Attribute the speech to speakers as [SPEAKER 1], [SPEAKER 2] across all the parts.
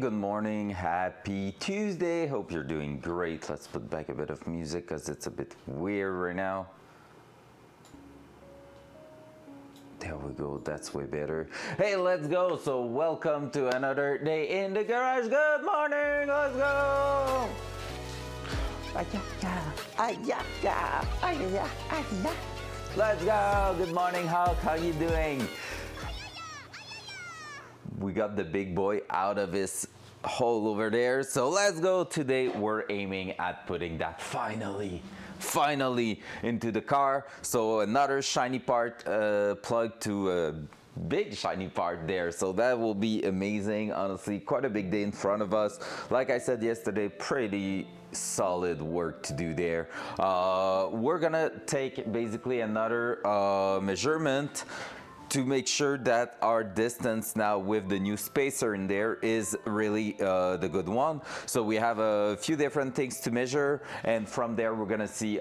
[SPEAKER 1] good morning, happy Tuesday. Hope you're doing great. Let's put back a bit of music because it's a bit weird right now. There we go, that's way better. Hey, let's go. So welcome to another day in the garage. Good morning, let's go. Let's go. Good morning, Hulk. How you doing? We got the big boy out of his hole over there. So let's go. Today we're aiming at putting that finally into the car. So another shiny part plugged to a big shiny part there. So that will be amazing. Honestly, quite a big day in front of us. Like I said yesterday, pretty solid work to do there. We're gonna take basically another measurement to make sure that our distance now with the new spacer in there is really the good one. So we have a few different things to measure, and from there we're gonna see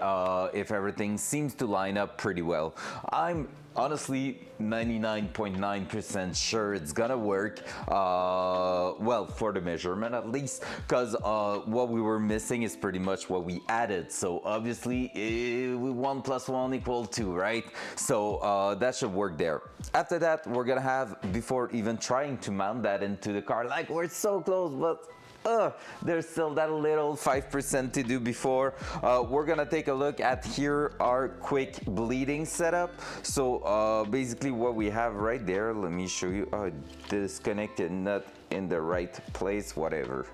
[SPEAKER 1] if everything seems to line up pretty well. I'm honestly 99.9% sure it's gonna work, well, for the measurement at least, because what we were missing is pretty much what we added. So obviously 1 + 1 = 2, right? So that should work there. After that, we're gonna have, before even trying to mount that into the car, like we're so close, but there's still that little 5% to do before. We're gonna take a look at here our quick bleeding setup. So basically what we have right there, let me show you. Disconnected, not in the right place, whatever.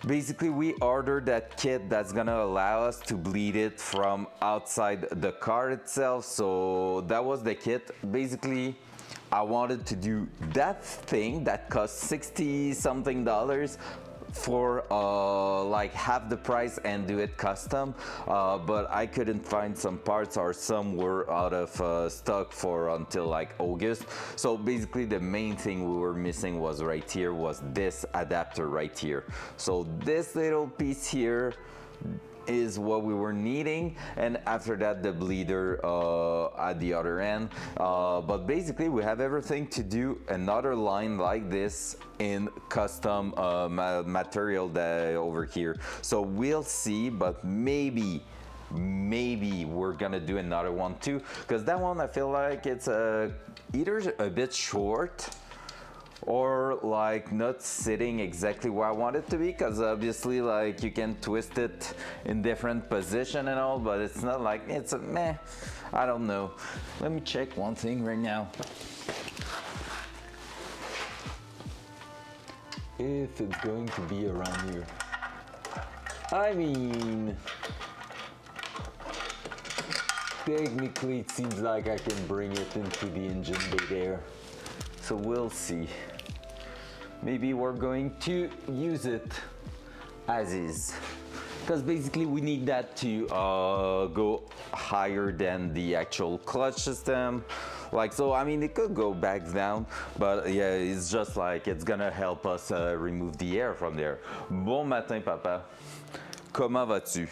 [SPEAKER 1] Basically, we ordered that kit that's gonna allow us to bleed it from outside the car itself. So that was the kit. Basically, I wanted to do that thing that cost $60 something for like half the price and do it custom, but I couldn't find some parts, or some were out of stock for until like August. So basically the main thing we were missing was right here, was this adapter right here. So this little piece here is what we were needing, and after that the bleeder at the other end. But basically we have everything to do another line like this in custom material over here. So we'll see, but maybe we're gonna do another one too, because that one I feel like it's either a bit short or like not sitting exactly where I want it to be, because obviously like you can twist it in different position and all, but it's not like, it's a meh, I don't know. Let me check one thing right now. If it's going to be around here. I mean, technically it seems like I can bring it into the engine bay there. So we'll see. Maybe we're going to use it as is, because basically we need that to go higher than the actual clutch system. Like, so I mean, it could go back down, but yeah, it's just like it's gonna help us remove the air from there. Bon matin, papa. Comment vas-tu?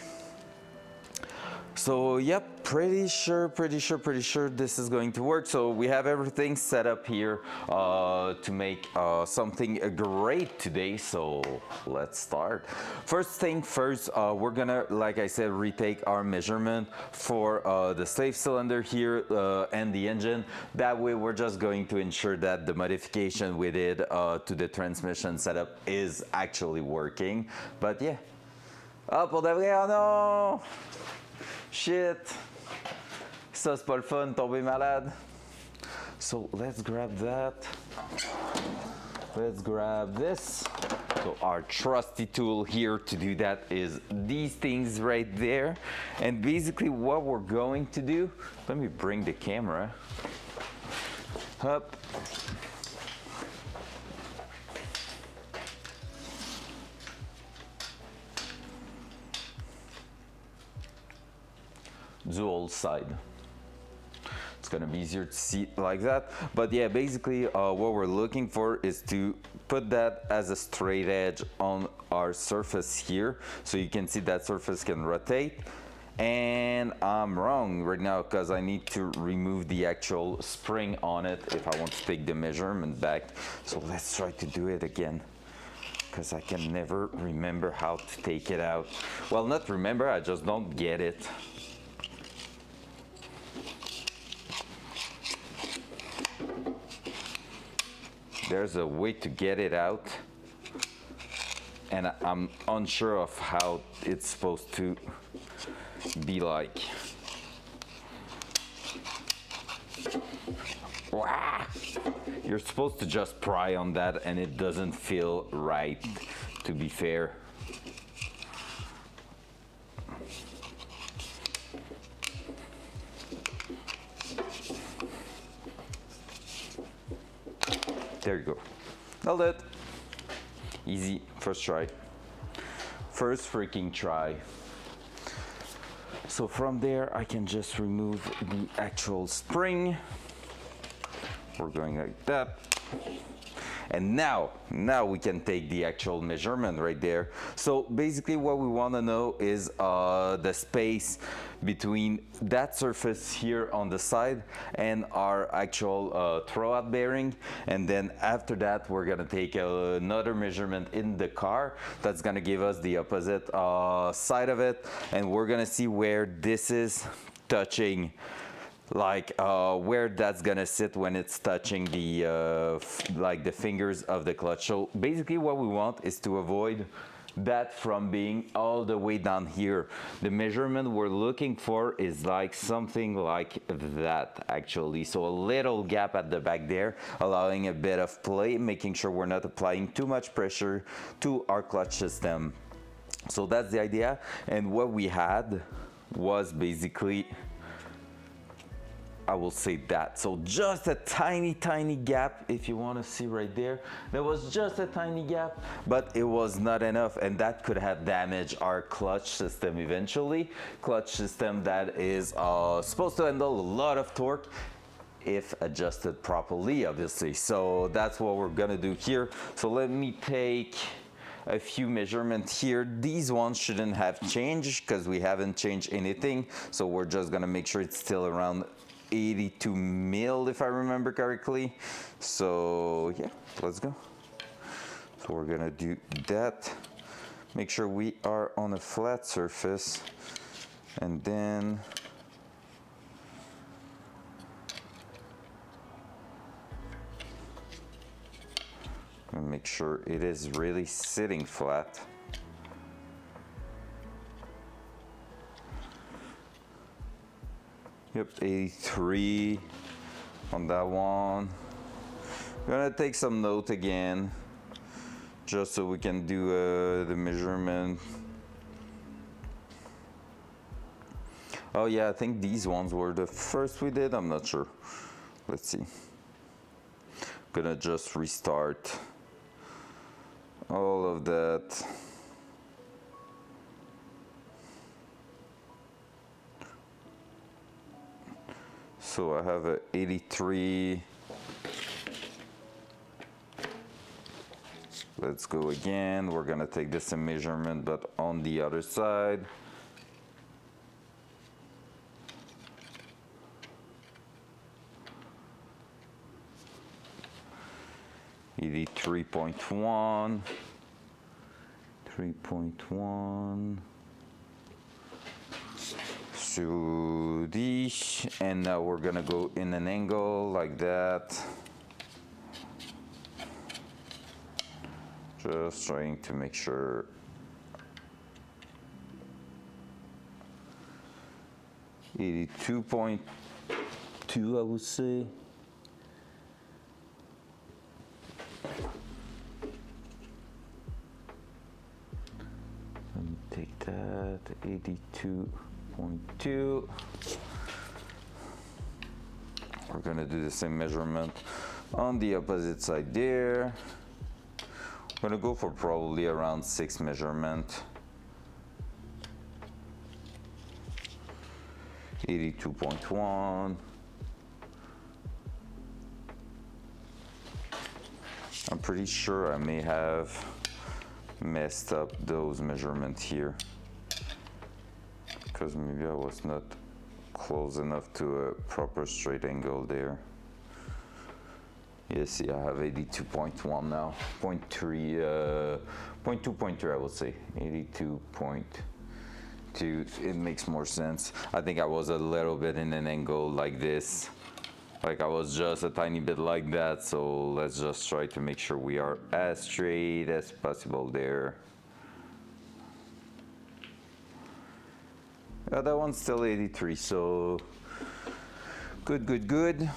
[SPEAKER 1] So yep, pretty sure this is going to work. So we have everything set up here to make something great today. So let's start. First thing first, we're gonna, like I said, retake our measurement for the slave cylinder here and the engine. That way we're just going to ensure that the modification we did to the transmission setup is actually working. But yeah. Oh, pour de vrai, oh non! Shit! Ça, c'est pas le fun, tomber malade. So let's grab that. Let's grab this. So our trusty tool here to do that is these things right there. And basically what we're going to do, let me bring the camera up. Dual side. It's gonna be easier to see like that. But yeah, basically what we're looking for is to put that as a straight edge on our surface here, so you can see that surface can rotate. And I'm wrong right now because I need to remove the actual spring on it if I want to take the measurement back. So let's try to do it again. because I can never remember how to take it out. Well, not remember, I just don't get it. There's a way to get it out, and I'm unsure of how it's supposed to be like. Wow. You're supposed to just pry on that and it doesn't feel right, to be fair. There you go. Nailed it. Easy, first try. First freaking try. So from there, I can just remove the actual spring. We're going like that. And now we can take the actual measurement right there. So basically what we want to know is the space between that surface here on the side and our actual throwout bearing. And then after that, we're gonna take another measurement in the car. That's gonna give us the opposite side of it. And we're gonna see where this is touching, like where that's gonna sit when it's touching the like the fingers of the clutch. So basically what we want is to avoid that from being all the way down here. The measurement we're looking for is like something like that actually. So a little gap at the back there, allowing a bit of play, making sure we're not applying too much pressure to our clutch system. So that's the idea. And what we had was basically, I will say that. So just a tiny gap, if you want to see right there. There was just a tiny gap, but it was not enough, and that could have damaged our clutch system eventually. Clutch system that is supposed to handle a lot of torque if adjusted properly, obviously. So that's what we're gonna do here. So let me take a few measurements here. These ones shouldn't have changed because we haven't changed anything. So we're just gonna make sure it's still around 82 mil, if I remember correctly. So yeah, let's go. So we're gonna do that. Make sure we are on a flat surface, and then make sure it is really sitting flat. Yep, 83 on that one. I'm gonna take some note again, just so we can do the measurement. Oh yeah, I think these ones were the first we did, I'm not sure. Let's see. Gonna just restart all of that. So I have a 83. Let's go again. We're gonna take this in measurement, but on the other side. Three point one. So this, and now we're gonna go in an angle like that. Just trying to make sure. 82.2, I would say. Let me take that, 82.2. We're gonna do the same measurement on the opposite side there. I'm gonna go for probably around 6 measurement. 82.1. I'm pretty sure I may have messed up those measurements here, because maybe I was not close enough to a proper straight angle there. Yeah, see, I have 82.1 now, 0.3 0.2, 0.3, I would say. 82.2. It makes more sense. I think I was a little bit in an angle like this. Like I was just a tiny bit like that. So let's just try to make sure we are as straight as possible there. That one's still 83, so good, good, good.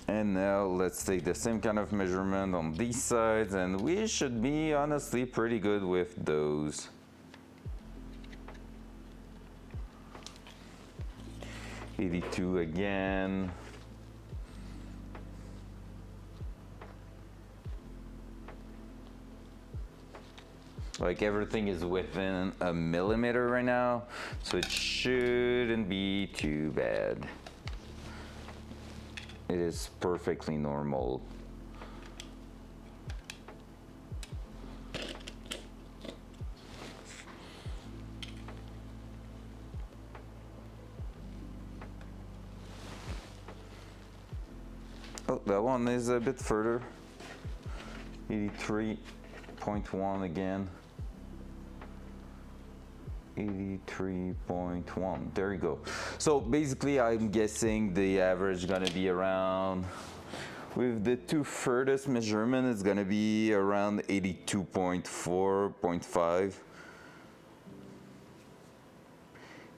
[SPEAKER 1] And now let's take the same kind of measurement on these sides, and we should be honestly pretty good with those. '82 again. Like everything is within a millimeter right now, so it shouldn't be too bad. It is perfectly normal. Oh, that one is a bit further. 83.1 again. 83.1, there you go. So basically I'm guessing the average gonna be around, with the two furthest measurement, it's gonna be around 82.4, 0.5.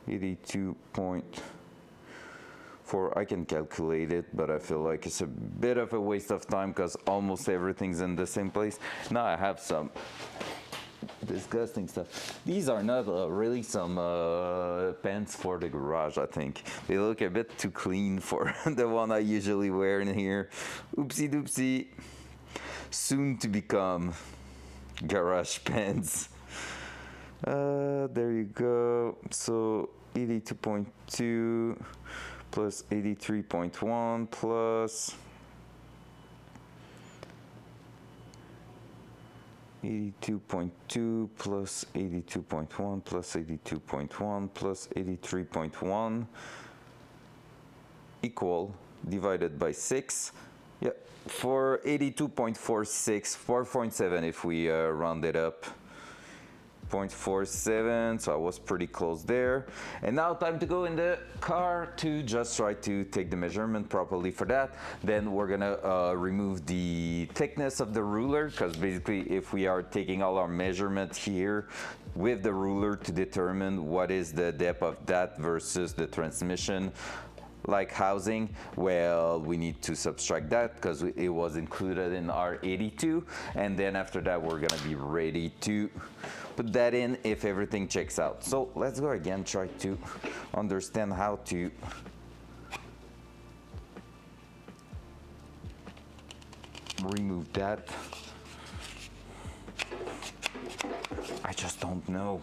[SPEAKER 1] 82.4, I can calculate it, but I feel like it's a bit of a waste of time because almost everything's in the same place. Now I have some disgusting stuff. These are not really some pants for the garage, I think. They look a bit too clean for the one I usually wear in here. Oopsie doopsie. Soon to become garage pants. There you go. So 82.2 plus 83.1 plus 82.2 plus 82.1 plus 82.1 plus 83.1 equal divided by 6. Yeah, for 82.46, 4.7 if we round it up. 0.47, so I was pretty close there. And now time to go in the car to just try to take the measurement properly for that. Then we're gonna remove the thickness of the ruler, because basically if we are taking all our measurements here with the ruler to determine what is the depth of that versus the transmission like housing, well, we need to subtract that because it was included in our 82, and then after that we're gonna be ready to put that in if everything checks out. So let's go again, try to understand how to remove that. I just don't know.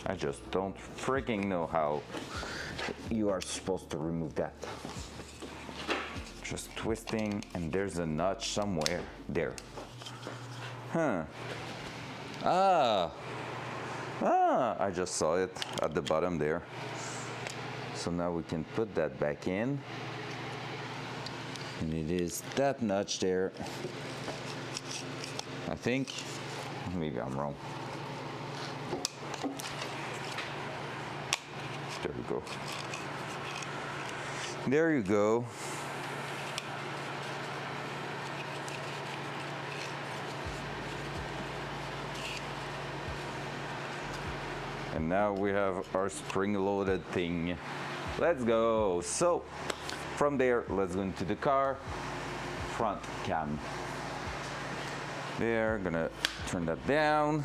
[SPEAKER 1] I just don't freaking know how you are supposed to remove that. Just twisting, and there's a notch somewhere there. Huh. I just saw it at the bottom there. So now we can put that back in. And it is that notch there. I think. Maybe I'm wrong. There we go. There you go. And now we have our spring-loaded thing. Let's go. So from there, let's go into the car. Front cam. There, gonna turn that down.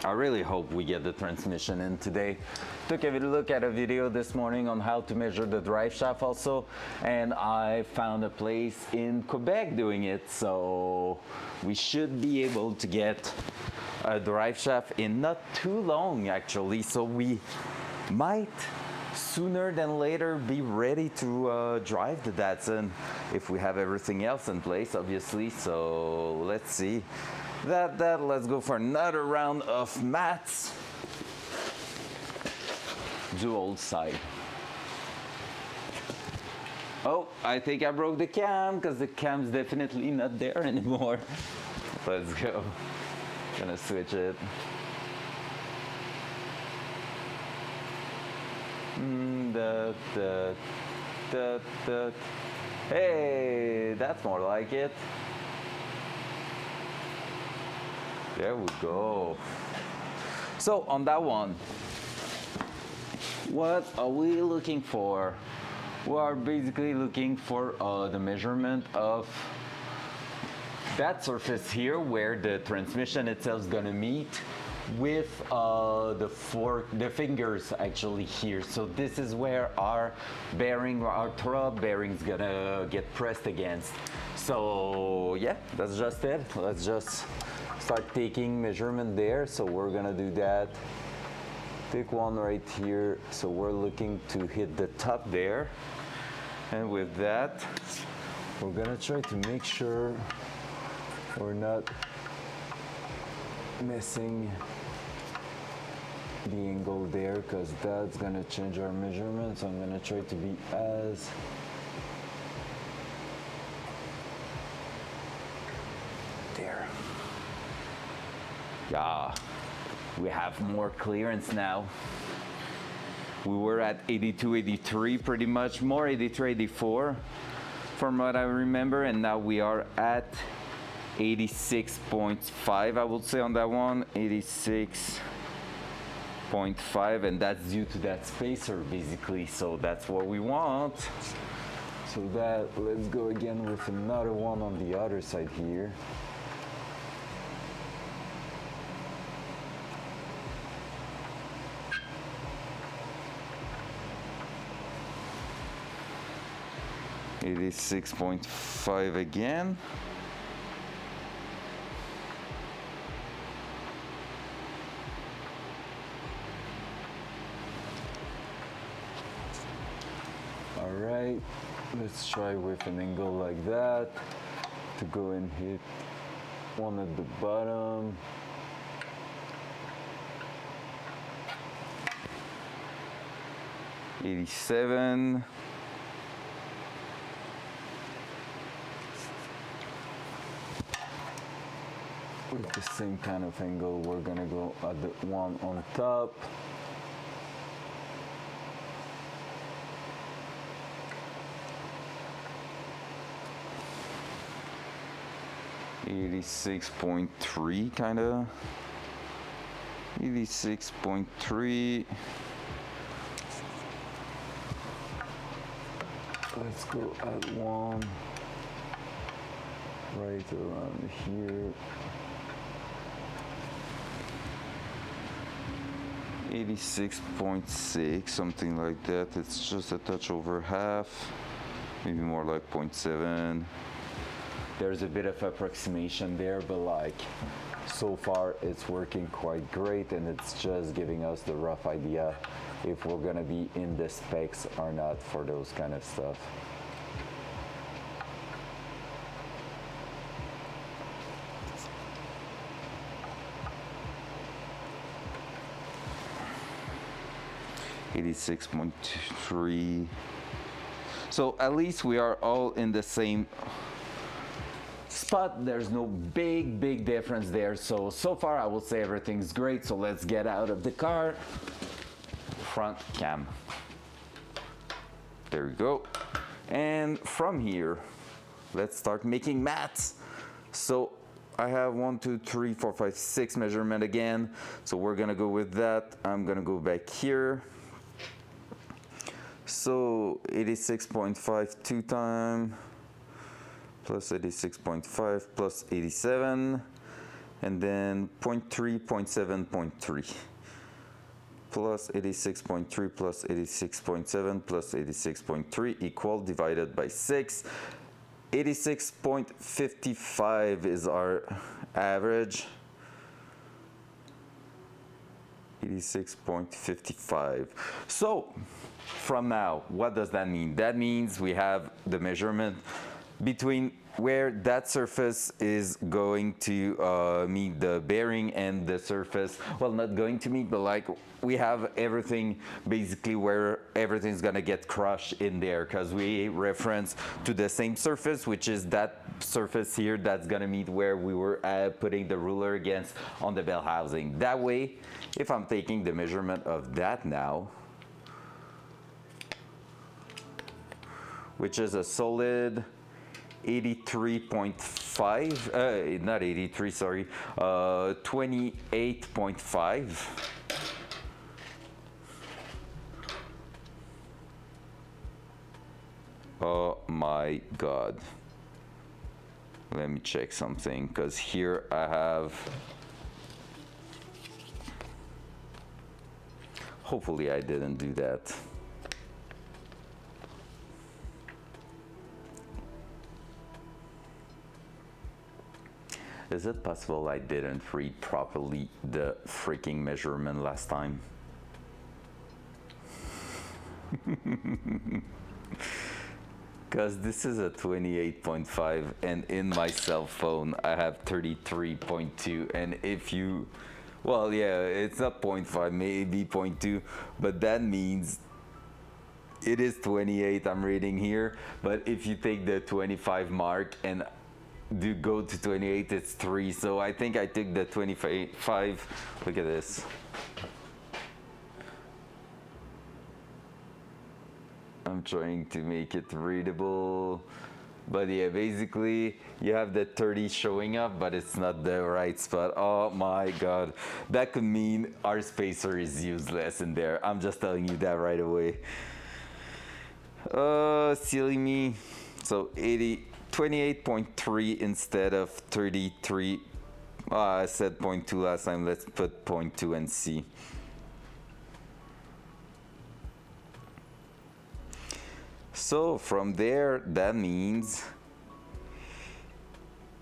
[SPEAKER 1] I really hope we get the transmission in today. Took a look at a video this morning on how to measure the drive shaft also, and I found a place in Quebec doing it, so we should be able to get a drive shaft in not too long actually, so we might sooner than later be ready to drive the Datsun if we have everything else in place, obviously. So let's see. Let's go for another round of mats. Dual side. Oh, I think I broke the cam because the cam's definitely not there anymore. Let's go. Gonna switch it. Da, da, da, da. Hey, that's more like it. There we go. So on that one, what are we looking for? We are basically looking for the measurement of that surface here where the transmission itself is gonna meet with the fingers actually here. So this is where our bearing, our throb bearing is gonna get pressed against. So yeah, that's just it. Let's just start taking measurement there. So we're gonna do that. Take one right here. So we're looking to hit the top there. And with that, we're gonna try to make sure we're not missing the angle there, because that's gonna change our measurements. So I'm gonna try to be as there. Yeah, we have more clearance now. We were at 82, 83 pretty much, more 83, 84 from what I remember, and now we are at 86.5, I would say on that one, 86.5, and that's due to that spacer basically, so that's what we want. So that, let's go again with another one on the other side here. It is 6.5 again. All right, let's try with an angle like that to go and hit one at the bottom. $87. With the same kind of angle, we're gonna go at the one on top. $86.3 kinda. 86.3. Let's go at one right around here. 86.6, something like that. It's just a touch over half, maybe more like 0.7. There's a bit of approximation there, but like so far it's working quite great, and it's just giving us the rough idea if we're gonna be in the specs or not for those kind of stuff. $86.3. So at least we are all in the same spot. There's no big difference there. So far I will say everything's great. So let's get out of the car. Front cam. There we go. And from here, let's start making mats. So I have 1, 2, 3, 4, 5, 6 measurement again. So we're gonna go with that. I'm gonna go back here. So 86.5 2 times plus 86.5 plus 87, and then 0.3, 0.7, 0.3 plus 86.3 plus 86.7 plus 86.3 equal divided by 6. 86.55 is our average. 86.55. So from now, what does that mean? That means we have the measurement between where that surface is going to meet the bearing and the surface, well, not going to meet, but like we have everything basically where everything's gonna get crushed in there, because we reference to the same surface, which is that surface here that's gonna meet where we were putting the ruler against on the bell housing. That way, if I'm taking the measurement of that now, which is a solid 83.5, not 83, sorry, 28.5. Oh my God. Let me check something, because here I have, hopefully I didn't do that. Is it possible I didn't read properly the freaking measurement last time? Because this is a 28.5 and in my cell phone I have 33.2, and if you, well, yeah, it's not 0.5, maybe 0.2, but that means it is 28 I'm reading here. But if you take the 25 mark and do go to 28, it's 3. So I think I took the 25. Look at this. I'm trying to make it readable, but yeah, basically you have the 30 showing up, but it's not the right spot. Oh my God, that could mean our spacer is useless in there. I'm just telling you that right away. Silly me. So 28.3 instead of 33. I said 0.2 last time. Let's put 0.2 and see. So from there, that means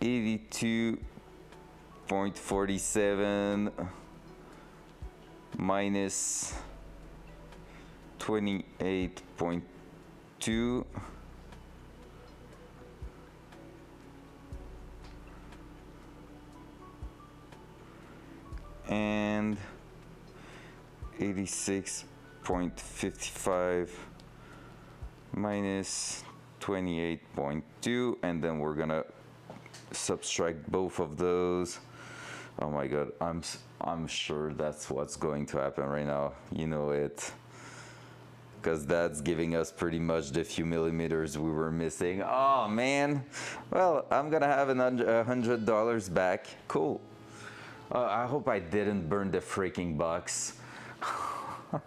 [SPEAKER 1] 82.47 minus 28.2 and 86.55 minus 28.2, and then we're gonna subtract both of those. Oh my God, I'm sure that's what's going to happen right now. You know it, because that's giving us pretty much the few millimeters we were missing. Oh man, well, I'm gonna have $100 back. Cool. I hope I didn't burn the freaking box.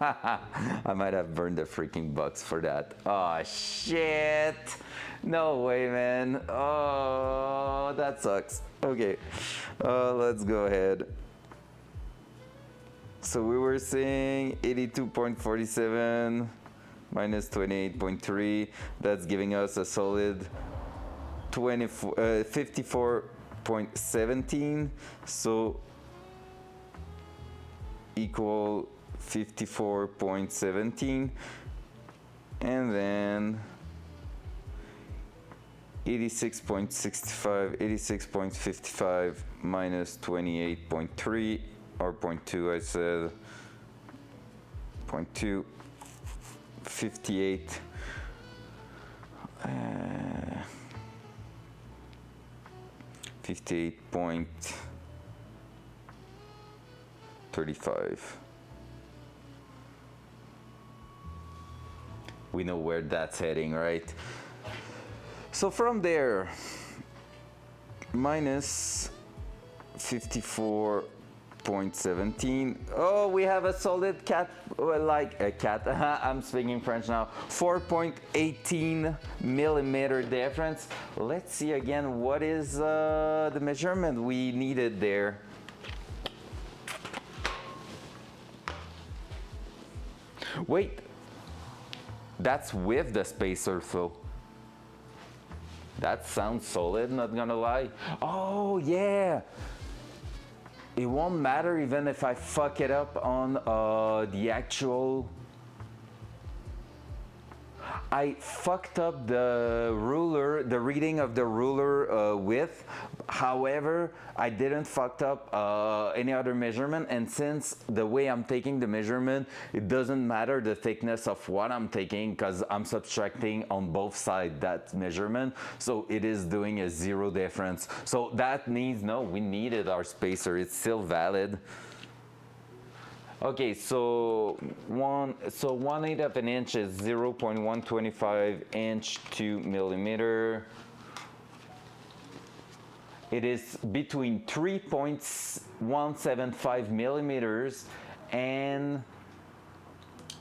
[SPEAKER 1] I might have burned the freaking bucks for that. Oh shit. No way, man. Oh, that sucks. Okay, let's go ahead. So we were saying 82.47 minus 28.3. That's giving us a solid 54.17. So equal 54.17, and then 86.55 minus 28.3, or 0.2, I said 0.2, 58, 58.35. We know where that's heading, right? So from there, minus 54.17. Oh, we have a solid cat, like a cat. I'm speaking French now. 4.18 millimeter difference. Let's see again, what is the measurement we needed there? Wait. That's with the spacer though. That sounds solid, not gonna lie. Oh yeah. It won't matter even if I fuck it up on the actual. I fucked up the ruler, the reading of the ruler width. However, I didn't fucked up any other measurement, and since the way I'm taking the measurement, it doesn't matter the thickness of what I'm taking because I'm subtracting on both sides that measurement, so it is doing a zero difference. So that means no, we needed our spacer. It's still valid. Okay, so 1/8 of an inch is 0.125 inch to millimeter. It is between 3.175 millimeters and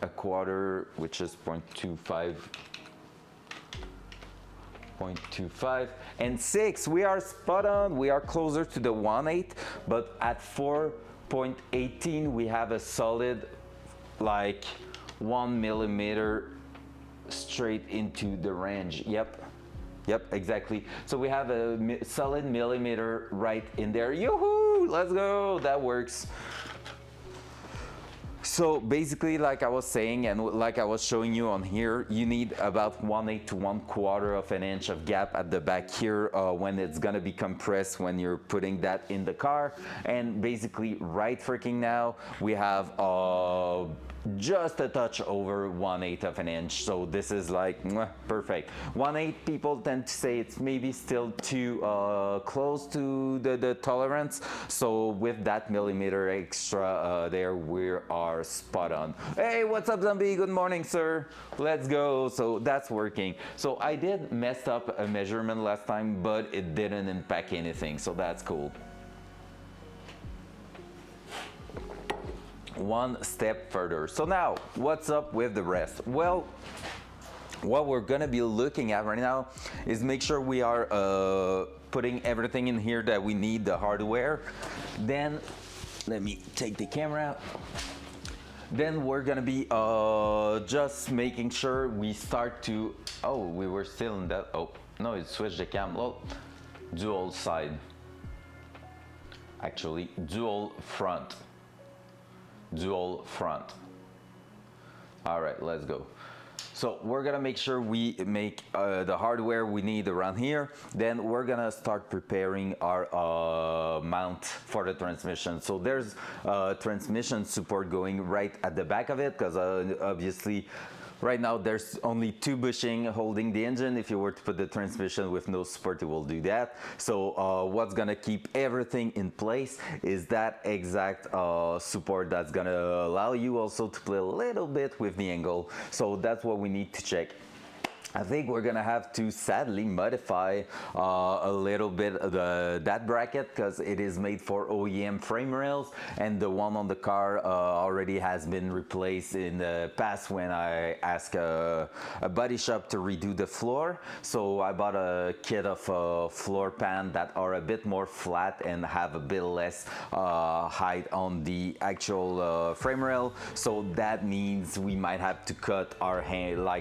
[SPEAKER 1] a quarter, which is 0.25 and 6. We are spot on. We are closer to the 1/8, but at 4.18 we have a solid like 1 millimeter straight into the range. Yep, exactly. So we have a solid millimeter right in there. Yoo-hoo! Let's go. That works. So basically, like I was saying, and like I was showing you on here, you need about 1/8 to 1/4 of an inch of gap at the back here when it's gonna be compressed when you're putting that in the car. And basically, right freaking now, we have just a touch over 1/8 of an inch. So this is like perfect. 1/8, people tend to say it's maybe still too close to the tolerance. So with that millimeter extra there, we are spot on. Hey, what's up, Zombie? Good morning, sir. Let's go. So that's working. So I did mess up a measurement last time, but it didn't impact anything. So that's cool. One step further. So now, what's up with the rest? Well, what we're gonna be looking at right now is make sure we are putting everything in here that we need, the hardware. Then, let me take the camera out. Then we're gonna be just making sure we start to, oh, we were still in that, oh, no, it switched the cam, well, dual side. Actually, dual front. Dual front. All right, let's go. So we're gonna make sure we make the hardware we need around here. Then we're gonna start preparing our mount for the transmission. So there's transmission support going right at the back of it because obviously right now there's only 2 bushing holding the engine. If you were to put the transmission with no support, it will do that. So what's gonna keep everything in place is that exact support that's gonna allow you also to play a little bit with the angle. So that's what we need to check. I think we're gonna have to sadly modify a little bit of that bracket because it is made for OEM frame rails, and the one on the car already has been replaced in the past when I asked a body shop to redo the floor. So I bought a kit of floor pan that are a bit more flat and have a bit less height on the actual frame rail. So that means we might have to cut our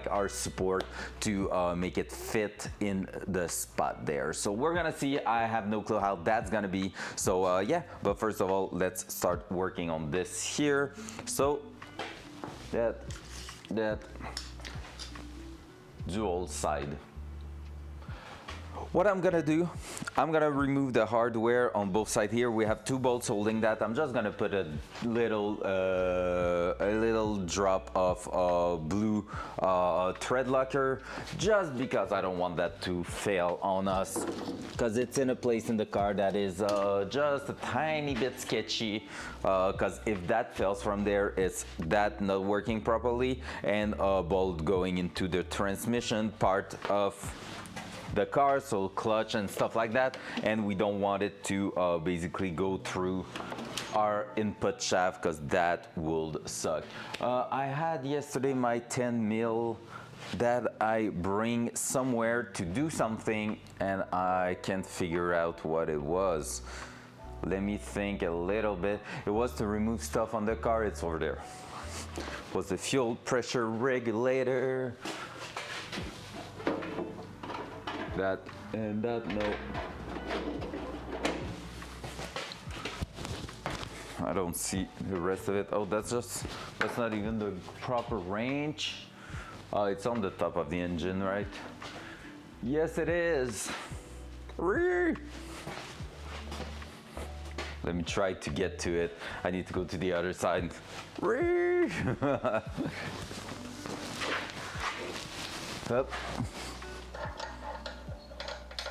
[SPEAKER 1] our support to make it fit in the spot there. So we're gonna see. I have no clue how that's gonna be. So yeah, but first of all, let's start working on this here. So that dual side. What I'm gonna do, I'm gonna remove the hardware on both sides here. We have 2 bolts holding that. I'm just gonna put a little drop of blue thread locker, just because I don't want that to fail on us, because it's in a place in the car that is just a tiny bit sketchy. Because if that fails from there, it's that not working properly, and a bolt going into the transmission part of the car, so clutch and stuff like that, and we don't want it to basically go through our input shaft because that would suck. I had yesterday my 10 mil that I bring somewhere to do something, and I can't figure out what it was. Let me think a little bit. It was to remove stuff on the car. It's over there. It was the fuel pressure regulator. That and that, no. I don't see the rest of it. Oh, that's not even the proper range. Oh, it's on the top of the engine, right? Yes, it is. Let me try to get to it. I need to go to the other side. Up.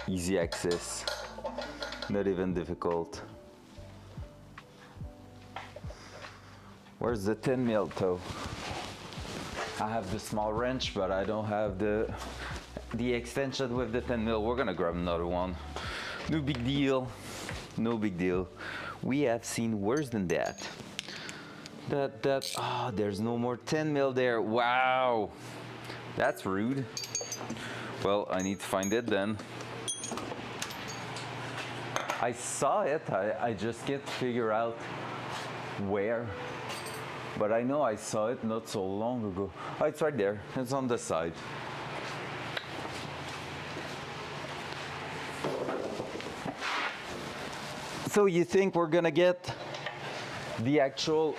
[SPEAKER 1] Easy access. Not even difficult. Where's the 10 mil toe? I have the small wrench, but I don't have the extension with the 10 mil. We're gonna grab another one. No big deal. No big deal. We have seen worse than that. Oh, there's no more 10 mil there. Wow. That's rude. Well, I need to find it then. I saw it. I just can't figure out where. But I know I saw it not so long ago. Oh, it's right there. It's on the side. So you think we're gonna get the actual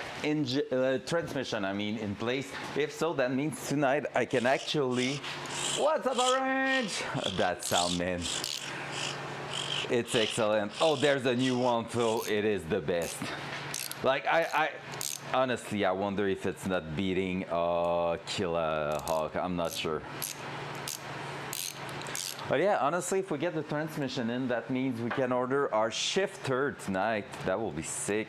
[SPEAKER 1] transmission, in place? If so, that means tonight I can actually... What's up, Orange? That sound, man. It's excellent. Oh, there's a new one, so it is the best. Like, I honestly, I wonder if it's not beating Killer Hawk. I'm not sure. But yeah, honestly, if we get the transmission in, that means we can order our shifter tonight. That will be sick.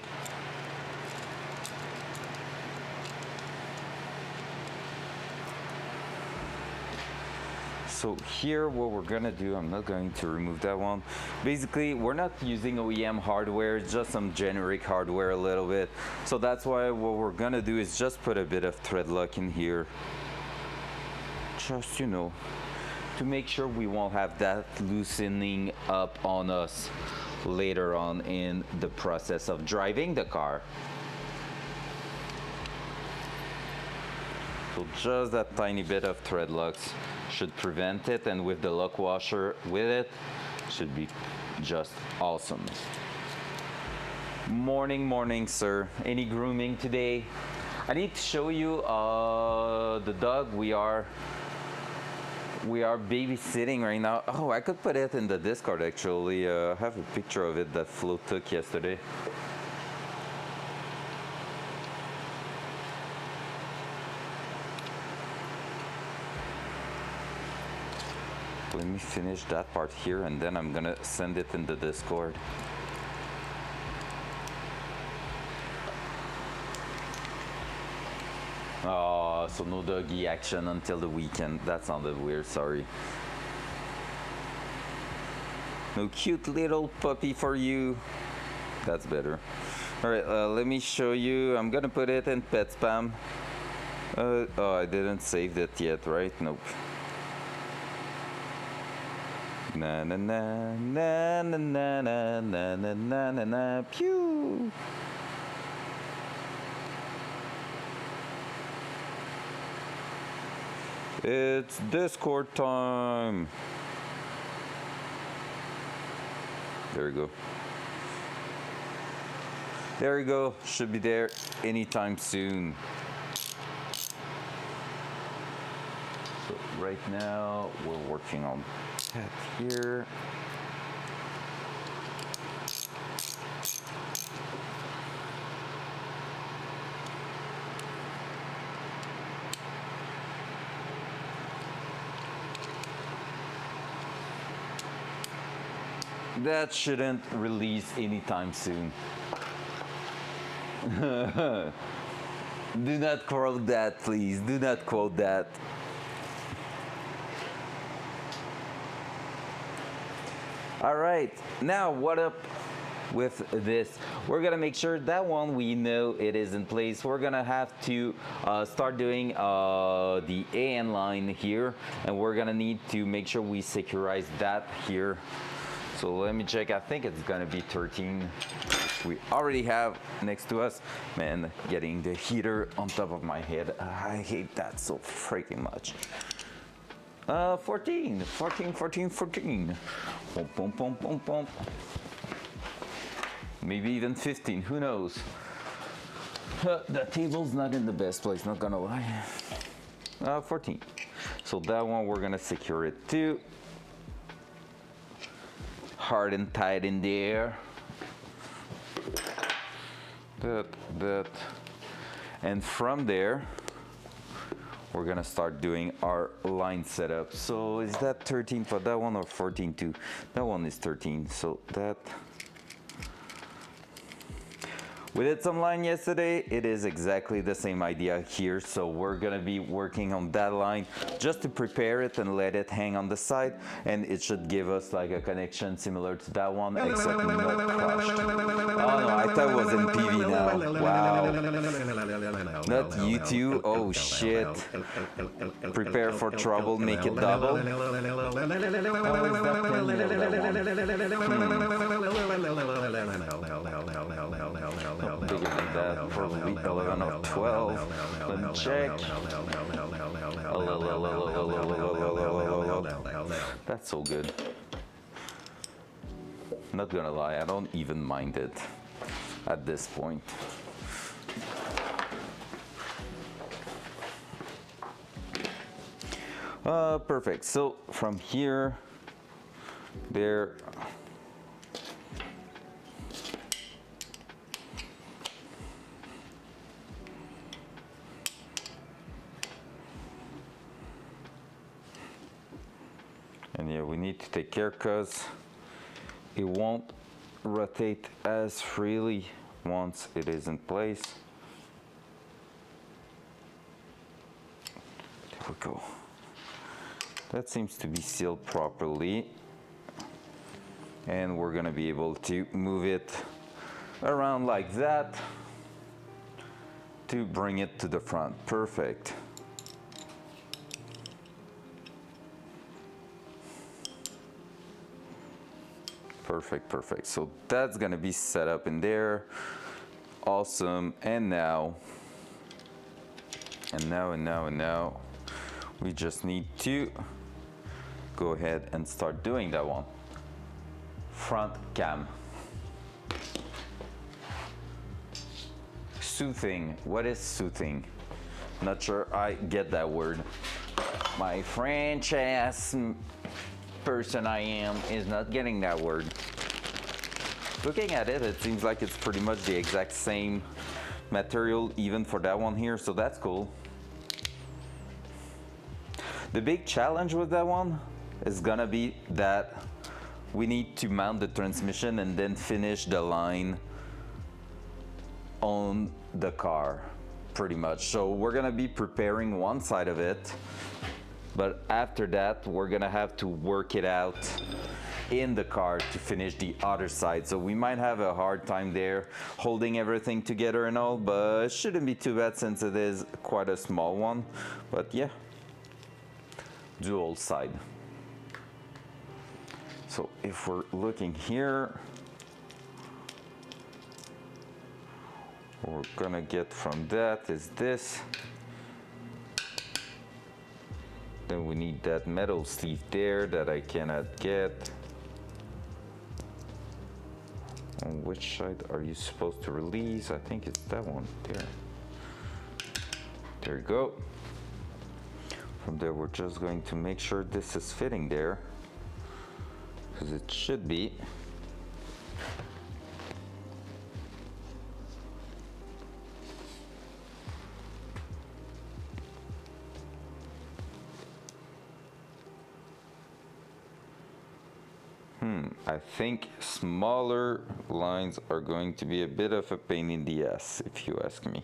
[SPEAKER 1] So here, what we're gonna do, I'm not going to remove that one. Basically, we're not using OEM hardware, just some generic hardware a little bit. So that's why what we're gonna do is just put a bit of thread lock in here. Just, to make sure we won't have that loosening up on us later on in the process of driving the car. So just that tiny bit of thread locks should prevent it, and with the lock washer with it, should be just awesome. Morning, sir. Any grooming today? I need to show you the dog we are babysitting right now. Oh, I could put it in the Discord actually. I have a picture of it that Flo took yesterday. Let me finish that part here, and then I'm gonna send it in the Discord. Oh, so no doggy action until the weekend. That sounded weird, sorry. No cute little puppy for you. That's better. All right, let me show you. I'm gonna put it in pet spam. Oh, I didn't save it yet, right? Nope. Na na na na na na na na na na na pew. It's Discord time. There we go. There we go. Should be there anytime soon. So right now we're working on that here. That shouldn't release anytime soon. Do not quote that, please. Do not quote that. All right, now what up with this? We're gonna make sure that one we know it is in place. We're gonna have to start doing the AN line here, and we're gonna need to make sure we securize that here. So let me check. I think it's gonna be 13, which we already have next to us. Man, getting the heater on top of my head, I hate that so freaking much. 14. Pump, pump, pump, pump, pump. Maybe even 15, who knows? The table's not in the best place, not gonna lie. 14. So that one we're gonna secure it too. Hard and tight in there. That. And from there, we're gonna start doing our line setup. So is that 13 for that one or 14 too? That one is 13, so that. We did some line yesterday. It is exactly the same idea here. So we're gonna be working on that line just to prepare it and let it hang on the side. And it should give us like a connection similar to that one, except not crushed. Oh no, I thought it was in PV now. Wow. Not YouTube. Oh shit. Prepare for trouble, make it double. How is that 10 mil, that one? Bigger than that, probably 11 or 12. Let me check. That's so good. Not gonna lie, I don't even mind it at this point. Perfect. So from here, there. And yeah, we need to take care because it won't rotate as freely once it is in place. There we go. That seems to be sealed properly. And we're gonna be able to move it around like that to bring it to the front. Perfect. Perfect. So that's gonna be set up in there. Awesome. And now, we just need to go ahead and start doing that one. Front cam. Soothing. What is soothing? Not sure I get that word. My French ass person I am is not getting that word. Looking at it, it seems like it's pretty much the exact same material even for that one here, so that's cool. The big challenge with that one is gonna be that we need to mount the transmission and then finish the line on the car pretty much. So we're gonna be preparing one side of it, but after that we're gonna have to work it out in the car to finish the other side. So we might have a hard time there holding everything together and all, but it shouldn't be too bad since it is quite a small one. But yeah, dual side. So if we're looking here, what we're gonna get from that is this. Then we need that metal sleeve there that I cannot get. On which side are you supposed to release? I think it's that one there. There you go. From there, we're just going to make sure this is fitting there, because it should be. I think smaller lines are going to be a bit of a pain in the ass, if you ask me.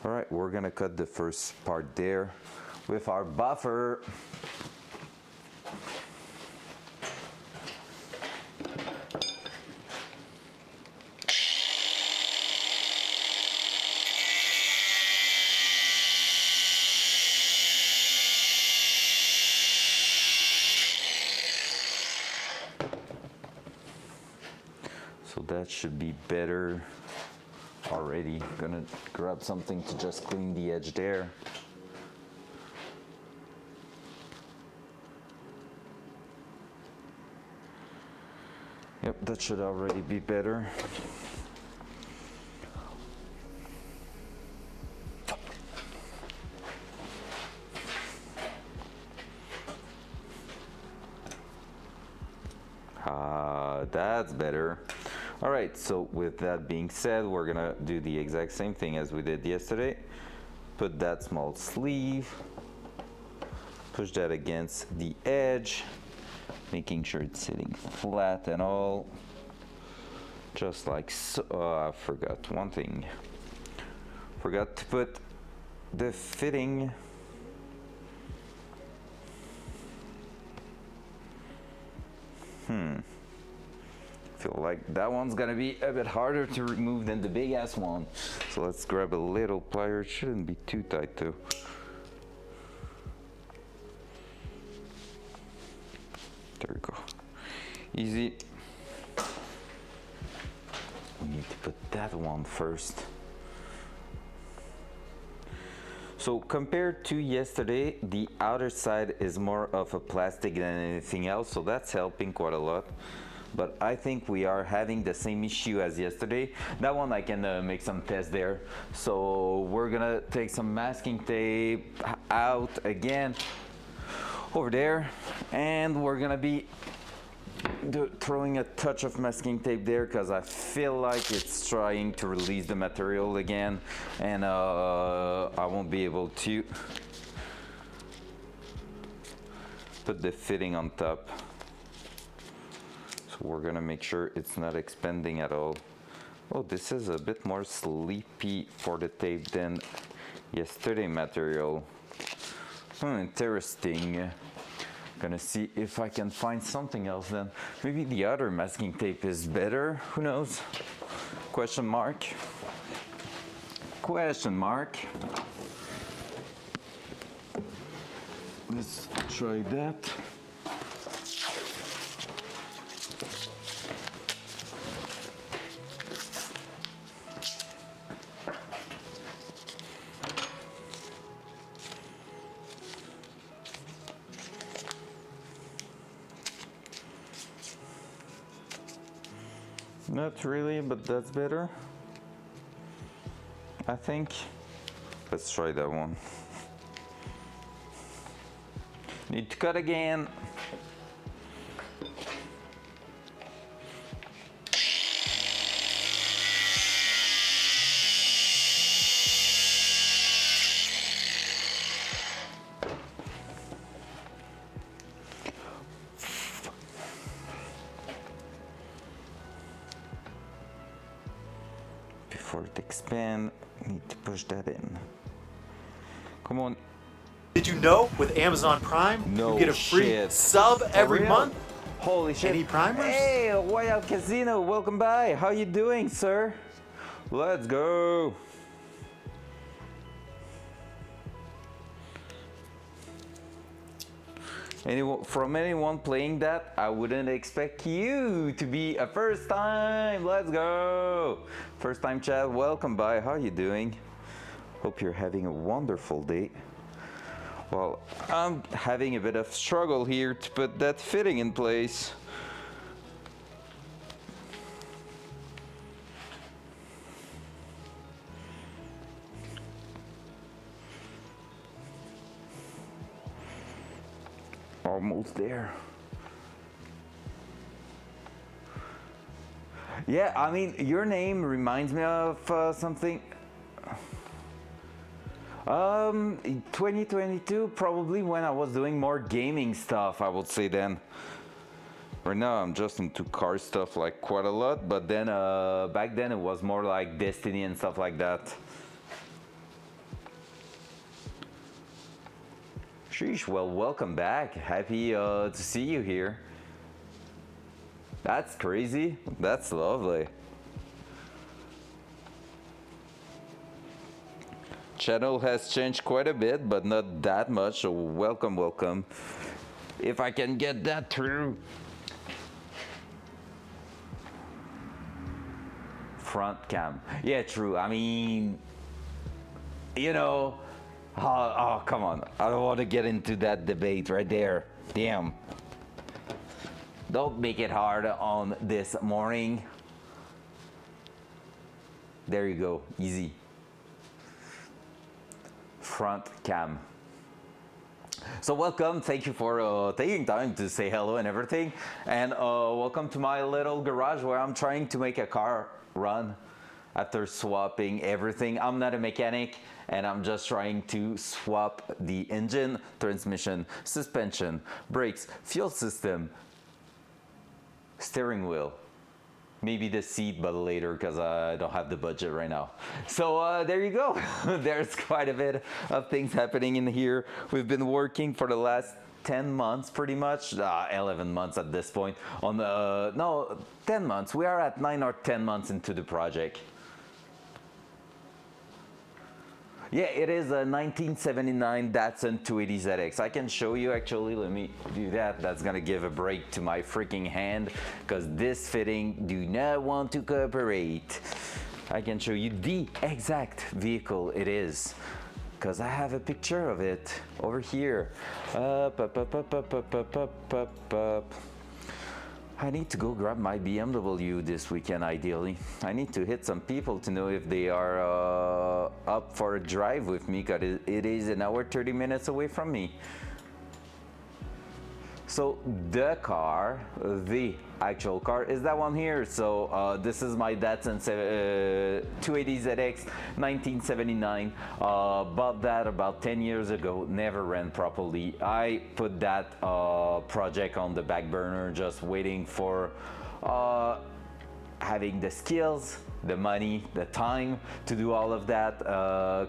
[SPEAKER 1] All right, we're gonna cut the first part there with our buffer. So that should be better already. Gonna grab something to just clean the edge there. Yep, that should already be better. That's better. All right, so with that being said, we're gonna do the exact same thing as we did yesterday. Put that small sleeve, push that against the edge, making sure it's sitting flat and all, just like so. I forgot one thing. Forgot to put the fitting. Feel like that one's gonna be a bit harder to remove than the big ass one. So let's grab a little plier. It shouldn't be too tight though. There we go. Easy. We need to put that one first. So compared to yesterday, the outer side is more of a plastic than anything else, so that's helping quite a lot. But I think we are having the same issue as yesterday. That one I can make some tests there. So we're gonna take some masking tape out again over there, and we're gonna be throwing a touch of masking tape there because I feel like it's trying to release the material again, and I won't be able to put the fitting on top. So we're gonna make sure it's not expanding at all. Oh, this is a bit more sleepy for the tape than yesterday material. Interesting. Gonna see if I can find something else then. Maybe the other masking tape is better, who knows? Question mark. Question mark. Let's try that. Not really, but that's better, I think. Let's try that one. Need to cut again. Before it expands, need to push that in. Come on.
[SPEAKER 2] Did you know with Amazon Prime, you get a free sub every month?
[SPEAKER 1] Holy shit.
[SPEAKER 2] Any primers?
[SPEAKER 1] Hey, White Out Casino, welcome by. How you doing, sir? Let's go. From anyone playing that, I wouldn't expect you to be a first time. Let's go. First time chat, welcome by. How you doing? Hope you're having a wonderful day. Well, I'm having a bit of struggle here to put that fitting in place. Almost there. Yeah, I mean, your name reminds me of something. 2022, probably when I was doing more gaming stuff, I would say then. Right now I'm just into car stuff like quite a lot, but then back then it was more like Destiny and stuff like that. Sheesh, well, welcome back. Happy to see you here. That's crazy. That's lovely. Channel has changed quite a bit, but not that much, so welcome, welcome. If I can get that through. Front cam. Yeah, true. I mean, you know, oh, come on. I don't want to get into that debate right there. Damn. Don't make it hard on this morning. There you go. Easy. Front cam. So welcome, thank you for taking time to say hello and everything, and welcome to my little garage where I'm trying to make a car run after swapping everything. I'm not a mechanic, and I'm just trying to swap the engine, transmission, suspension, brakes, fuel system, steering wheel. Maybe the seat, but later because I don't have the budget right now. So there you go. There's quite a bit of things happening in here. We've been working for the last 10 months pretty much, 11 months at this point. On no, 10 months. We are at 9 or 10 months into the project. Yeah, it is a 1979 Datsun 280ZX. I can show you actually, let me do that. That's gonna give a break to my freaking hand because this fitting do not want to cooperate. I can show you the exact vehicle it is because I have a picture of it over here. I need to go grab my BMW this weekend ideally. I need to hit some people to know if they are up for a drive with me because it is an hour 30 minutes away from me. So the car, the actual car is that one here. So this is my Datsun 280ZX 1979. Bought that about 10 years ago, never ran properly. I put that project on the back burner, just waiting for having the skills, the money, the time to do all of that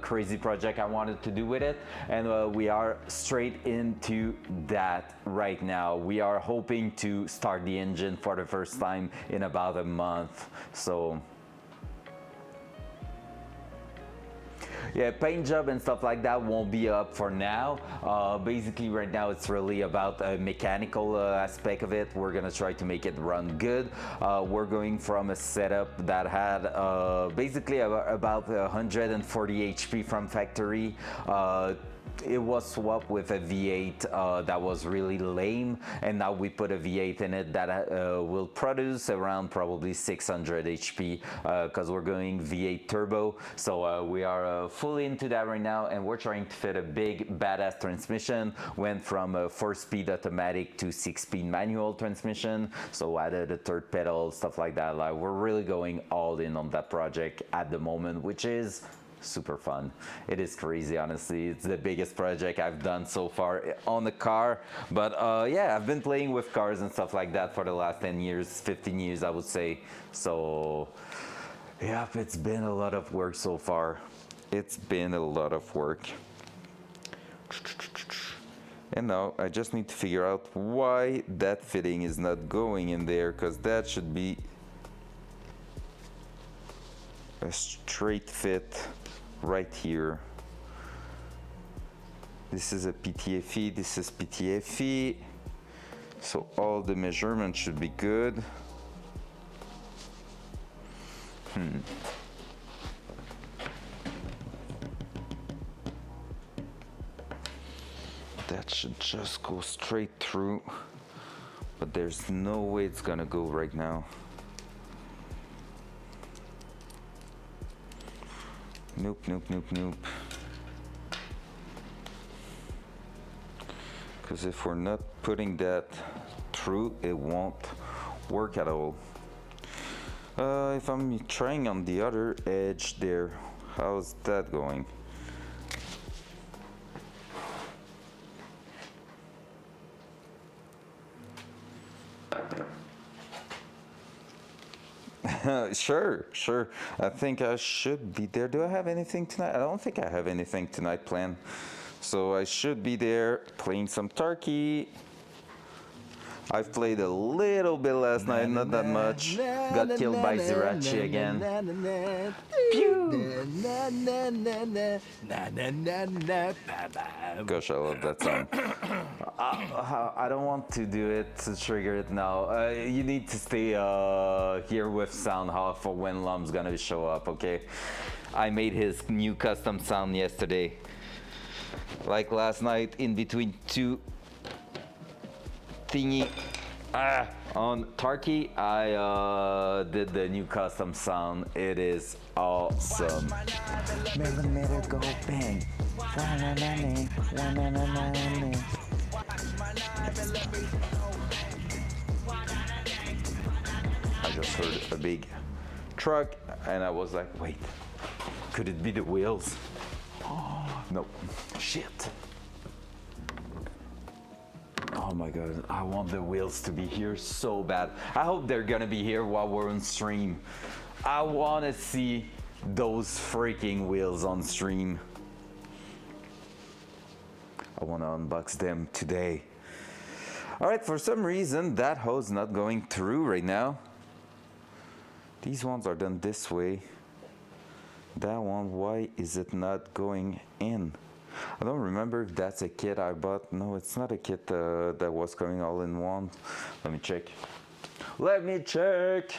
[SPEAKER 1] crazy project I wanted to do with it. And we are straight into that right now. We are hoping to start the engine for the first time in about a month. So yeah, paint job and stuff like that won't be up for now. Basically right now it's really about a mechanical aspect of it. We're gonna try to make it run good. We're going from a setup that had basically about 140 HP from factory. It was swapped with a V8 that was really lame, and now we put a V8 in it that will produce around probably 600 HP because we're going V8 turbo. So we are fully into that right now, and we're trying to fit a big badass transmission. Went from a 4-speed automatic to 6-speed manual transmission, so added a third pedal, stuff like that. Like, we're really going all in on that project at the moment, which is super fun. It is crazy, honestly. It's the biggest project I've done so far on the car. But yeah, I've been playing with cars and stuff like that for the last 10 years, 15 years, I would say. So yeah, it's been a lot of work so far. It's been a lot of work. And now I just need to figure out why that fitting is not going in there, because that should be a straight fit right here. This is a PTFE, this is PTFE, so all the measurements should be good. That should just go straight through, but there's no way it's gonna go right now. Nope, nope, nope, nope. Because if we're not putting that through, it won't work at all. If I'm trying on the other edge there, how's that going? Sure. I think I should be there. Do I have anything tonight? I don't think I have anything tonight planned. So I should be there playing some turkey. I've played a little bit last night, not that much. Got killed by Zirachi again. Pew! Gosh, I love that song. I don't want to do it to trigger it now. You need to stay here with sound off for when Lum's gonna show up, okay? I made his new custom sound yesterday. Like last night, in between two thingy on Tarky, I did the new custom sound. It is awesome. Millimeter go bang. I just heard a big truck and I was like, wait, could it be the wheels? Oh, no, shit. Oh my god, I want the wheels to be here so bad. I hope they're gonna be here while we're on stream. I wanna see those freaking wheels on stream. I wanna unbox them today. All right, for some reason, that hose not going through right now. These ones are done this way. That one, why is it not going in? I don't remember if that's a kit I bought. No, it's not a kit that was coming all in one. Let me check. Let me check.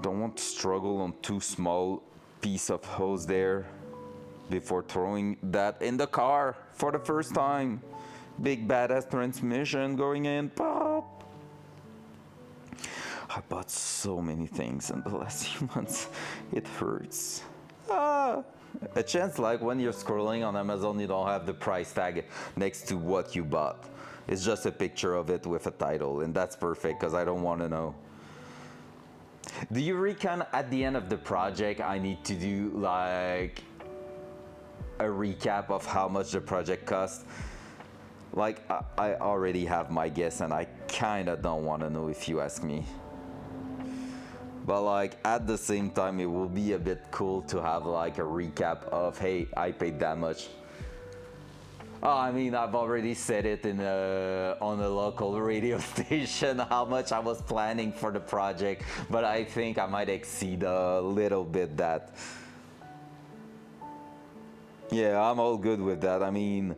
[SPEAKER 1] Don't want to struggle on too small piece of hose there before throwing that in the car for the first time. Big badass transmission going in. Pop. I bought so many things in the last few months. It hurts. A chance like when you're scrolling on Amazon, you don't have the price tag next to what you bought. It's just a picture of it with a title, and that's perfect because I don't want to know. Do you reckon at the end of the project I need to do like a recap of how much the project cost? Like I already have my guess and I kind of don't want to know if you ask me. But like at the same time, it will be a bit cool to have like a recap of, hey, I paid that much. Oh, I mean, I've already said it in on a local radio station how much I was planning for the project, but I think I might exceed a little bit that. Yeah, I'm all good with that. I mean,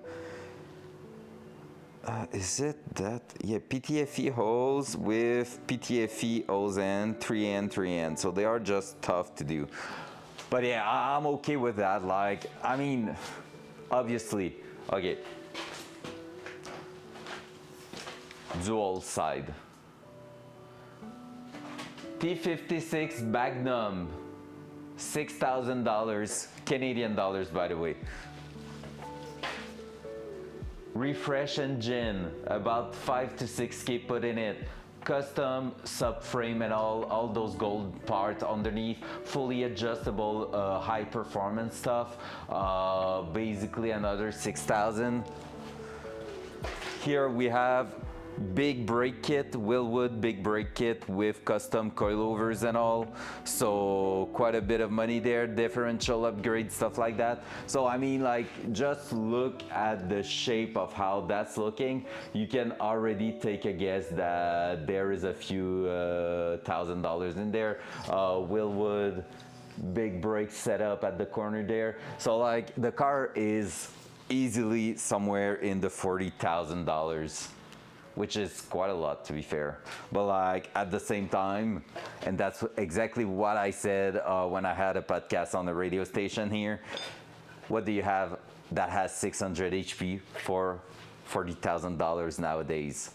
[SPEAKER 1] is it that? Yeah, PTFE hose with PTFE hose and 3N, 3N. So they are just tough to do. But yeah, I'm okay with that. Like, I mean, obviously, okay. Dual side. T-56 Magnum. $6,000, Canadian dollars, by the way. Refresh engine, about 5 to 6K put in it. Custom subframe and all those gold parts underneath. Fully adjustable, high performance stuff. Basically another 6,000. Here we have big brake kit, Willwood big brake kit with custom coilovers and all. So quite a bit of money there, differential upgrade, stuff like that. So I mean, like, just look at the shape of how that's looking. You can already take a guess that there is a few $1,000s in there. Willwood big brake setup at the corner there. So like the car is easily somewhere in the $40,000. Which is quite a lot, to be fair. But like at the same time, and that's exactly what I said when I had a podcast on the radio station here. What do you have that has 600 HP for $40,000 nowadays?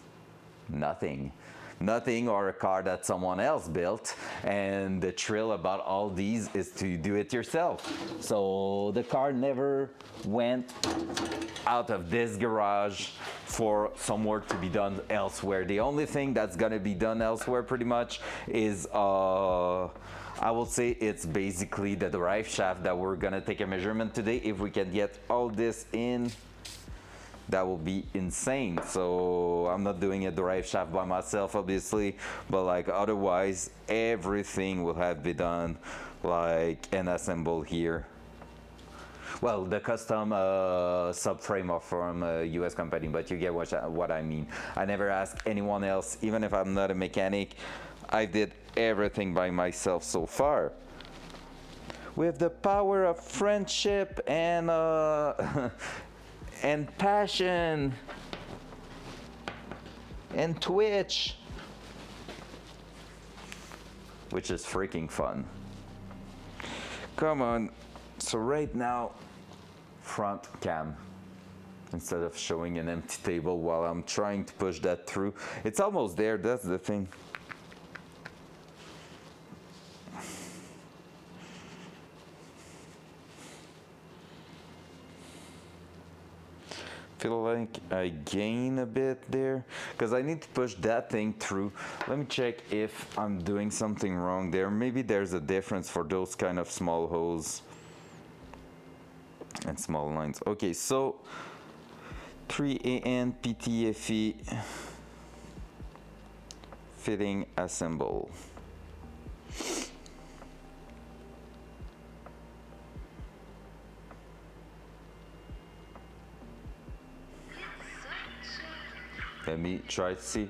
[SPEAKER 1] Nothing. Nothing, or a car that someone else built. And the thrill about all these is to do it yourself. So the car never went out of this garage for some work to be done elsewhere. The only thing that's gonna be done elsewhere pretty much is I will say it's basically the drive shaft that we're gonna take a measurement today. If we can get all this in, that will be insane. So I'm not doing a drive shaft by myself, obviously, but like otherwise everything will have to be done like and assembled here. Well, the custom subframe are from a US company, but you get what I mean. I never asked anyone else, even if I'm not a mechanic. I did everything by myself so far. With the power of friendship and and passion and Twitch, which is freaking fun. Come on. So right now, front cam, instead of showing an empty table while I'm trying to push that through. It's almost there, that's the thing. Feel like I gain a bit there because I need to push that thing through. Let me check if I'm doing something wrong there. Maybe there's a difference for those kind of small holes and small lines. Okay, so 3AN PTFE fitting assemble. Let me try to see.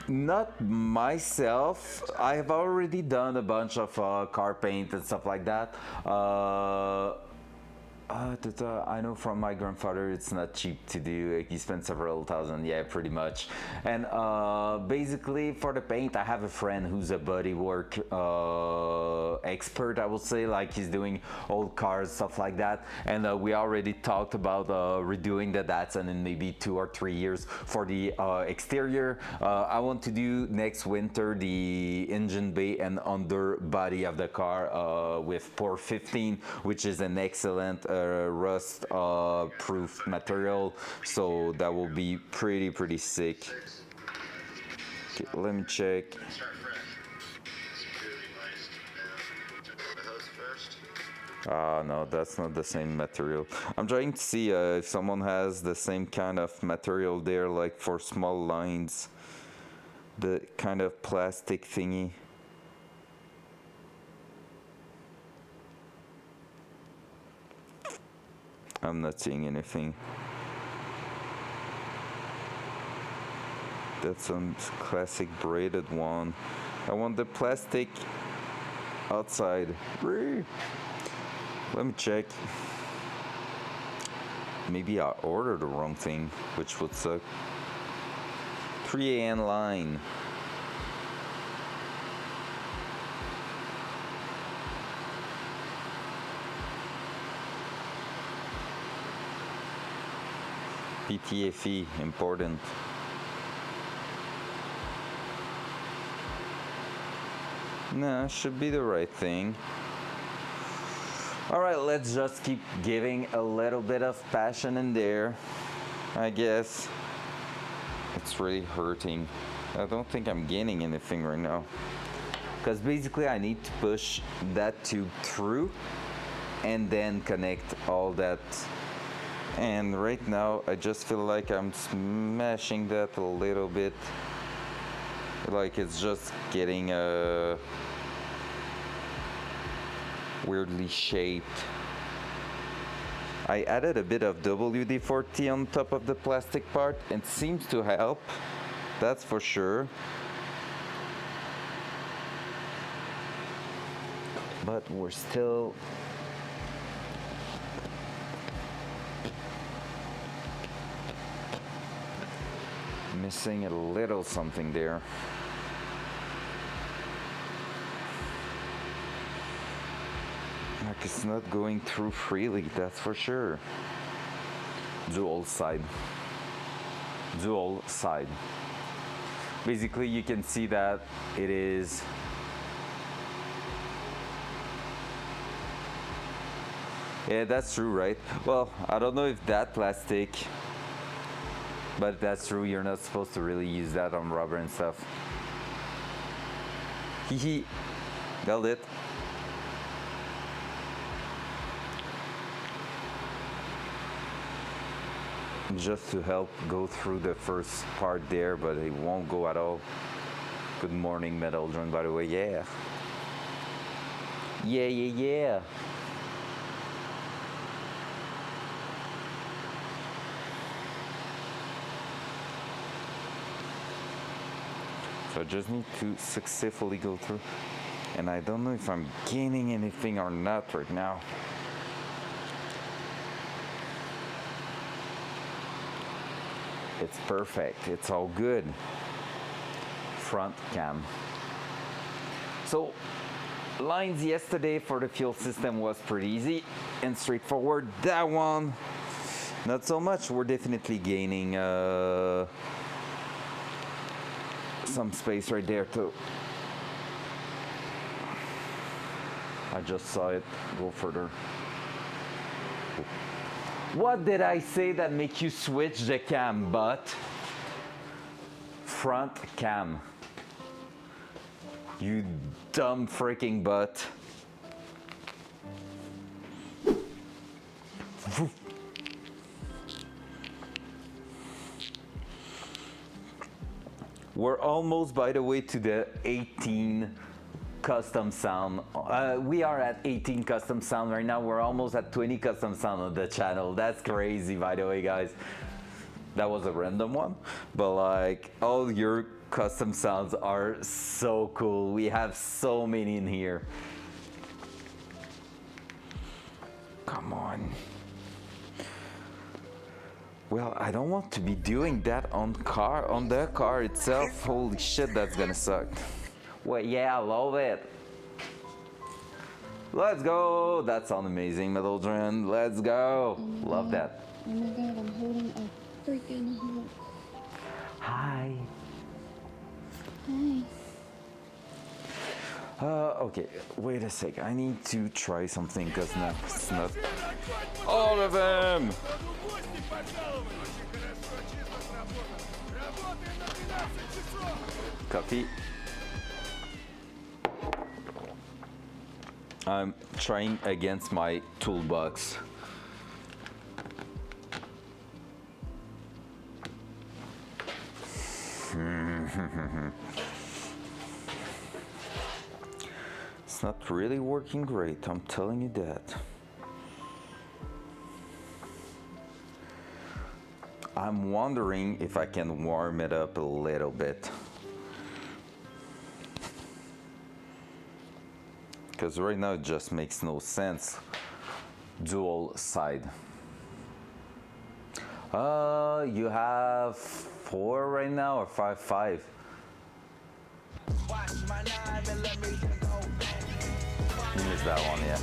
[SPEAKER 1] Not myself. I have already done a bunch of car paint and stuff like that. I know from my grandfather it's not cheap to do. He spent several thousand, yeah, pretty much. And basically for the paint, I have a friend who's a bodywork expert, I would say. Like he's doing old cars, stuff like that. And we already talked about redoing the Datsun in maybe 2 or 3 years for the exterior. I want to do next winter the engine bay and underbody of the car with Pore 15, which is an excellent rust proof material, so that will be pretty sick. Okay, let me check. No, that's not the same material. I'm trying to see if someone has the same kind of material there, like for small lines, the kind of plastic thingy. I'm not seeing anything. That's some classic braided one. I want the plastic outside. Let me check. Maybe I ordered the wrong thing, which would suck. 3AN line. PTFE, important. No, should be the right thing. All right, let's just keep giving a little bit of passion in there, I guess. It's really hurting. I don't think I'm gaining anything right now. Because basically I need to push that tube through and then connect all that. And right now I just feel like I'm smashing that a little bit. Like it's just getting weirdly shaped. I added a bit of WD-40 on top of the plastic part and it seems to help, that's for sure. But we're still missing a little something there. Like it's not going through freely, that's for sure. Dual side. Dual side. Basically you can see that it is yeah, that's true, right? Well, I don't know if that plastic, but that's true, you're not supposed to really use that on rubber and stuff. Hee nailed it. Just to help go through the first part there, but it won't go at all. Good morning, Metal Drone, by the way, yeah. Yeah. So I just need to successfully go through. And I don't know if I'm gaining anything or not right now. It's perfect, it's all good. Front cam. So, lines yesterday for the fuel system was pretty easy and straightforward. That one, not so much. We're definitely gaining some space right there too. I just saw it. Go further. What did I say that make you switch the cam, butt? Front cam. You dumb freaking butt. We're almost, by the way, to the 18 custom sound. We are at 18 custom sound right now. We're almost at 20 custom sound on the channel. That's crazy, by the way, guys. That was a random one, but like all your custom sounds are so cool. We have so many in here. Come on. Well, I don't want to be doing that on the car itself. Holy shit, that's gonna suck. Well, yeah, I love it. Let's go. That sounds amazing, Metalgen. Let's go. Love that.
[SPEAKER 3] Oh my god, I'm holding a freaking Hulk.
[SPEAKER 1] Hi.
[SPEAKER 3] Hi.
[SPEAKER 1] Okay, wait a sec. I need to try something because now it's not all of them. Coffee. I'm trying against my toolbox. It's not really working great, I'm telling you that. I'm wondering if I can warm it up a little bit. Because right now it just makes no sense. Dual side. You have 4 right now or 5? You missed that one, yeah.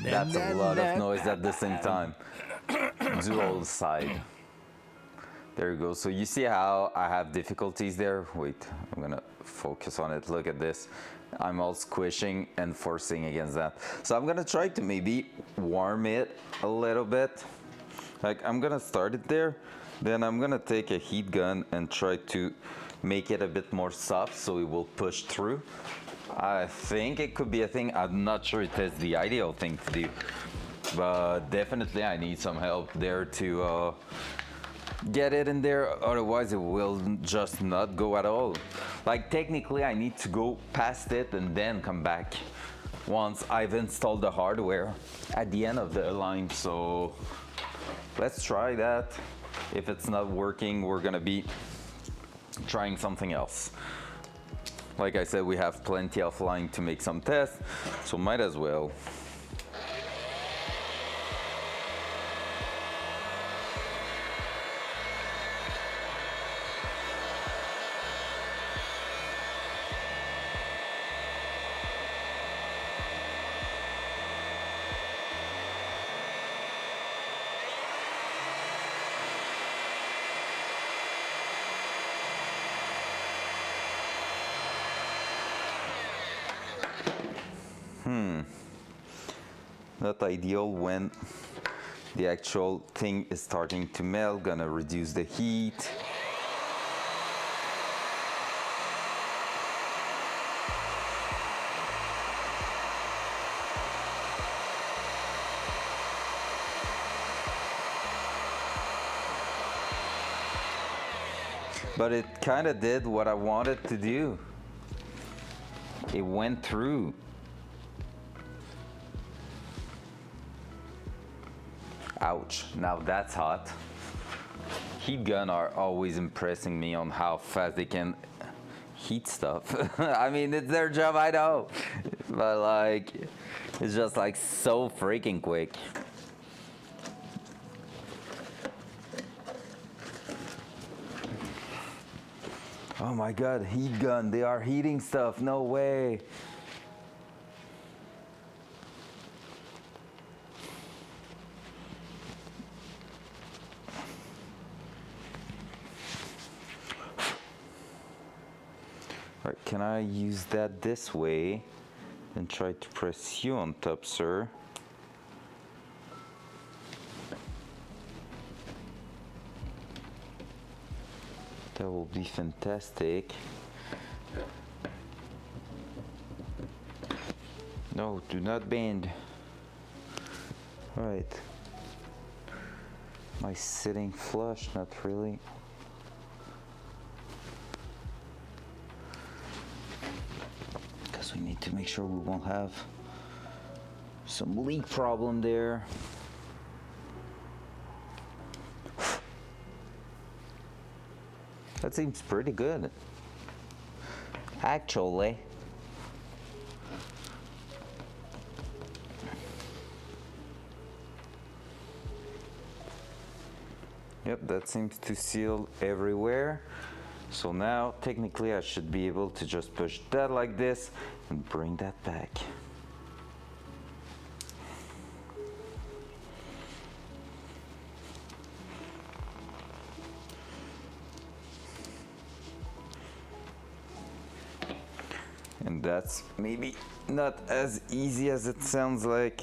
[SPEAKER 1] That's a lot of noise at the same time. Dual side. There you go. So you see how I have difficulties there? Wait, I'm gonna focus on it. Look at this. I'm all squishing and forcing against that. So I'm gonna try to maybe warm it a little bit. Like I'm gonna start it there. Then I'm gonna take a heat gun and try to make it a bit more soft so it will push through. I think it could be a thing. I'm not sure it is the ideal thing to do. But definitely I need some help there to get it in there, otherwise it will just not go at all. Like technically I need to go past it and then come back once I've installed the hardware at the end of the line. So let's try that. If it's not working, we're gonna be trying something else. Like I said, we have plenty of line to make some tests, so might as well. Not ideal when the actual thing is starting to melt. Gonna reduce the heat. But it kind of did what I wanted to do. It went through. Ouch, now that's hot. Heat gun are always impressing me on how fast they can heat stuff. I mean, it's their job, I know. But like, it's just like so freaking quick. Oh my God, heat gun, they are heating stuff, no way. All right, can I use that this way and try to press you on top, sir? That will be fantastic. No, do not bend. All right. Am I sitting flush? Not really. Because we need to make sure we won't have some leak problem there. That seems pretty good, actually. Yep, that seems to seal everywhere. So now, technically, I should be able to just push that like this and bring that back. And that's maybe not as easy as it sounds like.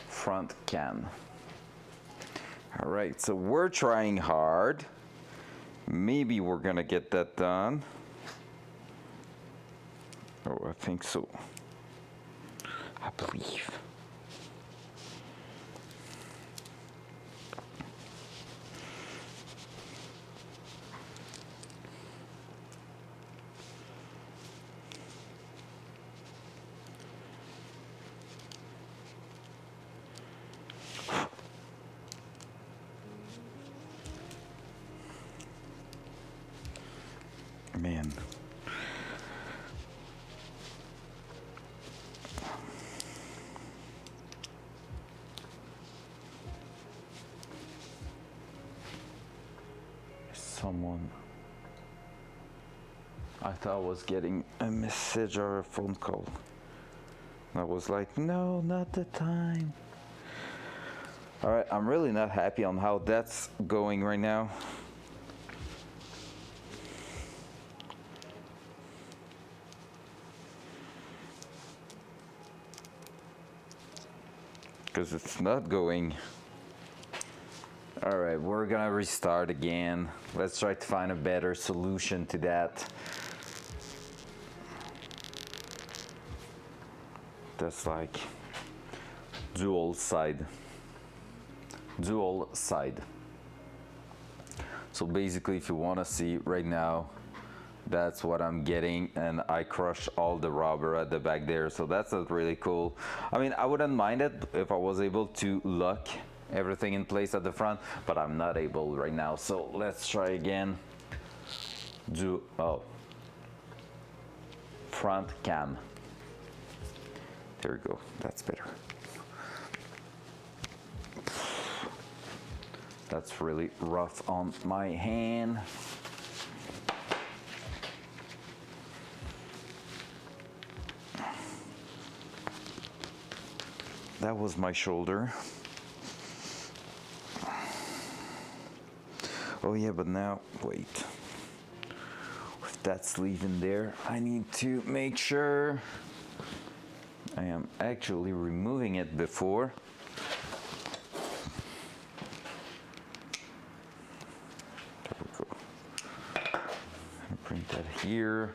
[SPEAKER 1] Front cam. All right, so we're trying hard. Maybe we're gonna get that done. Oh, I think so. I believe. Man. Someone. I thought I was getting a message or a phone call. I was like, no, not the time. All right, I'm really not happy on how that's going right now. Because it's not going. All right, we're gonna restart again. Let's try to find a better solution to that. That's like dual side. Dual side. So basically, if you wanna see right now, that's what I'm getting, and I crushed all the rubber at the back there, so that's not really cool. I mean, I wouldn't mind it if I was able to lock everything in place at the front, but I'm not able right now. So let's try again. Front cam. There we go, that's better. That's really rough on my hand. That was my shoulder. Oh yeah, but now, wait. With that sleeve in there, I need to make sure I am actually removing it before. There we go. Bring that here.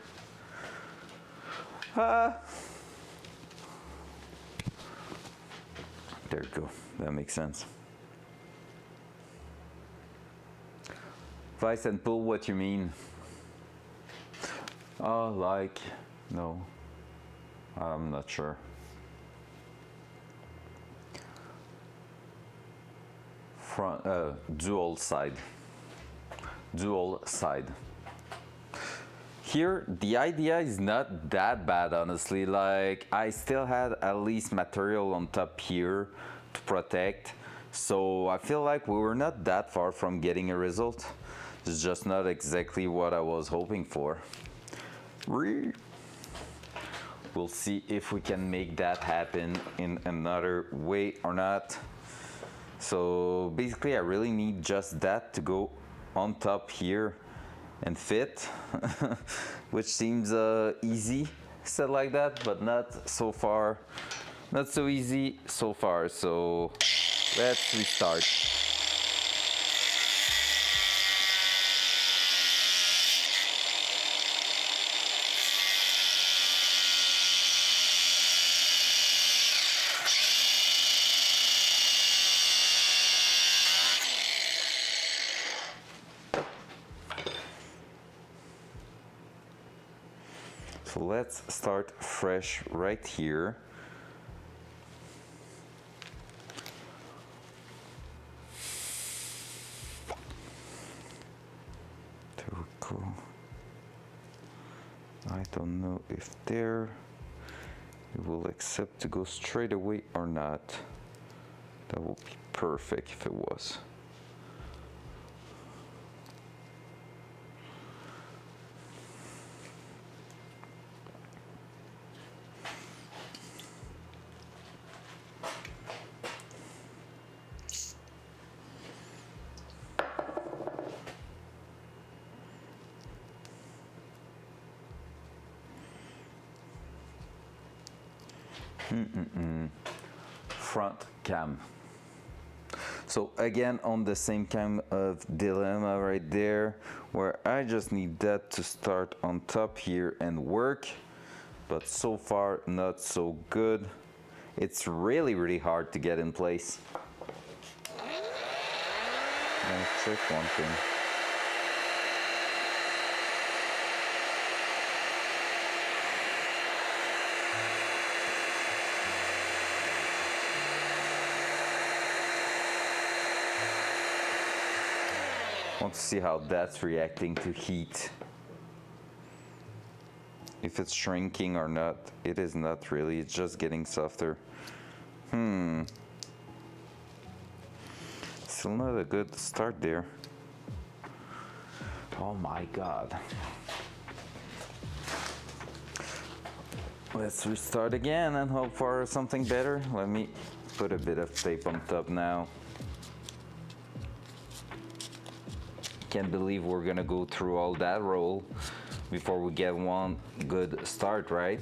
[SPEAKER 1] There we go, that makes sense. Vice and pull, what you mean? Oh, like, no, I'm not sure. Front, dual side. Dual side. Here, the idea is not that bad, honestly. Like, I still had at least material on top here to protect. So I feel like we were not that far from getting a result. It's just not exactly what I was hoping for. We'll We'll see if we can make that happen in another way or not. So basically I really need just that to go on top here and fit, which seems easy said like that, but not so far, not so easy so far. So let's restart. So let's start fresh right here. There we go. I don't know if there it will accept to go straight away or not. That would be perfect if it was. Front cam. So again, on the same kind of dilemma right there, where I just need that to start on top here and work, but so far not so good. It's really hard to get in place. Let's check one thing. I want to see how that's reacting to heat. If it's shrinking or not. It is not really, it's just getting softer. Still not a good start there. Oh my God. Let's restart again and hope for something better. Let me put a bit of tape on top now. Can't believe we're gonna go through all that roll before we get one good start, right?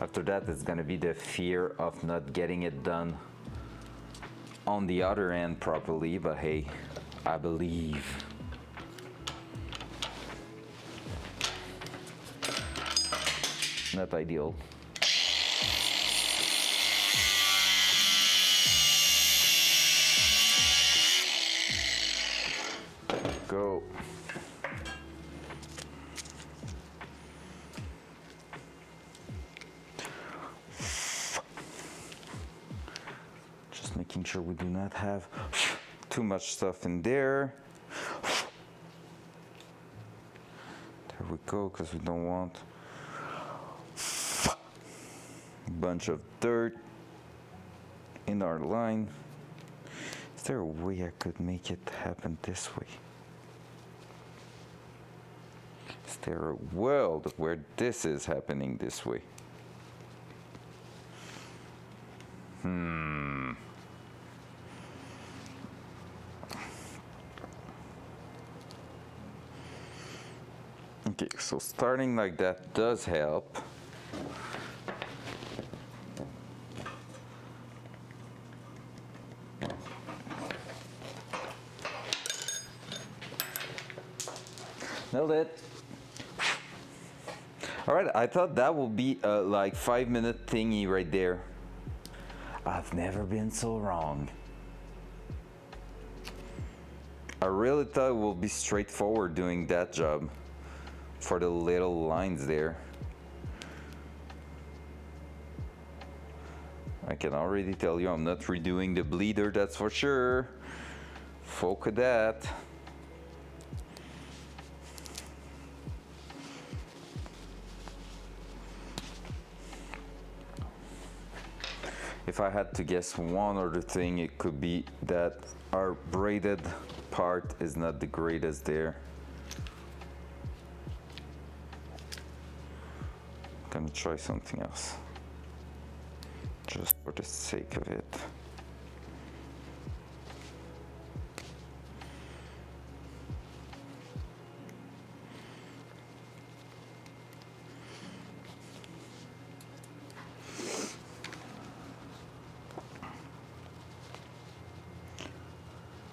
[SPEAKER 1] After that, it's gonna be the fear of not getting it done on the other end properly, but hey, I believe. Not ideal. Go. Just making sure we do not have too much stuff in there. There we go, because we don't want a bunch of dirt in our line. Is there a way I could make it happen this way? Is there a world where this is happening this way? Okay, so starting like that does help. Nailed it. All right, I thought that would be a like 5-minute thingy right there. I've never been so wrong. I really thought it would be straightforward doing that job for the little lines there. I can already tell you I'm not redoing the bleeder, that's for sure. Folk of that. If I had to guess one other thing, it could be that our braided part is not the greatest there. Let me try something else. Just for the sake of it.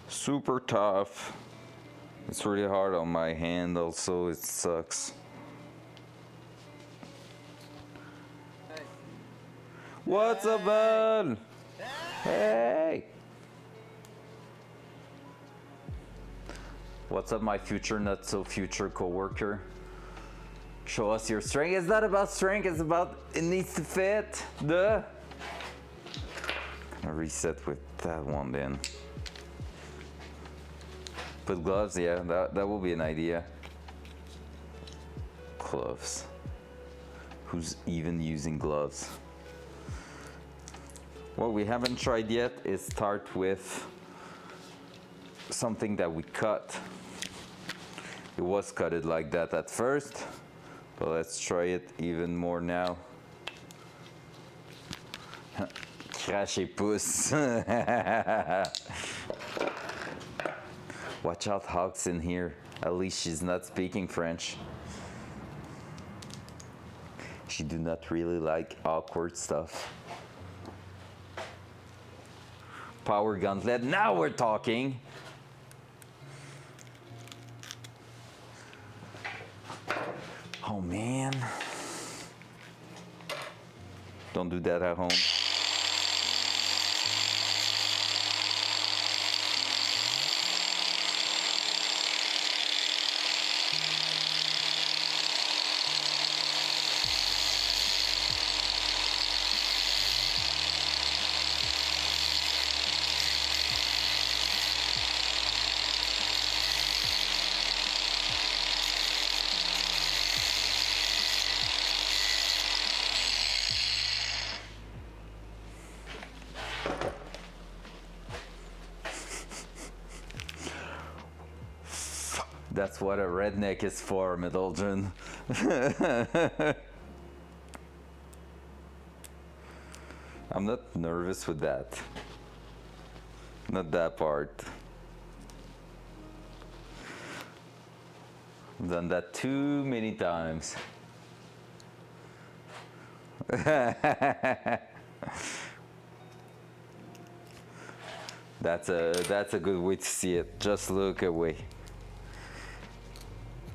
[SPEAKER 1] Super tough. It's really hard on my hand also, it sucks.
[SPEAKER 4] Hey.
[SPEAKER 1] What's up, bud? Hey! What's up, my future not so future coworker? Show us your strength. It's not about strength, it's about it needs to fit. Duh. I'll reset with that one then. Put gloves, yeah, that will be an idea. Gloves. Who's even using gloves? What we haven't tried yet is start with something that we cut. It was cutted like that at first, but let's try it even more now. Cracher pouce. Watch out, Hawk's in here. At least she's not speaking French. She do not really like awkward stuff. Power gauntlet, now we're talking. Oh man. Don't do that at home. That's what a redneck is for, Midolgen. I'm not nervous with that. Not that part. I've done that too many times. That's a good way to see it. Just look away.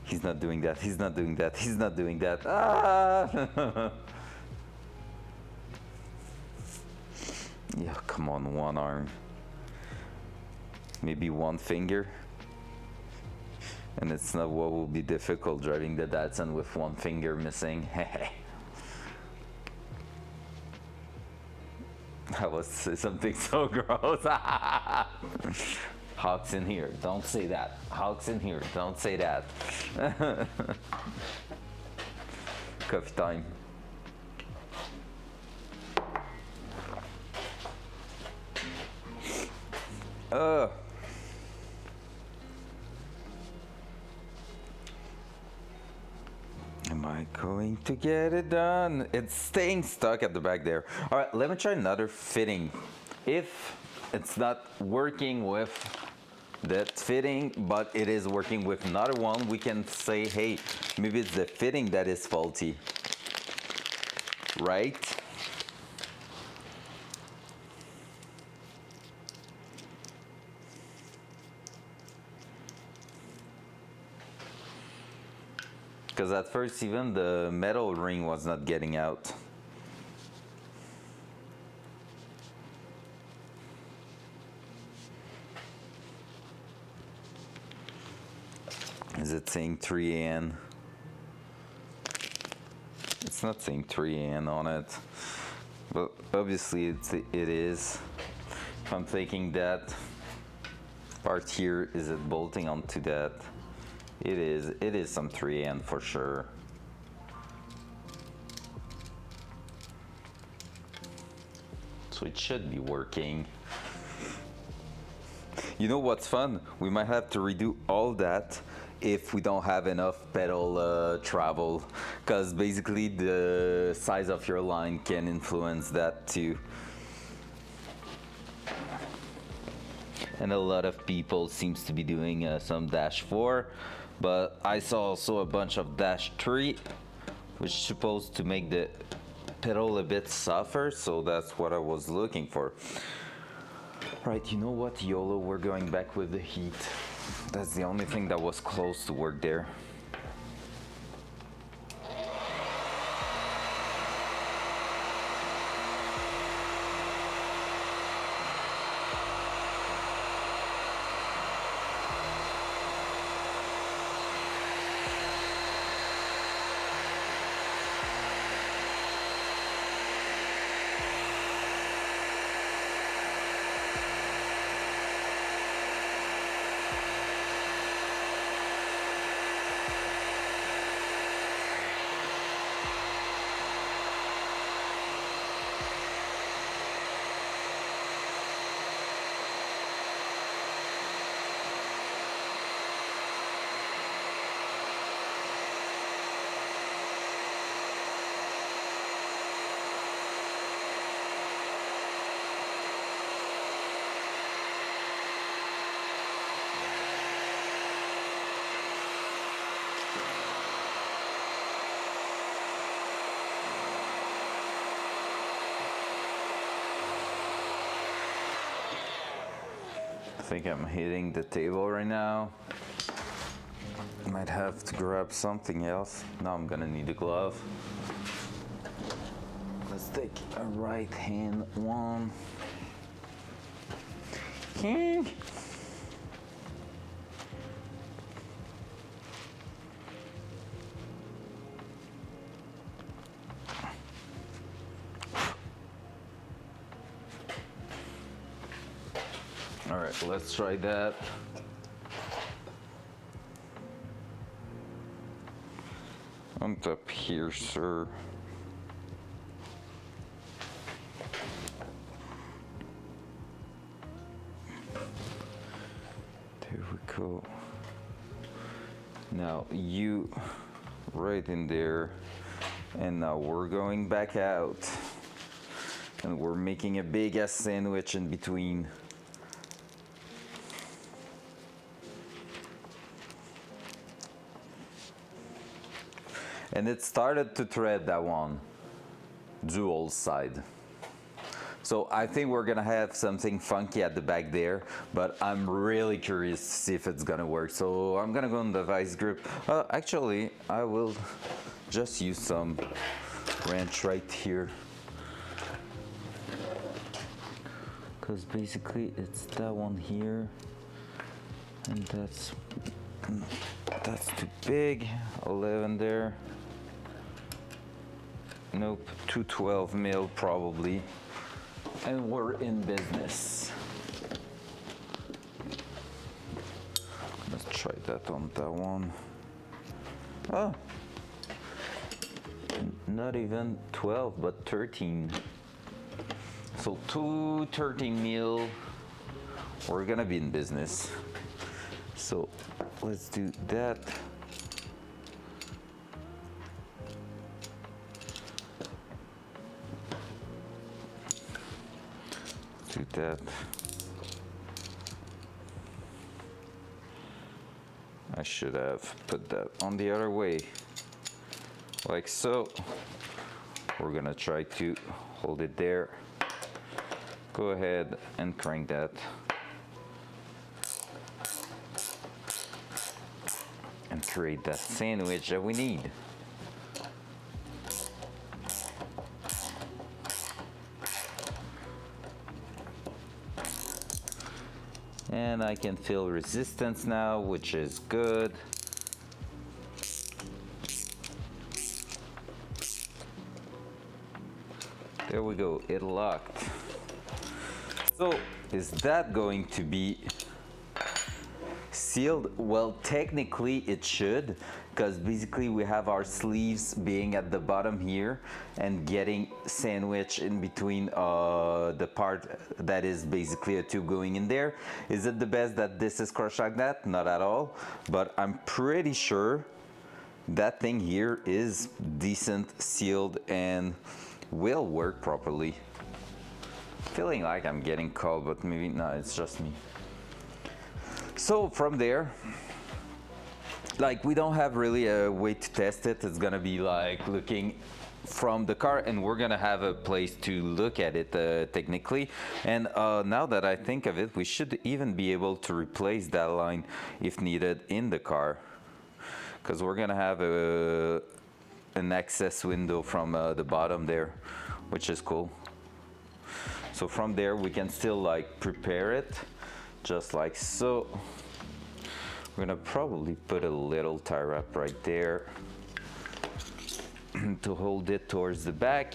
[SPEAKER 1] He's not doing that, he's not doing that, he's not doing that. Ah! Yeah, come on, one arm. Maybe one finger. And it's not what will be difficult driving the Datsun with one finger missing. That was something so gross. Hawk's in here, don't say that. Hawk's in here, don't say that. Coffee time. Am I going to get it done? It's staying stuck at the back there. All right, let me try another fitting. If it's not working with that fitting, but it is working with another one, we can say, hey, maybe it's the fitting that is faulty, right? Because at first even the metal ring was not getting out. Is it saying 3AN? It's not saying 3AN on it, but obviously it is. If I'm thinking that part here, is it bolting onto that? It is some 3AN for sure. So it should be working. You know what's fun? We might have to redo all that if we don't have enough pedal travel, because basically the size of your line can influence that too. And a lot of people seems to be doing some dash 4, but I saw also a bunch of dash 3, which is supposed to make the pedal a bit softer, so that's what I was looking for. Right, you know what, YOLO, we're going back with the heat. That's the only thing that was close to work there. I think I'm hitting the table right now. Might have to grab something else. Now I'm gonna need a glove. Let's take a right hand one. All right, let's try that. On top here, sir. There we go. Now you right in there, and now we're going back out, and we're making a big ass sandwich in between. And it started to thread that one, dual side. So I think we're gonna have something funky at the back there, but I'm really curious to see if it's gonna work. So I'm gonna go in the vice grip. Actually, I will just use some wrench right here. Because basically it's that one here, and that's too big, 11 there. Nope, 212 mil probably. And we're in business. Let's try that on that one. Oh, not even 12, but 13. So 213 mil. We're gonna be in business. So let's do that. Do that. I should have put that on the other way, like so. We're gonna try to hold it there. Go ahead and crank that. And create that sandwich that we need. And I can feel resistance now, which is good. There we go, it locked. So, is that going to be sealed? Well, technically it should, because basically we have our sleeves being at the bottom here and getting sandwiched in between the part that is basically a tube going in there. Is it the best that this is crushed like that? Not at all, but I'm pretty sure that thing here is decent, sealed, and will work properly. Feeling like I'm getting cold, but maybe no, it's just me. So from there, like, we don't have really a way to test it. It's gonna be like looking from the car, and we're gonna have a place to look at it technically. And now that I think of it, we should even be able to replace that line if needed in the car, because we're gonna have an access window from the bottom there, which is cool. So from there we can still like prepare it just like so. We're gonna probably put a little tie wrap right there to hold it towards the back.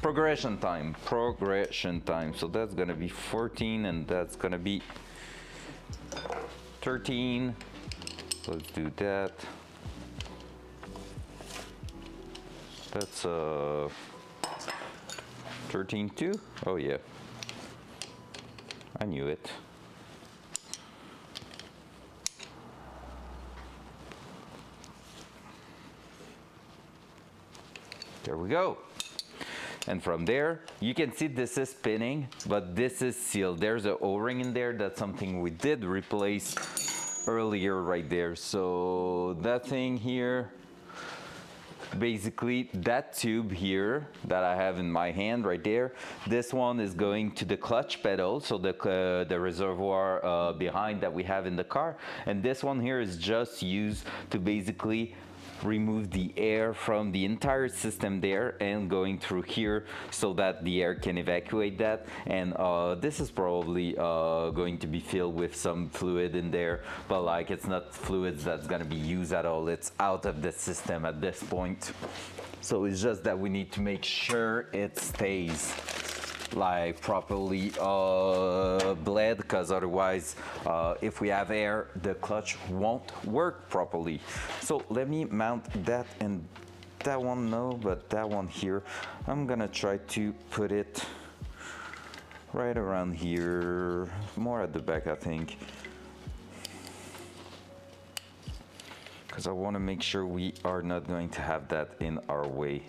[SPEAKER 1] Progression time. So that's gonna be 14 and that's gonna be 13. Let's do that. That's 13 too? Oh yeah. I knew it. There we go. And from there, you can see this is spinning, but this is sealed. There's an O-ring in there. That's something we did replace earlier right there. So that thing here, basically that tube here that I have in my hand right there, this one is going to the clutch pedal, so the reservoir behind that we have in the car, and this one here is just used to basically remove the air from the entire system there and going through here so that the air can evacuate that. And this is probably going to be filled with some fluid in there, but like, it's not fluids that's gonna be used at all. It's out of the system at this point. So it's just that we need to make sure it stays like properly bled, because otherwise if we have air, the clutch won't work properly. So let me mount that, and that one no, but that one here, I'm gonna try to put it right around here, more at the back I think, because I want to make sure we are not going to have that in our way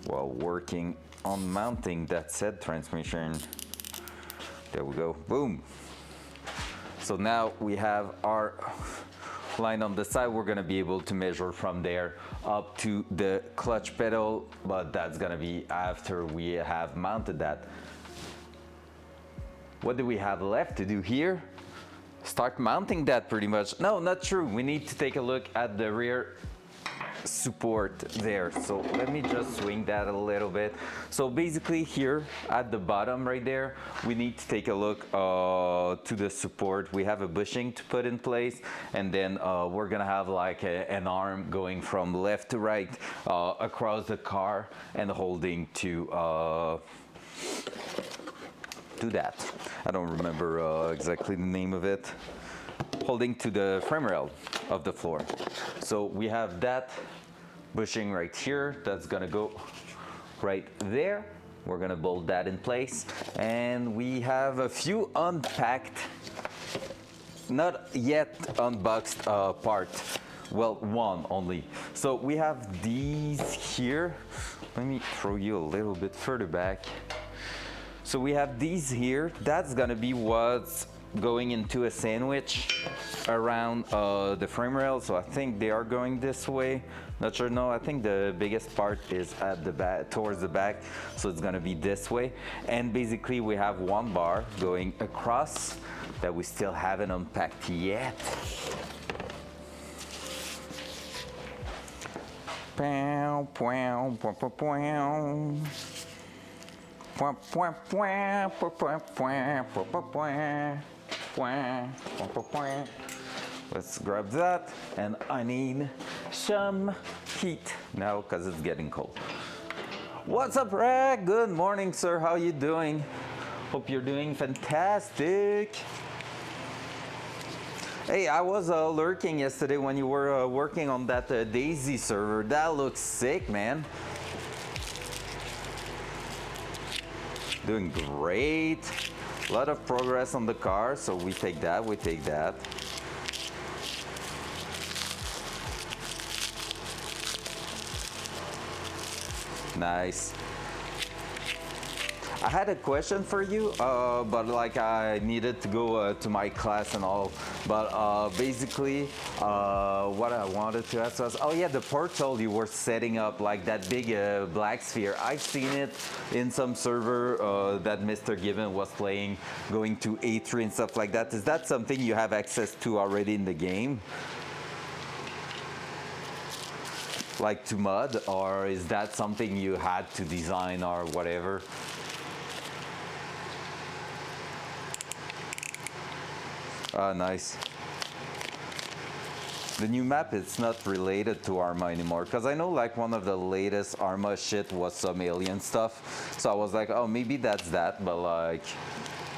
[SPEAKER 1] while working on mounting that said transmission. There we go, boom. So now we have our line on the side. We're gonna be able to measure from there up to the clutch pedal, but that's gonna be after we have mounted that. What do we have left to do here? Start mounting that pretty much. No, not true. We need to take a look at the rear support there. So let me just swing that a little bit. So basically here at the bottom right there, we need to take a look to the support. We have a bushing to put in place, and then we're gonna have like an arm going from left to right across the car and holding to that. I don't remember exactly the name of it. Holding to the frame rail of the floor. So we have that bushing right here. That's gonna go right there. We're gonna bolt that in place. And we have a few unpacked, not yet unboxed part. Well, one only. So we have these here. Let me throw you a little bit further back. So we have these here. That's gonna be what's going into a sandwich around the frame rail. So I think they are going this way. Not sure, no, I think the biggest part is at the back, towards the back. So it's gonna be this way. And basically we have one bar going across that we still haven't unpacked yet. Pow, pow, pow, pow, pow. Let's grab that, and I need some heat now because it's getting cold. What's up, Rag? Good morning, sir. How you doing? Hope you're doing fantastic. Hey, I was lurking yesterday when you were working on that Daisy server. That looks sick, man. Doing great. A lot of progress on the car, so we take that, we take that. Nice. I had a question for you, but like I needed to go to my class and all. But basically, what I wanted to ask was, oh yeah, the portal you were setting up, like that big black sphere. I've seen it in some server that Mr. Given was playing, going to A3 and stuff like that. Is that something you have access to already in the game? Like to mod, or is that something you had to design or whatever? Ah, nice. The new map, it's not related to Arma anymore, because I know like one of the latest Arma shit was some alien stuff, so I was like, oh, maybe that's that, but like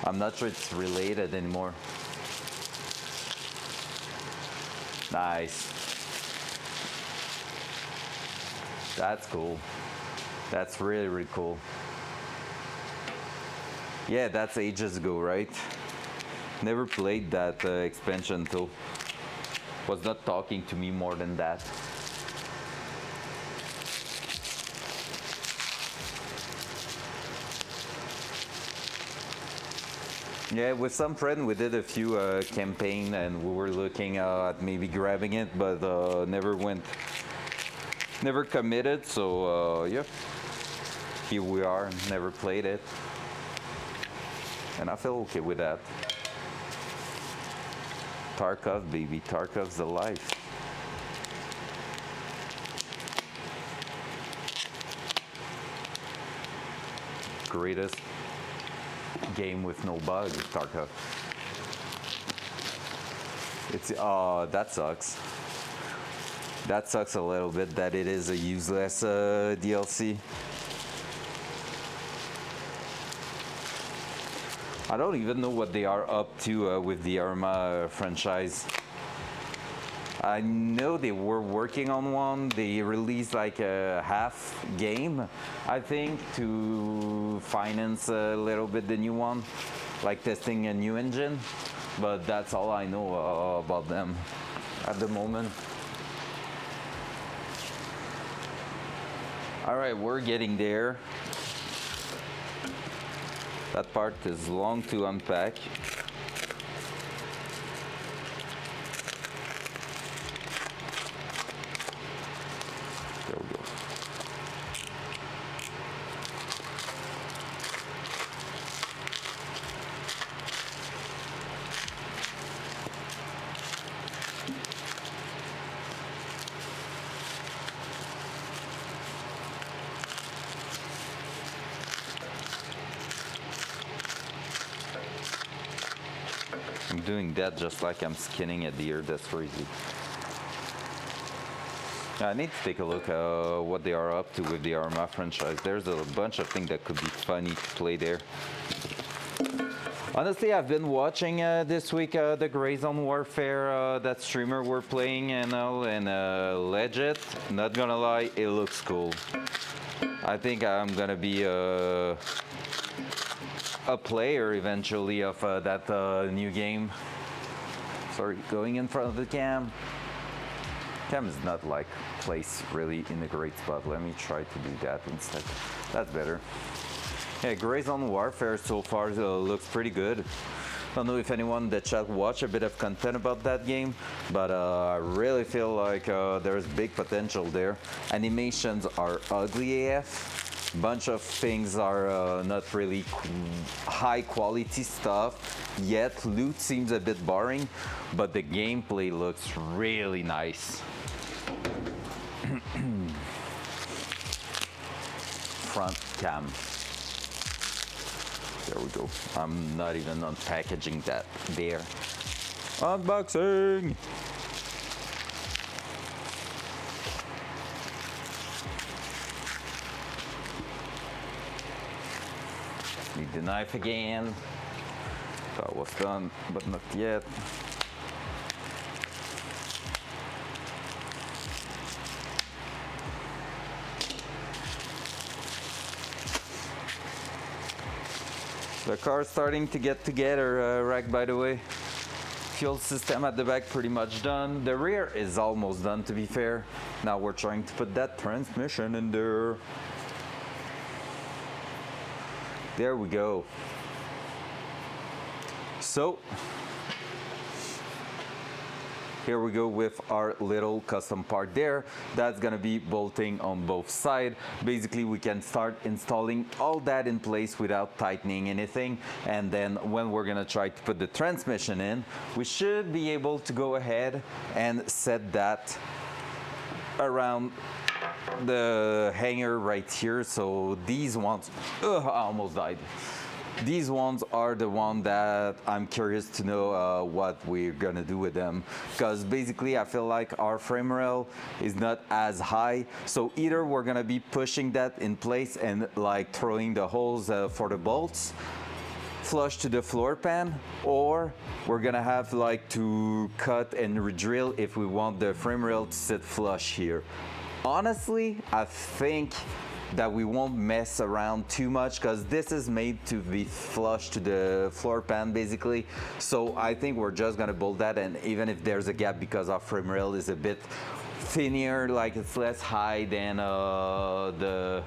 [SPEAKER 1] I'm not sure it's related anymore. Nice. That's cool. That's really, really cool. Yeah, that's ages ago, right? Never played that expansion too. Was not talking to me more than that. Yeah, with some friend we did a few campaign and we were looking at maybe grabbing it, but never committed. So yeah, here we are. Never played it, and I feel okay with that. Tarkov, baby. Tarkov's the life. Greatest game with no bugs, Tarkov. It's that sucks. That sucks a little bit that it is a useless DLC. I don't even know what they are up to with the Arma franchise. I know they were working on one. They released like a half game, I think, to finance a little bit the new one, like testing a new engine. But that's all I know about them at the moment. All right, we're getting there. That part is long to unpack. There we go. I'm doing that just like I'm skinning a deer. That's crazy. I need to take a look at what they are up to with the Arma franchise. There's a bunch of things that could be funny to play there. Honestly, I've been watching this week the Gray Zone Warfare that streamer were playing and legit. Not gonna lie, it looks cool. I think I'm gonna be a player eventually of that new game. Sorry, going in front of the cam. Cam is not like placed really in a great spot. Let me try to do that instead. That's better. Yeah, Gray Zone Warfare so far looks pretty good. I don't know if anyone in the chat watched a bit of content about that game, but I really feel like there's big potential there. Animations are ugly AF. Bunch of things are not really high quality stuff yet. Loot seems a bit boring, but the gameplay looks really nice. Front cam. There we go. I'm not even unpackaging that there. Unboxing! Need the knife again. That was done, but not yet. The car's starting to get together, Rack, by the way. Fuel system at the back pretty much done. The rear is almost done, to be fair. Now we're trying to put that transmission in there. There we go. So here we go with our little custom part there. That's gonna be bolting on both sides. Basically, we can start installing all that in place without tightening anything. And then when we're gonna try to put the transmission in, we should be able to go ahead and set that around the hanger right here. So these ones, I almost died. These ones are the ones that I'm curious to know what we're gonna do with them, because basically I feel like our frame rail is not as high, so either we're gonna be pushing that in place and like throwing the holes for the bolts flush to the floor pan, or we're gonna have like to cut and re-drill if we want the frame rail to sit flush here. Honestly, I think that we won't mess around too much because this is made to be flush to the floor pan basically. So I think we're just gonna bolt that, and even if there's a gap because our frame rail is a bit thinner, like it's less high than the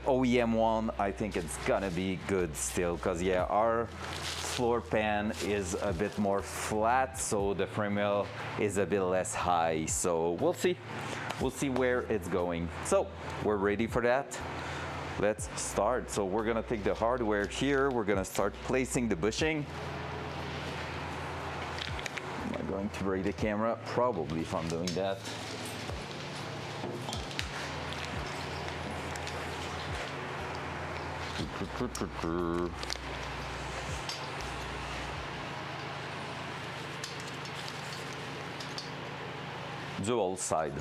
[SPEAKER 1] OEM one, I think it's gonna be good still, because yeah, our floor pan is a bit more flat, so the frame rail is a bit less high. So we'll see where it's going. So we're ready for that. Let's start. So we're gonna take the hardware here. We're gonna start placing the bushing. Am I going to break the camera? Probably, if I'm doing that. Dual side.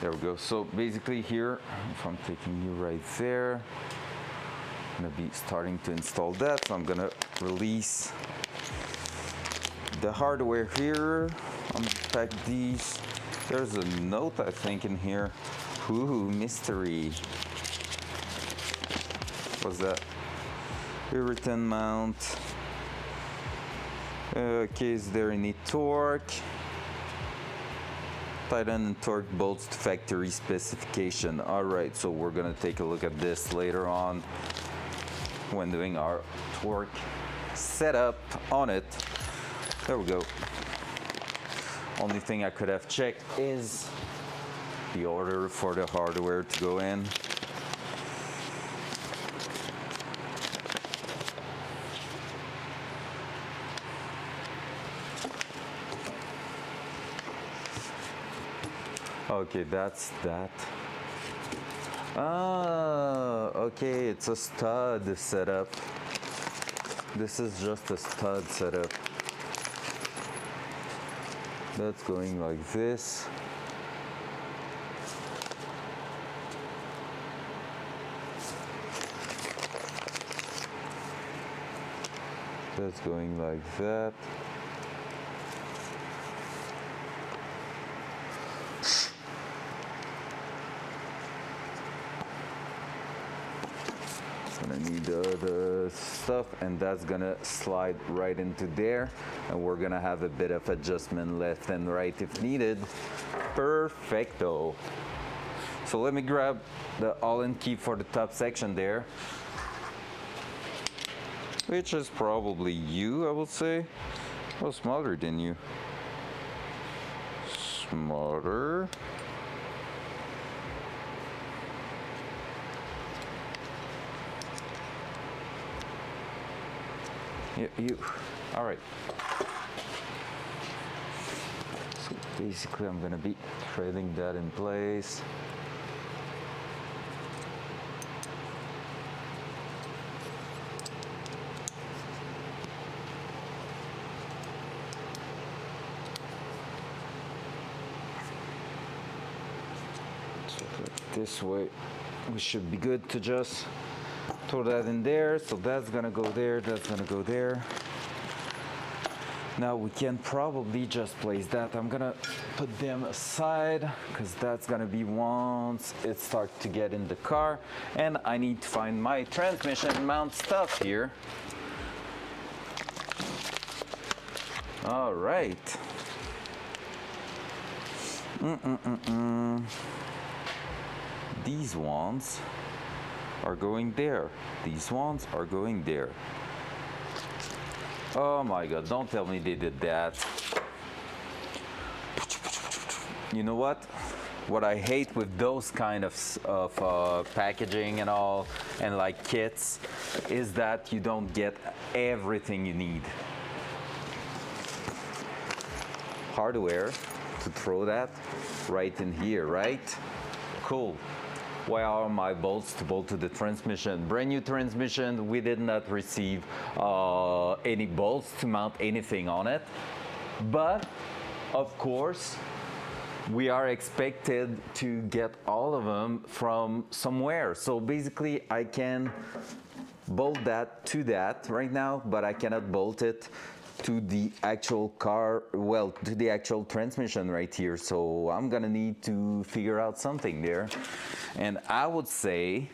[SPEAKER 1] There we go. So basically here, if I'm taking you right there, I'm gonna be starting to install that. So I'm gonna release the hardware here, unpack these. There's a note, I think, in here. Ooh, mystery. What's that? Irritant mount. Okay, is there any torque? Tighten and torque bolts to factory specification. All right, so we're gonna take a look at this later on when doing our torque setup on it. There we go. Only thing I could have checked is the order for the hardware to go in. Okay, that's that. Ah, okay, it's a stud setup. This is just a stud setup. That's going like this. That's going like that. Gonna need the stuff, and that's gonna slide right into there, and we're gonna have a bit of adjustment left and right if needed. Perfecto. So let me grab the Allen key for the top section there, which is probably you, I would say. Oh, smaller than you. Smarter. Yeah, you. All right. So basically, I'm gonna be threading that in place. So this way, we should be good to just throw that in there. So that's gonna go there, that's gonna go there. Now we can probably just place that. I'm gonna put them aside because that's gonna be once it starts to get in the car, and I need to find my transmission mount stuff here. All right. These ones are going there. These ones are going there. Oh my God, don't tell me they did that. You know what? What I hate with those kind of packaging and all, and like kits, is that you don't get everything you need. Hardware to throw that right in here, right? Cool. Where are my bolts to bolt to the transmission? Brand new transmission, we did not receive any bolts to mount anything on it. But, of course, we are expected to get all of them from somewhere. So basically, I can bolt that to that right now, but I cannot bolt it to the actual car, well, to the actual transmission right here. So I'm gonna need to figure out something there. And I would say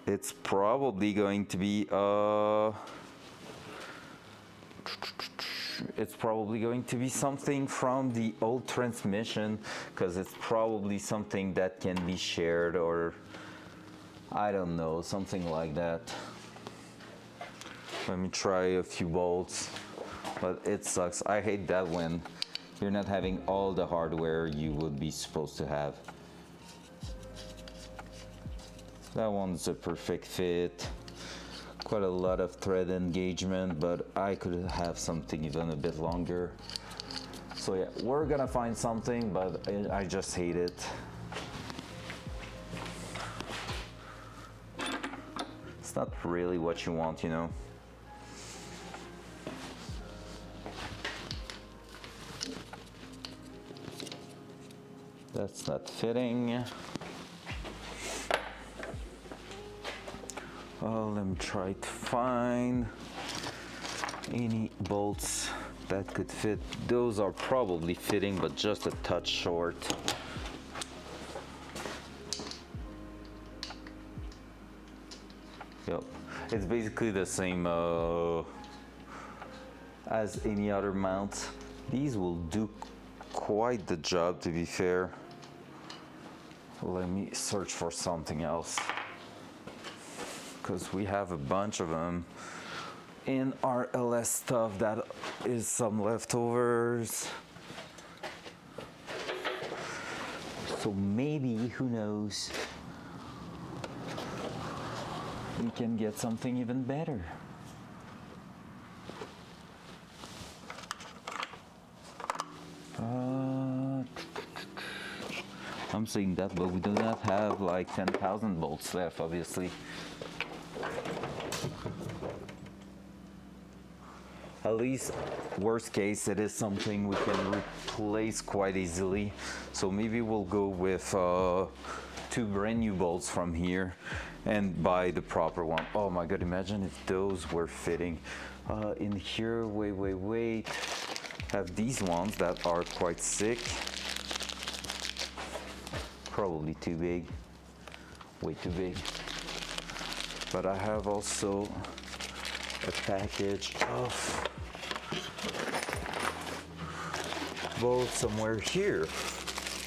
[SPEAKER 1] it's probably going to be something from the old transmission, because it's probably something that can be shared, or I don't know, something like that. Let me try a few bolts, but it sucks. I hate that when you're not having all the hardware you would be supposed to have. That one's a perfect fit. Quite a lot of thread engagement, but I could have something even a bit longer. So yeah, we're gonna find something, but I just hate it. It's not really what you want, you know. That's not fitting. Oh, let me try to find any bolts that could fit. Those are probably fitting, but just a touch short. Yep, it's basically the same as any other mount. These will do quite the job, to be fair. Let me search for something else, because we have a bunch of them in our LS stuff. That is some leftovers. So maybe, who knows, we can get something even better. I'm saying that, but we do not have like 10,000 bolts left, obviously. At least, worst case, it is something we can replace quite easily. So maybe we'll go with 2 brand new bolts from here and buy the proper one. Oh my God, imagine if those were fitting. In here, wait. Have these ones that are quite sick. Probably too big, way too big. But I have also a package of bolts somewhere here.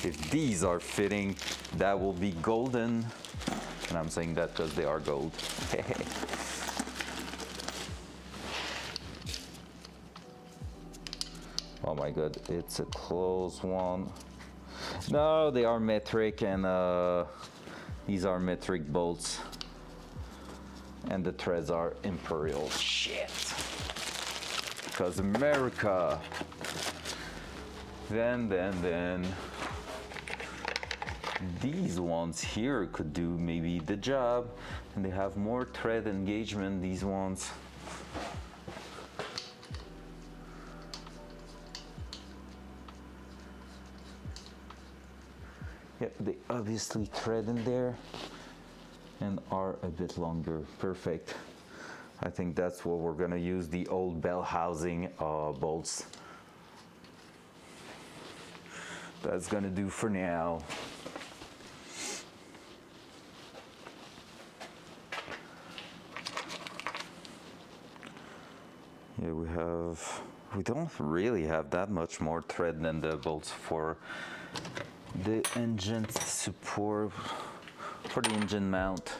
[SPEAKER 1] If these are fitting, that will be golden. And I'm saying that because they are gold. Oh my God, it's a close one. No, they are metric, and these are metric bolts. And the threads are imperial. Shit. Because America. Then. These ones here could do maybe the job. And they have more thread engagement, these ones. Yeah, they obviously thread in there and are a bit longer. Perfect. I think that's what we're gonna use, the old bell housing bolts. That's gonna do for now. Yeah, we don't really have that much more thread than the bolts for the engine support, for the engine mount.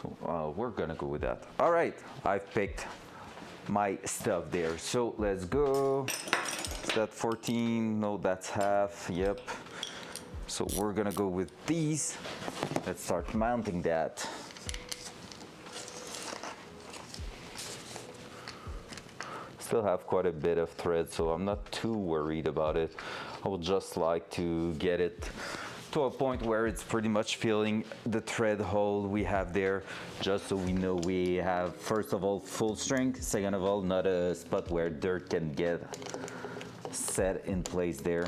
[SPEAKER 1] So we're gonna go with that. All right, I've picked my stuff there. So let's go. Is that 14? No, that's half. Yep. So we're gonna go with these. Let's start mounting that. Still have quite a bit of thread, so I'm not too worried about it. I would just like to get it to a point where it's pretty much filling the thread hole we have there, just so we know we have, first of all, full strength, second of all, not a spot where dirt can get set in place there.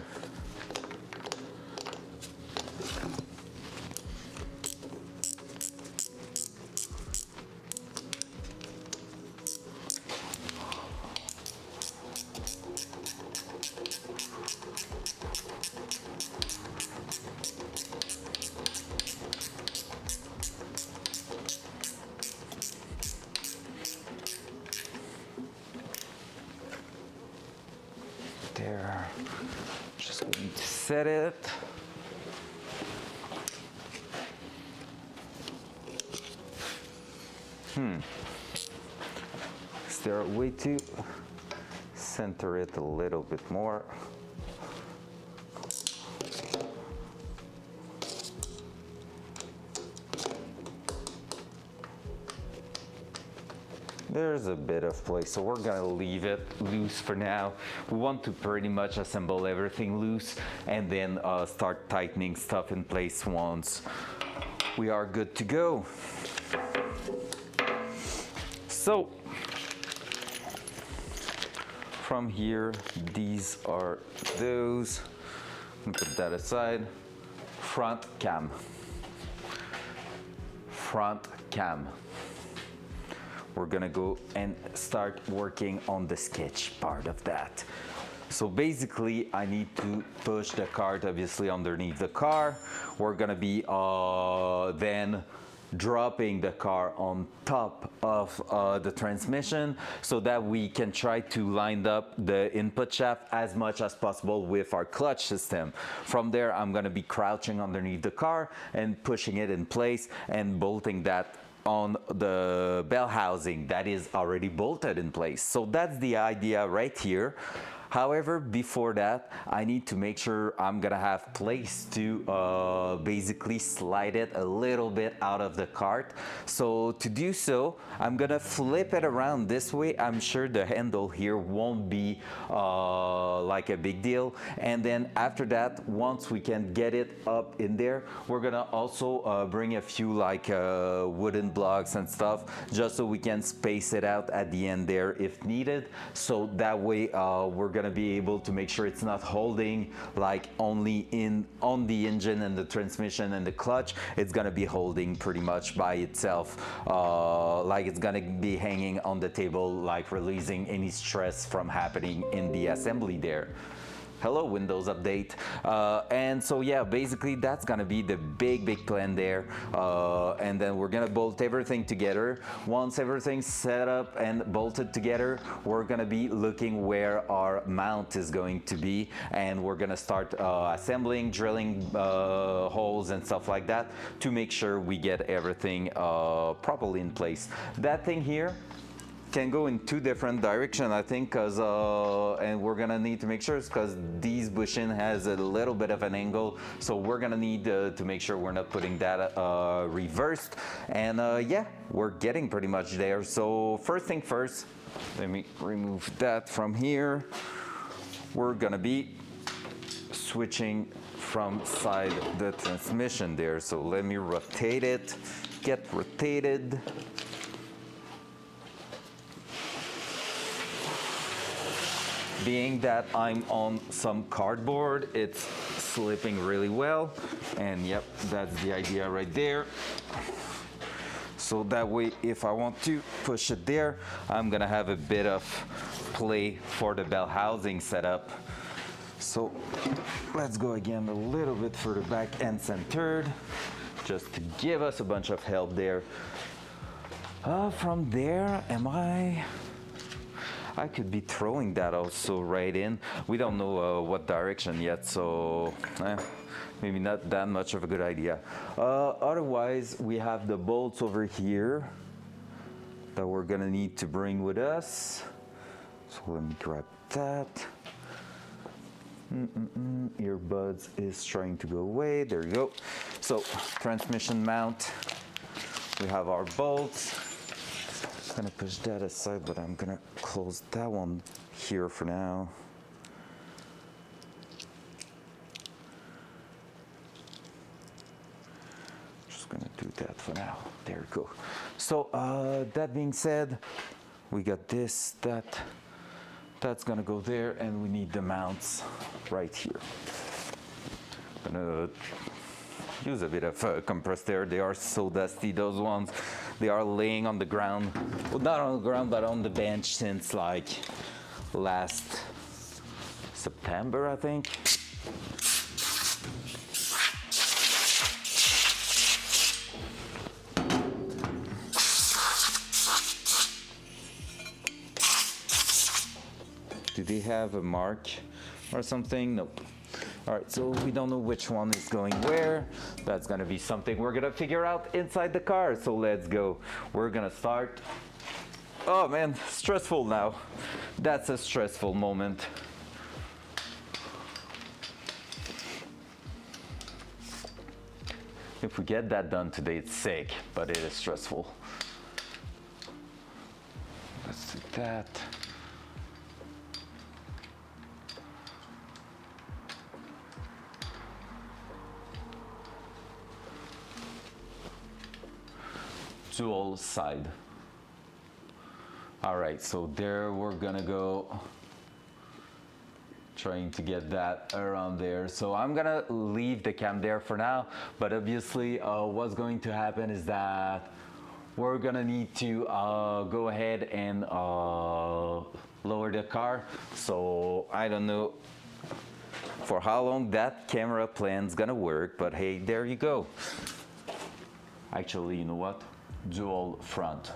[SPEAKER 1] There, just going to set it. Is there a way to center it a little bit more? There's a bit of place, so we're gonna leave it loose for now. We want to pretty much assemble everything loose and then start tightening stuff in place once we are good to go. So from here, these are those. Put that aside. Front cam. Front cam. We're gonna go and start working on the sketch part of that. So basically, I need to push the cart obviously underneath the car. We're gonna be then dropping the car on top of the transmission so that we can try to line up the input shaft as much as possible with our clutch system. From there, I'm gonna be crouching underneath the car and pushing it in place and bolting that on the bell housing that is already bolted in place. So that's the idea right here. However, before that, I need to make sure I'm gonna have place to basically slide it a little bit out of the cart. So to do so, I'm gonna flip it around this way. I'm sure the handle here won't be like a big deal. And then after that, once we can get it up in there, we're gonna also bring a few like wooden blocks and stuff, just so we can space it out at the end there if needed. So that way we're gonna be able to make sure it's not holding like only on the engine and the transmission and the clutch. It's gonna be holding pretty much by itself, like it's gonna be hanging on the table, like releasing any stress from happening in the assembly there. Hello, Windows Update. And so yeah, basically that's gonna be the big plan there. And then we're gonna bolt everything together. Once everything's set up and bolted together, we're gonna be looking where our mount is going to be, and we're gonna start assembling, drilling holes and stuff like that to make sure we get everything properly in place. That thing here can go in two different directions, I think, because and we're gonna need to make sure, because these bushing has a little bit of an angle, so we're gonna need to make sure we're not putting that reversed. And yeah, we're getting pretty much there. So first thing first, let me remove that from here. We're gonna be switching from side the transmission there. So let me rotate it, get rotated. Being that I'm on some cardboard, it's slipping really well. And yep, that's the idea right there. So that way, if I want to push it there, I'm gonna have a bit of play for the bell housing setup. So let's go again a little bit further back and centered, just to give us a bunch of help there. From there, I could be throwing that also right in. We don't know what direction yet, so maybe not that much of a good idea. Otherwise, we have the bolts over here that we're gonna need to bring with us. So let me grab that. Earbuds is trying to go away. There you go. So transmission mount. We have our bolts. I'm gonna push that aside, but I'm gonna close that one here for now. Just gonna do that for now. There you go. So that being said, we got this, that's gonna go there, and we need the mounts right here. Gonna use a bit of compressed air. They are so dusty, those ones. They are laying on the ground, well, not on the ground, but on the bench since like last September, I think. Do they have a mark or something? Nope. All right, so we don't know which one is going where. That's gonna be something we're gonna figure out inside the car. So let's go. We're gonna start. Oh man, stressful now. That's a stressful moment. If we get that done today, it's sick, but it is stressful. Let's do that. Dual side. All right, so there we're gonna go trying to get that around there. So I'm gonna leave the cam there for now, but obviously what's going to happen is that we're gonna need to go ahead and lower the car. So I don't know for how long that camera plan's gonna work, but hey, there you go. Actually, you know what? Dual front.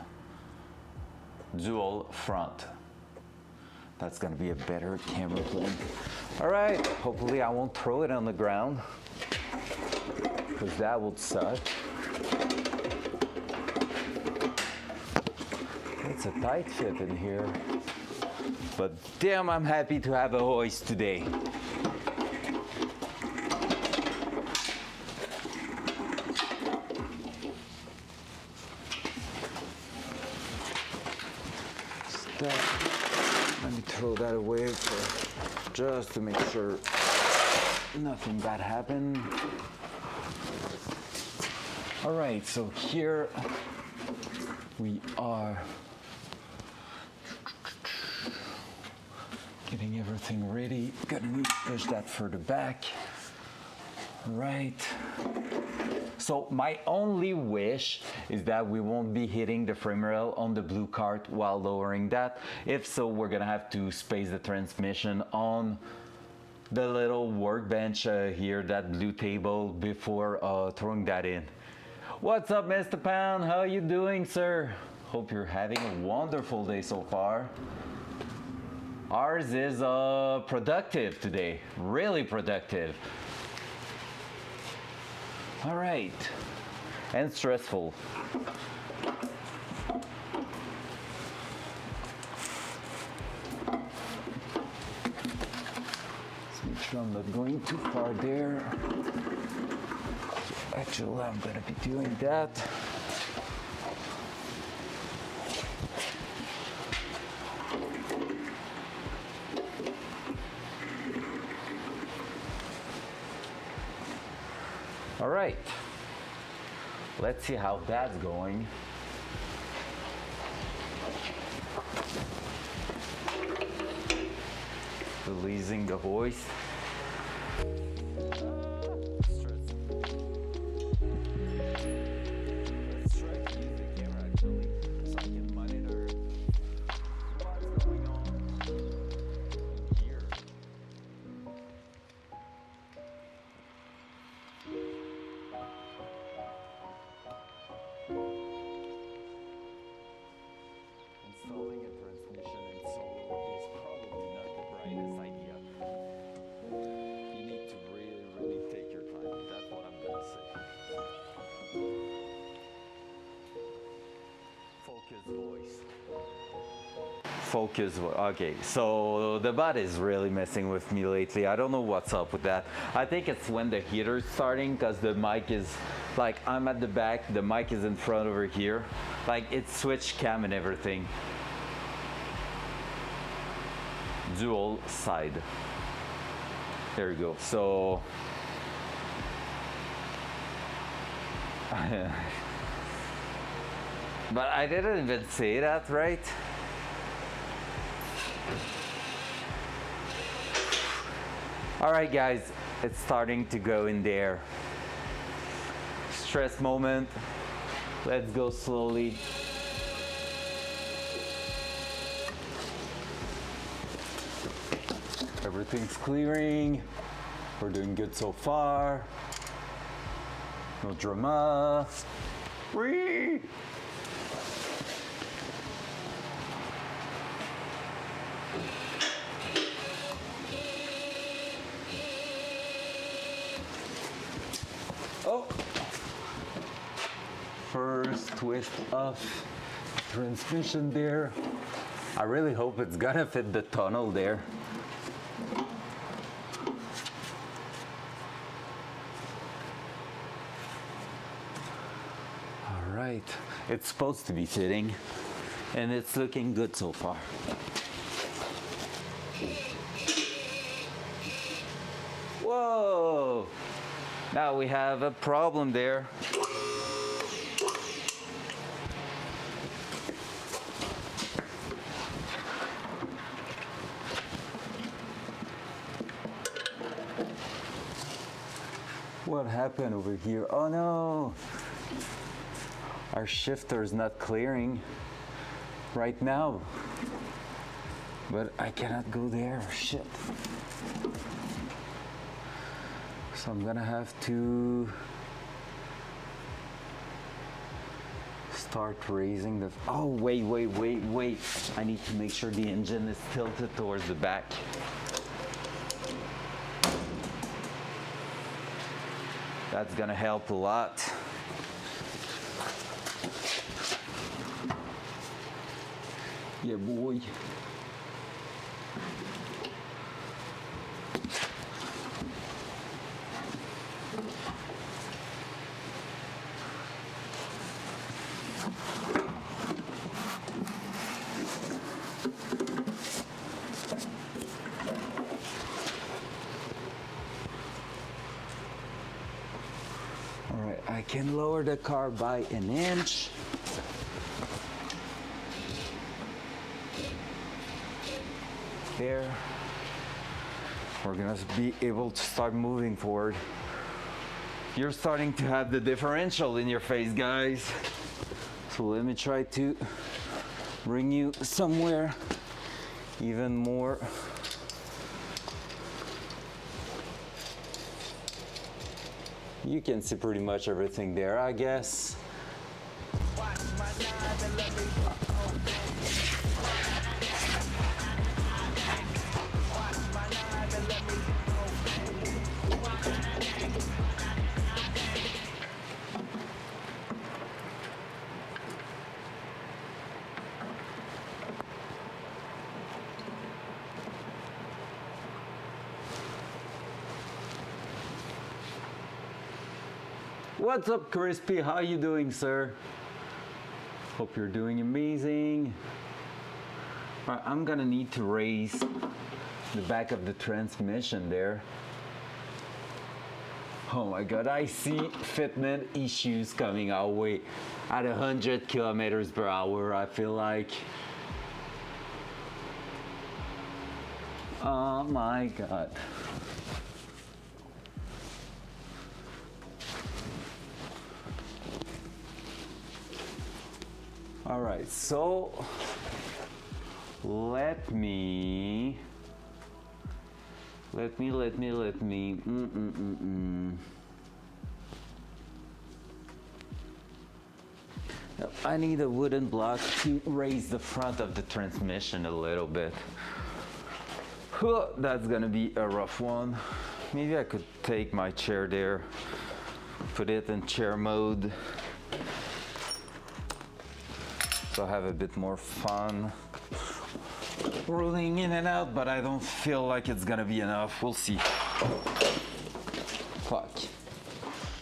[SPEAKER 1] Dual front. That's gonna be a better camera plan. All right, hopefully I won't throw it on the ground, because that would suck. It's a tight fit in here, but damn, I'm happy to have a hoist today. Let me throw that away just to make sure nothing bad happened. All right, so here we are getting everything ready. Gonna need to push that further back. All right. So my only wish is that we won't be hitting the frame rail on the blue cart while lowering that. If so, we're gonna have to space the transmission on the little workbench here, that blue table, before throwing that in. What's up, Mr. Pound? How you doing, sir? Hope you're having a wonderful day so far. Ours is productive today, really productive. All right, and stressful. Let's make sure I'm not going too far there. Actually, I'm gonna be doing that. All right, let's see how that's going. Releasing the voice. Let's try to use the try this idea. You need to really, really take your time. That's what I'm gonna say. Focus voice. Focus. Okay, so the bot is really messing with me lately. I don't know what's up with that. I think it's when the heater's starting because the mic is like I'm at the back, the mic is in front over here. Like it's switch cam and everything. Dual side. There you go. So but I didn't even say that, right? All right, guys, it's starting to go in there. Stress moment. Let's go slowly. Everything's clearing. We're doing good so far. No drama. Whee! Oh! First twist of transmission there. I really hope it's gonna fit the tunnel there. All right, it's supposed to be fitting and it's looking good so far. Whoa! Now we have a problem there. What happened over here? Oh no! Our shifter is not clearing right now. But I cannot go there, shit. So I'm gonna have to start raising the, oh wait. I need to make sure the engine is tilted towards the back. That's gonna help a lot. Yeah, boy. All right, I can lower the car by an inch. There. We're gonna be able to start moving forward. You're starting to have the differential in your face, guys. So let me try to bring you somewhere even more. You can see pretty much everything there, I guess. What's up, Crispy? How you doing, sir? Hope you're doing amazing. All right, I'm gonna need to raise the back of the transmission there. Oh my God, I see fitment issues coming our way at 100 kilometers per hour, I feel like. Oh my God. All right, so let me. I need a wooden block to raise the front of the transmission a little bit. That's gonna be a rough one. Maybe I could take my chair there, put it in chair mode, so I have a bit more fun rolling in and out, but I don't feel like it's gonna be enough. We'll see. Fuck.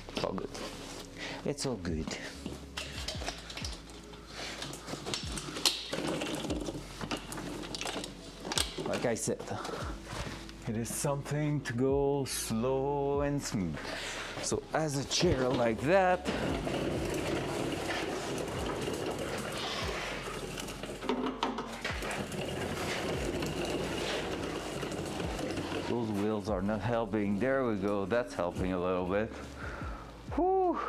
[SPEAKER 1] It's all good. It's all good. Like I said, it is something to go slow and smooth. So as a chair like that, those wheels are not helping. There we go, that's helping a little bit. Whew.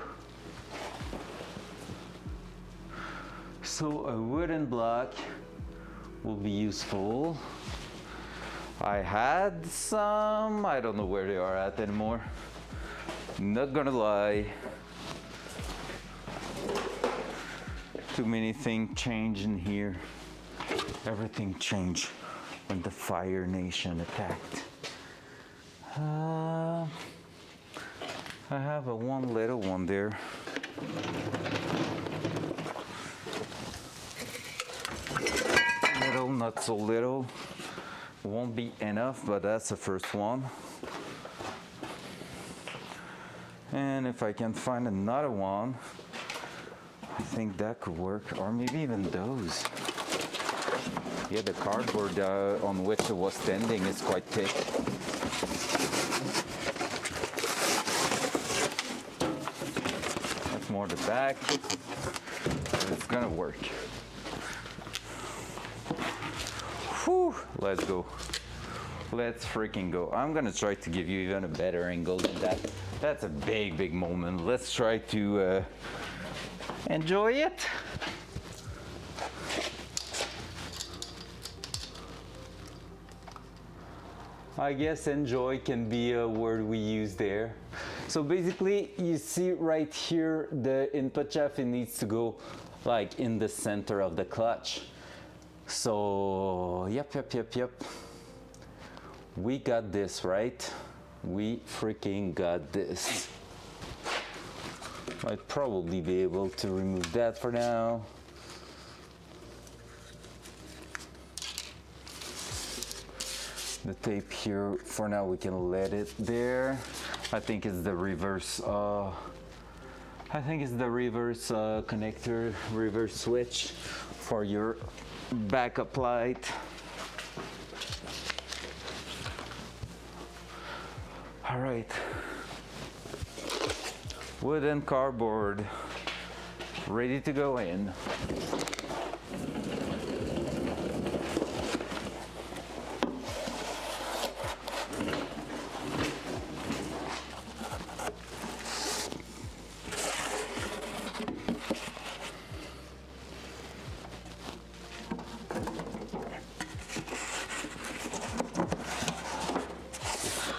[SPEAKER 1] So a wooden block will be useful. I had some, I don't know where they are at anymore. Not gonna lie. Too many things change in here. Everything changed when the Fire Nation attacked. I have a one little one there. Little, not so little. Won't be enough, but that's the first one. And if I can find another one, I think that could work, or maybe even those. Yeah, the cardboard on which it was standing is quite thick. That's more the back. It's gonna work. Whew, let's go. Let's freaking go. I'm gonna try to give you even a better angle than that. That's a big, big moment. Let's try to enjoy it. I guess enjoy can be a word we use there. So basically, you see right here, the input shaft, it needs to go like in the center of the clutch. So, yep. We got this, right? We freaking got this. I'd probably be able to remove that for now. The tape here, for now we can let it there. I think it's the reverse, connector, reverse switch for your backup light. All right, wood and cardboard ready to go in.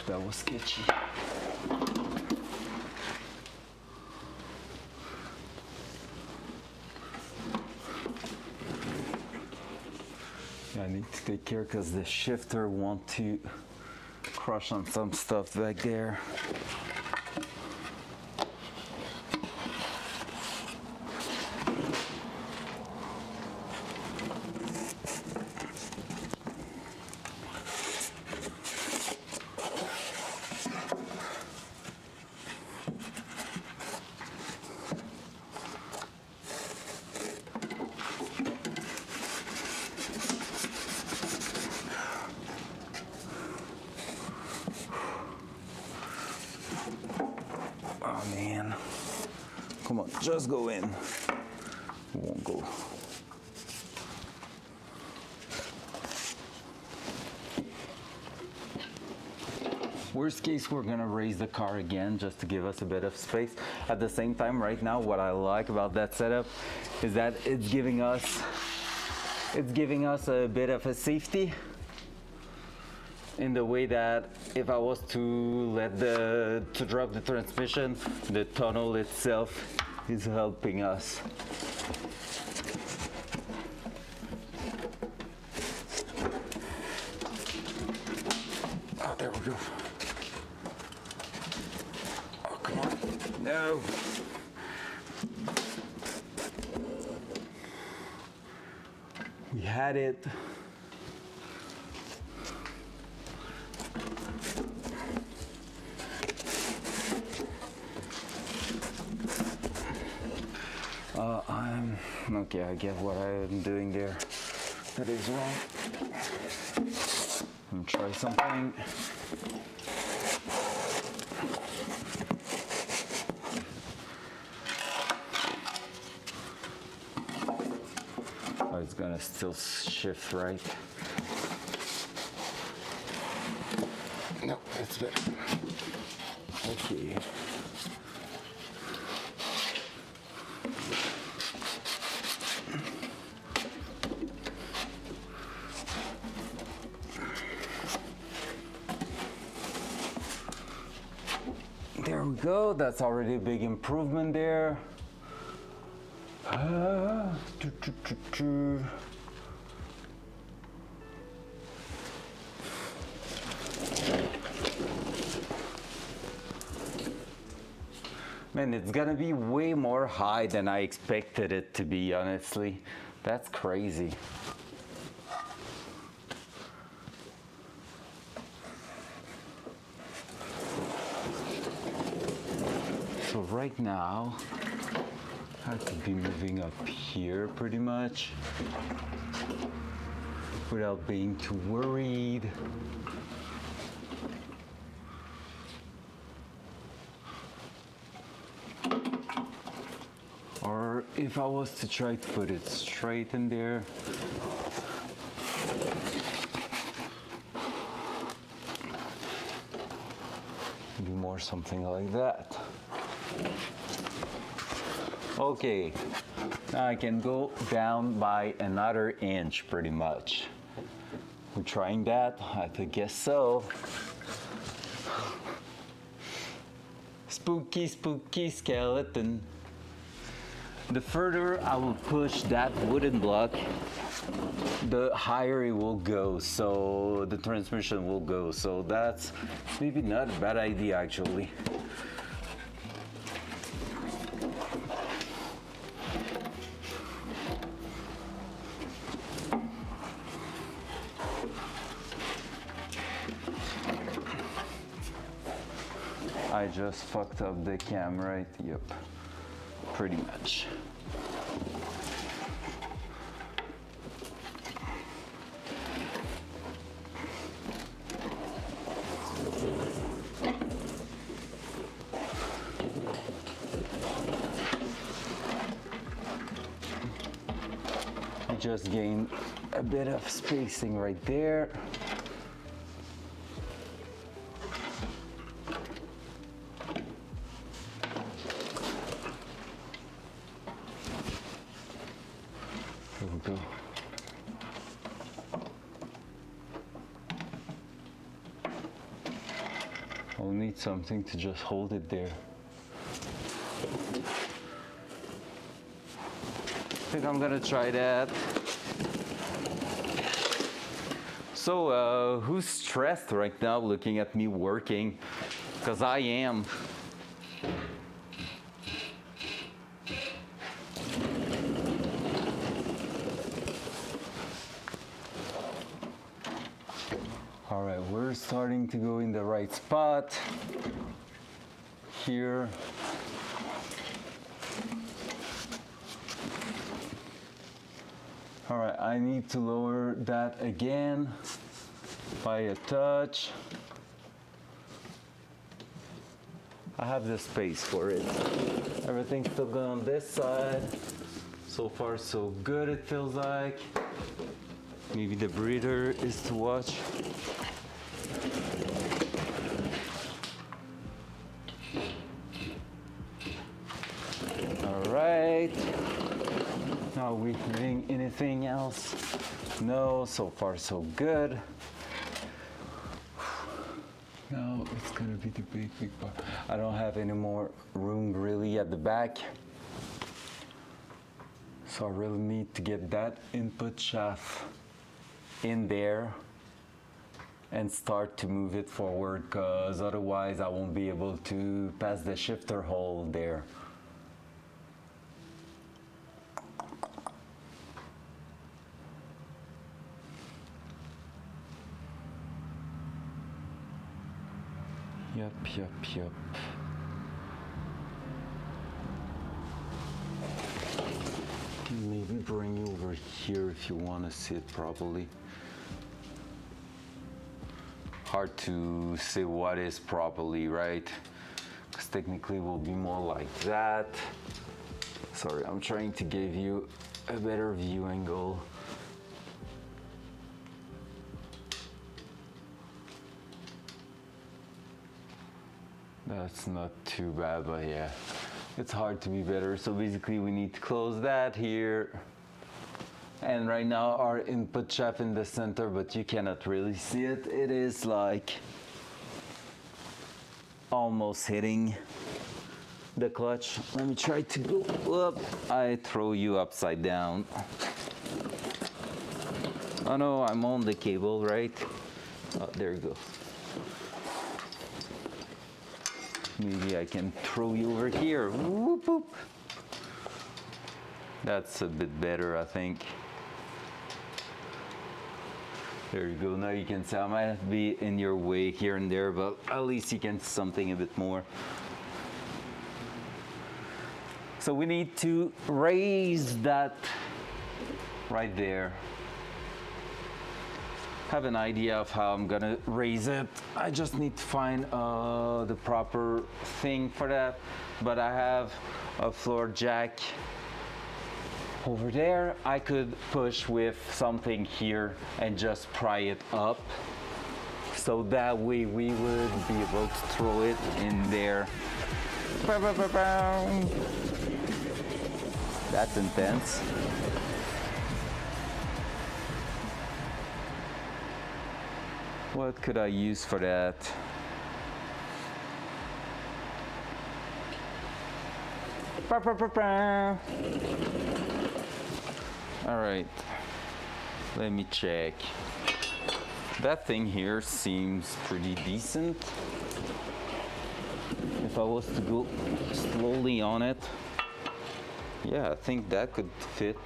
[SPEAKER 1] That was sketchy. I need to take care because the shifter wants to crush on some stuff back there. Oh man, come on, just go in. It won't go. Worst case, we're gonna raise the car again just to give us a bit of space. At the same time, right now, what I like about that setup is that it's giving us a bit of a safety, in the way that if I was to drop the transmission, the tunnel itself is helping us. go. Oh, come on. No. We had it. Okay, I get what I'm doing there. That is wrong. Let me try something. Oh, it's gonna still shift, right? No, that's better. Okay. There we go, that's already a big improvement there. Man, it's gonna be way more high than I expected it to be, honestly. That's crazy. So right now, I could be moving up here pretty much without being too worried. Or if I was to try to put it straight in there, maybe more something like that. Okay, now I can go down by another inch pretty much. We're trying that? I guess so. Spooky, spooky skeleton. The further I will push that wooden block, the higher it will go, so the transmission will go. So that's maybe not a bad idea actually. I just fucked up the cam, right? Yep, pretty much. I just gained a bit of spacing right there. There we go. I'll need something to just hold it there. I think I'm gonna try that. So, who's stressed right now looking at me working? Because I am. All right, we're starting to go in the right spot here. All right, I need to lower that again by a touch. I have the space for it. Everything's still good on this side. So far, so good, it feels like. Maybe the breather is to watch. All right. Now, are we hitting anything else? No, so far so good. Now it's gonna be the big part. I don't have any more room really at the back. So I really need to get that input shaft in there. and start to move it forward, because otherwise I won't be able to pass the shifter hole there. Yep. Maybe bring you over here if you want to sit properly. Hard to say what is properly, right? Because technically it will be more like that. Sorry, I'm trying to give you a better view angle. That's not too bad, but yeah, it's hard to be better. So basically we need to close that here. And right now our input shaft in the center, but you cannot really see it. It is like almost hitting the clutch. Let me try to go up. I throw you upside down. Oh no, I'm on the cable, right? Oh, there you go. Maybe I can throw you over here. Whoop, whoop. That's a bit better, I think. There you go. Now you can see I might be in your way here and there, but at least you can see something a bit more. So we need to raise that right there. Have an idea of how I'm gonna raise it. I just need to find the proper thing for that. But I have a floor jack over there. I could push with something here and just pry it up. So that way we would be able to throw it in there. That's intense. What could I use for that? All right, let me check. That thing here seems pretty decent. If I was to go slowly on it, yeah, I think that could fit.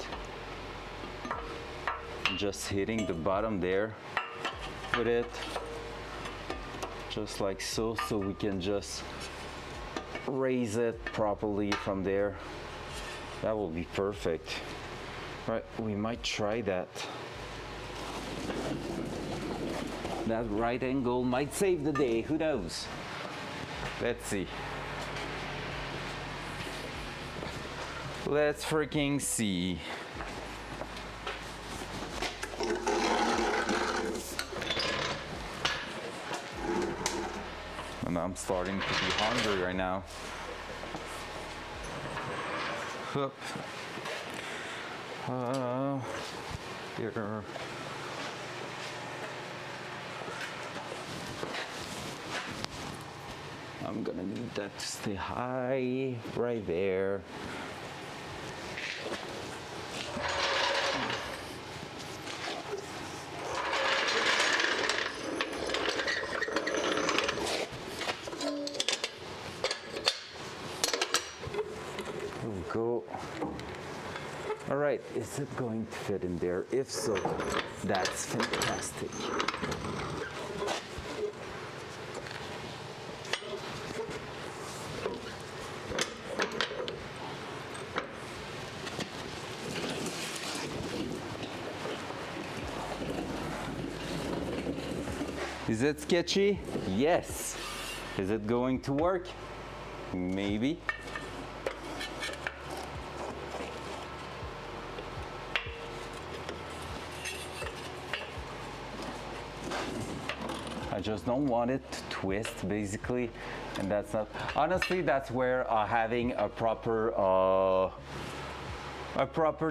[SPEAKER 1] Just hitting the bottom there with it, just like so, so we can just raise it properly from there. That will be perfect. Right, we might try that. That right angle might save the day, who knows? Let's see. Let's freaking see. And I'm starting to be hungry right now. Hup. Here. I'm gonna need that to stay high right there. There we go. All right, is it going to fit in there? If so, that's fantastic. Is it sketchy? Yes. Is it going to work? Maybe. I just don't want it to twist, basically, and that's not. Honestly, that's where having a proper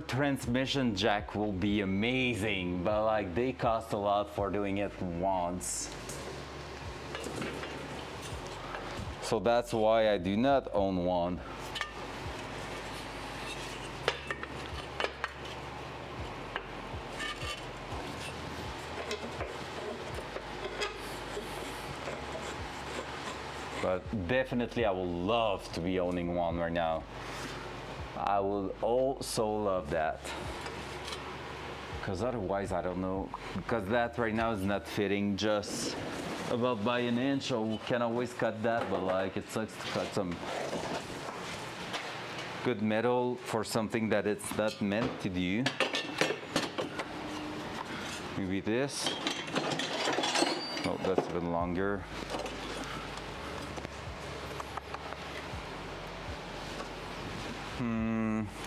[SPEAKER 1] transmission jack will be amazing, but like they cost a lot for doing it once. So that's why I do not own one. But definitely I would love to be owning one right now. I would also love that. Because otherwise, I don't know. Because that right now is not fitting just about by an inch, so we can always cut that, but like it sucks to cut some good metal for something that it's not meant to do. Maybe this. Oh, that's a bit longer.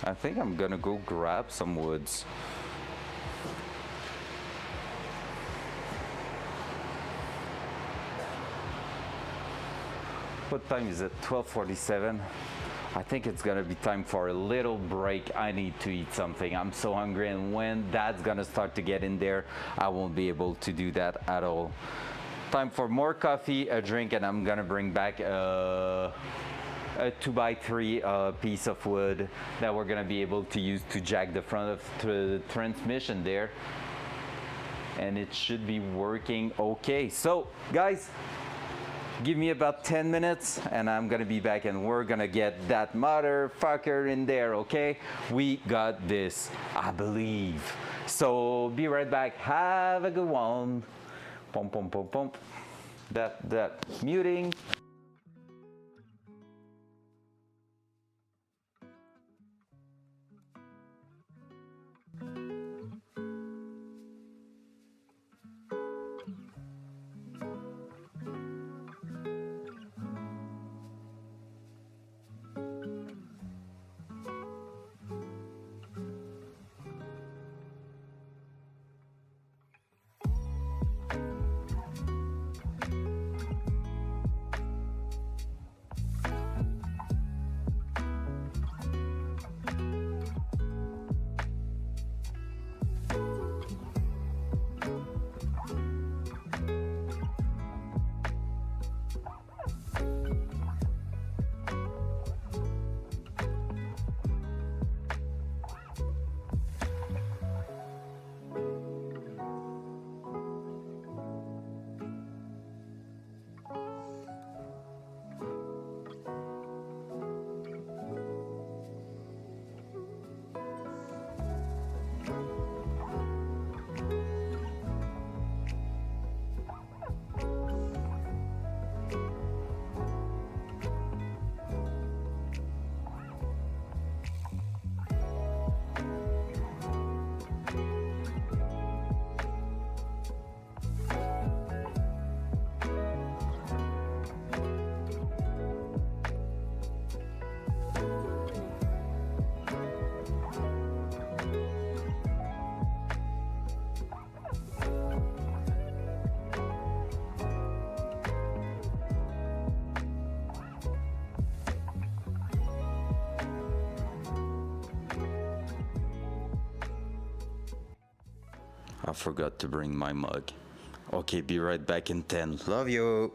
[SPEAKER 1] I think I'm gonna go grab some woods. What time is it? 12:47. I think it's gonna be time for a little break. I need to eat something. I'm so hungry, and when that's gonna start to get in there, I won't be able to do that at all. Time for more coffee, a drink, and I'm gonna bring back a 2x3 piece of wood that we're gonna be able to use to jack the front of the transmission there, and it should be working okay. So guys, give me about 10 minutes and I'm gonna be back and we're gonna get that motherfucker in there, okay? We got this, I believe. So be right back. Have a good one. Pump, pump, pump, pump. That muting. I forgot to bring my mug. Okay, be right back in 10. Love you.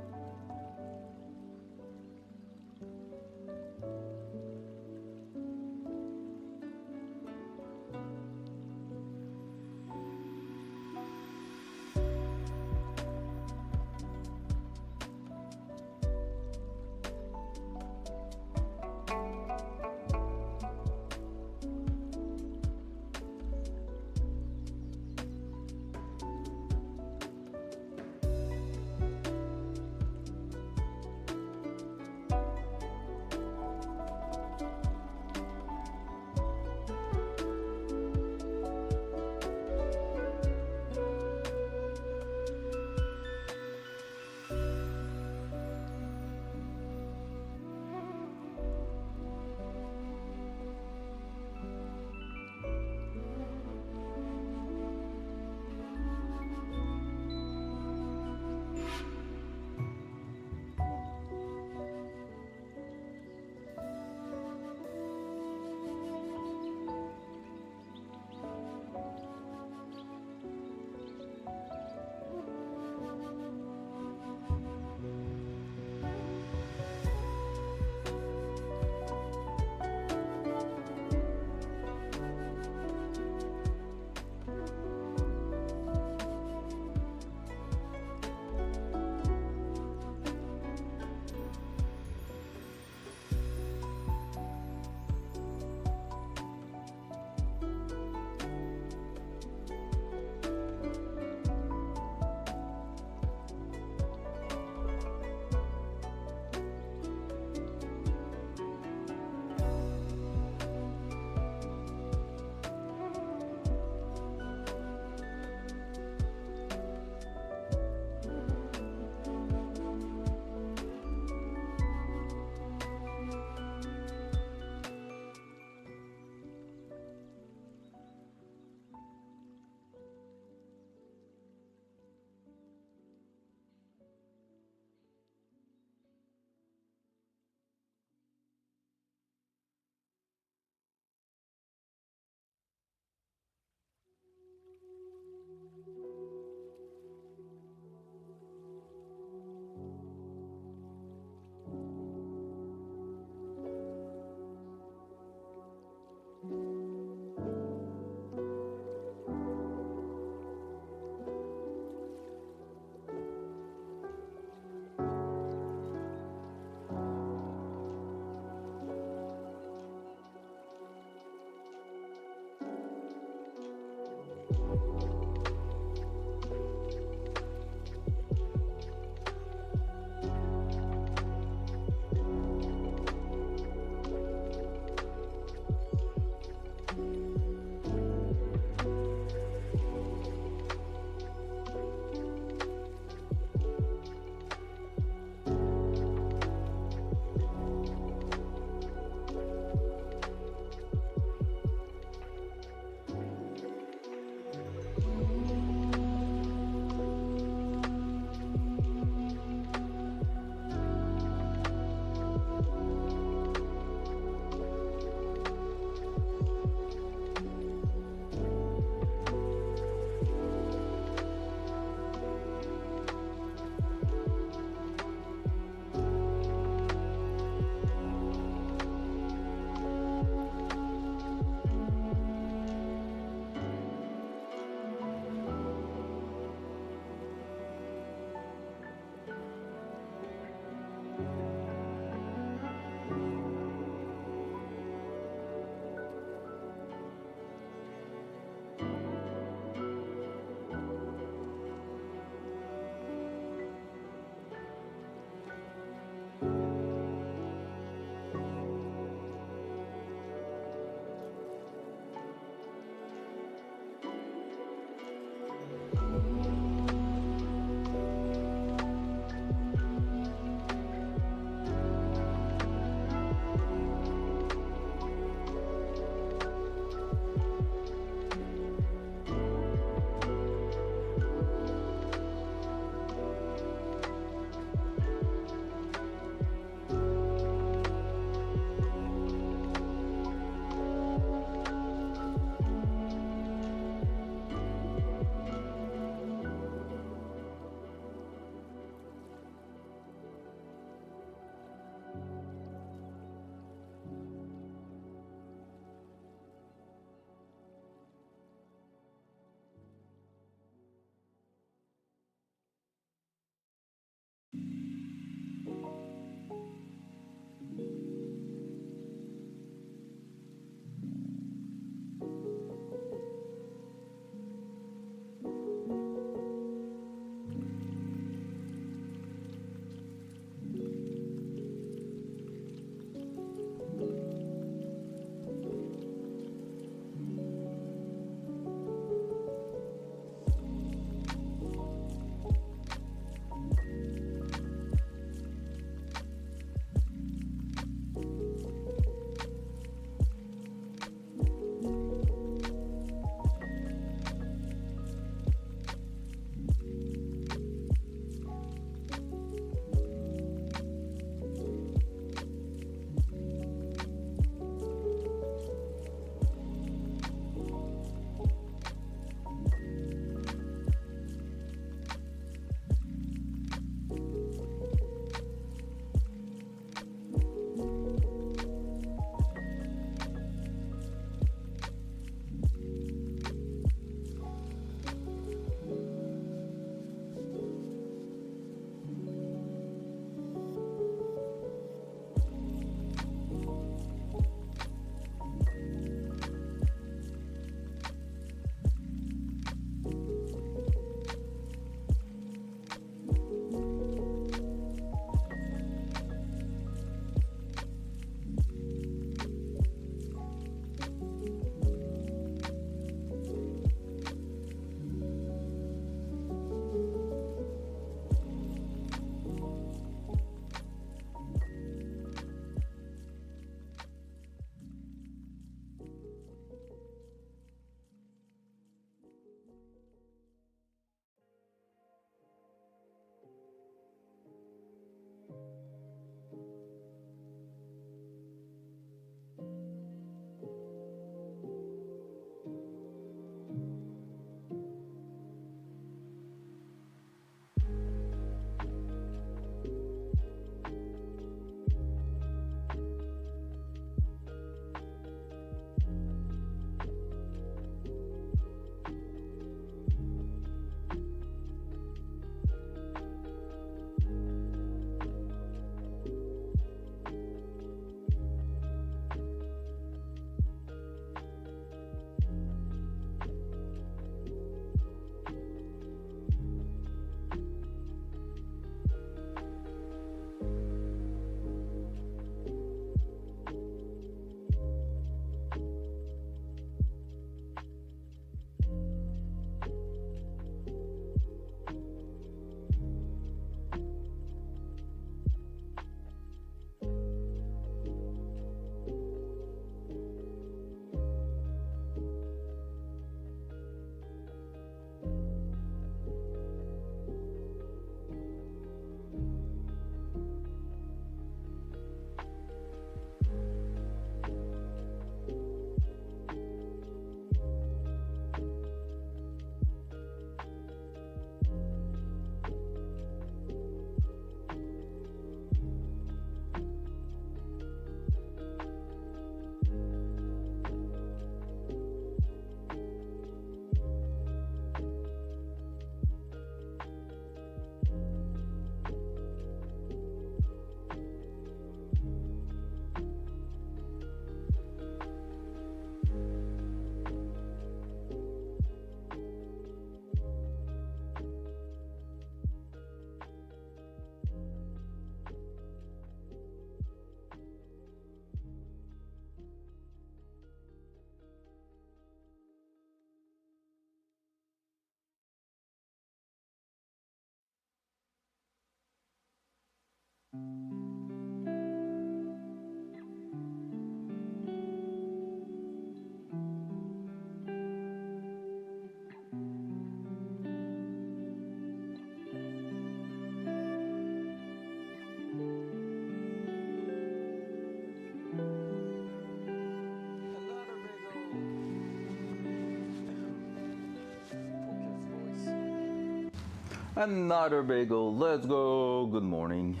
[SPEAKER 1] Another bagel. Let's go. Good morning.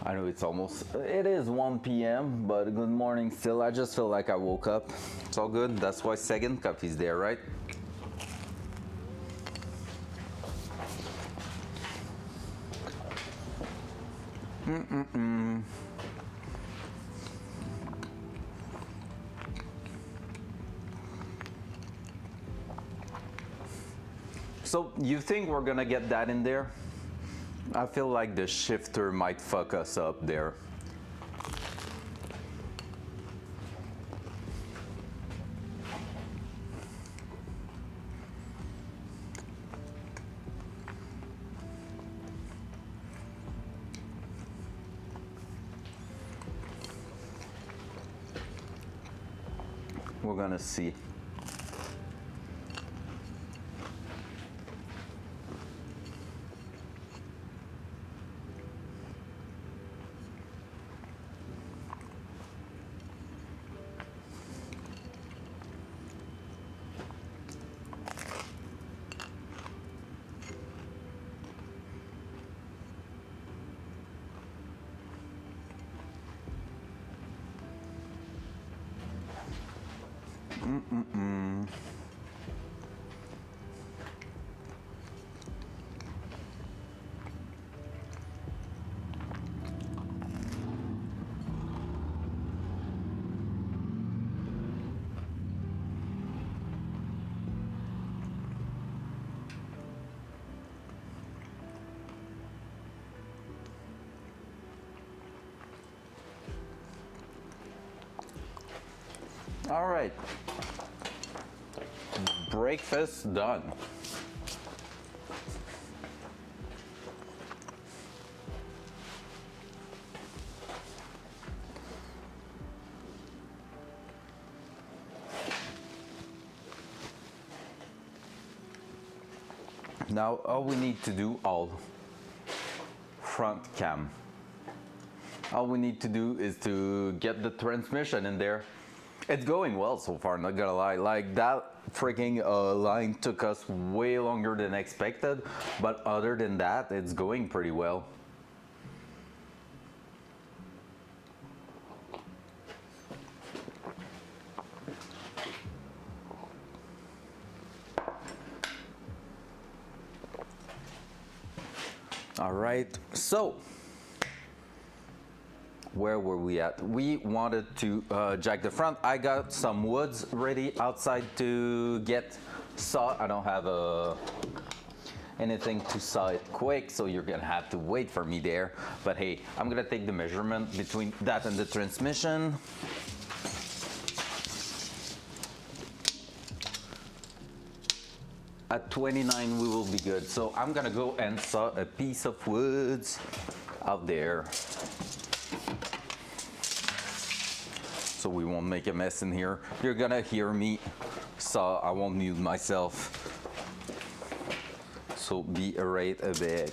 [SPEAKER 1] I know it is 1 p.m., but good morning still. I just feel like I woke up. It's all good. That's why second cup is there, right? So you think we're gonna get that in there? I feel like the shifter might fuck us up there. We're gonna see. All right. Breakfast done. Now all we need to do, all front cam. All we need to do is to get the transmission in there. It's going well so far, not gonna lie. Like that freaking line took us way longer than expected, but other than that, it's going pretty well. All right, so where were we at? We wanted to jack the front. I got some woods ready outside to get saw. I don't have anything to saw it quick, so you're gonna have to wait for me there. But hey, I'm gonna take the measurement between that and the transmission. At 29 we will be good. So I'm gonna go and saw a piece of woods out there, so we won't make a mess in here. You're gonna hear me saw, I won't mute myself. So be right back.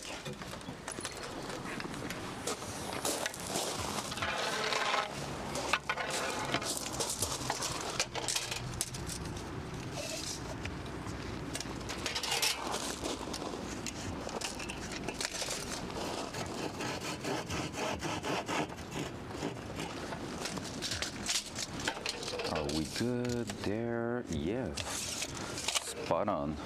[SPEAKER 1] Are we good there? Yes. Spot on.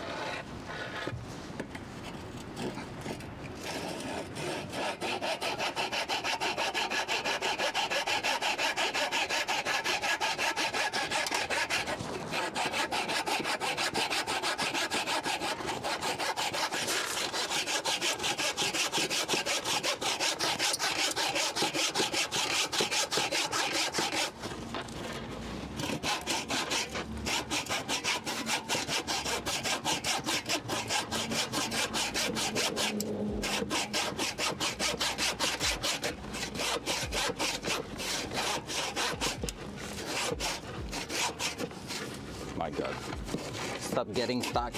[SPEAKER 1] My God. Stop getting stuck.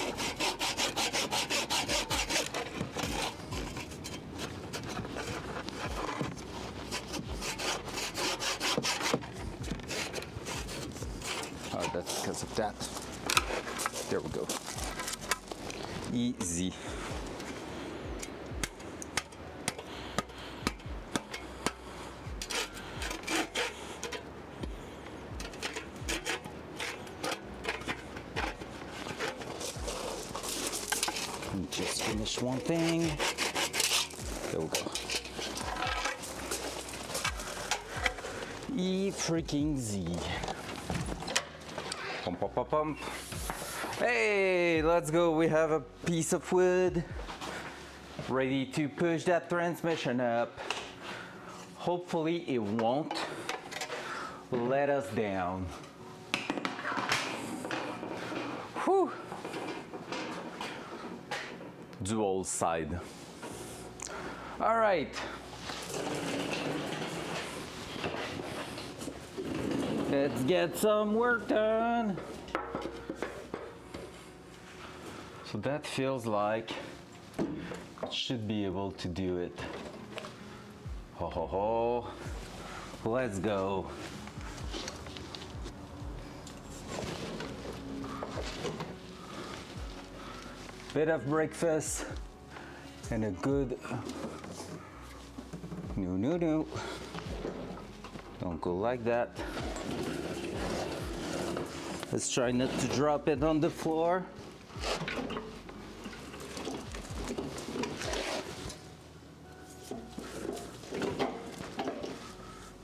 [SPEAKER 1] Oh, that's because of that. There we go. Easy. Just finish one thing. There we go. Freaking Z. Pump, pump, pump, pump. Hey, let's go. We have a piece of wood ready to push that transmission up. Hopefully it won't let us down. Whew. Dual side. All right. Let's get some work done. So that feels like it should be able to do it. Ho ho ho. Let's go. Bit of breakfast and a good no. Don't go like that. Let's try not to drop it on the floor.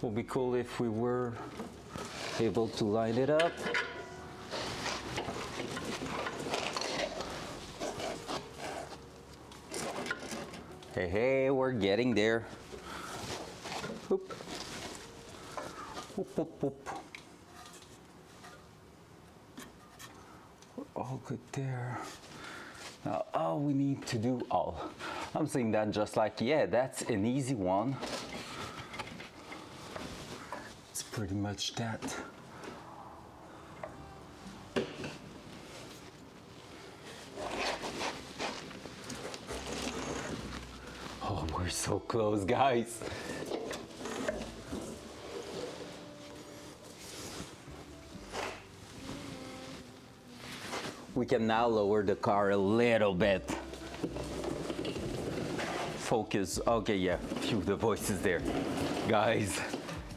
[SPEAKER 1] Would be cool if we were able to line it up. Hey, we're getting there. Oop. Oop, oop, oop. We're all good there. Now, all we need to do, I'm saying that just like, yeah, that's an easy one. It's pretty much that. Oh, we're so close, guys. We can now lower the car a little bit. Focus. Okay, yeah, phew, the voice is there. Guys,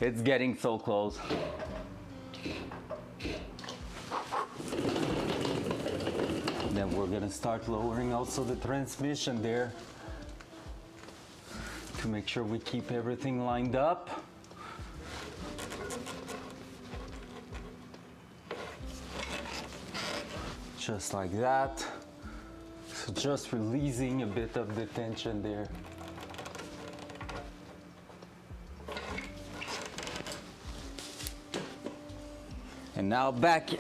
[SPEAKER 1] it's getting so close. Then we're gonna start lowering also the transmission there to make sure we keep everything lined up. Just like that. So just releasing a bit of the tension there. And now back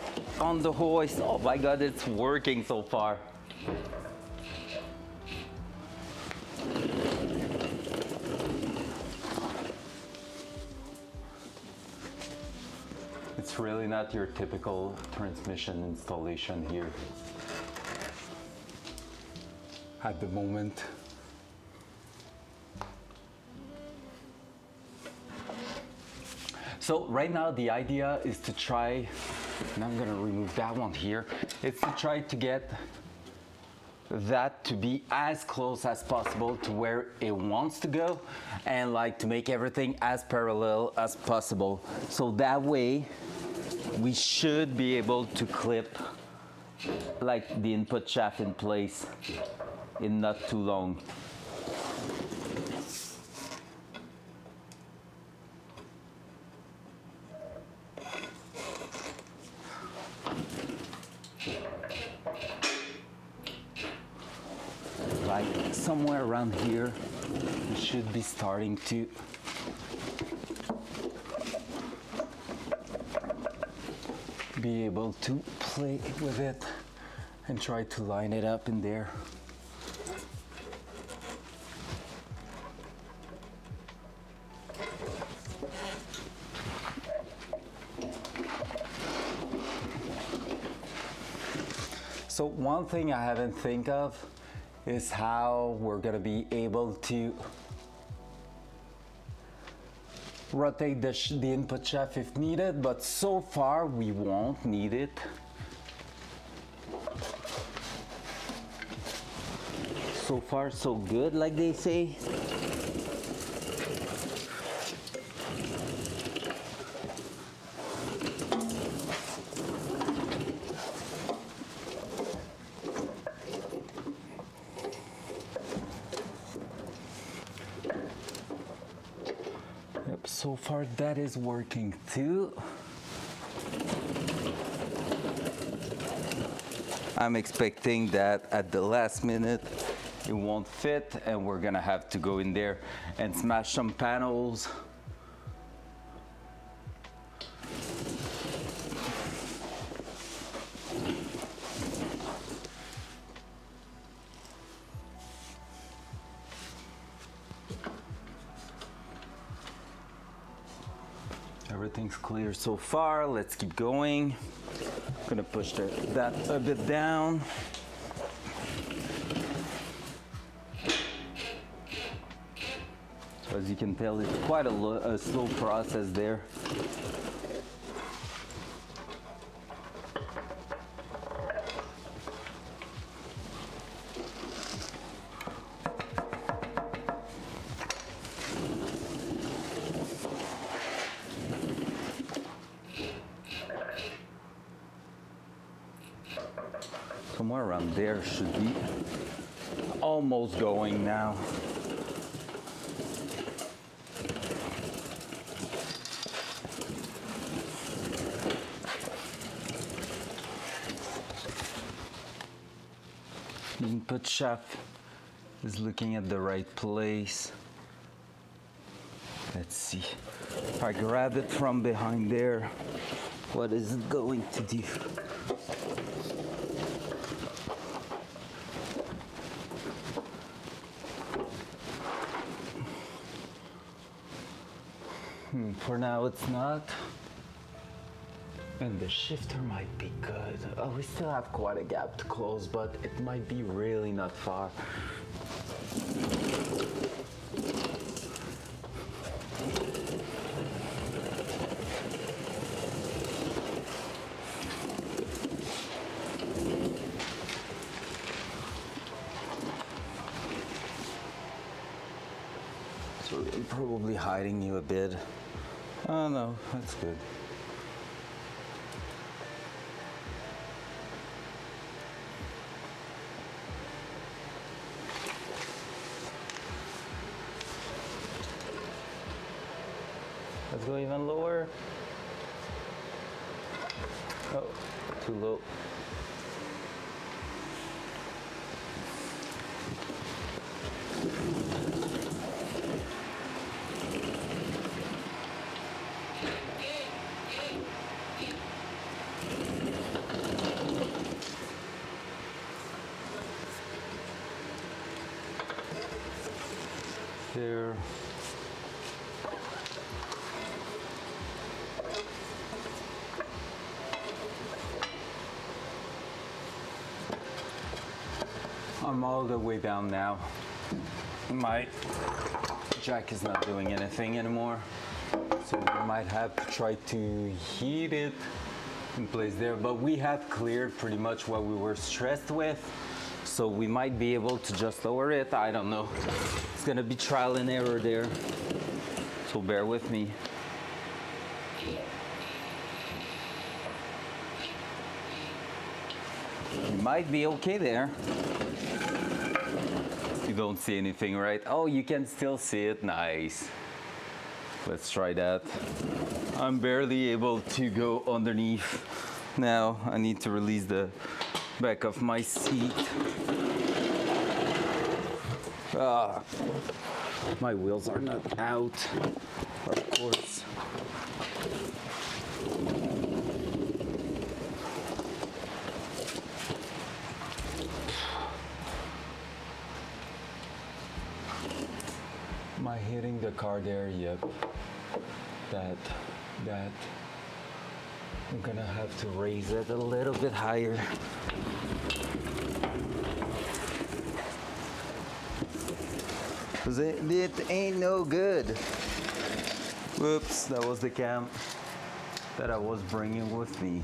[SPEAKER 1] on the hoist. Oh my God, it's working so far. It's really not your typical transmission installation here at the moment. So right now the idea is to try, and I'm gonna remove that one here, it's to try to get that to be as close as possible to where it wants to go, and like to make everything as parallel as possible. So that way we should be able to clip like the input shaft in place in not too long. Like somewhere around here, we should be starting to be able to play with it and try to line it up in there. So one thing I haven't think of is how we're gonna be able to rotate the input shaft if needed, but so far we won't need it. So far, so good, like they say. Yep, so far that is working too. I'm expecting that at the last minute it won't fit and we're gonna have to go in there and smash some panels. Everything's clear so far. Let's keep going. I'm gonna push that a bit down. So as you can tell, it's quite a slow process there. Somewhere around there should be almost going now. The input shaft is looking at the right place. Let's see. If I grab it from behind there, what is it going to do? For now, it's not. And the shifter might be good. Oh, we still have quite a gap to close, but it might be really not far. So I'm probably hiding you a bit. Oh no, that's good. Let's go even lower. Oh, too low. There. I'm all the way down now. My jack is not doing anything anymore, so we might have to try to heat it in place there, but we have cleared pretty much what we were stressed with, so we might be able to just lower it. I don't know. It's gonna be trial and error there, so bear with me. You might be okay there. You don't see anything, right? Oh, you can still see it. Nice. Let's try that. I'm barely able to go underneath. Now I need to release the back of my seat. Ah, my wheels are not out, of course. Am I hitting the car there? Yep. That. I'm gonna have to raise it a little bit higher. Cause it ain't no good. Whoops, that was the cam that I was bringing with me.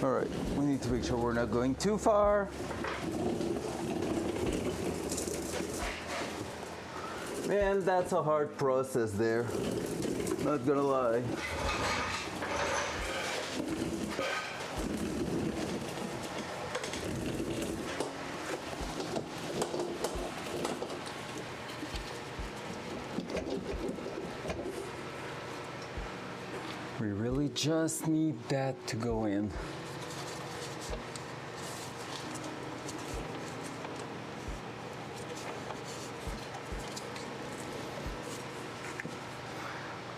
[SPEAKER 1] All right, we need to make sure we're not going too far. Man, that's a hard process there. Not gonna lie. We really just need that to go in.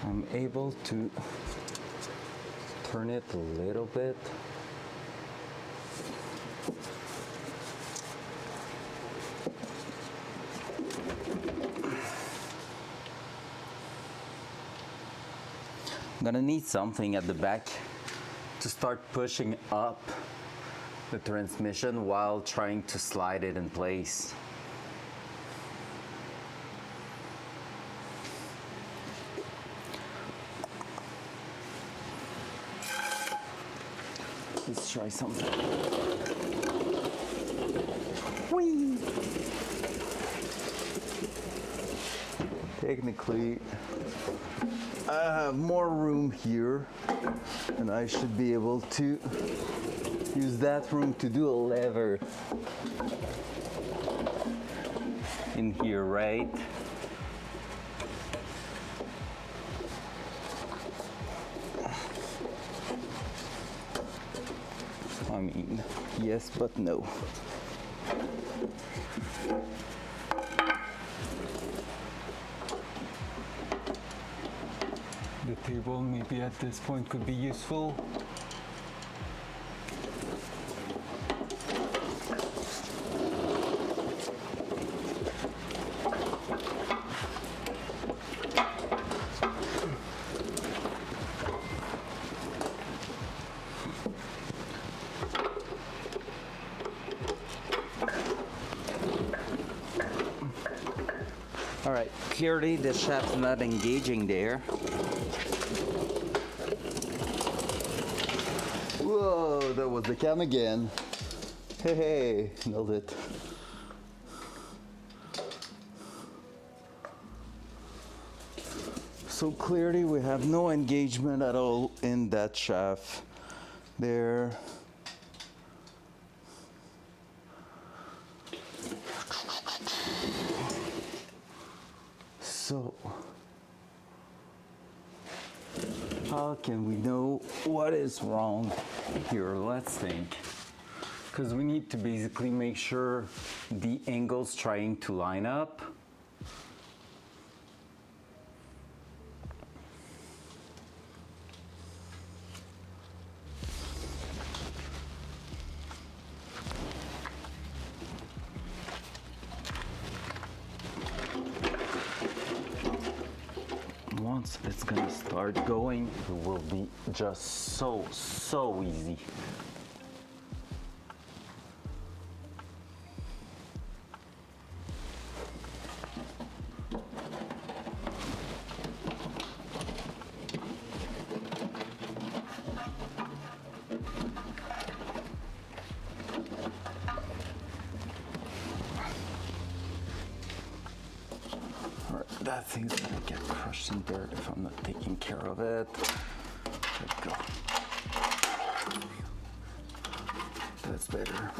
[SPEAKER 1] I'm able to turn it a little bit. I'm gonna need something at the back to start pushing up the transmission while trying to slide it in place. Let's try something. Whee! Technically, I have more room here, and I should be able to use that room to do a lever in here, right? I mean, yes, but no. The table maybe at this point could be useful. All right, clearly the shaft's not engaging there. Whoa, that was the cam again. Hey, hey, nailed it. So clearly we have no engagement at all in that shaft there. So, how can we know what is wrong here? Let's think. Because we need to basically make sure the angle's trying to line up. Once it's gonna start going, it will be just so easy. That thing's gonna get crushed in dirt if I'm not taking care of it. Let's go. That's better.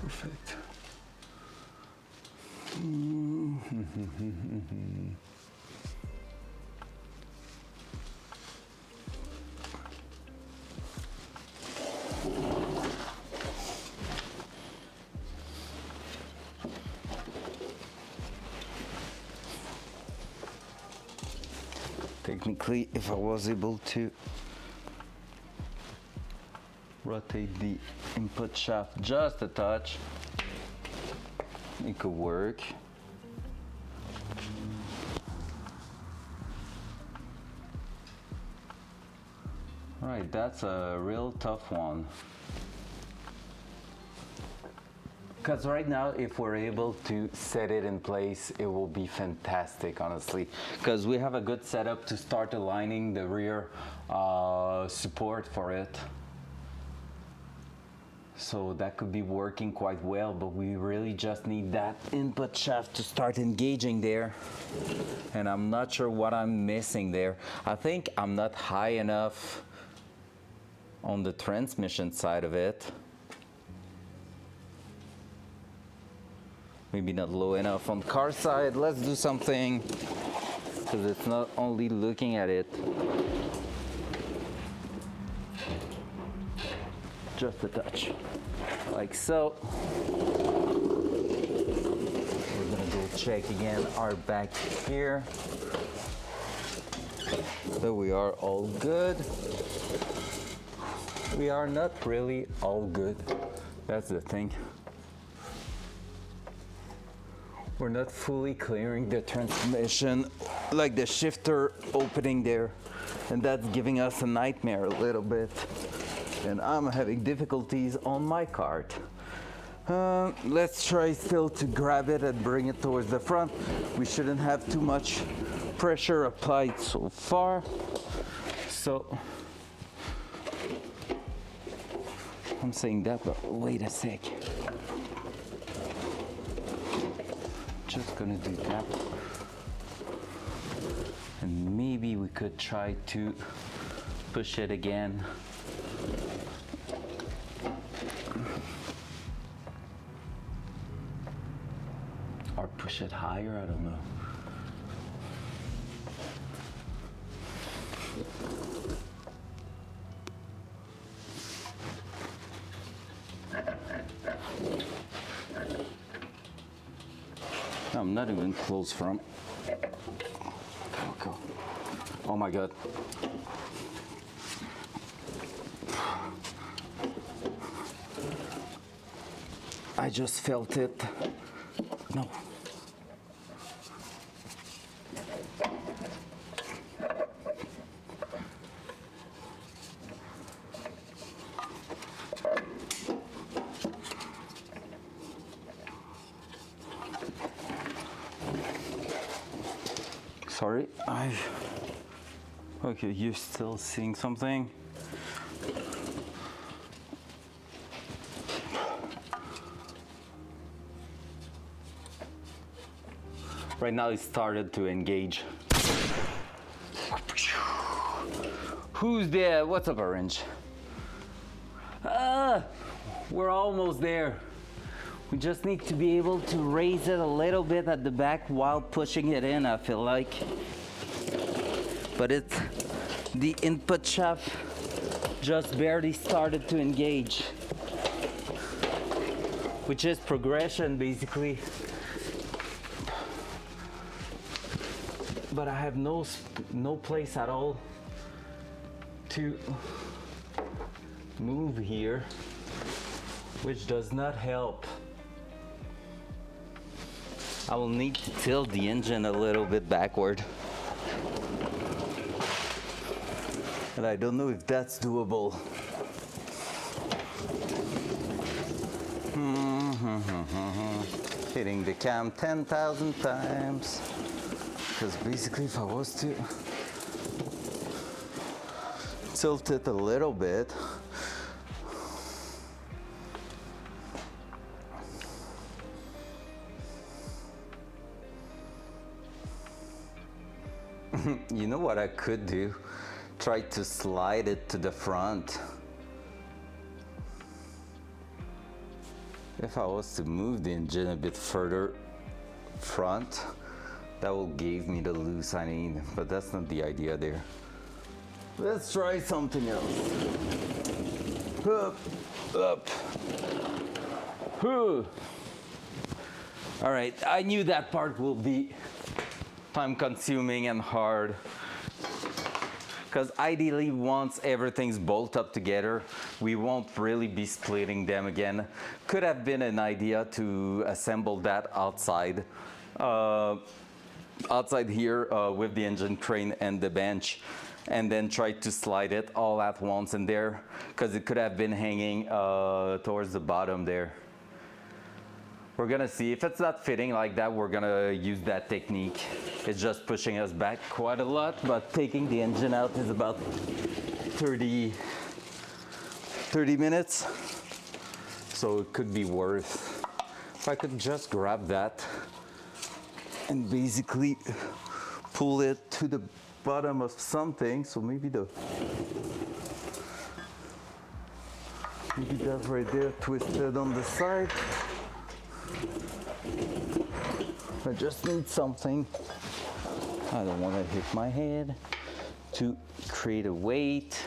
[SPEAKER 1] Perfect. Technically, if I was able to rotate the input shaft just a touch, it could work. right, that's a real tough one. Because right now, if we're able to set it in place, it will be fantastic, honestly. Because we have a good setup to start aligning the rear support for it. So that could be working quite well, but we really just need that input shaft to start engaging there. And I'm not sure what I'm missing there. I think I'm not high enough on the transmission side of it. Maybe not low enough on the car side. Let's do something, because it's not only looking at it. Just a touch, like so. We're gonna go check again our back here. So we are all good. We are not really all good. That's the thing. We're not fully clearing the transmission, like the shifter opening there, and that's giving us a nightmare a little bit. And I'm having difficulties on my cart. Let's try still to grab it and bring it towards the front. We shouldn't have too much pressure applied so far. So, I'm saying that, but wait a sec. Just gonna do that. And maybe we could try to push it again. Or push it higher, I don't know. I'm not even close from. Go. Oh my God. I just felt it. No. Sorry, okay, you're still seeing something? Right now it started to engage. Who's there? What's up, Orange? We're almost there. We just need to be able to raise it a little bit at the back while pushing it in, I feel like. But it's the input shaft just barely started to engage, which is progression basically. But I have no place at all to move here, which does not help. I will need to tilt the engine a little bit backward. And I don't know if that's doable. Hitting the cam 10,000 times. Because basically if I was to tilt it a little bit, you know what I could do? Try to slide it to the front. If I was to move the engine a bit further front, that will give me the loose I need, but that's not the idea there. Let's try something else. Up. All right, I knew that part will be time consuming and hard, because ideally once everything's bolted up together, we won't really be splitting them again. Could have been an idea to assemble that outside outside here with the engine crane and the bench, and then try to slide it all at once in there, because it could have been hanging towards the bottom there. We're gonna see if it's not fitting like that. We're gonna use that technique. It's just pushing us back quite a lot, but taking the engine out is about 30 minutes, so it could be worth. If I could just grab that and basically pull it to the bottom of something, so maybe that right there twisted on the side. I just need something. I don't want to hit my head to create a weight.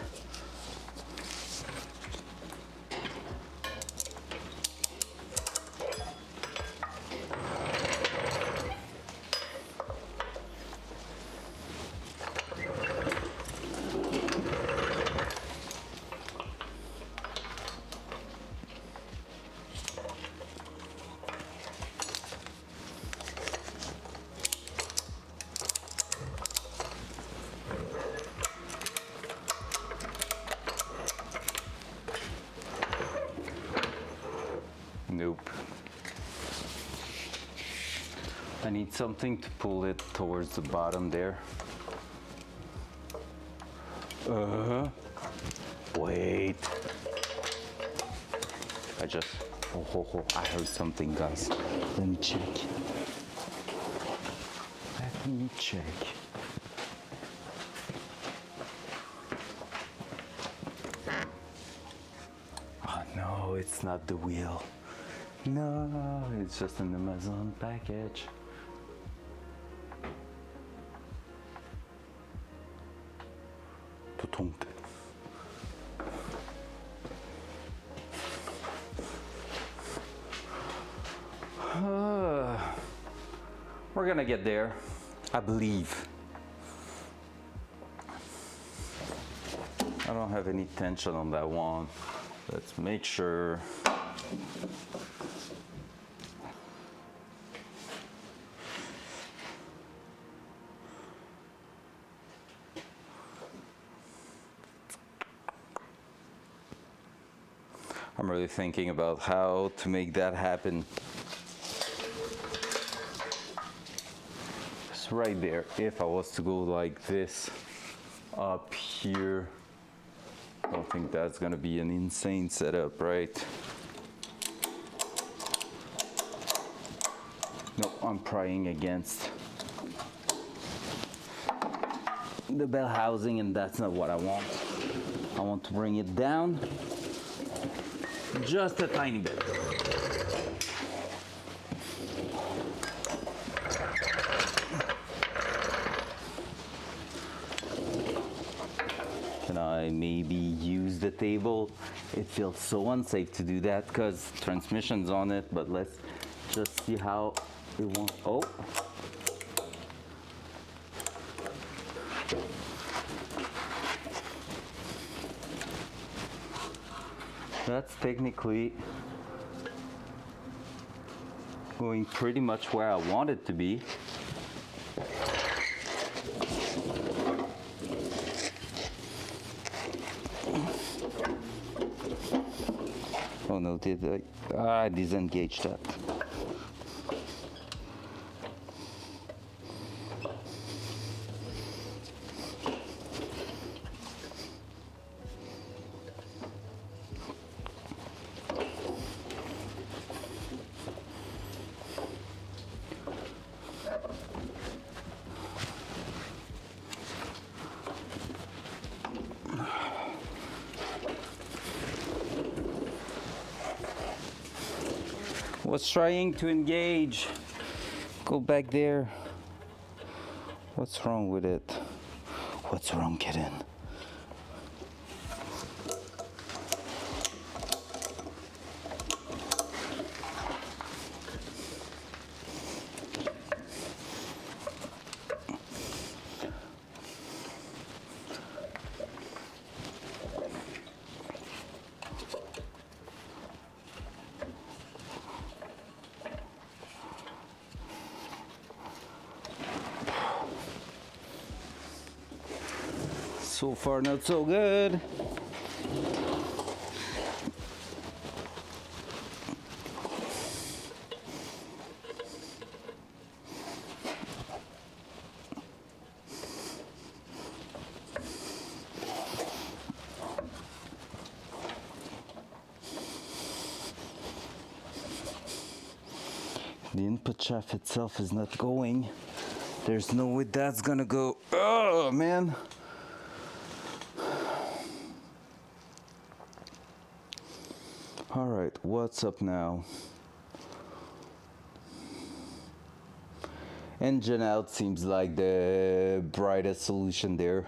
[SPEAKER 1] Nope. I need something to pull it towards the bottom there. Wait. I heard something, guys. Let me check. Let me check. Oh no, it's not the wheel. No, it's just an Amazon package. We're gonna get there, I believe. I don't have any tension on that one. Let's make sure. I'm really thinking about how to make that happen. It's right there. If I was to go like this up here, I don't think that's gonna be an insane setup, right? No, I'm prying against the bell housing, and that's not what I want. I want to bring it down just a tiny bit. Can I maybe use the table? It feels so unsafe to do that because transmission's on it, but let's just see how it won't. Oh. That's technically going pretty much where I want it to be. Oh no, did I disengaged that. Was trying to engage. Go back there. What's wrong with it? What's wrong, kitten? So far, not so good. The input shaft itself is not going. There's no way that's gonna go. Oh man. All right, what's up now? Engine out seems like the brightest solution there.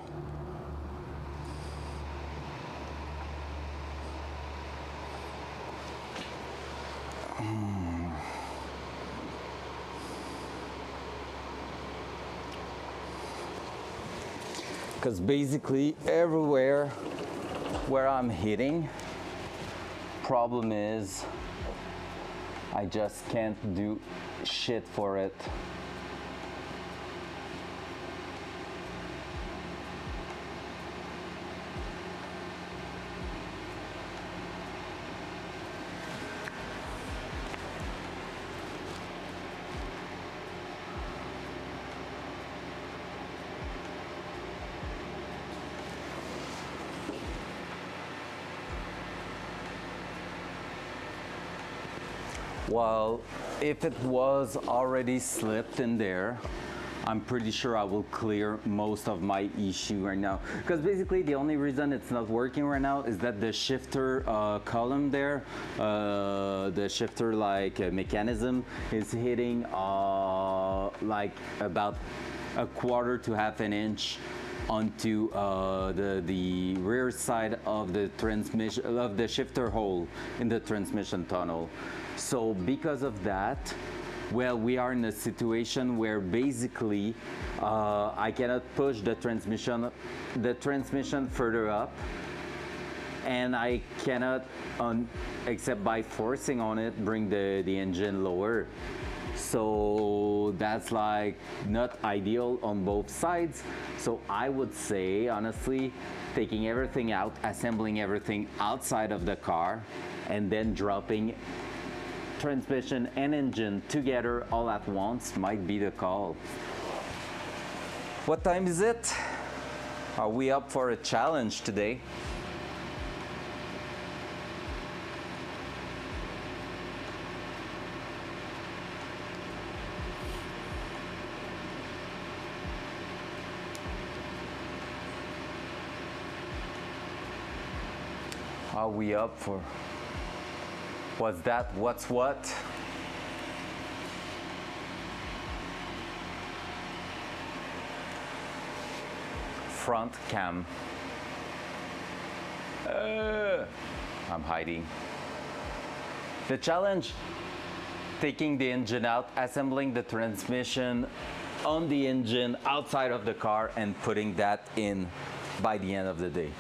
[SPEAKER 1] Because basically everywhere where I'm hitting, problem is I just can't do shit for it. Well, if it was already slipped in there, I'm pretty sure I will clear most of my issue right now. Because basically the only reason it's not working right now is that the shifter column there, the shifter mechanism is hitting like about a quarter to half an inch onto the rear side of the transmission, of the shifter hole in the transmission tunnel. So because of that, well, we are in a situation where basically I cannot push the transmission further up, and I cannot, except by forcing on it, bring the engine lower. So that's like not ideal on both sides. So I would say, honestly, taking everything out, assembling everything outside of the car, and then dropping transmission and engine together all at once might be the call. What time is it? Are we up for a challenge today? Are we up for? What's that? What's what? Front cam. I'm hiding. The challenge, taking the engine out, assembling the transmission on the engine outside of the car, and putting that in by the end of the day.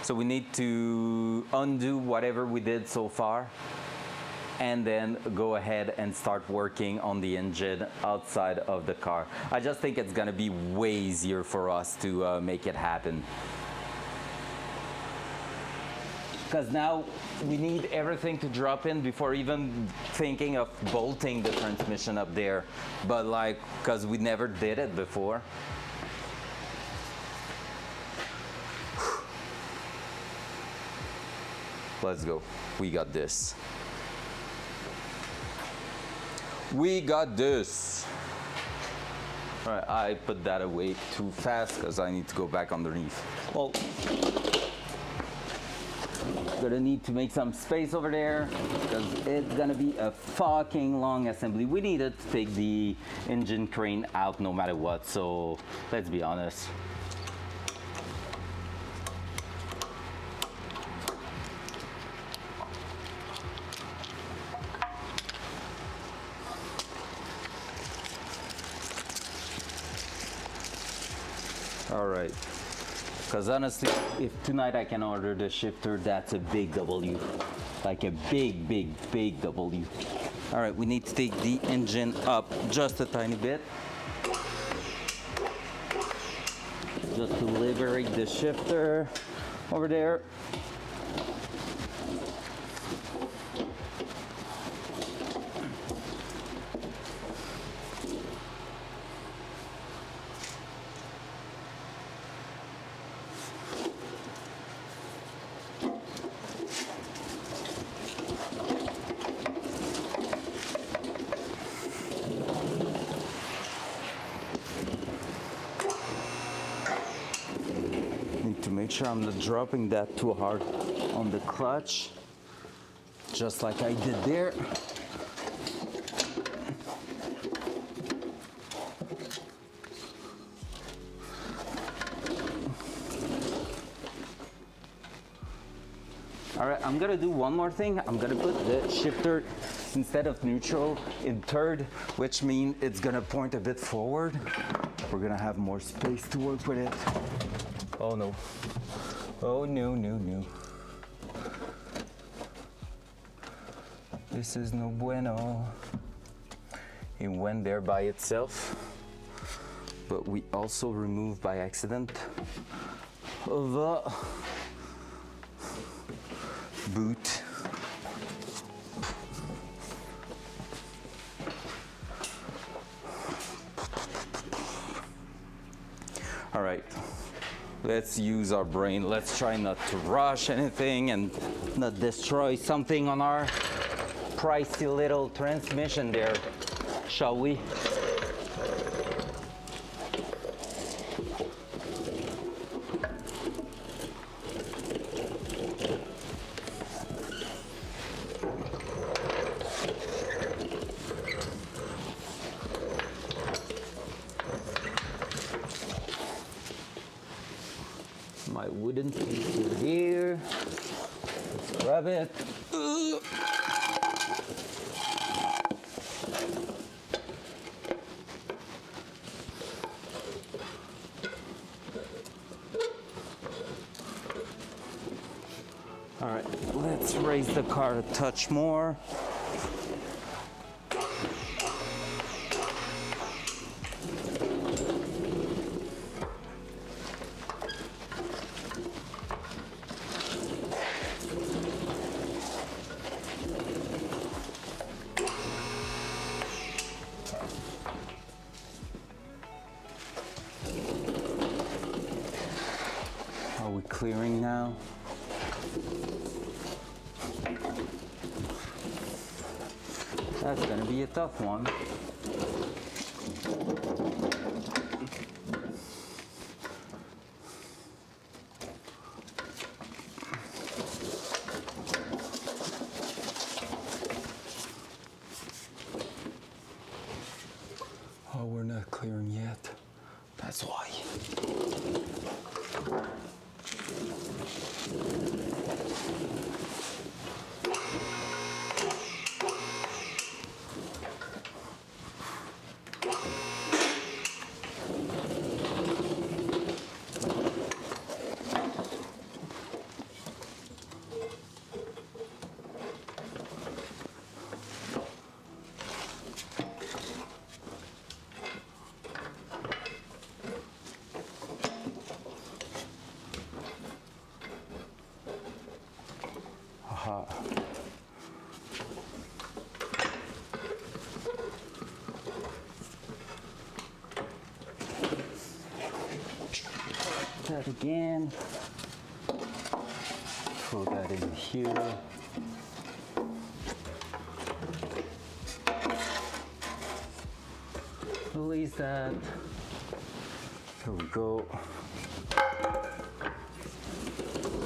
[SPEAKER 1] So we need to undo whatever we did so far and then go ahead and start working on the engine outside of the car. I just think it's gonna be way easier for us to make it happen. Because now we need everything to drop in before even thinking of bolting the transmission up there. But like, because we never did it before. Let's go. We got this. We got this. All right, I put that away too fast because I need to go back underneath. Well, gonna need to make some space over there because it's gonna be a fucking long assembly. We needed to take the engine crane out no matter what, so let's be honest. All right, because honestly, if tonight I can order the shifter, that's a big W, like a big, big, big W. All right, we need to take the engine up just a tiny bit. Just to liberate the shifter over there. To make sure I'm not dropping that too hard on the clutch, just like I did there. All right, I'm gonna do one more thing. I'm gonna put the shifter instead of neutral in third, which means it's gonna point a bit forward. We're gonna have more space to work with it. Oh no. Oh no, no, no. This is no bueno. It went there by itself, but we also removed by accident the boot. All right. Let's use our brain. Let's try not to rush anything and not destroy something on our pricey little transmission there, shall we? My wooden piece is here. Let's grab it. All right, let's raise the car a touch more. Are we clearing now? That's gonna be a tough one. Oh, we're not clearing yet. That's why. That again. Throw that in here. Release that. Here we go.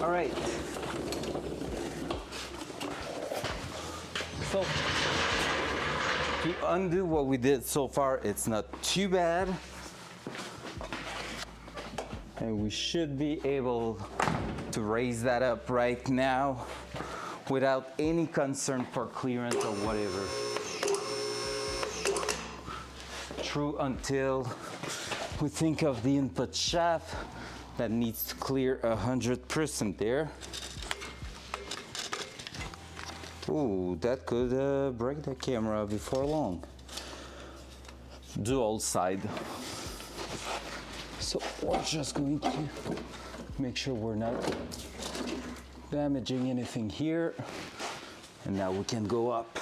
[SPEAKER 1] All right. So to undo what we did so far, it's not too bad. And we should be able to raise that up right now without any concern for clearance or whatever. True until we think of the input shaft that needs to clear 100% there. Ooh, that could break the camera before long. Dual side. So we're just going to make sure we're not damaging anything here. And now we can go up.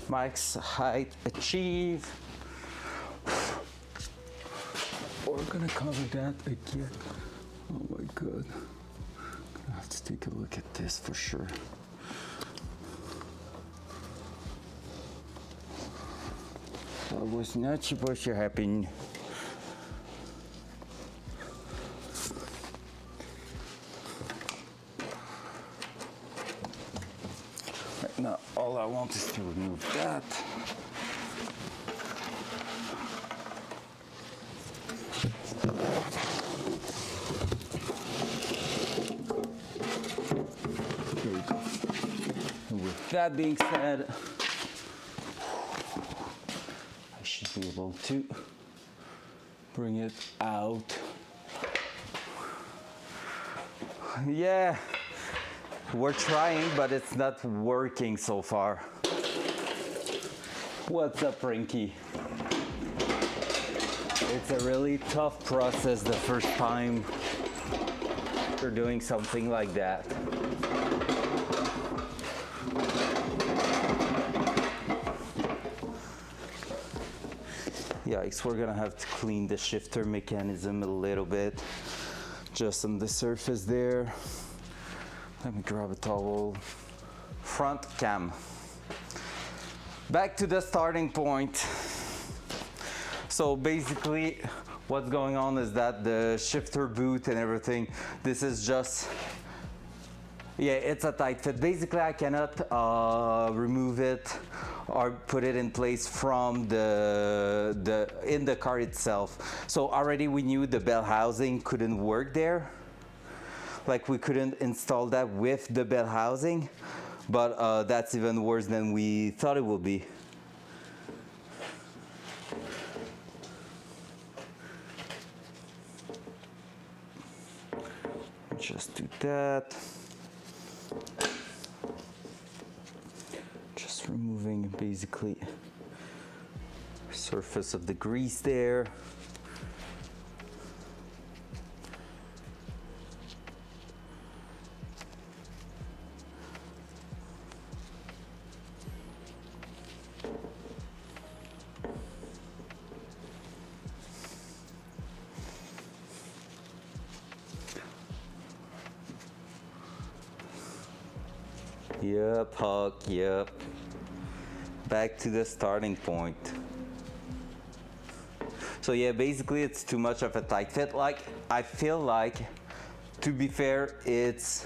[SPEAKER 1] Max height achieved. We're gonna cover that again. Oh my god. I have to take a look at this for sure. That was not supposed to happen. Right now, all I want is to remove that. There we go. And with that being said, I should be able to bring it out. Yeah. We're trying, but it's not working so far. What's up, Rinky? It's a really tough process the first time you're doing something like that. Yikes, we're gonna have to clean the shifter mechanism a little bit, just on the surface there. Let me grab a towel. Front cam. Back to the starting point. So basically, what's going on is that the shifter boot and everything, this is just, yeah, it's a tight fit. Basically, I cannot remove it or put it in place from in the car itself. So already we knew the bell housing couldn't work there. Like we couldn't install that with the bell housing, but that's even worse than we thought it would be. Just do that. Just removing basically surface of the grease there. Yep, Huck, yep. Back to the starting point. So yeah, basically it's too much of a tight fit. Like, I feel like, to be fair, it's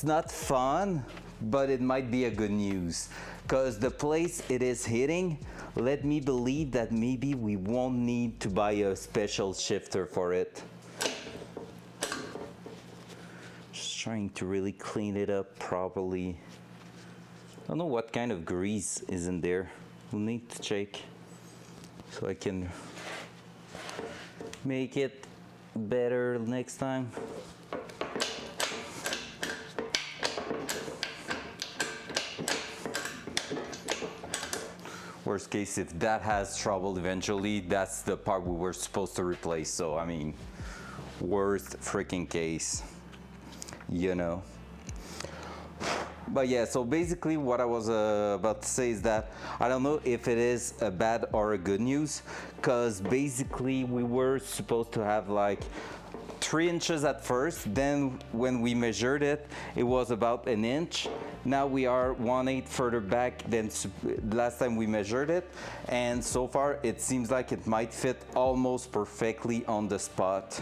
[SPEAKER 1] not fun, but it might be a good news. Because the place it is hitting, let me believe that maybe we won't need to buy a special shifter for it. Trying to really clean it up properly. I don't know what kind of grease is in there. We'll need to check so I can make it better next time. Worst case, if that has trouble eventually, that's the part we were supposed to replace. So I mean, worst freaking case. You know. But yeah, so basically what I was about to say is that I don't know if it is a bad or a good news, because basically we were supposed to have like 3 inches at first, then when we measured it, it was about an inch. Now we are 1/8 further back than last time we measured it, and so far it seems like it might fit almost perfectly on the spot.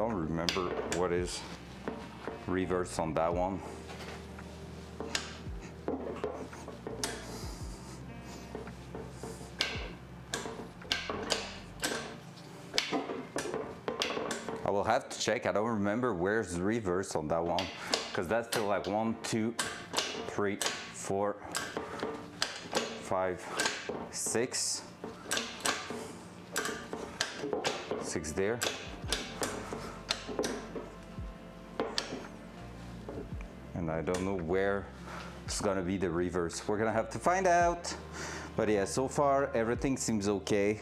[SPEAKER 1] don't remember what is reverse on that one. I will have to check. I don't remember where's the reverse on that one, because that's still like 1, 2, 3, 4, 5, 6. 6 there. And I don't know where it's gonna be the reverse. We're gonna have to find out. But yeah, so far everything seems okay.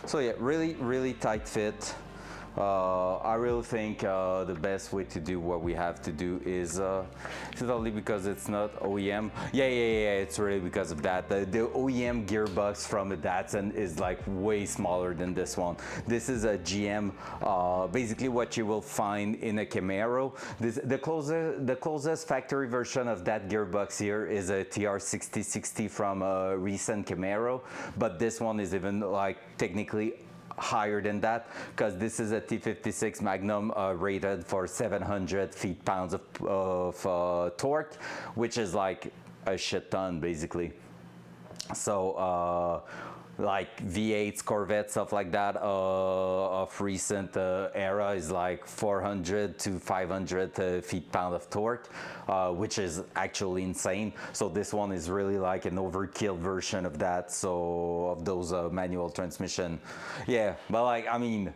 [SPEAKER 1] So yeah, really tight fit. I really think the best way to do what we have to do is it's only because it's not OEM. Yeah, it's really because of that. The OEM gearbox from the Datsun is like way smaller than this one. This is a GM, basically what you will find in a Camaro. The closest factory version of that gearbox here is a TR6060 from a recent Camaro, but this one is even like technically higher than that, because this is a T-56 Magnum rated for 700 feet-pounds of torque, which is like a shit ton basically. So like V8s, Corvettes, stuff like that of recent era is like 400 to 500 feet-pound of torque, which is actually insane. So this one is really like an overkill version of that, so of those manual transmission. Yeah, but like, I mean,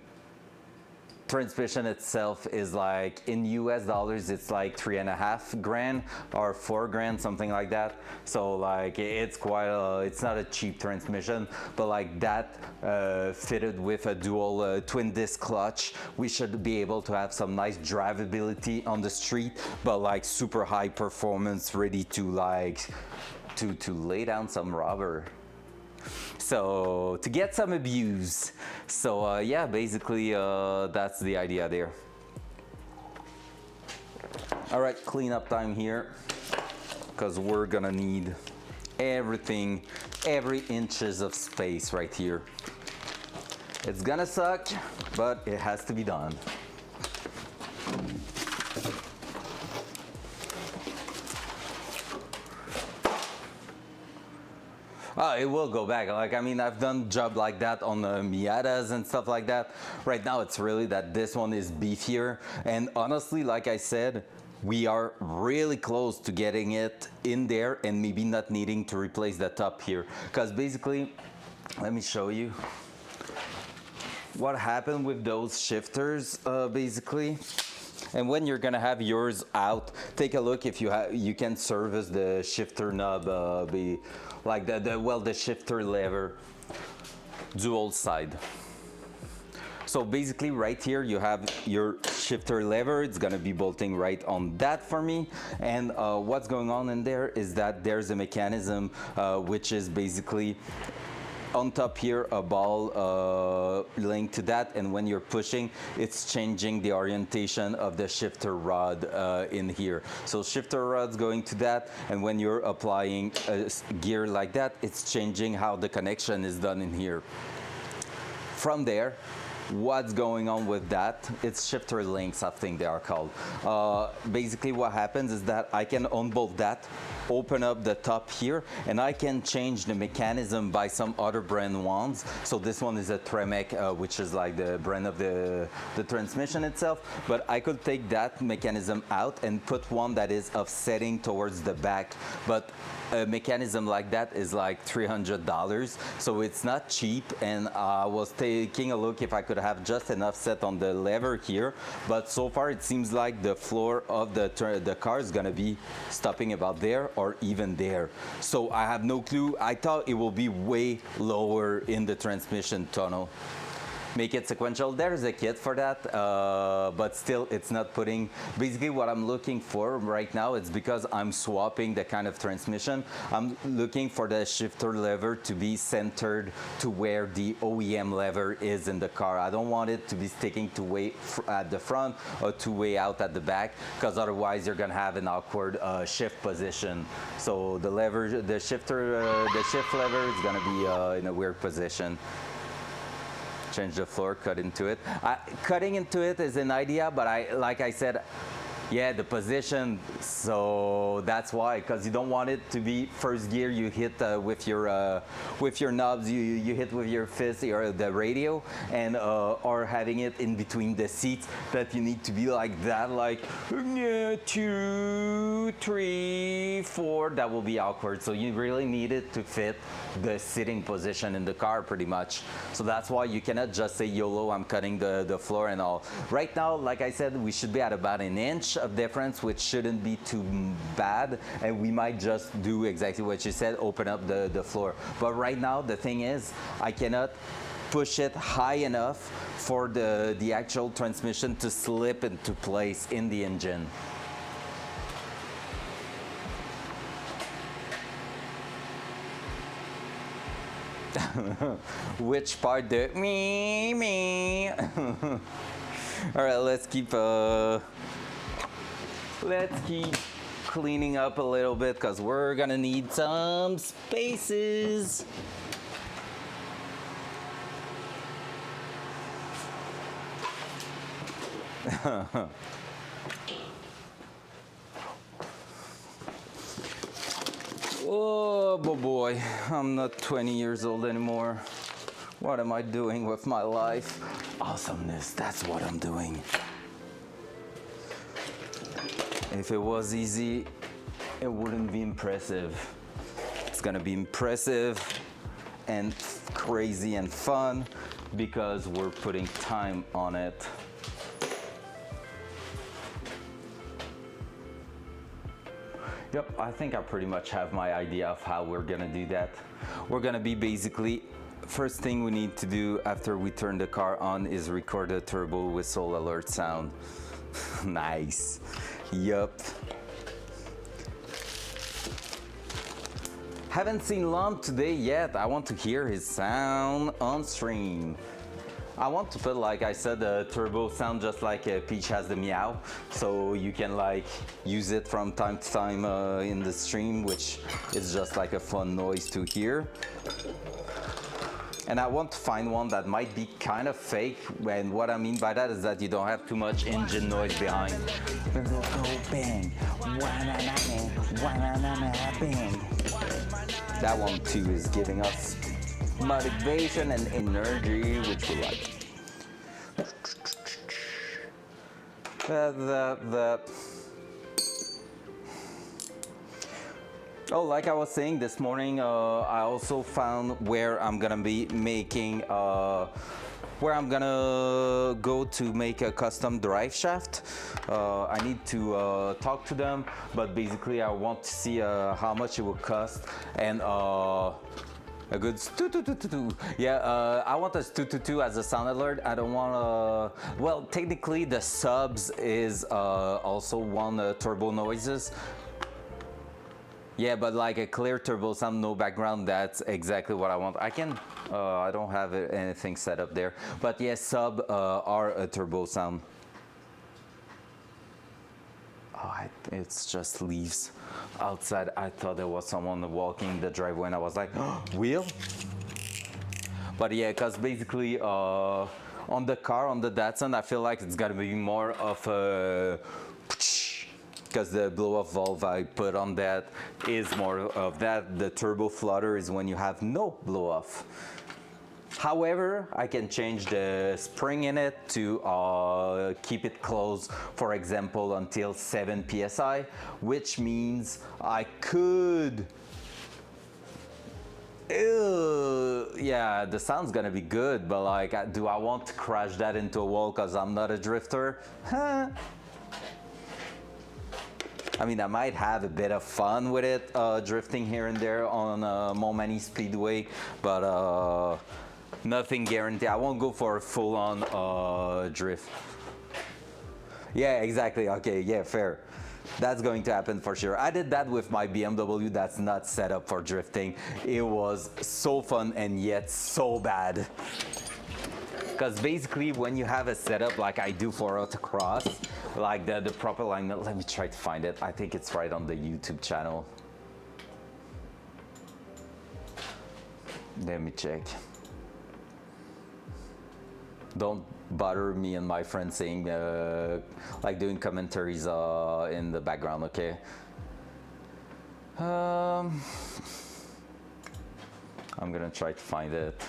[SPEAKER 1] transmission itself is like, in US dollars, it's like $3.5 grand or $4 grand, something like that. So like, it's quite it's not a cheap transmission, but like that fitted with a dual twin disc clutch, we should be able to have some nice drivability on the street, but like super high performance, ready to like to lay down some rubber. So to get some abuse. So yeah, basically that's the idea there. All right, cleanup time here, because we're gonna need everything, every inches of space right here. It's gonna suck, but it has to be done. It will go back. Like, I mean, I've done job like that on the Miatas and stuff like that. Right now, it's really that this one is beefier. And honestly, like I said, we are really close to getting it in there and maybe not needing to replace the top here. Because basically, let me show you what happened with those shifters, basically. And when you're gonna have yours out, take a look if you can service the shifter knob, like the shifter lever, dual side. So basically right here you have your shifter lever. It's gonna be bolting right on that for me. And what's going on in there is that there's a mechanism which is basically on top here, a ball linked to that, and when you're pushing, it's changing the orientation of the shifter rod in here. So shifter rod's going to that, and when you're applying a gear like that, it's changing how the connection is done in here. From there, what's going on with that? It's shifter links, I think they are called. Basically what happens is that I can unbolt that, open up the top here, and I can change the mechanism by some other brand ones. So this one is a Tremec, which is like the brand of the transmission itself, but I could take that mechanism out and put one that is offsetting towards the back. But a mechanism like that is like $300, so it's not cheap. And I was taking a look if I could have just enough set on the lever here, but so far it seems like the floor of the car is gonna be stopping about there or even there. So I have no clue. I thought it will be way lower in the transmission tunnel. Make it sequential. There's a kit for that, but still it's not putting. Basically what I'm looking for right now, it's because I'm swapping the kind of transmission. I'm looking for the shifter lever to be centered to where the OEM lever is in the car. I don't want it to be sticking to way at the front or to way out at the back, because otherwise you're gonna have an awkward shift position. So the lever, the shift lever is gonna be in a weird position. change the floor, cut into it. Cutting into it is an idea, but like I said, yeah, the position, so that's why, because you don't want it to be first gear you hit with your knobs, you hit with your fist or the radio, and or having it in between the seats that you need to be like that, like 2, 3, 4, that will be awkward. So you really need it to fit the sitting position in the car pretty much. So that's why you cannot just say YOLO, I'm cutting the floor and all. Right now, like I said, we should be at about an inch of difference, which shouldn't be too bad, and we might just do exactly what you said, open up the floor. But right now the thing is, I cannot push it high enough for the actual transmission to slip into place in the engine. Which part? The me. All right, let's keep cleaning up a little bit, because we're gonna need some spaces. Oh boy, I'm not 20 years old anymore. What am I doing with my life? Awesomeness, that's what I'm doing. If it was easy, it wouldn't be impressive. It's gonna be impressive and crazy and fun because we're putting time on it. Yep, I think I pretty much have my idea of how we're gonna do that. We're gonna be basically, first thing we need to do after we turn the car on is record a turbo whistle alert sound. Nice. Yup. Haven't seen Lom today yet. I want to hear his sound on stream. I want to put, like I said, the turbo sound just like Peach has the meow, so you can like use it from time to time in the stream, which is just like a fun noise to hear. And I want to find one that might be kind of fake, and what I mean by that is that you don't have too much engine noise behind. Bang, bang. That one too is giving us motivation and energy, which we like. Oh, like I was saying this morning, I also found where I'm gonna be making, where I'm gonna go to make a custom drive shaft. I need to talk to them, but basically I want to see how much it will cost, and a good yeah, I want a 222 as a sound alert. I don't want well, technically the subs is also one turbo noises. Yeah, but like a clear turbo sound, no background, that's exactly what I want. I can, I don't have anything set up there, but yes, sub are a turbo sound. Oh, it's just leaves outside. I thought there was someone walking the driveway and I was like, oh, wheel? But yeah, because basically on the car, on the Datsun, I feel like it's gotta be more of a, because the blow-off valve I put on that is more of that. The turbo flutter is when you have no blow-off. However, I can change the spring in it to keep it closed, for example, until 7 psi, which means I could... yeah, the sound's gonna be good, but like, do I want to crash that into a wall because I'm not a drifter? Huh? I mean, I might have a bit of fun with it, drifting here and there on Montmagny Speedway, but nothing guaranteed. I won't go for a full-on drift. Yeah, exactly. Okay, yeah, fair. That's going to happen for sure. I did that with my BMW that's not set up for drifting. It was so fun and yet so bad. Because basically when you have a setup like I do for autocross, like the proper alignment, let me try to find it. I think it's right on the YouTube channel. Let me check. Don't bother me and my friend saying like doing commentaries in the background, okay? I'm gonna try to find it.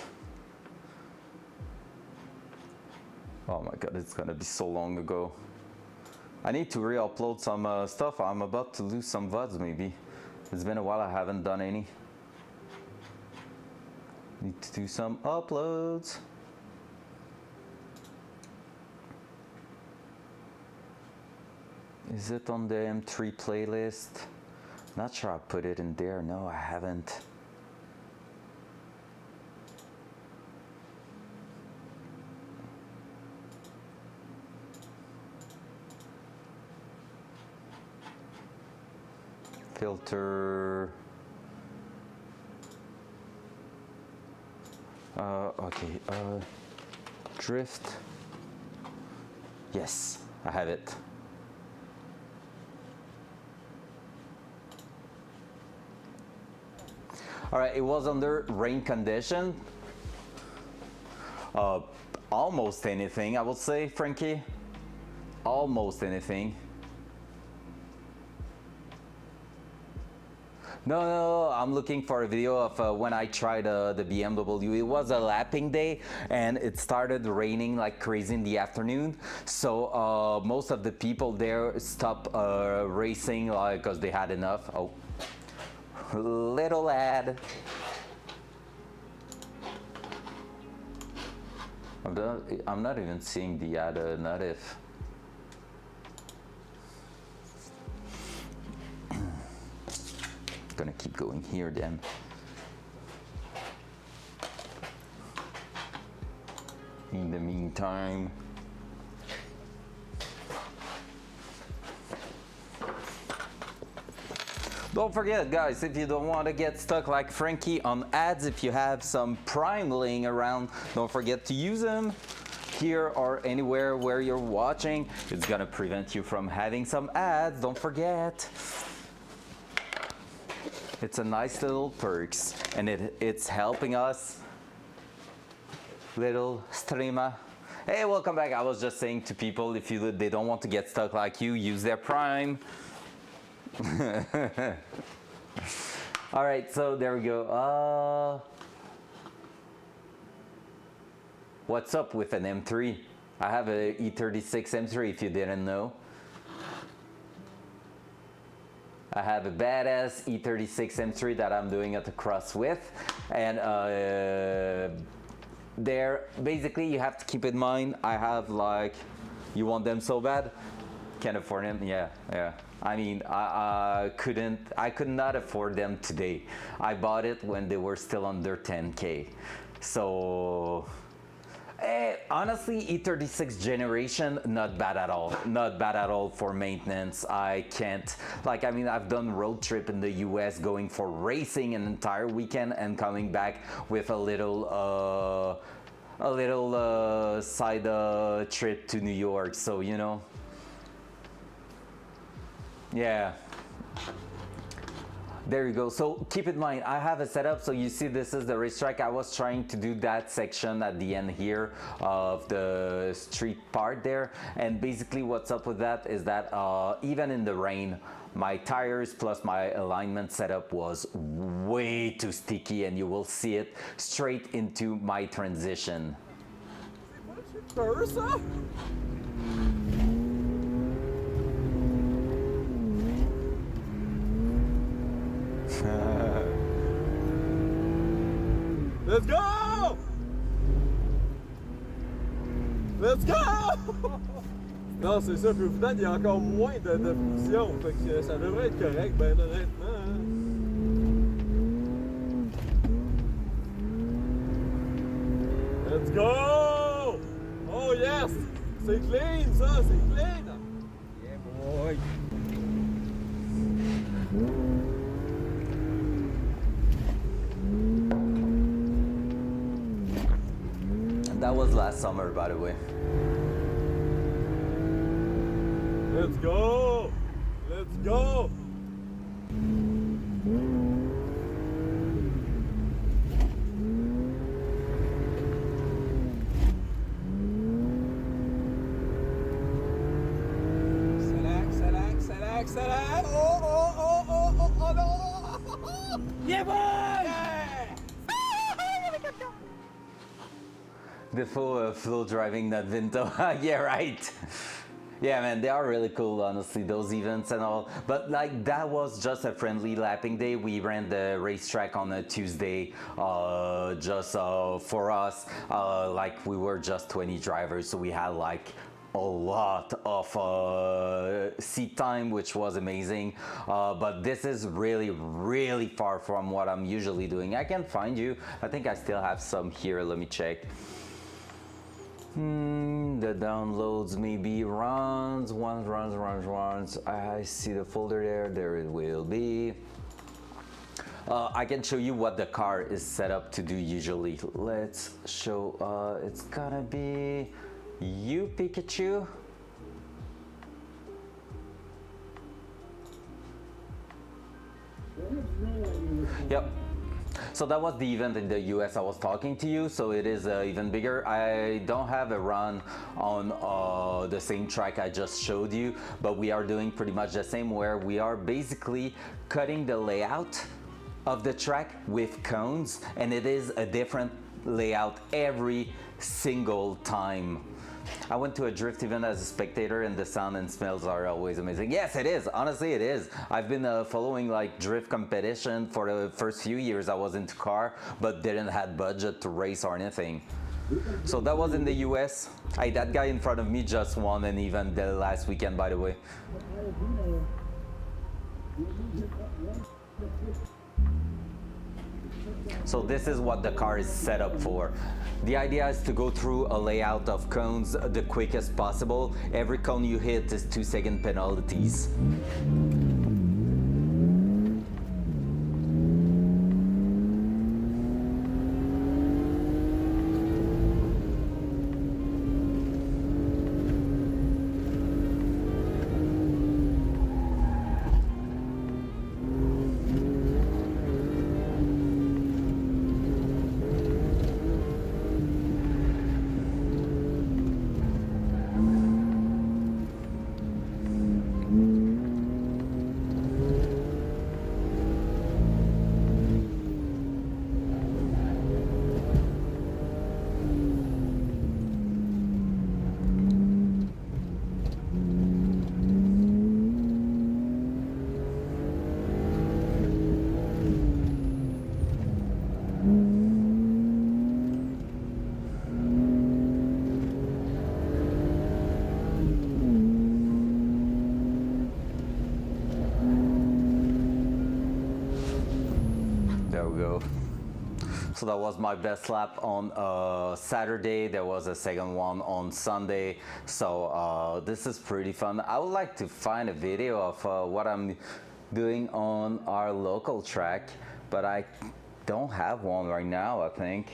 [SPEAKER 1] Oh my god, it's gonna be so long ago. I need to re-upload some stuff. I'm about to lose some VODs maybe. It's been a while, I haven't done any. Need to do some uploads. Is it on the M3 playlist? Not sure I put it in there. No, I haven't. Filter. Okay. Drift. Yes, I have it. All right, it was under rain condition. Almost anything, I would say, Frankie. Almost anything. No, I'm looking for a video of when I tried the BMW. It was a lapping day and it started raining like crazy in the afternoon. So most of the people there stopped racing like because they had enough. Oh, little lad. I'm not even seeing the other native. Gonna keep going here then. In the meantime, don't forget, guys, if you don't want to get stuck like Frankie on ads, if you have some Prime laying around, don't forget to use them here or anywhere where you're watching. It's gonna prevent you from having some ads, don't forget. It's a nice little perks, and it's helping us. Little streamer. Hey, welcome back. I was just saying to people, if they don't want to get stuck like you, use their Prime. All right, so there we go. What's up with an M3? I have a E36 M3 if you didn't know. I have a badass E36 M3 that I'm doing at the cross with, and there basically you have to keep in mind I have like, you want them so bad, can't afford them. Yeah. I mean, I could not afford them today. I bought it when they were still under 10K. So honestly, E36 generation, not bad at all. Not bad at all for maintenance. I can't, like, I mean, I've done road trip in the US going for racing an entire weekend and coming back with a little side trip to New York. So, you know, yeah. There you go. So keep in mind, I have a setup. So you see, this is the racetrack. I was trying to do that section at the end here of the street part there. And basically what's up with that is that even in the rain, my tires plus my alignment setup was way too sticky, and you will see it straight into my transition.
[SPEAKER 5] Let's go! Let's go! Non, c'est ça, puis au final, il y a encore moins de friction, fait que ça devrait être correct, ben honnêtement. Hein. Let's go! Oh yes! C'est clean, ça, c'est clean! Yeah, boy!
[SPEAKER 1] That was last summer, by the way.
[SPEAKER 5] Let's go! Let's go!
[SPEAKER 4] up! Yeah, boy!
[SPEAKER 1] The full flow driving, not Vinto. Yeah, right. Yeah, man, they are really cool, honestly, those events and all. But like, that was just a friendly lapping day. We ran the racetrack on a Tuesday, just for us. Like, we were just 20 drivers, so we had like a lot of seat time, which was amazing. But this is really far from what I'm usually doing. I can find you. I think I still have some here. Let me check. The downloads maybe runs. I see the folder there. There it will be. I can show you what the car is set up to do usually. Let's show. It's gonna be you, Pikachu. Yep. So that was the event in the US I was talking to you, so it is even bigger. I don't have a run on the same track I just showed you, but we are doing pretty much the same, where we are basically cutting the layout of the track with cones, and it is a different layout every single time. I went to a drift event as a spectator, and the sound and smells are always amazing. Yes, it is. Honestly, it is. I've been following like drift competition for the first few years I was into car, but didn't have budget to race or anything. So that was in the US. Hey, that guy in front of me just won an event the last weekend, by the way. So this is what the car is set up for. The idea is to go through a layout of cones the quickest possible. Every cone you hit is 2-second penalties. So that was my best lap on Saturday. There was a second one on Sunday. So this is pretty fun. I would like to find a video of what I'm doing on our local track, but I don't have one right now, I think.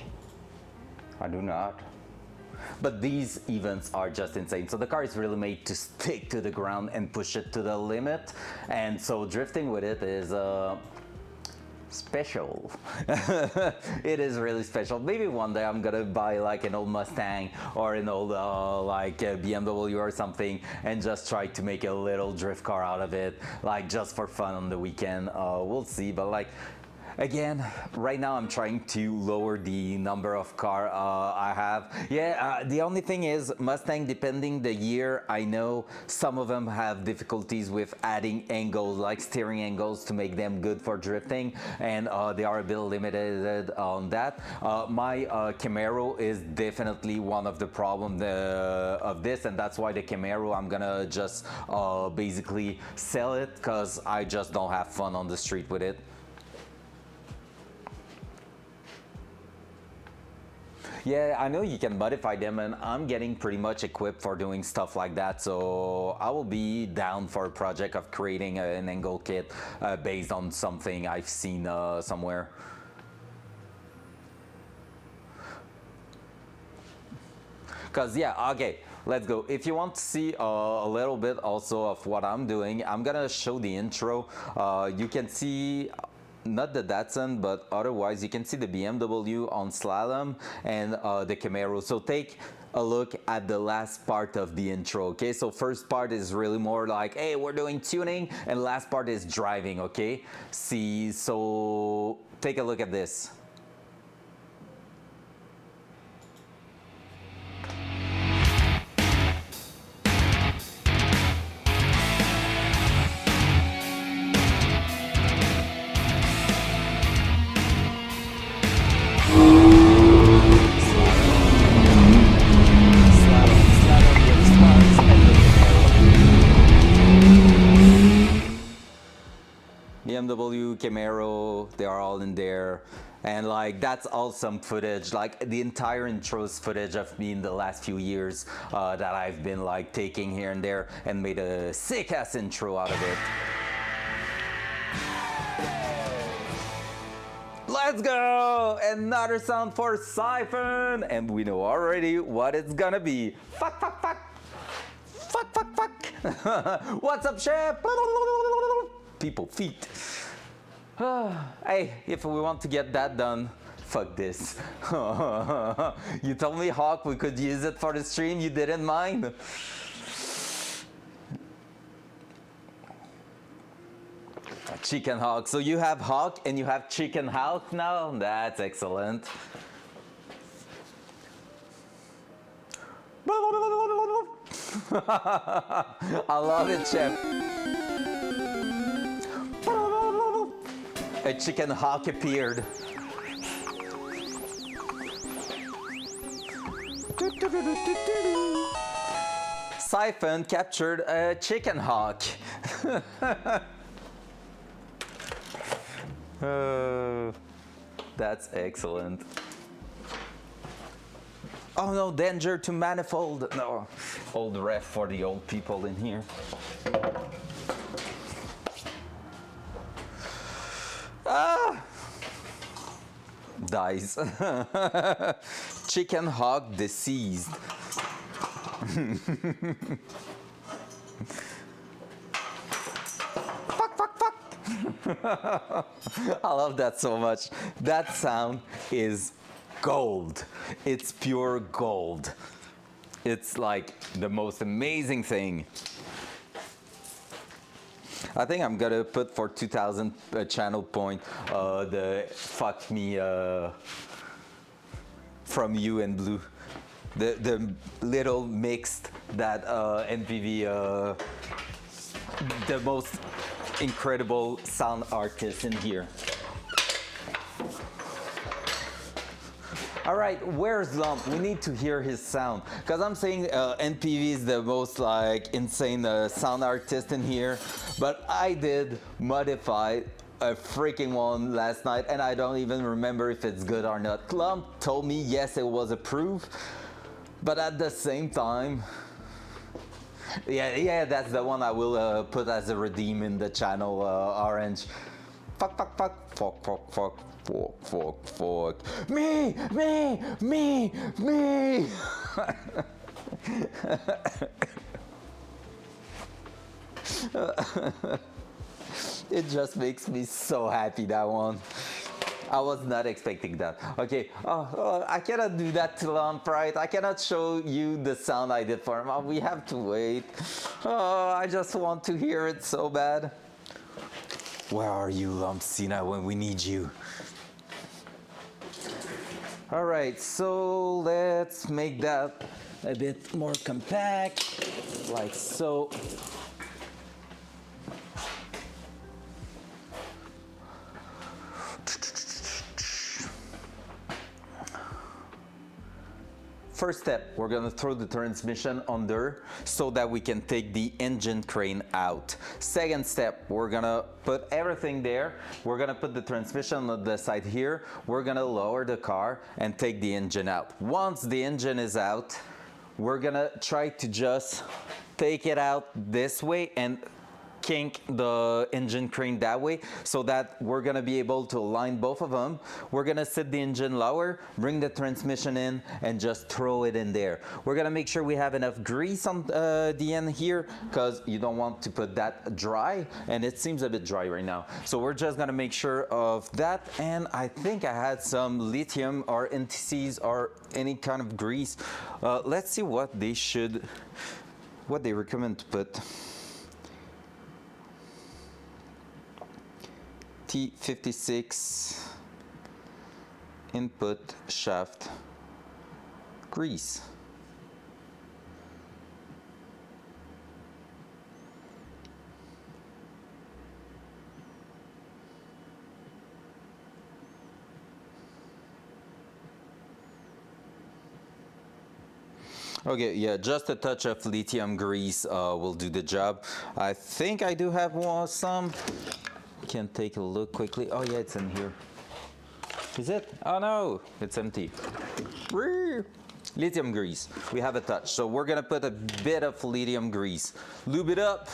[SPEAKER 1] I do not. But these events are just insane. So the car is really made to stick to the ground and push it to the limit. And so drifting with it is special. It is really special. Maybe one day I'm gonna buy like an old Mustang or an old like BMW or something, and just try to make a little drift car out of it, like just for fun on the weekend. We'll see. But like, again, right now I'm trying to lower the number of car I have. Yeah, the only thing is Mustang, depending the year, I know some of them have difficulties with adding angles, like steering angles, to make them good for drifting, and they are a bit limited on that. My Camaro is definitely one of the problems of this, and that's why the Camaro, I'm gonna just basically sell it, because I just don't have fun on the street with it. Yeah, I know you can modify them, and I'm getting pretty much equipped for doing stuff like that, so I will be down for a project of creating an angle kit based on something I've seen somewhere. Because yeah, okay, let's go. If you want to see a little bit also of what I'm doing, I'm gonna show the intro. You can see not the Datsun, but otherwise you can see the BMW on slalom and the Camaro. So take a look at the last part of the intro, okay? So first part is really more like, hey, we're doing tuning, and last part is driving, okay? See, so take a look at this. BMW, Camaro, they are all in there. And like, that's awesome footage. Like the entire intro's footage of me in the last few years that I've been like taking here and there and made a sick ass intro out of it. Let's go! Another sound for Siphon! And we know already what it's gonna be. Fuck, fuck, fuck! Fuck, fuck, fuck! What's up, chef? People, feet. Hey, if we want to get that done, fuck this. You told me, Hawk, we could use it for the stream, you didn't mind? Chicken Hawk. So you have Hawk and you have Chicken Hawk now? That's excellent. I love it, chef. A Chicken Hawk appeared. Siphon captured a Chicken Hawk. That's excellent. Oh no, danger to manifold. No, old ref for the old people in here. Ah! Dies. Chicken Hawk deceased. Fuck, fuck, fuck. I love that so much. That sound is gold. It's pure gold. It's like the most amazing thing. I think I'm gonna put for 2000 channel point the fuck me from you and blue. The little mixed that NPV the most incredible sound artist in here. All right, where's Lump? We need to hear his sound. Because I'm saying NPV is the most like insane sound artist in here. But I did modify a freaking one last night and I don't even remember if it's good or not. Lump told me yes, it was approved. But at the same time, yeah, that's the one I will put as a redeem in the channel, Orange. Fuck, fuck, fuck, fuck, fuck, fuck. Fuck, fuck, fuck. Me! It just makes me so happy, that one. I was not expecting that. Okay, I cannot do that to Lump, right? I cannot show you the sound I did for him. We have to wait. I just want to hear it so bad. Where are you, Lumpsina, when we need you? All right, so let's make that a bit more compact, like so. First step, we're gonna throw the transmission under so that we can take the engine crane out. Second step, we're gonna put everything there. We're gonna put the transmission on the side here. We're gonna lower the car and take the engine out. Once the engine is out, we're gonna try to just take it out this way and kink the engine crane that way so that we're gonna be able to align both of them. We're gonna set the engine lower, bring the transmission in, and just throw it in there. We're gonna make sure we have enough grease on the end here because you don't want to put that dry, and it seems a bit dry right now. So we're just gonna make sure of that, and I think I had some lithium or NTCs or any kind of grease. Let's see what they recommend to put. T-56 input shaft grease. Okay, yeah, just a touch of lithium grease will do the job. I think I do have some. Can take a look quickly. Oh yeah, it's in here. Is it? Oh no, it's empty. Lithium grease. We have a touch. So we're gonna put a bit of lithium grease. Lube it up.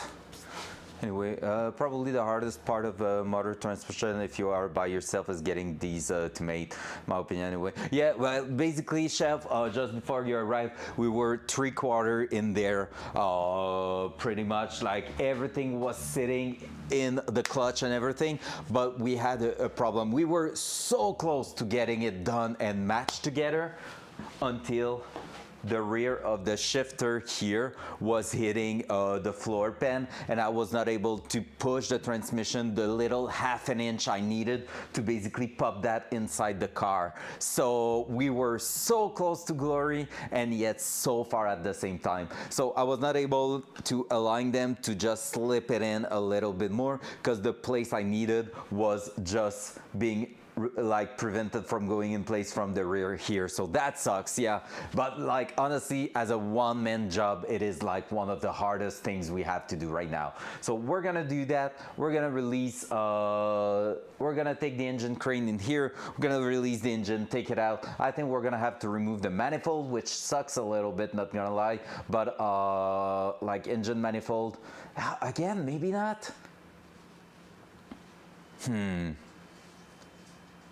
[SPEAKER 1] Anyway, probably the hardest part of motor transmission if you are by yourself is getting these to mate, my opinion anyway. Yeah, well, basically, Chef, just before you arrived, we were 3/4 in there, pretty much. Like everything was sitting in the clutch and everything, but we had a problem. We were so close to getting it done and matched together until the rear of the shifter here was hitting the floor pan, and I was not able to push the transmission the little half an inch I needed to basically pop that inside the car. So we were so close to glory and yet so far at the same time. So I was not able to align them to just slip it in a little bit more because the place I needed was just being like prevented from going in place from the rear here. So that sucks, yeah. But like honestly, as a one-man job, it is like one of the hardest things we have to do right now. So we're gonna do that. We're gonna release, we're gonna take the engine crane in here. We're gonna release the engine, take it out. I think we're gonna have to remove the manifold, which sucks a little bit, not gonna lie. But like engine manifold, again, maybe not.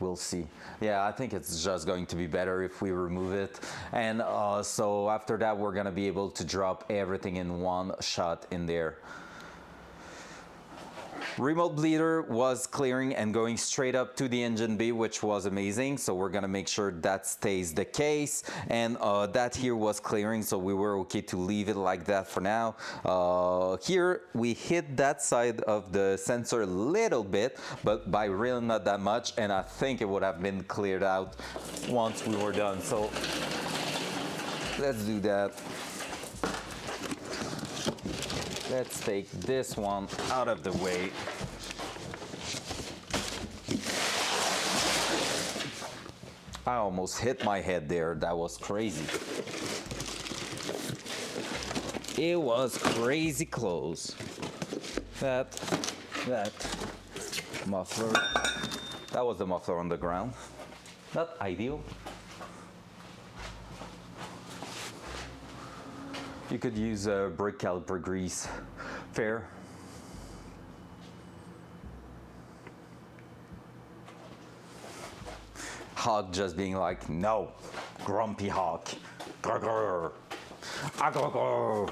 [SPEAKER 1] We'll see. Yeah, I think it's just going to be better if we remove it. And so after that, we're gonna be able to drop everything in one shot in there. Remote bleeder was clearing and going straight up to the engine bay, which was amazing. So we're gonna make sure that stays the case. And that here was clearing, so we were okay to leave it like that for now. Here we hit that side of the sensor a little bit, but by really not that much. And I think it would have been cleared out once we were done. So let's do that. Let's take this one out of the way. I almost hit my head there. That was crazy. It was crazy close. That muffler. That was the muffler on the ground. Not ideal. You could use brake caliper grease. Fair. Hawk just being like, no, grumpy Hawk. Grr, grr. Ah, grr, grr.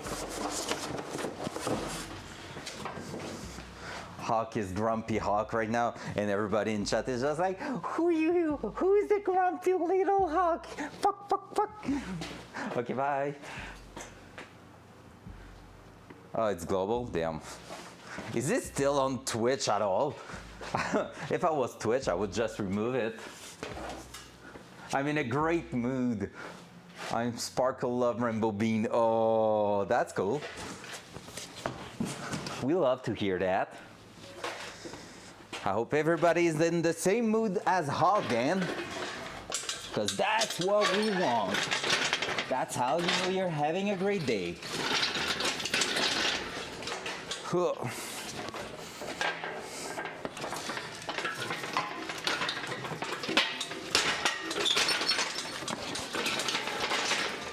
[SPEAKER 1] Hawk is grumpy Hawk right now, and everybody in chat is just like, who are you? Who is the grumpy little Hawk? Fuck, fuck, fuck. Okay, bye. Oh, it's global? Damn. Is this still on Twitch at all? If I was Twitch, I would just remove it. I'm in a great mood. I'm Sparkle Love Rainbow Bean. Oh, that's cool. We love to hear that. I hope everybody is in the same mood as Hog Dan, because that's what we want. That's how you know you're having a great day.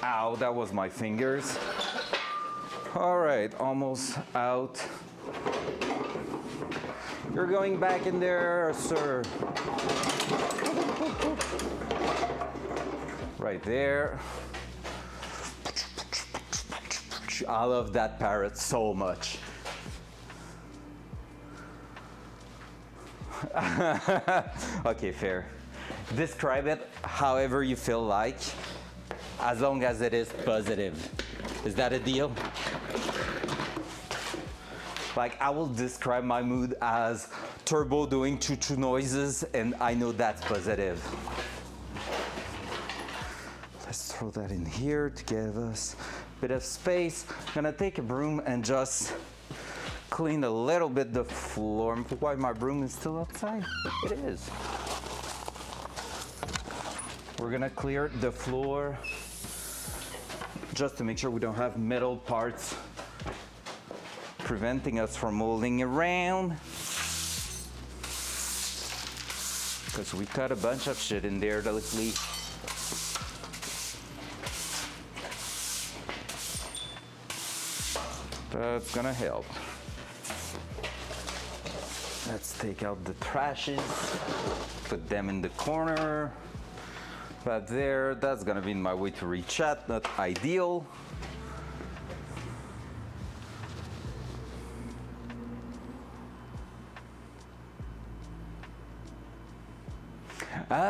[SPEAKER 1] Ow, that was my fingers. All right, almost out. You're going back in there, sir. Right there. I love that parrot so much. Okay, fair. Describe it however you feel like, as long as it is positive. Is that a deal? Like, I will describe my mood as turbo doing choo-choo noises, and I know that's positive. Let's throw that in here to give us a bit of space. I'm gonna take a broom and just clean a little bit the floor. Why my broom is still outside? It is. We're gonna clear the floor just to make sure we don't have metal parts preventing us from rolling around. Because we cut a bunch of shit in there lately. That's gonna help. Let's take out the trashes, put them in the corner. But there, that's gonna be my way to reach at, not ideal.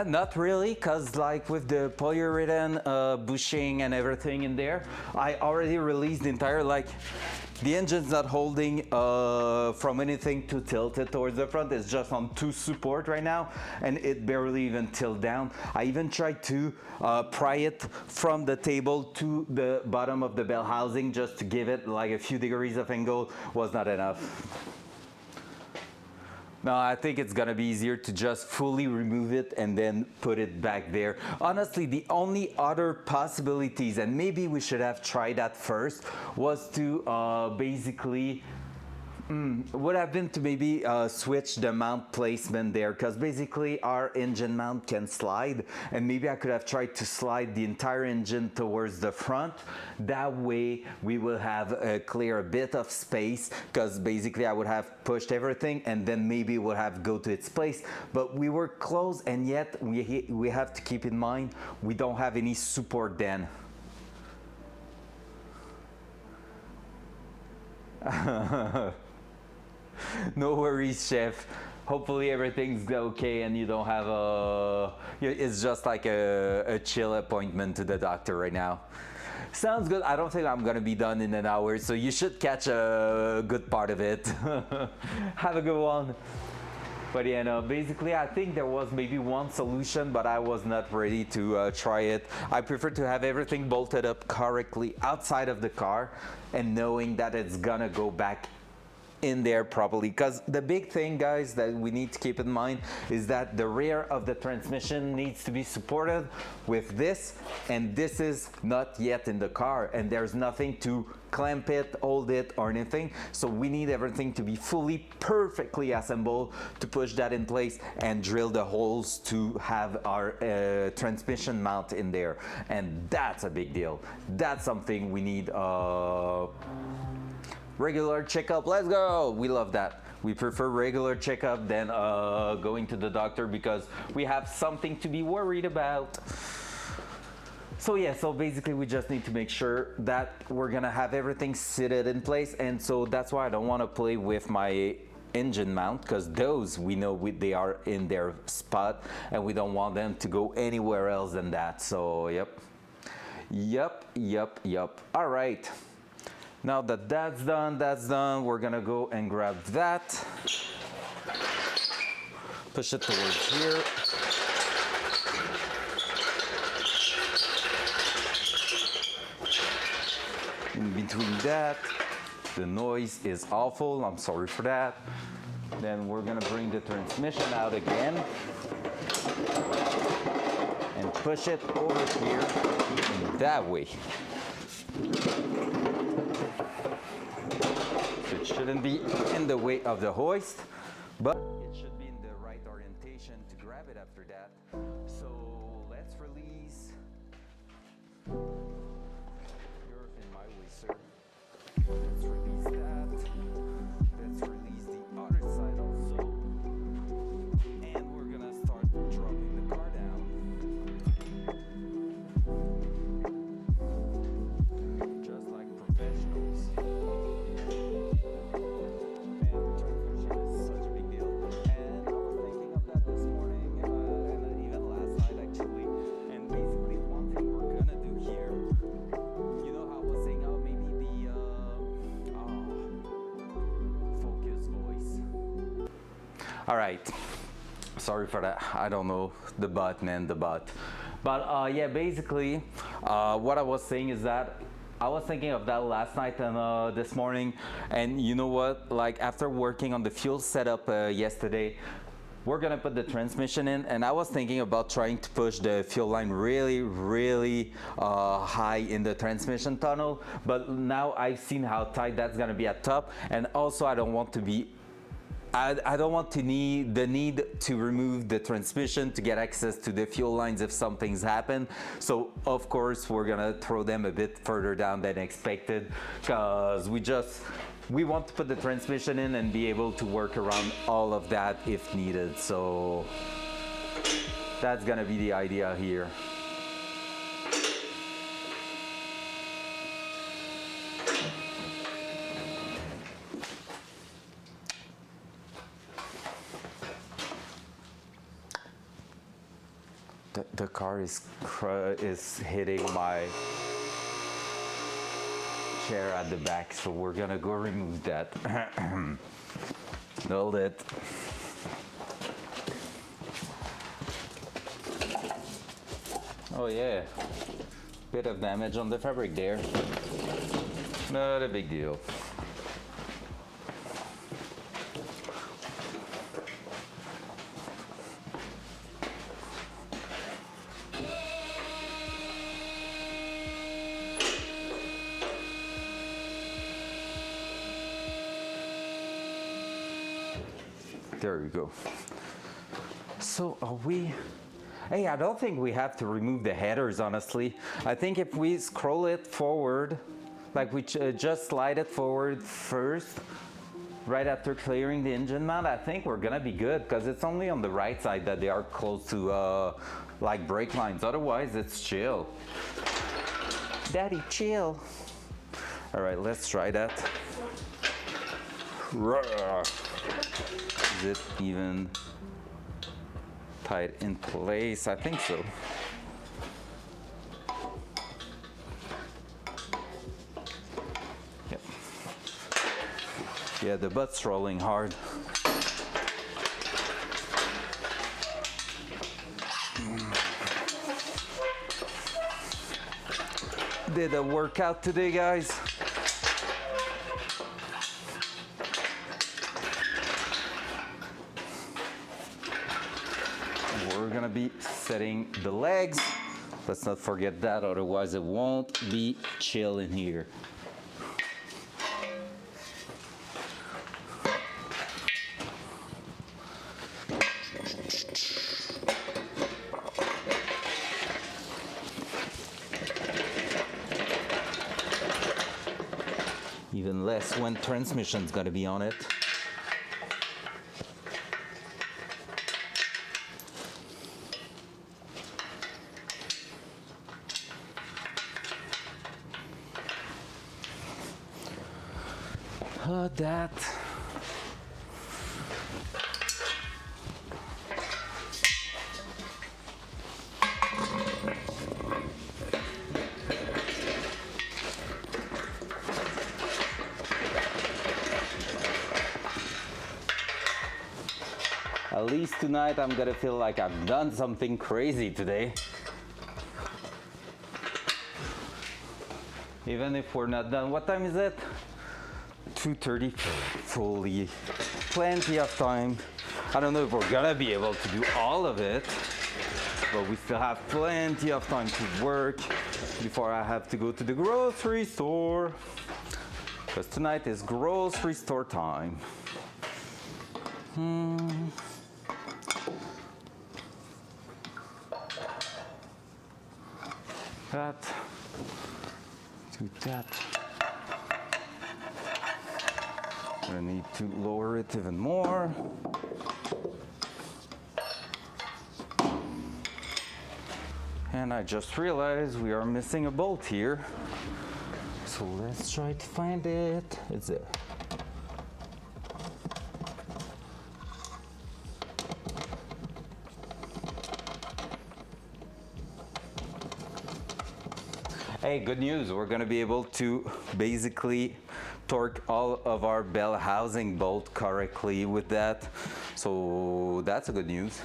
[SPEAKER 1] Not really, cause like with the polyurethane bushing and everything in there, I already released the entire, like, the engine's not holding from anything to tilt it towards the front. It's just on 2 support right now, and it barely even tilt down. I even tried to pry it from the table to the bottom of the bell housing just to give it like a few degrees of angle. Was not enough. No, I think it's gonna be easier to just fully remove it and then put it back there. Honestly, the only other possibilities, and maybe we should have tried that first, was to basically would have been to maybe switch the mount placement there, because basically our engine mount can slide, and maybe I could have tried to slide the entire engine towards the front. That way we will have clear a bit of space, because basically I would have pushed everything and then maybe we'll have go to its place. But we were close, and yet we have to keep in mind we don't have any support then. No worries, chef. Hopefully everything's okay and you don't have it's just like a chill appointment to the doctor right now. Sounds good. I don't think I'm gonna be done in an hour, so you should catch a good part of it. Have a good one. But yeah, no, basically I think there was maybe one solution, but I was not ready to try it. I prefer to have everything bolted up correctly outside of the car and knowing that it's gonna go back in there properly. Because the big thing, guys, that we need to keep in mind is that the rear of the transmission needs to be supported with this, and this is not yet in the car, and there's nothing to clamp it, hold it, or anything. So we need everything to be fully perfectly assembled to push that in place and drill the holes to have our transmission mount in there. And that's a big deal. That's something we need regular checkup. Let's go. We love that. We prefer regular checkup than going to the doctor, because we have something to be worried about. So yeah, so basically we just need to make sure that we're gonna have everything seated in place, and so that's why I don't want to play with my engine mount, because those we know they are in their spot and we don't want them to go anywhere else than that. So yep. All right. Now that that's done, we're gonna go and grab that. Push it towards here. In between that, the noise is awful, I'm sorry for that. Then we're gonna bring the transmission out again and push it over here that way. It shouldn't be in the way of the hoist, but it should be in the right orientation to grab it after that. So let's release. You're in my way, sir. Let's release that. Let's release the other side also. All right. Sorry for that. I don't know the butt, man, the butt. But yeah, basically, what I was saying is that I was thinking of that last night and this morning, and you know what? Like after working on the fuel setup yesterday, we're gonna put the transmission in, and I was thinking about trying to push the fuel line really high in the transmission tunnel, but now I've seen how tight that's gonna be at top, and also I don't want to be I don't want to need to remove the transmission to get access to the fuel lines if something's happened. So of course we're gonna throw them a bit further down than expected, because we want to put the transmission in and be able to work around all of that if needed. So that's gonna be the idea here. The car is hitting my chair at the back, so we're gonna go remove that. Hold it. Oh yeah, bit of damage on the fabric there. Not a big deal. There we go. So are we... Hey, I don't think we have to remove the headers, honestly. I think if we scroll it forward, like we just slide it forward first, right after clearing the engine mount, I think we're gonna be good, because it's only on the right side that they are close to like brake lines. Otherwise, it's chill. Daddy, chill. All right, let's try that. Is it even tight in place? I think so. Yep. Yeah, the butt's rolling hard. Did a workout today, guys? We're gonna be setting the legs. Let's not forget that, otherwise it won't be chill in here. Even less when transmission's gonna be on it. That. At least tonight I'm gonna feel like I've done something crazy today. Even if we're not done. What time is it? 2:30. Fully. Plenty of time. I don't know if we're gonna be able to do all of it, but we still have plenty of time to work before I have to go to the grocery store. Because tonight is grocery store time. That. Do that. I need to lower it even more. And I just realized we are missing a bolt here. So let's try to find it. It's there. Hey, hey, good news. We're gonna be able to basically torque all of our bell housing bolt correctly with that. So that's a good news.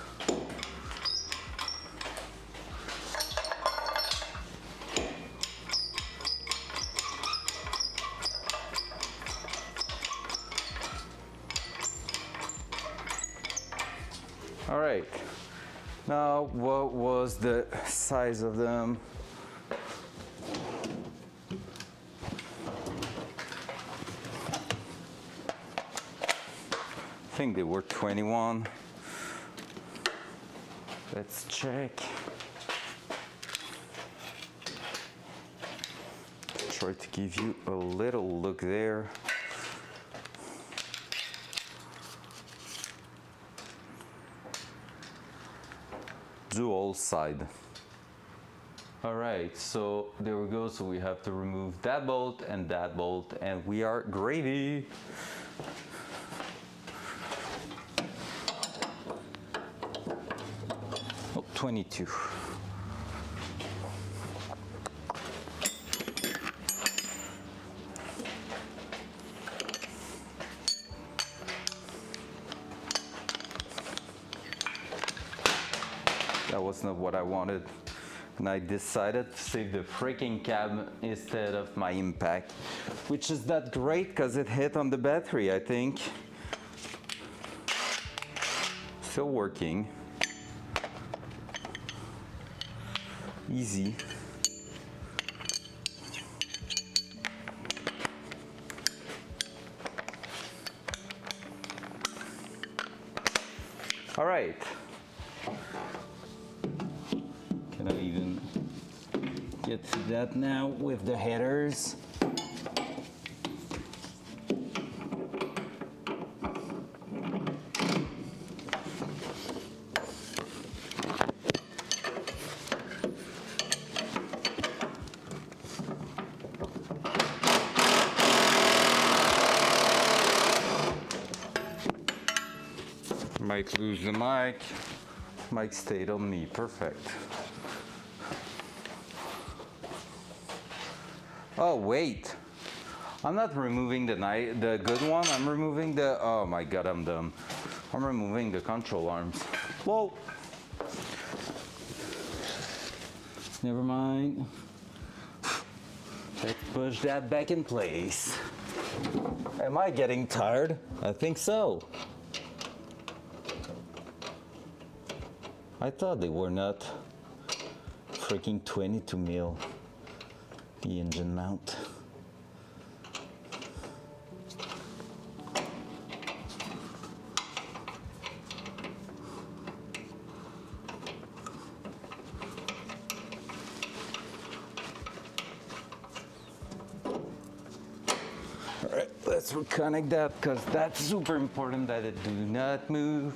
[SPEAKER 1] All right, now what was the size of them? I think they were 21. Let's check. Try to give you a little look there. Dual side. All right, so there we go. So we have to remove that bolt, and we are gravy. Oh, 22. That was not what I wanted. And I decided to save the freaking cab instead of my impact, which is not great because it hit on the battery, I think. Still working. Easy. All right. Can I even get to that now with the headers? Might lose the mic. Mic stayed on me. Perfect. Oh wait, I'm not removing the good one. I'm removing the. Oh my god, I'm dumb. I'm removing the control arms. Whoa. Never mind. Let's push that back in place. Am I getting tired? I think so. I thought they were not freaking 22 mil, the engine mount. All right, let's reconnect that because that's super important that it do not move.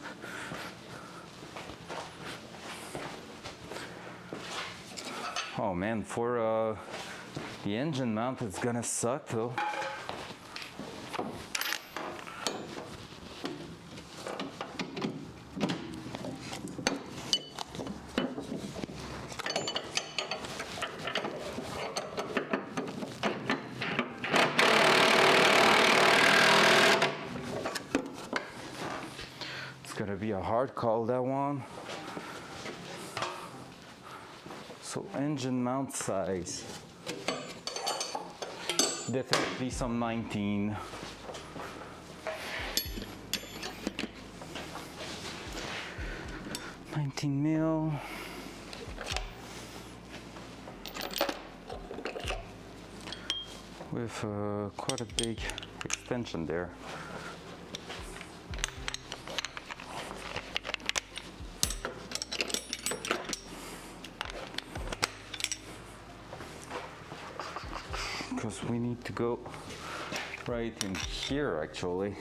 [SPEAKER 1] Oh man, for the engine mount, it's gonna suck though. It's gonna be a hard call, that one. So engine mount size, definitely some 19. Mil. With quite a big extension there. Because we need to go right in here actually.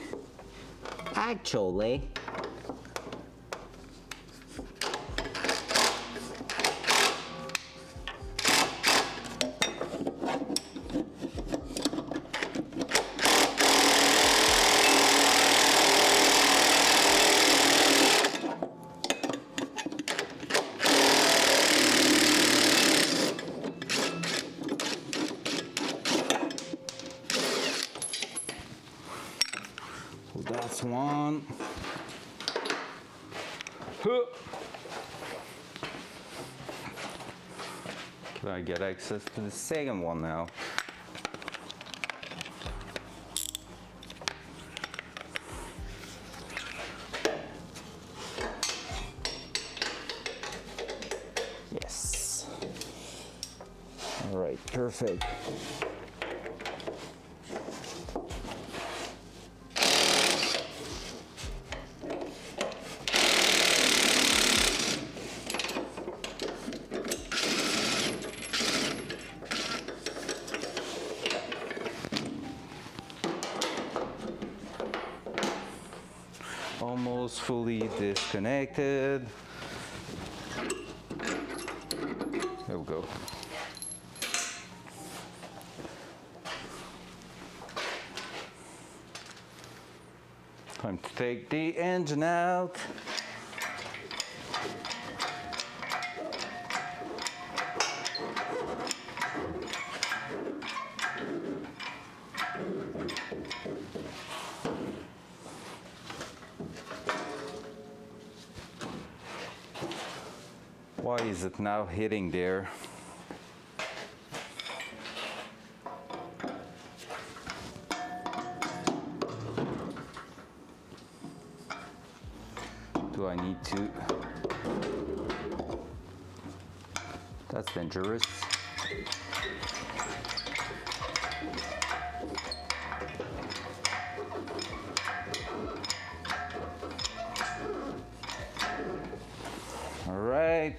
[SPEAKER 1] That's one. Huh. Can I get access to the second one now? Yes. All right, perfect. Almost fully disconnected. There we go. Time to take the engine out. Why is it now hitting there? Do I need to? That's dangerous. All right.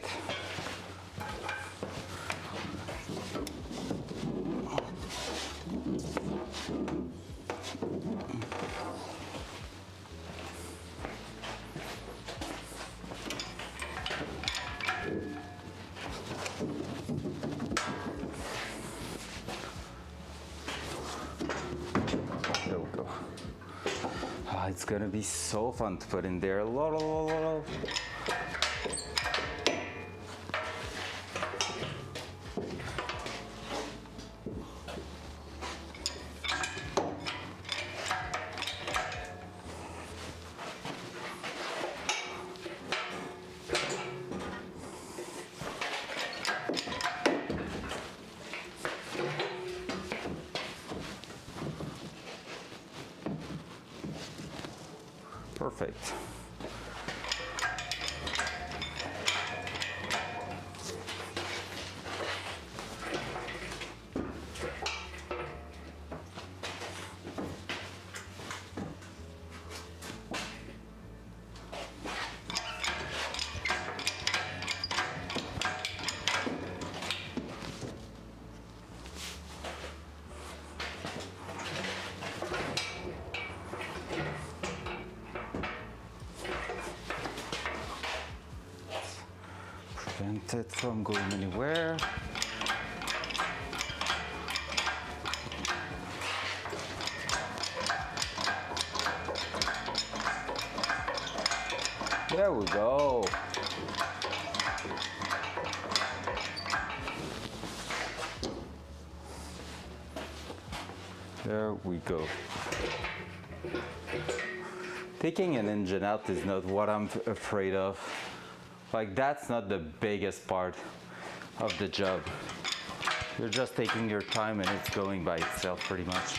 [SPEAKER 1] There we go. Ah, it's gonna be so fun to put in there. Perfect. Prevent it from going anywhere. There we go. There we go. Taking an engine out is not what I'm afraid of. Like, that's not the biggest part of the job. You're just taking your time and it's going by itself pretty much.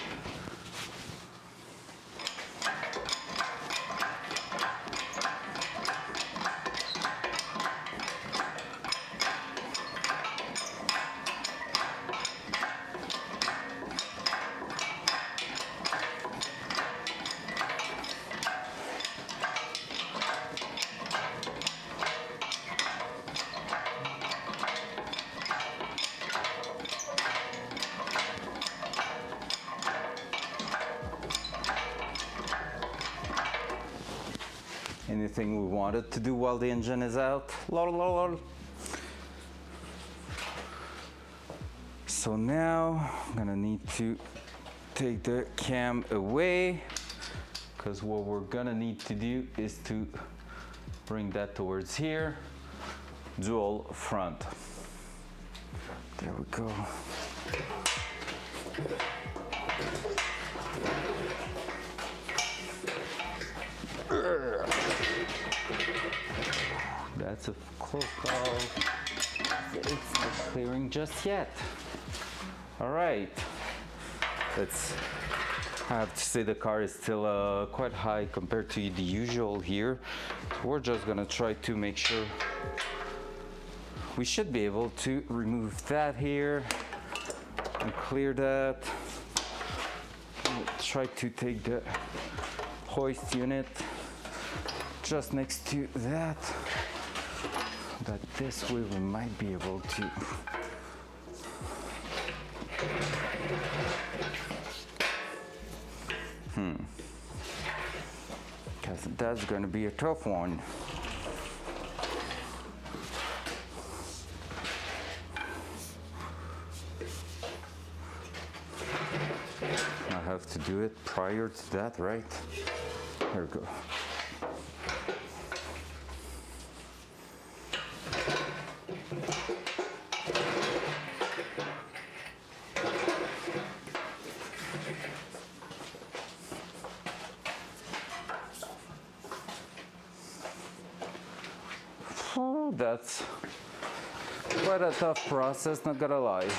[SPEAKER 1] Anything we wanted to do while the engine is out. So now I'm gonna need to take the cam away, because what we're gonna need to do is to bring that towards here. Dual front. There we go. It's a close call. It's not clearing just yet. All right. I have to say the car is still quite high compared to the usual here. We're just gonna try to make sure we should be able to remove that here and clear that. Try to take the hoist unit just next to that. That this way we might be able to because that's going to be a tough one. I have to do it prior to that, right? There we go. Oh, that's quite a tough process, not gonna lie.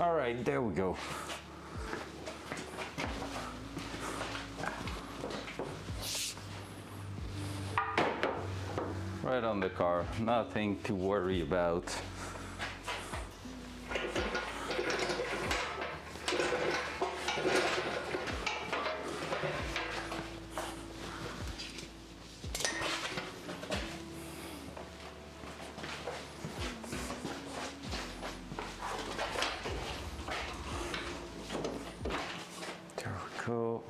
[SPEAKER 1] All right, there we go. Right on the car, nothing to worry about. Cool.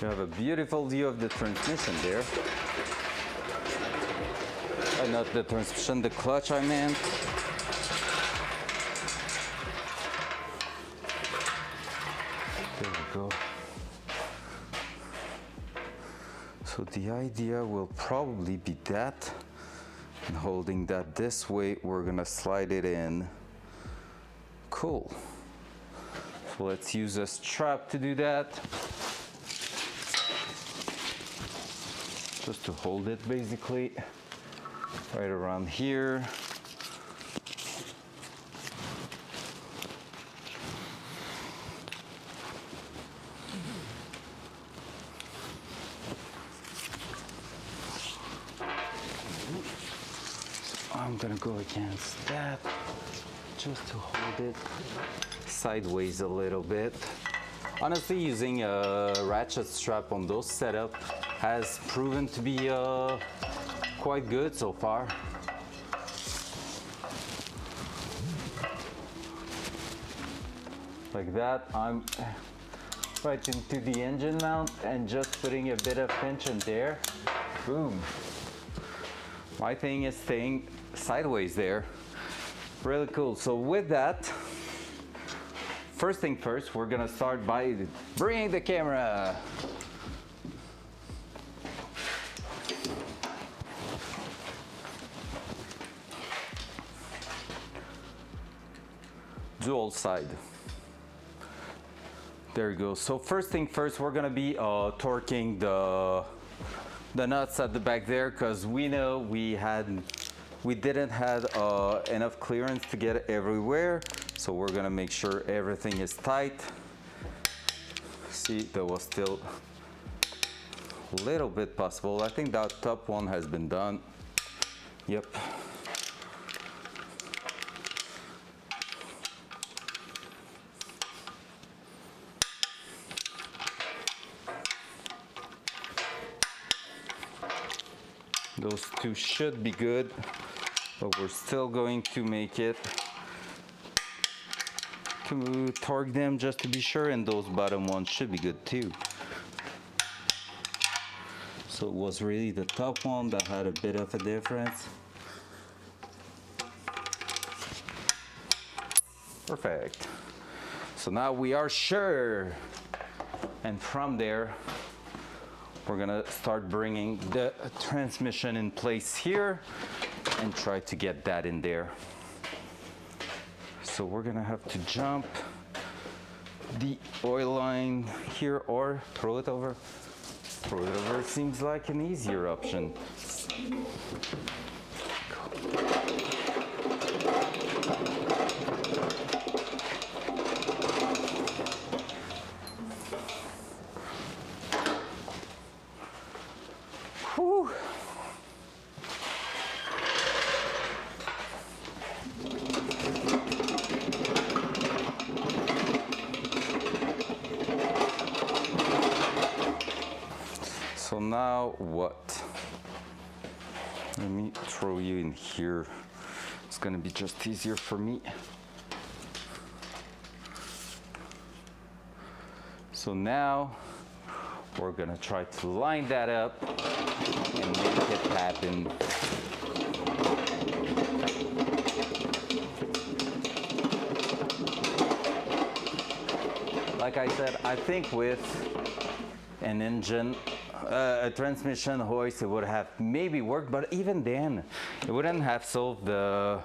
[SPEAKER 1] You have a beautiful view of the transmission there. Not the transmission, the clutch I meant. There we go. So the idea will probably be that, and holding that this way, we're gonna slide it in. Cool. So let's use a strap to do that. Just to hold it basically. Right around here. I'm gonna go against that. Just to hold it sideways a little bit. Honestly, using a ratchet strap on those setup has proven to be quite good so far. Like that, I'm right into the engine mount and just putting a bit of tension there. Boom. My thing is staying sideways there. Really cool. So with that, first thing first, we're gonna start by bringing the camera. Dual side. There you go. So first thing first, we're gonna be torquing the nuts at the back there, because we know we didn't have enough clearance to get everywhere. So we're gonna make sure everything is tight. See, there was still a little bit possible. I think that top one has been done. Yep. Those two should be good, but we're still going to make it to torque them just to be sure, and those bottom ones should be good too. So it was really the top one that had a bit of a difference. Perfect. So now we are sure, and from there we're gonna start bringing the transmission in place here. and try to get that in there. So we're gonna have to jump the oil line here or throw it over. Throw it over seems like an easier option. Whew. So now what? Let me throw you in here. It's gonna be just easier for me. So now we're gonna try to line that up and make it happen. Like I said, I think with an engine, a transmission hoist, it would have maybe worked, but even then, it wouldn't have solved the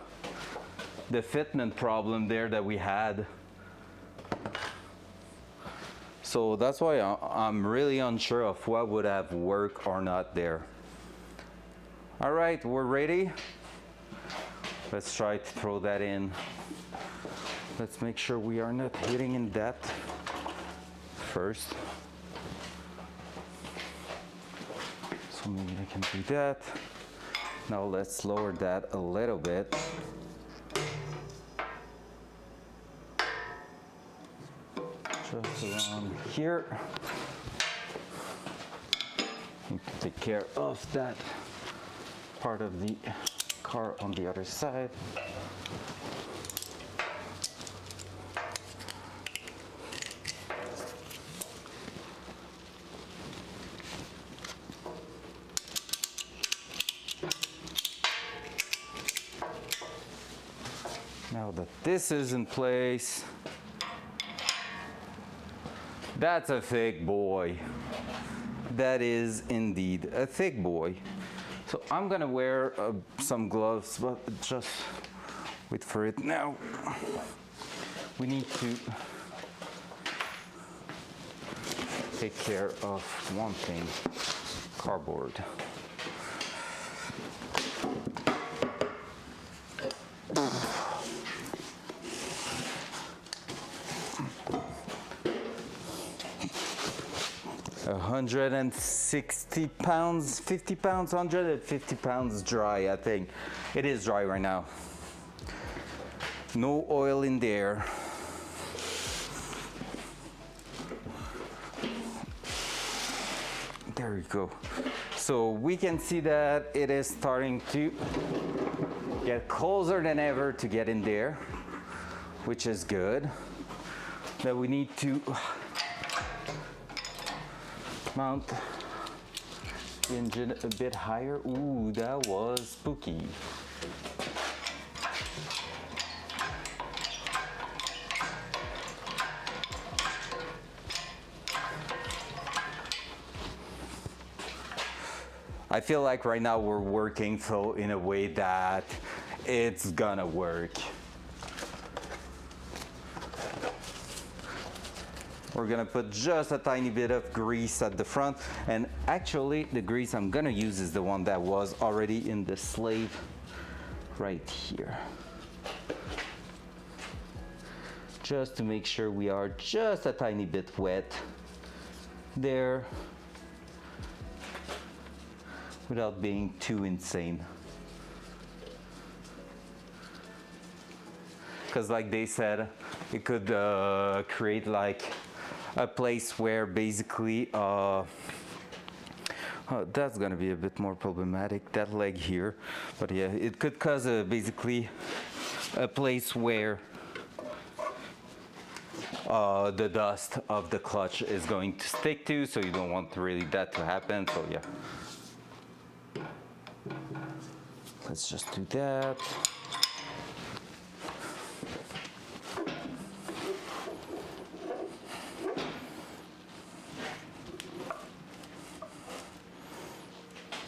[SPEAKER 1] fitment problem there that we had. So that's why I'm really unsure of what would have worked or not there. All right, we're ready. Let's try to throw that in. Let's make sure we are not hitting in that first. So maybe I can do that. Now let's lower that a little bit. Just around here. Need to take care of that part of the car on the other side. Now that this is in place, that's a thick boy. That is indeed a thick boy. So I'm gonna wear some gloves, but just wait for it now. We need to take care of one thing, cardboard. £160, 50 pounds, 150 pounds dry, I think. It is dry right now. No oil in there. There we go. So we can see that it is starting to get closer than ever to get in there, which is good. That we need to mount the engine a bit higher. Ooh, that was spooky. I feel like right now we're working so in a way that it's gonna work. We're gonna put just a tiny bit of grease at the front, and actually the grease I'm gonna use is the one that was already in the slave right here. Just to make sure we are just a tiny bit wet there without being too insane. Because like they said, it could create like a place where basically that's gonna be a bit more problematic, that leg here, but yeah, it could cause basically a place where the dust of the clutch is going to stick to, so you don't want really that to happen. So yeah, let's just do that.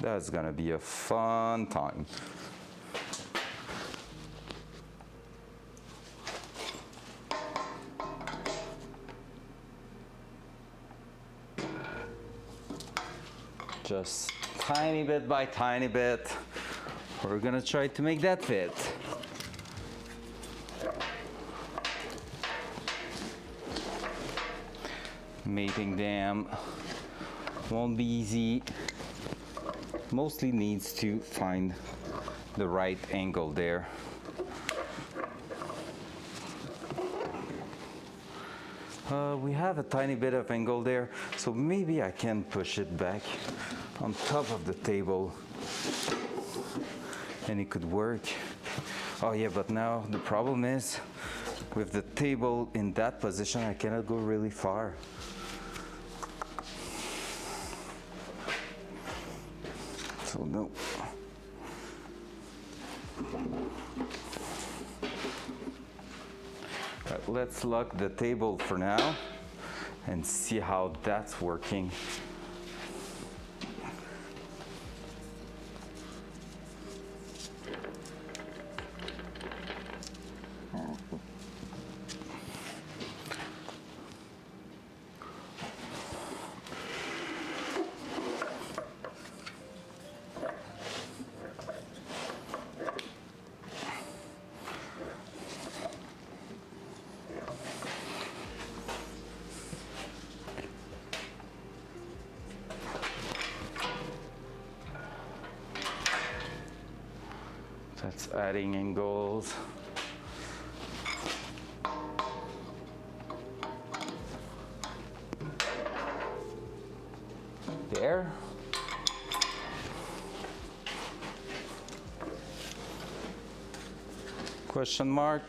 [SPEAKER 1] That's gonna be a fun time. Just tiny bit by tiny bit. We're gonna try to make that fit. Mating them won't be easy. Mostly needs to find the right angle there. We have a tiny bit of angle there, so maybe I can push it back on top of the table and it could work. Oh yeah, but now the problem is with the table in that position, I cannot go really far. So no. Right, let's lock the table for now and see how that's working. That's adding angles. There. Question mark.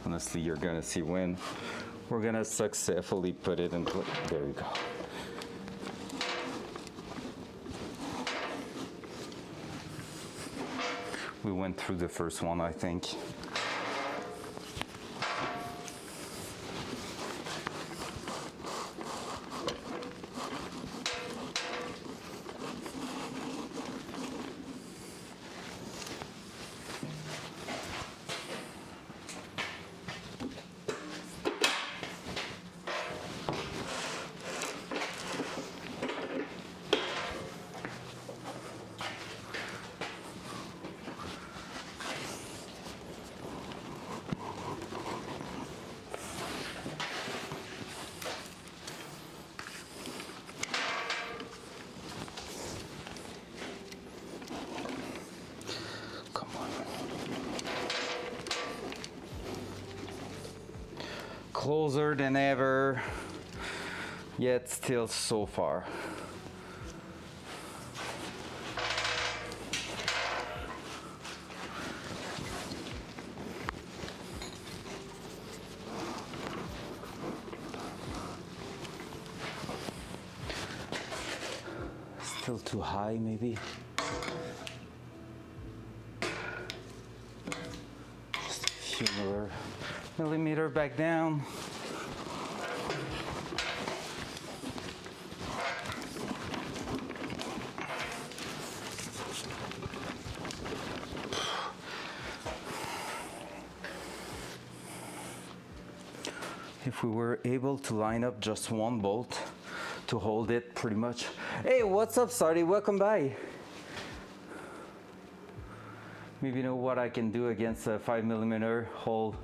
[SPEAKER 1] Honestly, you're gonna see when we're gonna successfully put it in place. There you go. We went through the first one, I think. Closer than ever, yet still so far. Still too high, maybe. Just a few more millimeter back down. If we were able to line up just one bolt to hold it pretty much. Hey, what's up, Sardi? Welcome by. Maybe you know what I can do against a 5mm hole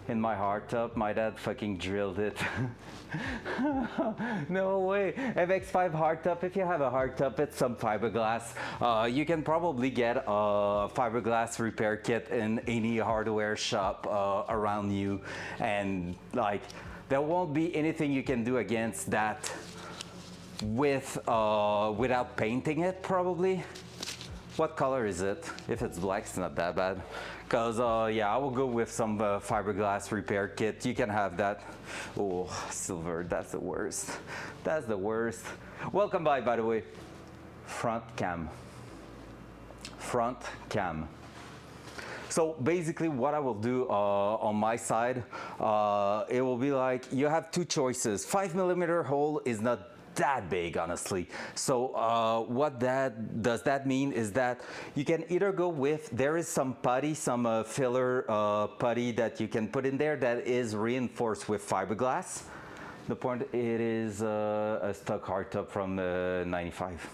[SPEAKER 1] in my hardtop. My dad fucking drilled it. No way. FX5 hardtop, if you have a hardtop, it's some fiberglass. You can probably get a fiberglass repair kit in any hardware shop around you, and like there won't be anything you can do against that with without painting it, probably. What color is it? If it's black, it's not that bad. Cause yeah, I will go with some fiberglass repair kit. You can have that. Oh, silver, that's the worst. That's the worst. Welcome by the way. Front cam. Front cam. So basically what I will do on my side, it will be like, you have two choices. 5mm hole is not that big, honestly. So what does that mean is that you can either go with, there is some putty, some filler putty that you can put in there that is reinforced with fiberglass. The point, it is a stock hardtop from 95.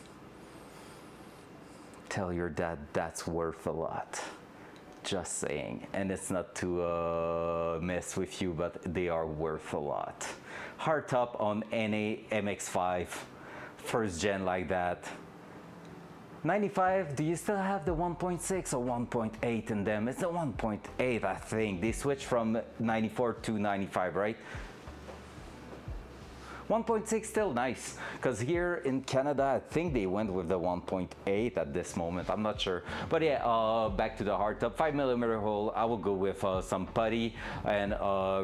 [SPEAKER 1] Tell your dad that's worth a lot. Just saying. And it's not to mess with you, but they are worth a lot. Hardtop on NA MX-5, first gen like that. 95, do you still have the 1.6 or 1.8 in them? It's the 1.8, I think. They switched from 94 to 95, right? 1.6 still nice, because here in Canada, I think they went with the 1.8 at this moment. I'm not sure. But yeah, back to the hardtop. 5mm hole, I will go with some putty and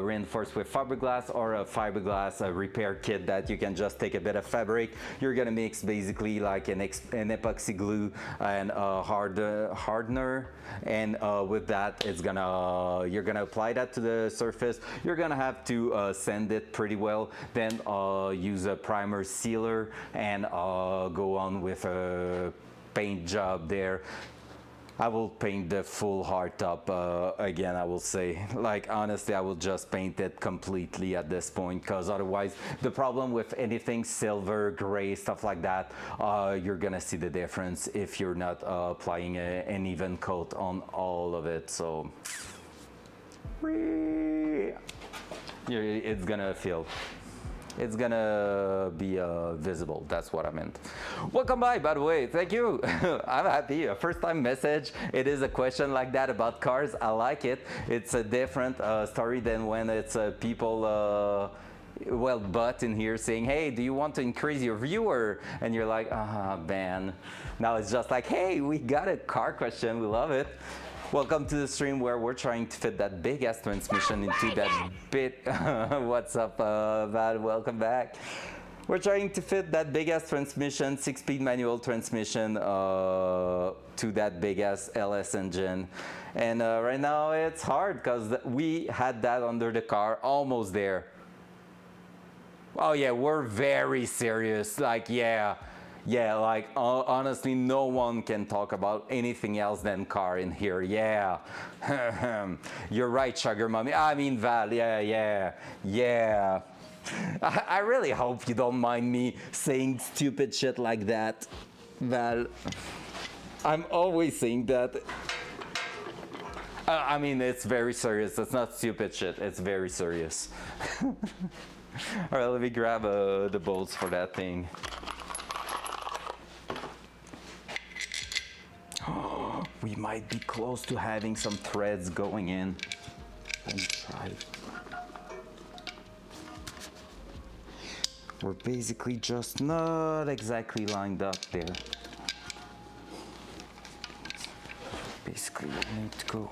[SPEAKER 1] reinforce with fiberglass, or a fiberglass repair kit that you can just take a bit of fabric. You're gonna mix basically like an epoxy glue and hardener. And with that, you're gonna apply that to the surface. You're gonna have to sand it pretty well. Then use a primer sealer and go on with a paint job there. I will paint the full hardtop again, I will say. Like, honestly, I will just paint it completely at this point, because otherwise, the problem with anything silver, gray, stuff like that, you're gonna see the difference if you're not applying an even coat on all of it. So, it's gonna feel. It's gonna be visible, that's what I meant. Welcome by the way, thank you. I'm happy, a first time message. It is a question like that about cars, I like it. It's a different story than when it's people, well, butt in here saying, hey, do you want to increase your viewer? And you're like, man. Now it's just like, hey, we got a car question, we love it. Welcome to the stream where we're trying to fit that big ass transmission into that bit. What's up, Val? Welcome back. We're trying to fit that big ass transmission, 6-speed manual transmission to that big ass LS engine. And right now it's hard because we had that under the car, almost there. Oh yeah, we're very serious. Like, yeah, like honestly, no one can talk about anything else than car in here. Yeah, you're right, Sugar Mommy. I mean, Val. Yeah. I really hope you don't mind me saying stupid shit like that, Val. I'm always saying that. I mean, it's very serious. It's not stupid shit. It's very serious. All right, let me grab the bolts for that thing. We might be close to having some threads going in. Let me try. We're basically just not exactly lined up there. Basically, we need to go.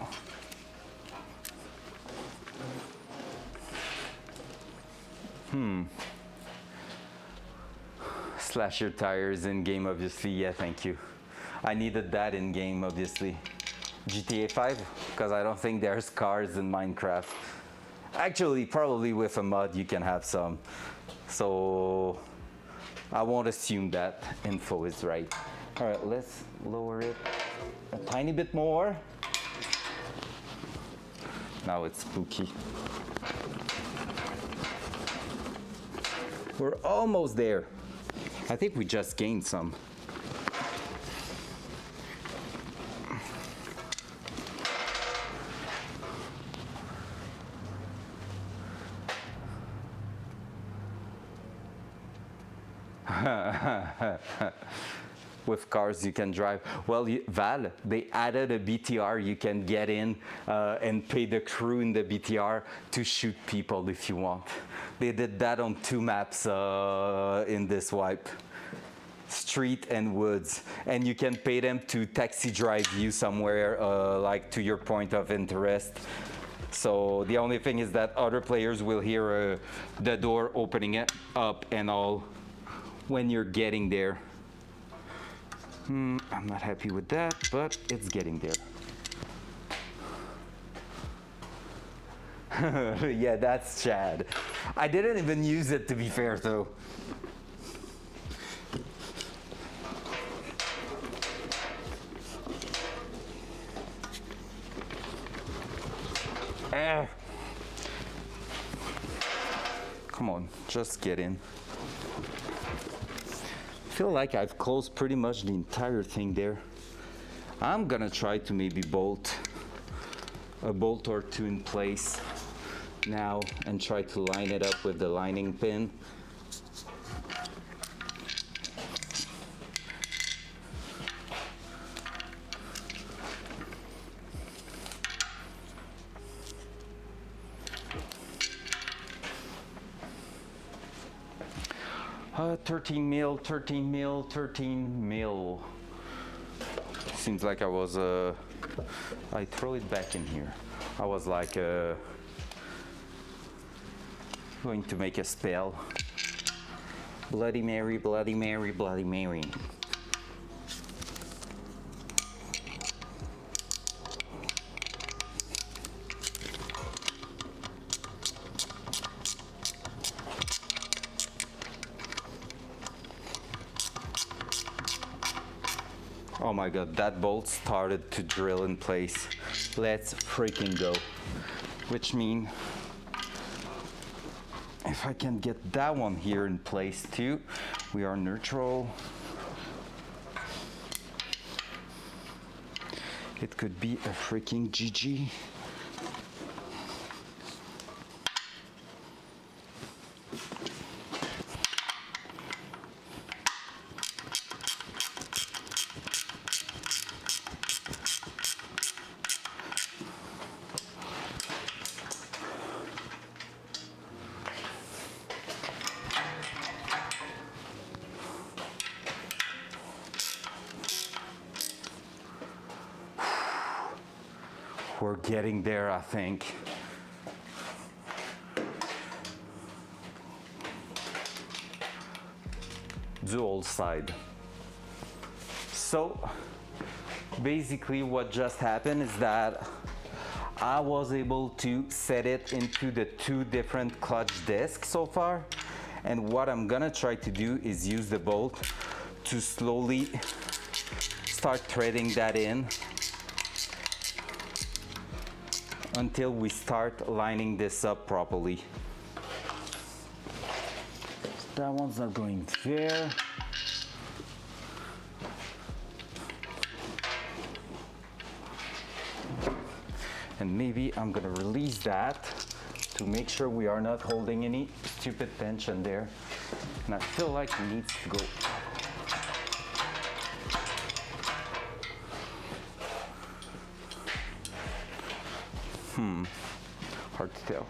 [SPEAKER 1] Slash your tires in game, obviously. Yeah, thank you. I needed that in game, obviously. GTA 5, because I don't think there's cars in Minecraft. Actually, probably with a mod you can have some. So I won't assume that info is right. All right, let's lower it a tiny bit more. Now it's spooky. We're almost there. I think we just gained some. With cars you can drive. Well, Val, they added a BTR you can get in and pay the crew in the BTR to shoot people if you want. They did that on 2 maps in this wipe. Street and woods. And you can pay them to taxi drive you somewhere like to your point of interest. So the only thing is that other players will hear the door opening it up and all when you're getting there. I'm not happy with that, but it's getting there. Yeah, that's Chad. I didn't even use it, to be fair, though. Come on, just get in. I feel like I've closed pretty much the entire thing there. I'm gonna try to maybe bolt a bolt or two in place now and try to line it up with the lining pin. Uh, 13 mil, 13 mil, 13 mil. Seems like I was, I throw it back in here. I was like going to make a spell. Bloody Mary, Bloody Mary, Bloody Mary. Oh my god, that bolt started to drill in place. Let's freaking go. Which means if I can get that one here in place too, we are neutral. It could be a freaking GG. We're getting there, I think. Dual side. So basically what just happened is that I was able to set it into the two different clutch discs so far. And what I'm gonna try to do is use the bolt to slowly start threading that in until we start lining this up properly. That one's not going there. And maybe I'm gonna release that to make sure we are not holding any stupid tension there. And I feel like it needs to go. Hard to tell.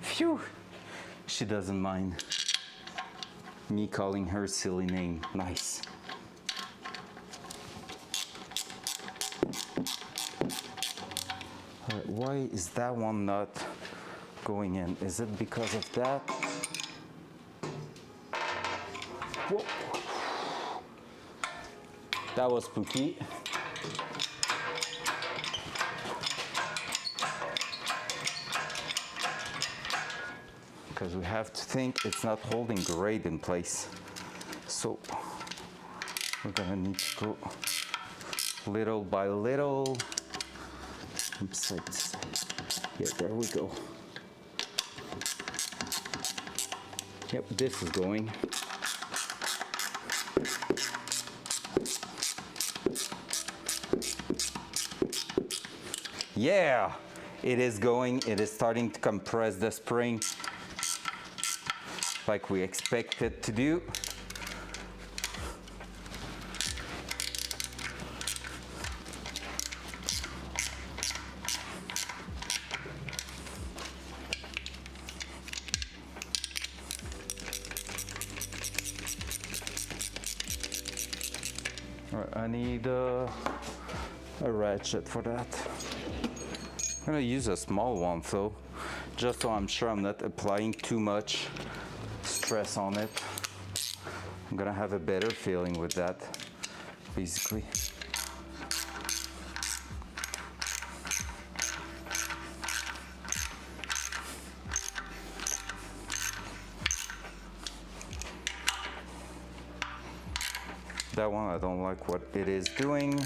[SPEAKER 1] Phew, she doesn't mind me calling her silly name. Nice. Why is that one not going in? Is it because of that? Whoa. That was spooky. Because we have to think it's not holding great in place. So we're gonna need to go little by little. Yeah, there we go. Yep, this is going. Yeah, it is going. It is starting to compress the spring like we expect it to do. All right, I need a ratchet for that. I'm gonna use a small one though, just so I'm sure I'm not applying too much stress on it. I'm gonna have a better feeling with that, basically. That one, I don't like what it is doing.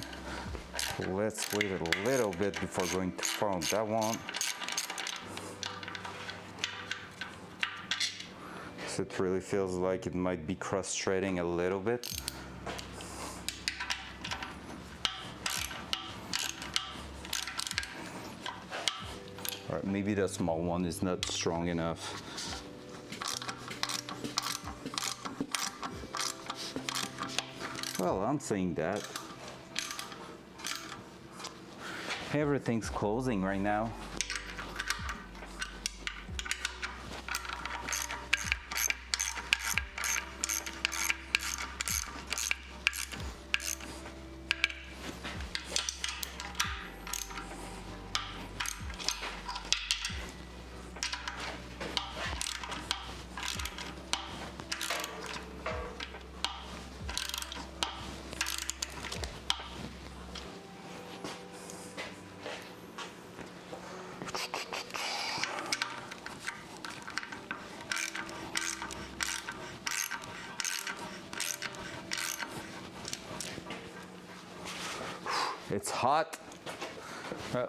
[SPEAKER 1] Let's wait a little bit before going to front that one. So it really feels like it might be cross-threading a little bit. Or maybe the small one is not strong enough. Well, I'm saying that. Everything's closing right now. It's hot.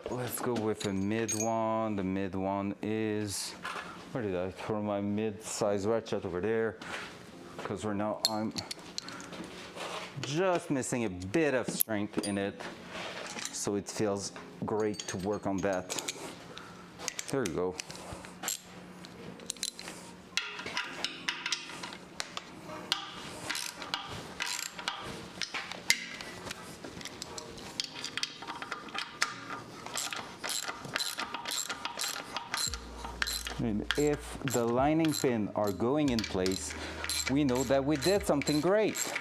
[SPEAKER 1] Let's go with the mid one. The mid one is, where did I throw my mid-size ratchet? Over there. Because right now I'm just missing a bit of strength in it. So it feels great to work on that. There you go. And if the lining pin are going in place, we know that we did something great.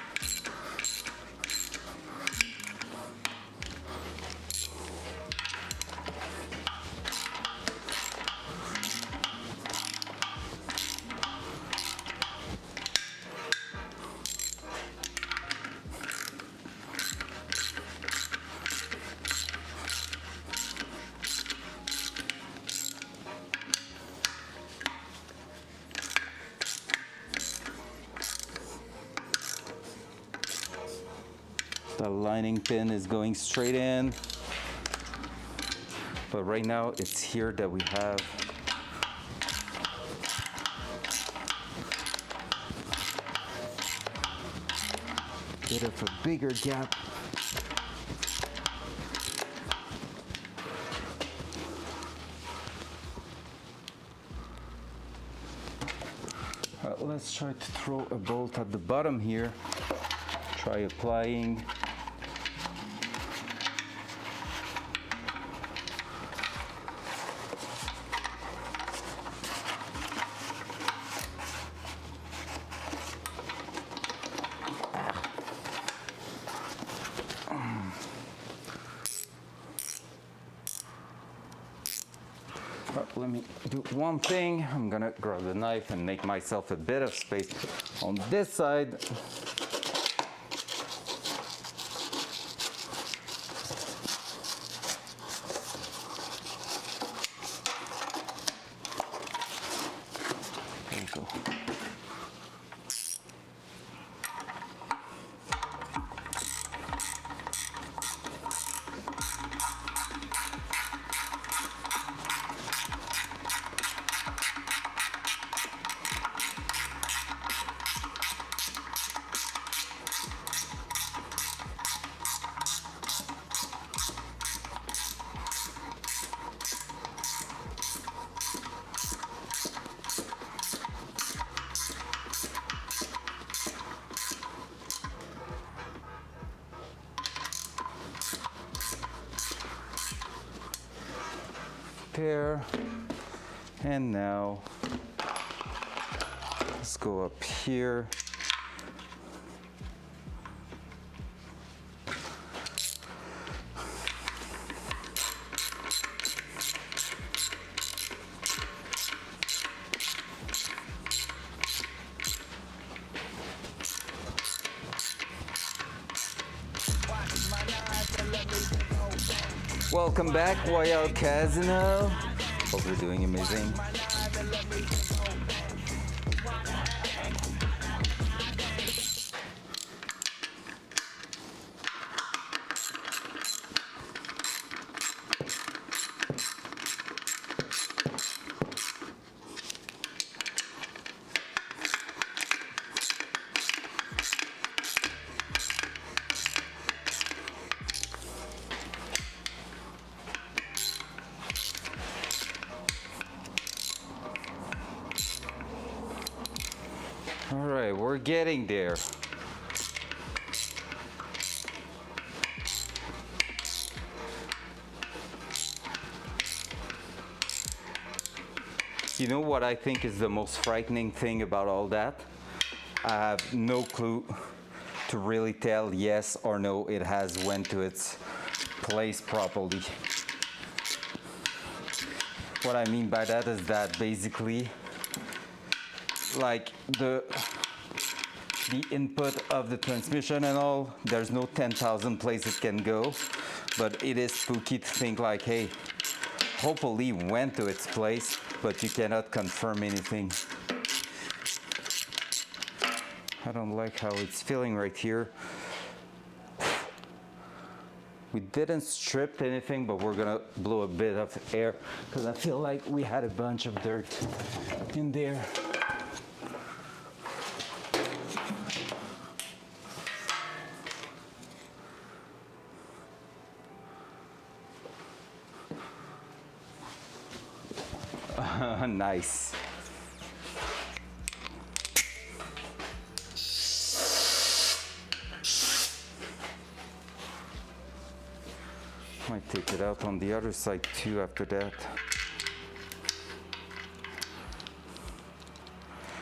[SPEAKER 1] The lining pin is going straight in, but right now it's here that we have a bit of a bigger gap. Let's try to throw a bolt at the bottom here. Try applying. Let me do one thing. I'm gonna grab the knife and make myself a bit of space on this side. There you go. There. And now let's go up here. Welcome back, Royal Casino. Hope you're doing amazing. right, we're getting there. You know what I think is the most frightening thing about all that? I have no clue to really tell yes or no it has went to its place properly. What I mean by that is that basically, like the input of the transmission and all, there's no 10,000 places it can go, but it is spooky to think like, hey, hopefully went to its place, but you cannot confirm anything. I don't like how it's feeling right here. We didn't strip anything, but we're gonna blow a bit of air because I feel like we had a bunch of dirt in there. Nice. Might take it out on the other side too after that.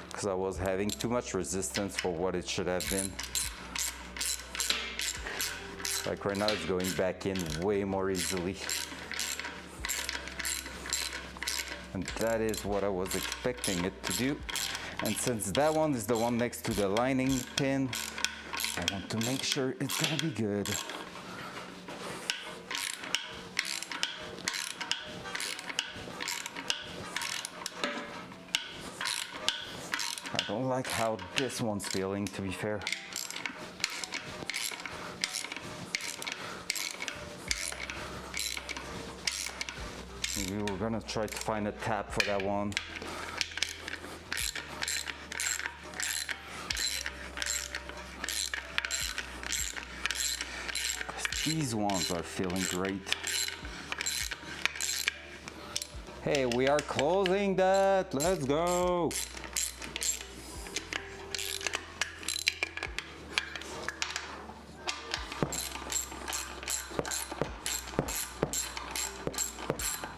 [SPEAKER 1] Because I was having too much resistance for what it should have been. Like right now it's going back in way more easily. And that is what I was expecting it to do. And since that one is the one next to the lining pin, I want to make sure it's gonna be good. I don't like how this one's feeling, to be fair. We were gonna try to find a tap for that one. These ones are feeling great. Hey, we are closing that. Let's go.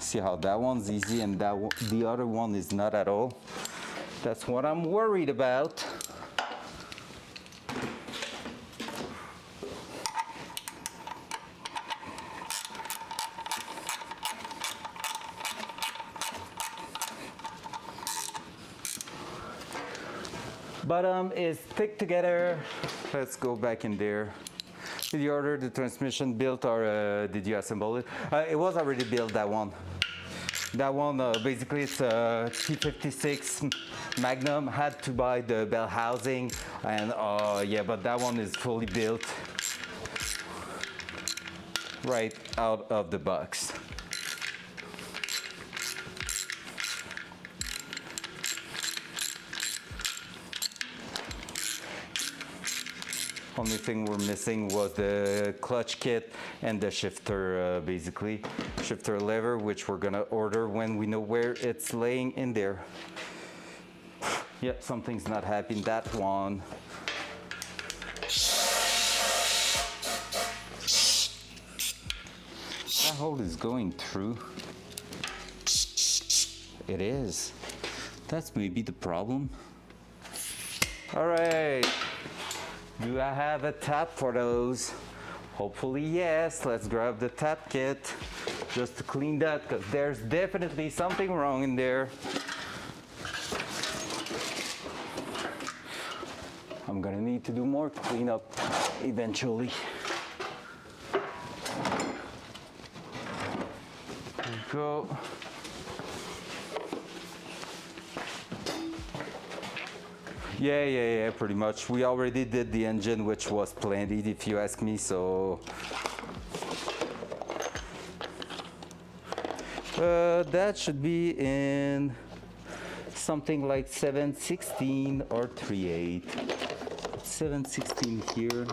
[SPEAKER 1] See how that one's easy and the other one is not at all? That's what I'm worried about. Bottom is thick together. Let's go back in there. Did you order the transmission built or did you assemble it? It was already built, that one. That one, basically it's a T-56 Magnum. Had to buy the bell housing and yeah, but that one is fully built right out of the box. Only thing we're missing was the clutch kit and the shifter, basically. Shifter lever, which we're gonna order when we know where it's laying in there. Yep, something's not happy in that one. That hole is going through. It is. That's maybe the problem. All right. Do I have a tap for those? Hopefully yes. Let's grab the tap kit just to clean that, because there's definitely something wrong in there. I'm gonna need to do more cleanup eventually. There we go. Yeah, pretty much. We already did the engine, which was plenty, if you ask me, so... that should be in something like 7/16 or 3/8. 7/16 here.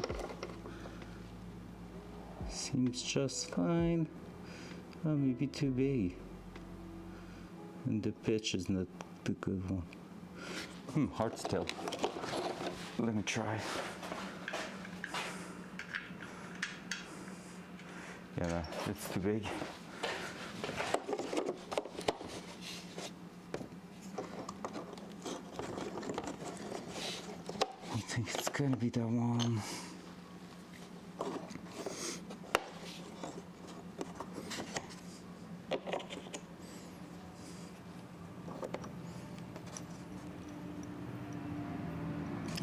[SPEAKER 1] Seems just fine. Maybe too big. And the pitch is not the good one. Hard to tell. Let me try. Yeah, no, it's too big. I think it's gonna be that one.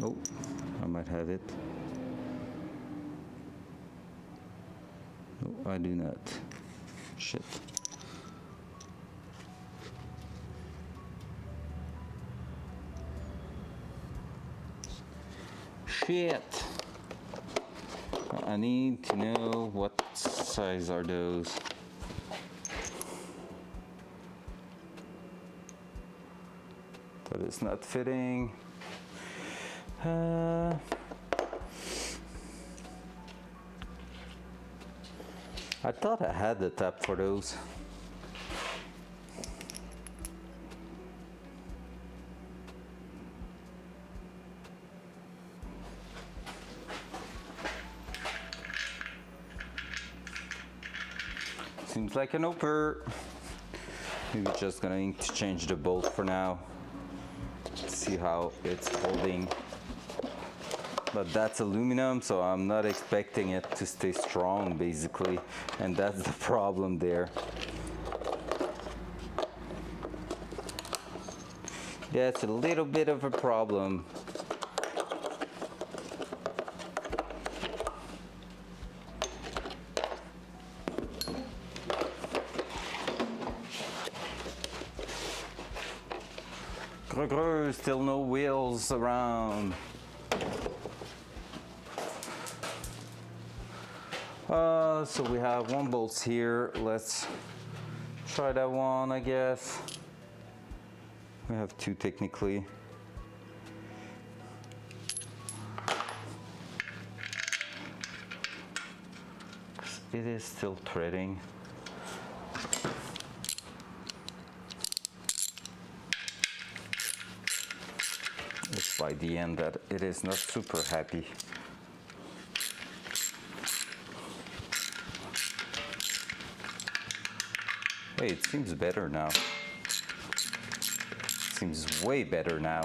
[SPEAKER 1] Oh, I might have it. No, I do not. Shit. Shit. I need to know what size are those. But it's not fitting. I thought I had the tab for those. Seems like an opener. Maybe just gonna need to change the bolt for now. See how it's holding. But that's aluminum, so I'm not expecting it to stay strong basically, and that's the problem there. Yeah, it's a little bit of a problem. Still no wheels around. So we have one bolt here. Let's try that one, I guess. We have two technically. It is still threading. It's by the end that it is not super happy. Hey, it seems better now. Seems way better now.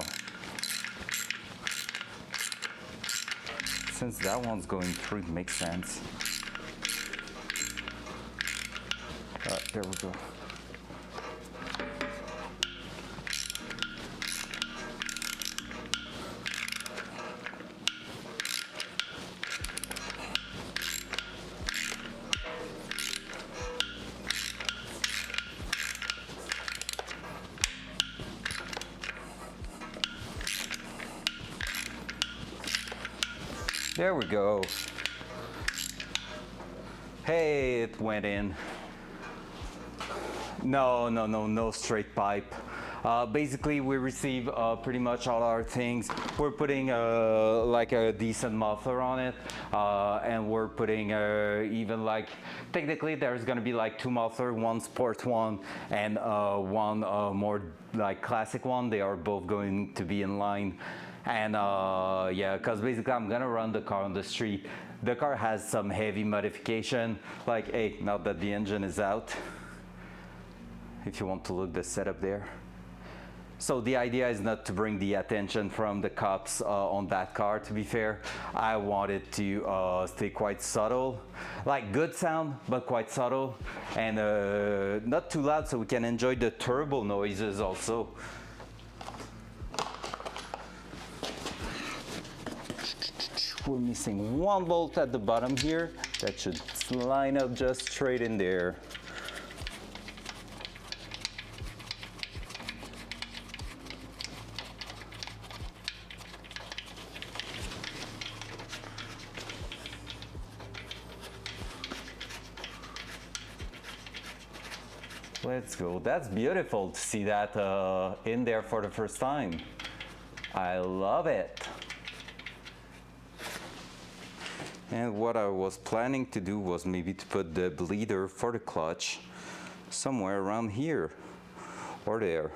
[SPEAKER 1] Since that one's going through, it makes sense. There we go. There we go. Hey, it went in. No straight pipe. Basically, we receive pretty much all our things. We're putting like a decent muffler on it, and we're putting even like, technically there's gonna be like two mufflers, one sport one and one more like classic one. They are both going to be in line. And yeah, because basically I'm gonna run the car on the street. The car has some heavy modification, like, hey, now that the engine is out, if you want to look the setup there. So the idea is not to bring the attention from the cops on that car, to be fair. I wanted to stay quite subtle, like good sound, but quite subtle, and not too loud so we can enjoy the turbo noises also. We're missing one bolt at the bottom here. That should line up just straight in there. Let's go. That's beautiful to see that in there for the first time. I love it. And what I was planning to do was maybe to put the bleeder for the clutch somewhere around here, or there,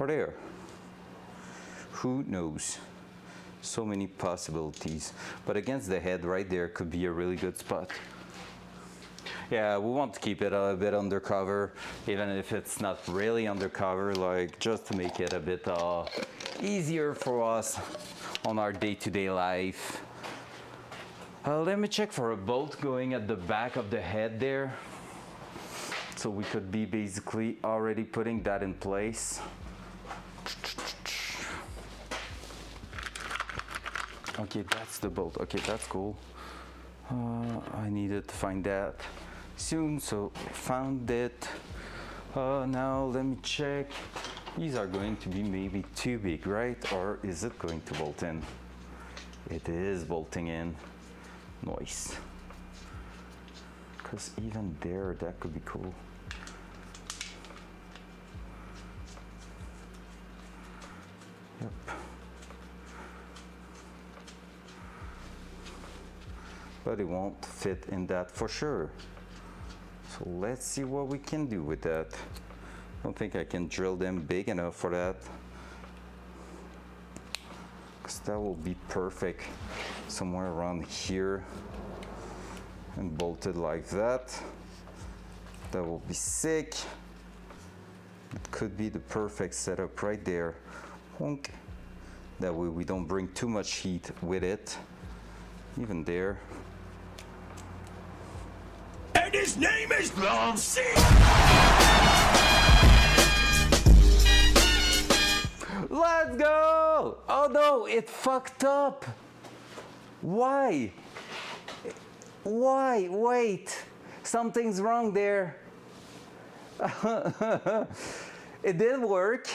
[SPEAKER 1] or there. Who knows? So many possibilities. But against the head right there could be a really good spot. Yeah, we want to keep it a bit undercover, even if it's not really undercover, like just to make it a bit easier for us on our day-to-day life. Let me check for a bolt going at the back of the head there. So we could be basically already putting that in place. Okay, that's the bolt. Okay, that's cool. I needed to find that soon, so found it. Now let me check. These are going to be maybe too big, right? Or is it going to bolt in? It is bolting in. Nice. Because even there, that could be cool. Yep. But it won't fit in that for sure. So let's see what we can do with that. I don't think I can drill them big enough for that. Because that will be perfect somewhere around here and bolted like that. That will be sick. It could be the perfect setup right there. Honk. That way we don't bring too much heat with it. Even there.
[SPEAKER 6] And his name is Lancy!
[SPEAKER 1] Let's go! Oh no, it fucked up. Why? Why? Wait. Something's wrong there. It did work.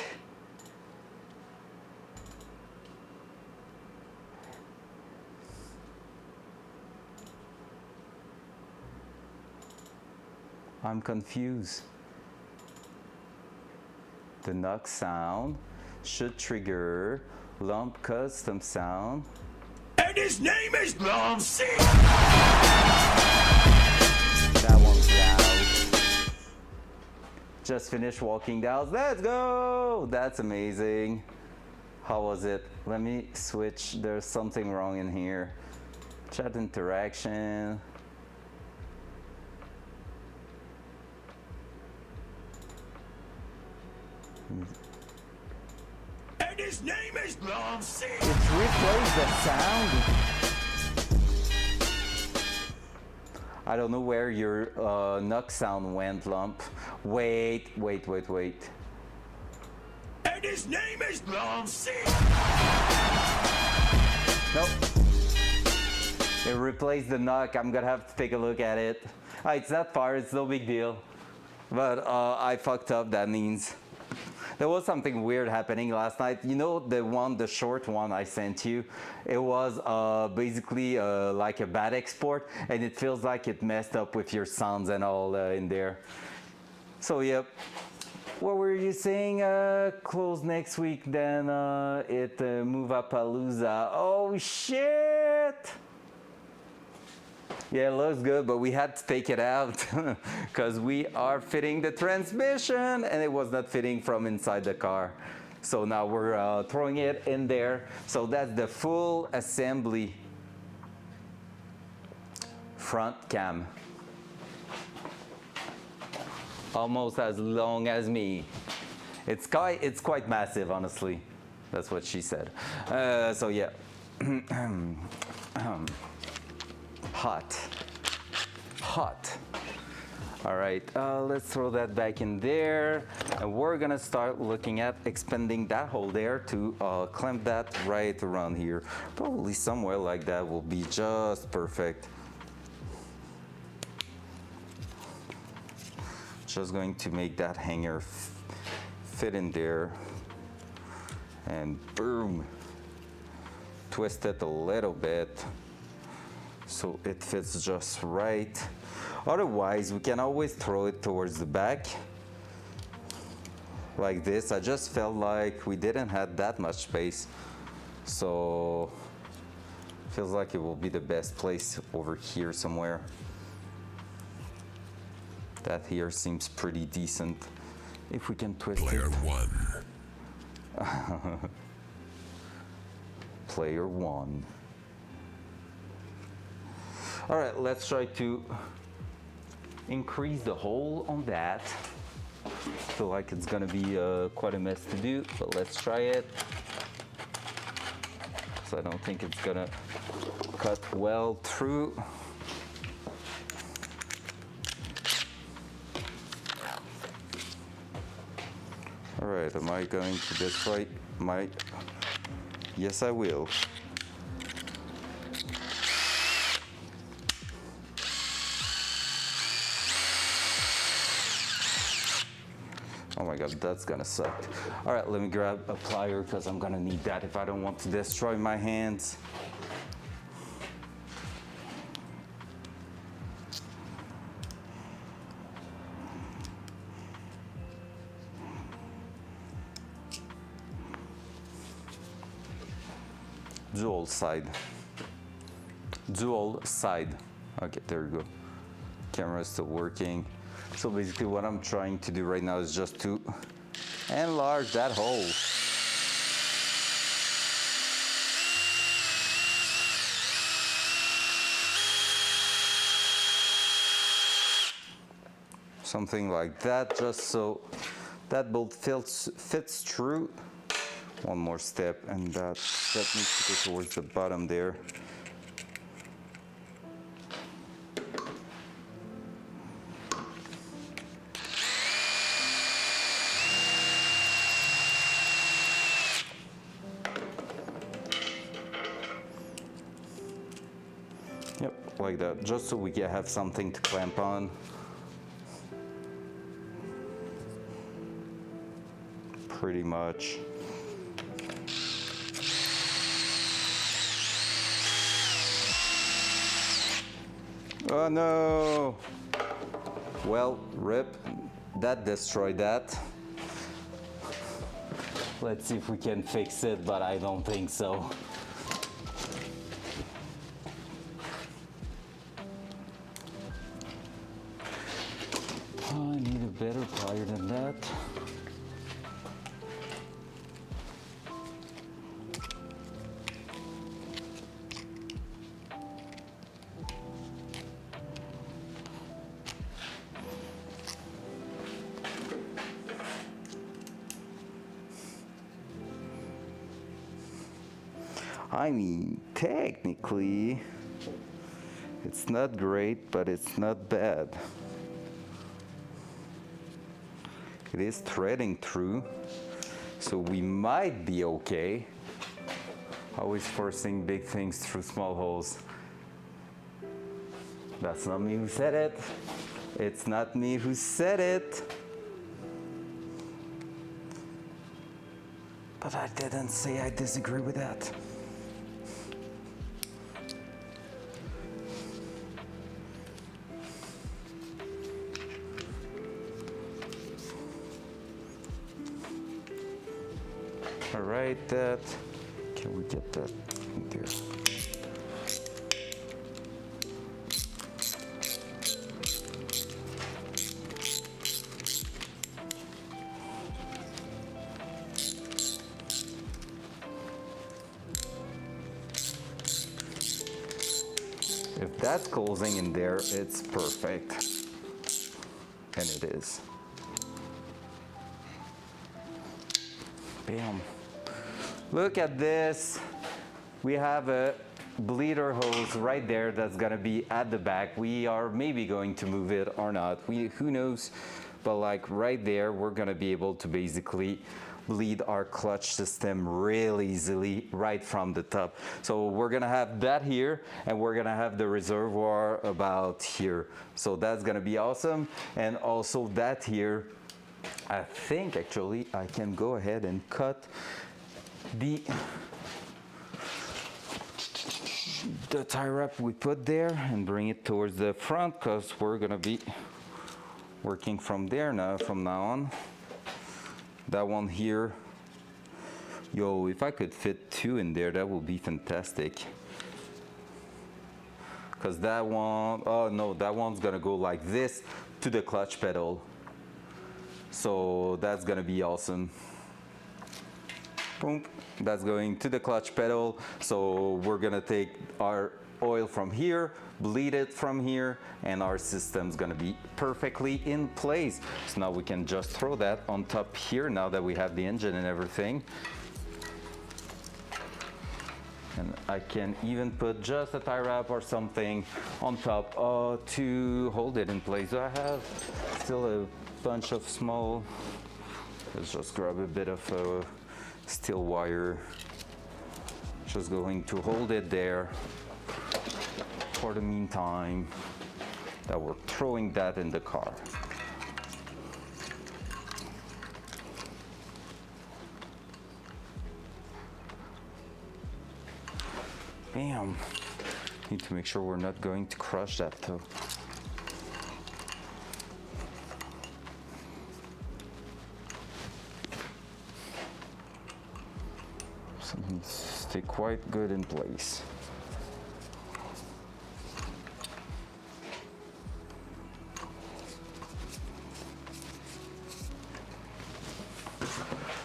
[SPEAKER 1] I'm confused. The knock sound should trigger lump custom sound.
[SPEAKER 6] And his name is Lancy!
[SPEAKER 1] That one's loud. Just finished walking down. Let's go! That's amazing. How was it? Let me switch. There's something wrong in here. Chat interaction.
[SPEAKER 6] And his name is Lancy!
[SPEAKER 1] It's replaced the sound. I don't know where your knock sound went, Lump. Wait.
[SPEAKER 6] And his name is Lancy!
[SPEAKER 1] Nope. It replaced the knock. I'm gonna have to take a look at it. It's not far, it's no big deal. But I fucked up, that means. There was something weird happening last night. You know the short one I sent you? It was basically like a bad export, and it feels like it messed up with your sounds and all in there. So yep. What were you saying? Close next week, then Move-A-Palooza. Oh shit! Yeah, it looks good, but we had to take it out because we are fitting the transmission and it was not fitting from inside the car. So now we're throwing it in there. So that's the full assembly front cam. Almost as long as me. It's quite massive, honestly. That's what she said. So yeah. Hot. All right, let's throw that back in there. And we're gonna start looking at expanding that hole there to clamp that right around here. Probably somewhere like that will be just perfect. Just going to make that hanger fit in there. And boom. Twist it a little bit so it fits just right. Otherwise, we can always throw it towards the back like this. I just felt like we didn't have that much space, so feels like it will be the best place over here somewhere. That here seems pretty decent. If we can twist
[SPEAKER 6] Player
[SPEAKER 1] it.
[SPEAKER 6] one.
[SPEAKER 1] player one. All right, let's try to increase the hole on that. Feel like it's gonna be quite a mess to do, but let's try it. So I don't think it's gonna cut well through. All right, am I going to destroy my... Yes, I will. Oh my god, that's gonna suck. All right, let me grab a plier because I'm gonna need that if I don't want to destroy my hands. Dual side. Dual side. Okay, there we go. Camera is still working. So basically what I'm trying to do right now is just to enlarge that hole. Something like that, just so that bolt fits through. One more step, and that needs to go towards the bottom there. Yep, like that, just so we can have something to clamp on. Pretty much. Oh no! Well, rip, that destroyed that. Let's see if we can fix it, but I don't think so. Oh, I need a better plier than that. I mean, technically, it's not great, but it's not bad. It is threading through, so we might be okay. Always forcing big things through small holes. That's not me who said it. It's not me who said it. But I didn't say I disagree with that. All right, that. Can we get that in there? If that's closing in there, it's perfect. And it is. Bam. Look at this. We have a bleeder hose right there that's gonna be at the back. We are maybe going to move it or not. Who knows? But like right there, we're gonna be able to basically bleed our clutch system really easily right from the top. So we're gonna have that here, and we're gonna have the reservoir about here. So that's gonna be awesome. And also that here, I think actually I can go ahead and cut the tie wrap we put there and bring it towards the front, because we're gonna be working from there now, from now on. That one here, yo, if I could fit two in there, that would be fantastic. Because that one, oh no, that one's gonna go like this to the clutch pedal. So that's gonna be awesome. Boom. That's going to the clutch pedal. So we're gonna take our oil from here, bleed it from here, and our system's gonna be perfectly in place. So now we can just throw that on top here now that we have the engine and everything. And I can even put just a tie wrap or something on top to hold it in place. I have still a bunch of small, let's just grab a bit of steel wire. Just going to hold it there for the meantime that we're throwing that in the car. Bam. Need to make sure we're not going to crush that though. So it needs to stay quite good in place.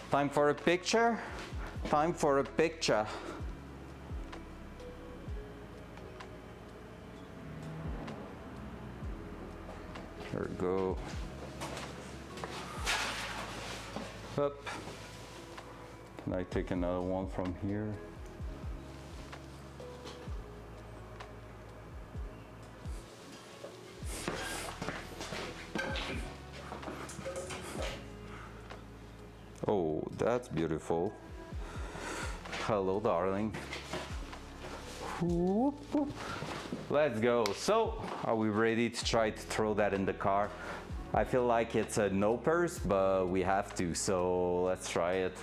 [SPEAKER 1] Time for a picture? Time for a picture. There we go. Up. Can I take another one from here? Oh, that's beautiful. Hello, darling. Whoop, whoop. Let's go. So, are we ready to try to throw that in the car? I feel like it's a no purse, but we have to, so let's try it.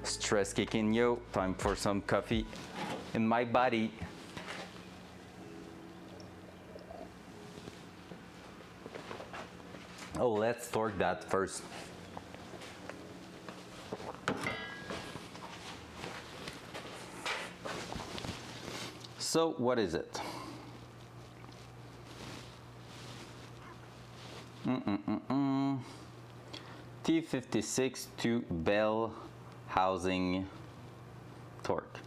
[SPEAKER 1] Stress kicking, yo. Time for some coffee in my body. Oh, let's torque that first. So, what is it? T-56 to bell housing torque.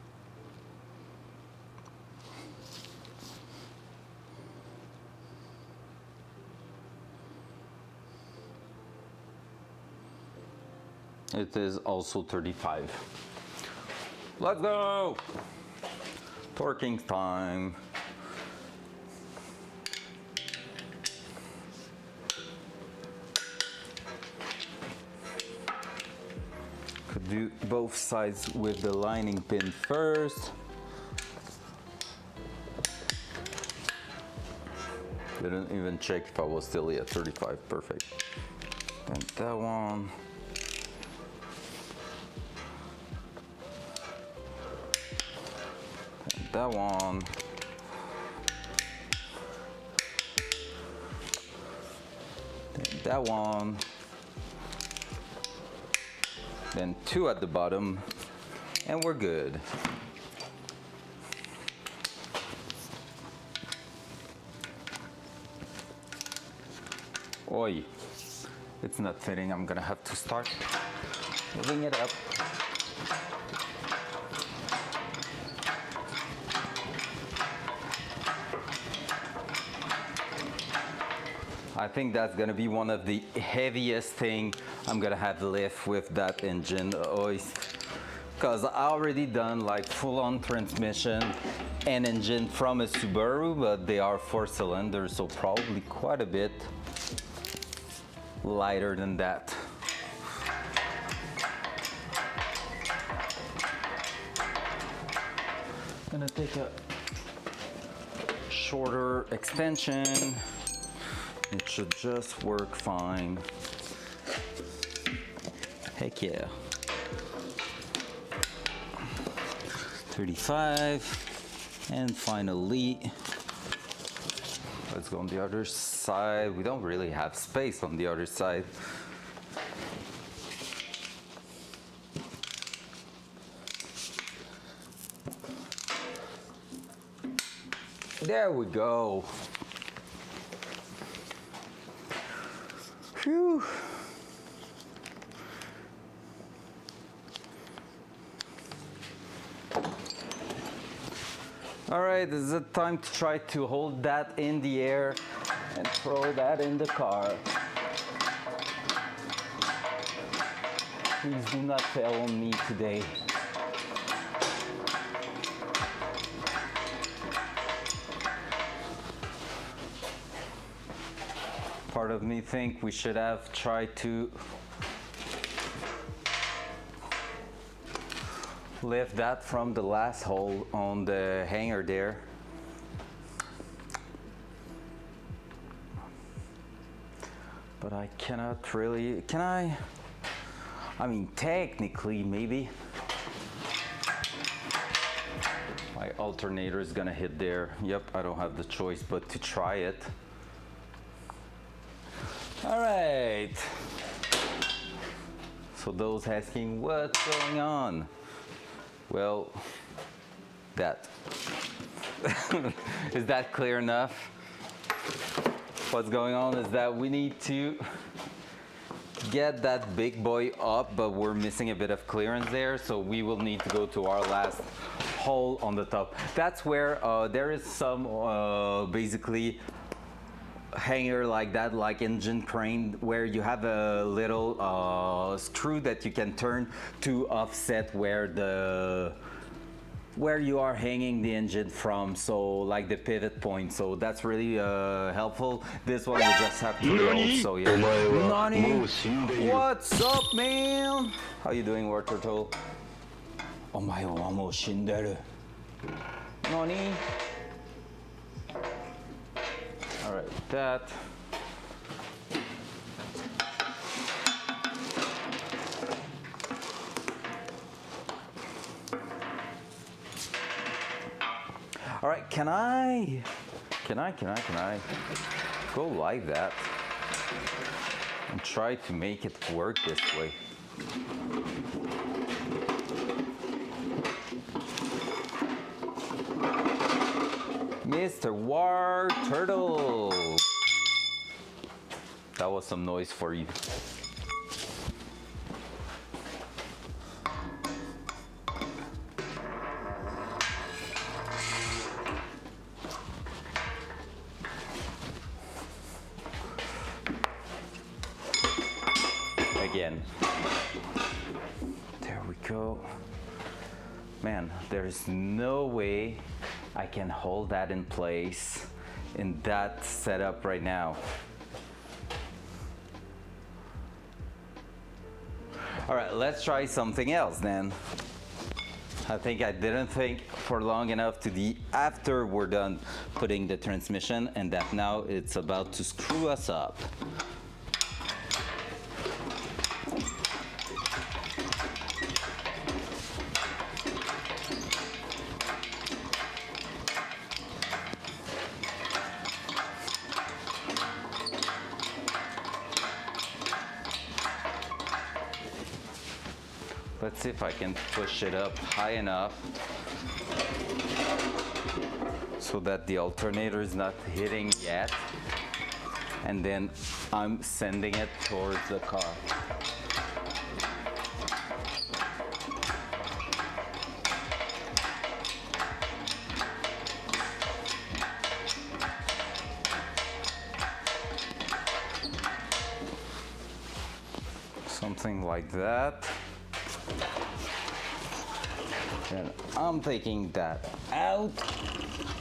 [SPEAKER 1] It is also 35. Let's go! Torquing time. Could do both sides with the lining pin first. Didn't even check if I was still at 35, perfect. And that one. That one. Then that one. Then two at the bottom, and we're good. Oi, it's not fitting. I'm gonna have to start moving it up. I think that's gonna be one of the heaviest thing I'm gonna have to lift with that engine, because I already done like full-on transmission and engine from a Subaru, but they are 4 cylinders, so probably quite a bit lighter than that. Gonna take a shorter extension. It should just work fine. Heck yeah. 35. And finally, let's go on the other side. We don't really have space on the other side. There we go. Whew. All right, this is the time to try to hold that in the air and throw that in the car. Please do not fail on me today. Part of me think we should have tried to lift that from the last hole on the hanger there. But I cannot really, can I? I mean, technically, maybe. My alternator is gonna hit there. Yep, I don't have the choice but to try it. All right. So those asking what's going on? Well, that. Is that clear enough? What's going on is that we need to get that big boy up, but we're missing a bit of clearance there, so we will need to go to our last hole on the top. That's where there is some basically hanger like that, like engine crane, where you have a little screw that you can turn to offset where you are hanging the engine from, so like the pivot point. So that's really helpful. This one you just have to roll. So yeah. Nani? What's up, man? How you doing, War Turtle? Omae wa mou shinderu. Nani? All right, that. All right, can I go like that and try to make it work this way? Mr. War Turtle. That was some noise for you. Again. There we go. Man, there's no way I can hold that in place in that setup right now. All right, let's try something else then. I think I didn't think for long enough to the after we're done putting the transmission, and that now it's about to screw us up. Let's see if I can push it up high enough so that the alternator is not hitting yet, and then I'm sending it towards the car. Something like that. And I'm taking that out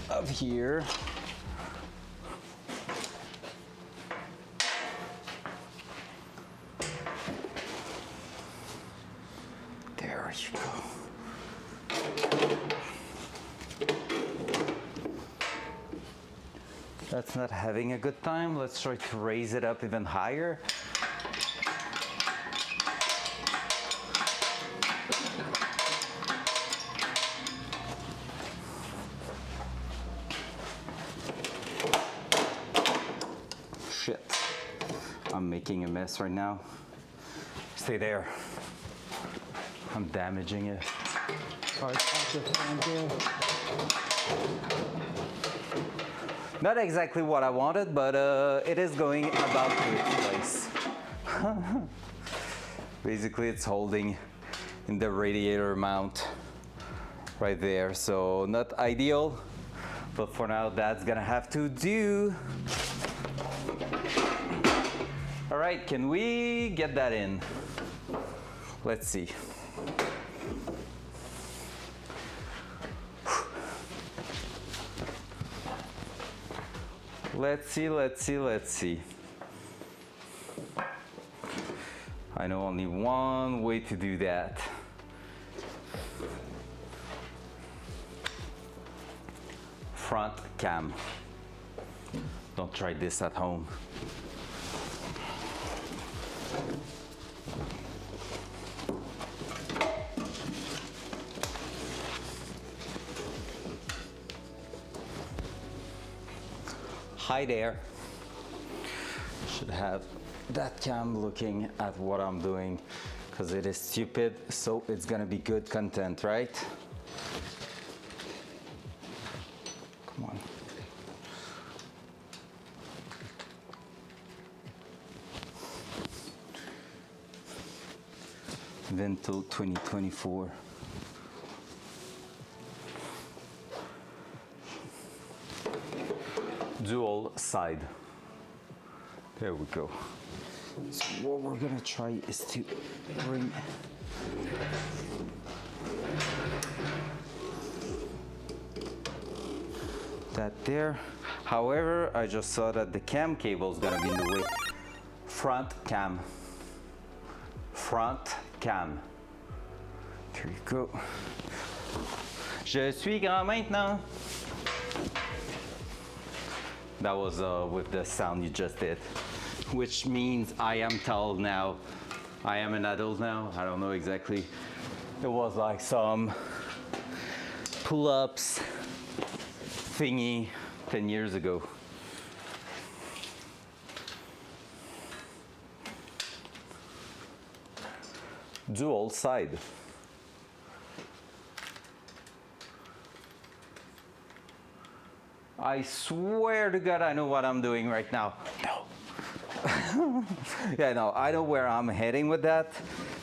[SPEAKER 1] of here. There you go. That's not having a good time. Let's try to raise it up even higher. I'm making a mess right now. Stay there. I'm damaging it. Not exactly what I wanted, but it is going about to its place. Basically, it's holding in the radiator mount right there, so not ideal, but for now that's gonna have to do. All right, can we get that in? Let's see. Let's see. I know only one way to do that. Front cam. Don't try this at home. Hi there. Should have that cam looking at what I'm doing because it is stupid, so it's gonna be good content, right? Come on. Then till 2024. Dual side. There we go. So what we're gonna try is to bring that there. However, I just saw that the cam cable is gonna be in the way. Front cam. Front cam. There you go. Je suis grand maintenant. That was with the sound you just did, which means I am tall now. I am an adult now. I don't know exactly. It was like some pull-ups thingy 10 years ago. Dual side. I swear to God, I know what I'm doing right now. No. Yeah, no, I know where I'm heading with that.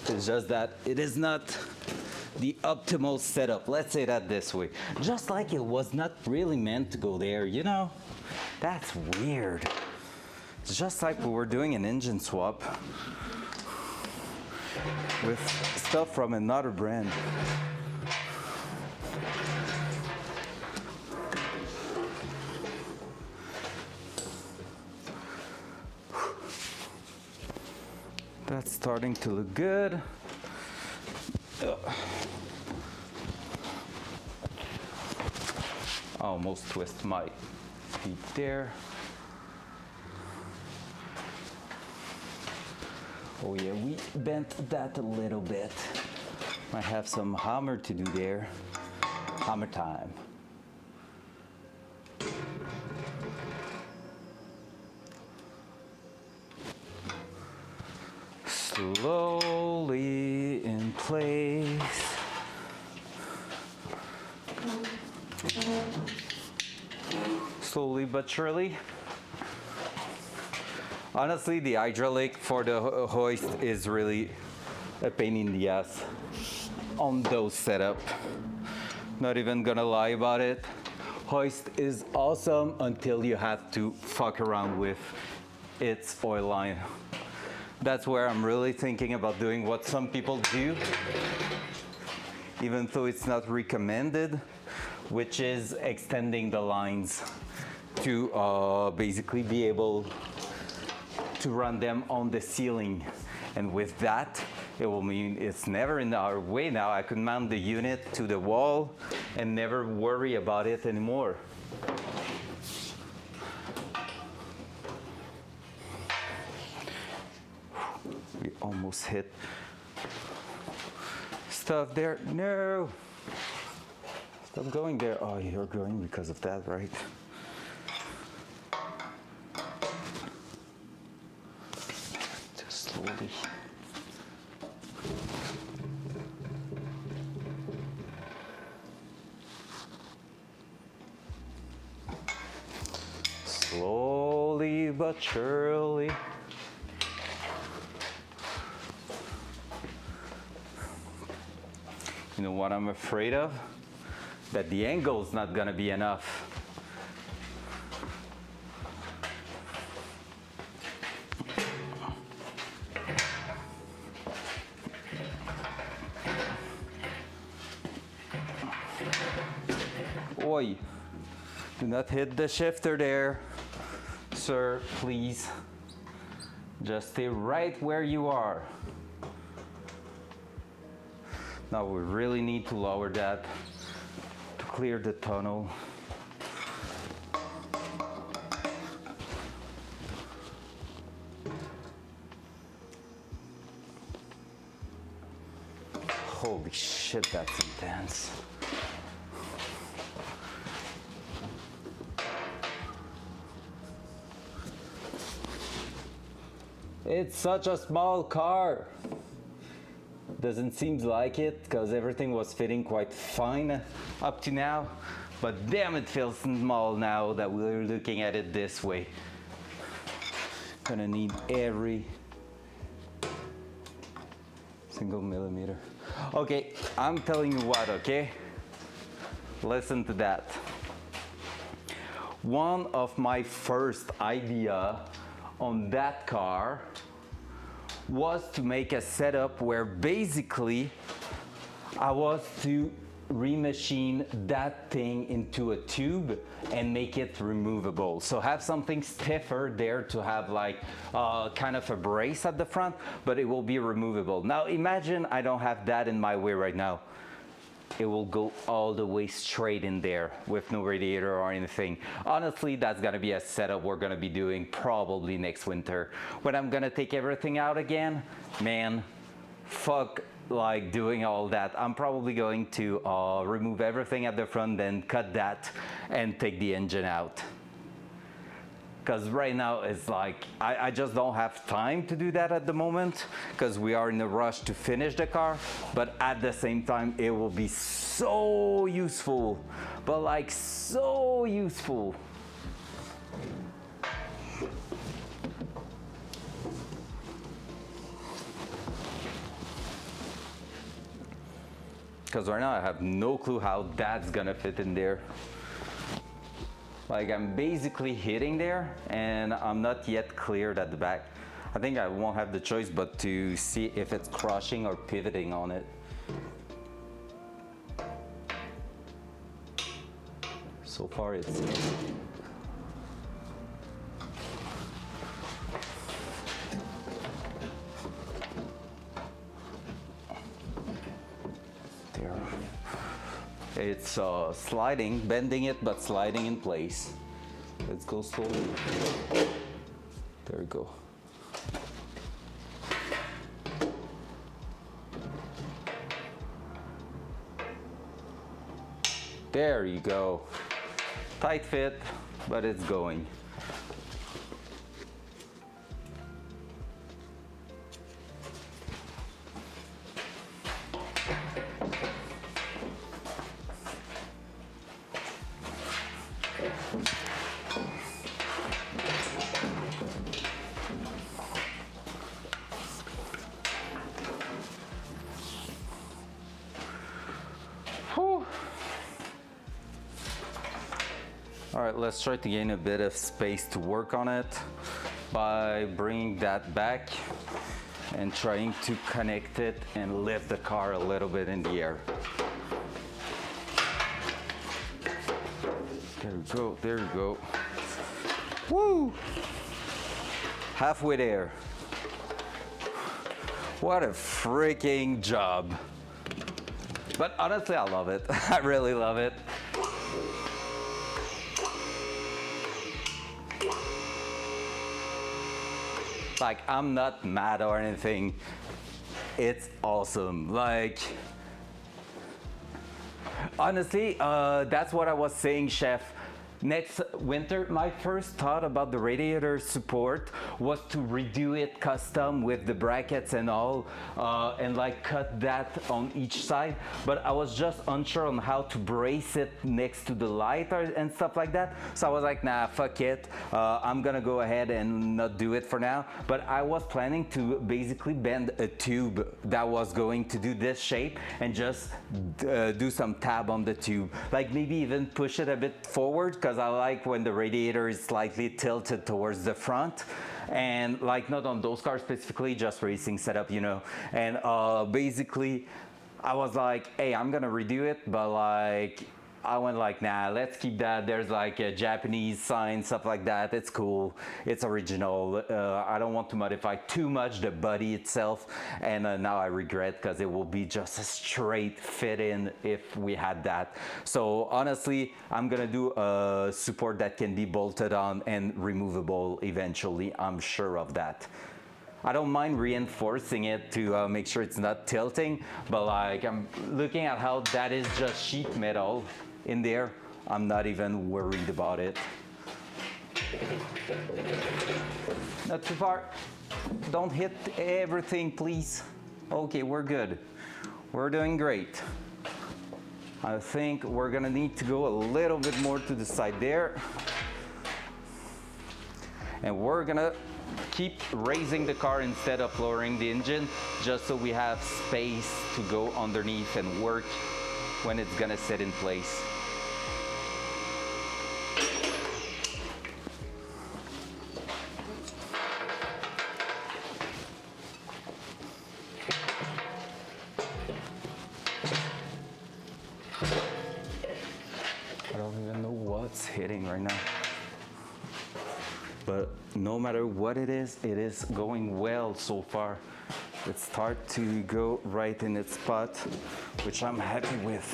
[SPEAKER 1] It's just that it is not the optimal setup. Let's say that this way. Just like it was not really meant to go there, you know? That's weird. It's just like we were doing an engine swap with stuff from another brand. That's starting to look good. Almost twist my feet there. Oh yeah, we bent that a little bit. Might have some hammer to do there. Hammer time. Slowly in place. Slowly but surely. Honestly, the hydraulic for the hoist is really a pain in the ass on those setup. Not even gonna lie about it. Hoist is awesome until you have to fuck around with its oil line. That's where I'm really thinking about doing what some people do, even though it's not recommended, which is extending the lines to basically be able to run them on the ceiling. And with that, it will mean it's never in our way now. I can mount the unit to the wall and never worry about it anymore. We almost hit stuff there. No! Stop going there. Oh, you're going because of that, right? Just slowly. Slowly but surely. You know what I'm afraid of? That the angle's not gonna be enough. Oi, do not hit the shifter there, sir, please. Just stay right where you are. Now we really need to lower that to clear the tunnel. Holy shit, that's intense. It's such a small car. Doesn't seem like it because everything was fitting quite fine up to now, but damn, it feels small now that we're looking at it this way. Gonna need every single millimeter. Okay, I'm telling you what, okay? Listen to that. One of my first idea on that car was to make a setup where basically I was to remachine that thing into a tube and make it removable. So have something stiffer there to have like kind of a brace at the front, but it will be removable. Now imagine I don't have that in my way right now. It will go all the way straight in there with no radiator or anything. Honestly, that's gonna be a setup we're gonna be doing probably next winter. When I'm gonna take everything out again, man, fuck like doing all that. I'm probably going to remove everything at the front, then cut that and take the engine out. Because right now it's like, I just don't have time to do that at the moment because we are in a rush to finish the car, but at the same time it will be so useful, but like so useful. Because right now I have no clue how that's gonna fit in there. Like I'm basically hitting there and I'm not yet cleared at the back. I think I won't have the choice but to see if it's crushing or pivoting on it. So far it's... There. It's sliding, bending it, but sliding in place. Let's go slowly. There we go. There you go. Tight fit, but it's going. All right, let's try to gain a bit of space to work on it by bringing that back and trying to connect it and lift the car a little bit in the air. There we go, there we go. Woo! Halfway there. What a freaking job. But honestly, I love it. I really love it. Like, I'm not mad or anything. It's awesome. Like, honestly, that's what I was saying, Chef. next winter, my first thought about the radiator support was to redo it custom with the brackets and all, and like cut that on each side. But I was just unsure on how to brace it next to the light and stuff like that. So I was like, nah, fuck it. I'm gonna go ahead and not do it for now. But I was planning to basically bend a tube that was going to do this shape and just do some tab on the tube. Like maybe even push it a bit forward, because I like when the radiator is slightly tilted towards the front. And like not on those cars specifically, just racing setup, you know. And basically I was like, hey, I'm gonna redo it, but like I went like, nah, let's keep that. There's like a Japanese sign, stuff like that. It's cool. It's original. I don't want to modify too much the body itself. And now I regret, because it will be just a straight fit in if we had that. So honestly, I'm gonna do a support that can be bolted on and removable eventually. I'm sure of that. I don't mind reinforcing it to make sure it's not tilting, but like I'm looking at how that is just sheet metal in there, I'm not even worried about it. Not too far. Don't hit everything, please. Okay, we're good. We're doing great. I think we're gonna need to go a little bit more to the side there. And we're gonna keep raising the car instead of lowering the engine, just so we have space to go underneath and work when it's gonna sit in place. I don't even know what's hitting right now. But no matter what it is going well so far. It starts to go right in its spot, which I'm happy with.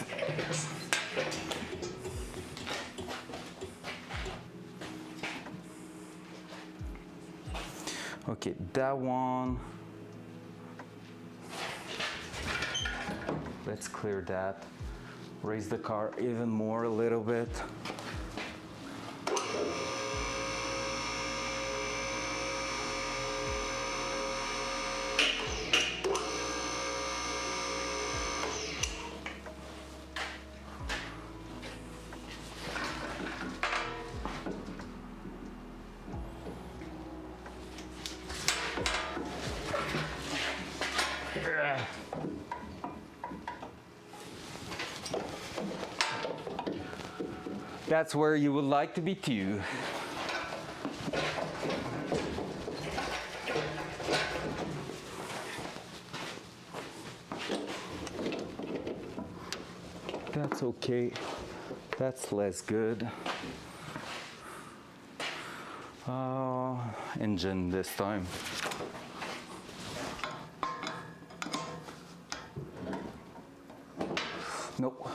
[SPEAKER 1] Okay, that one. Let's clear that. Raise the car even more a little bit. That's where you would like to be too. That's okay. That's less good. Engine this time. Nope.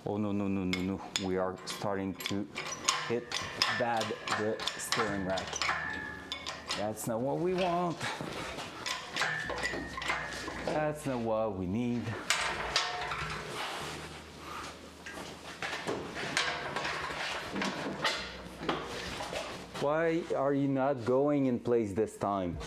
[SPEAKER 1] Oh no, no, no, no, no. We are starting to hit bad the steering rack. That's not what we want. That's not what we need. Why are you not going in place this time?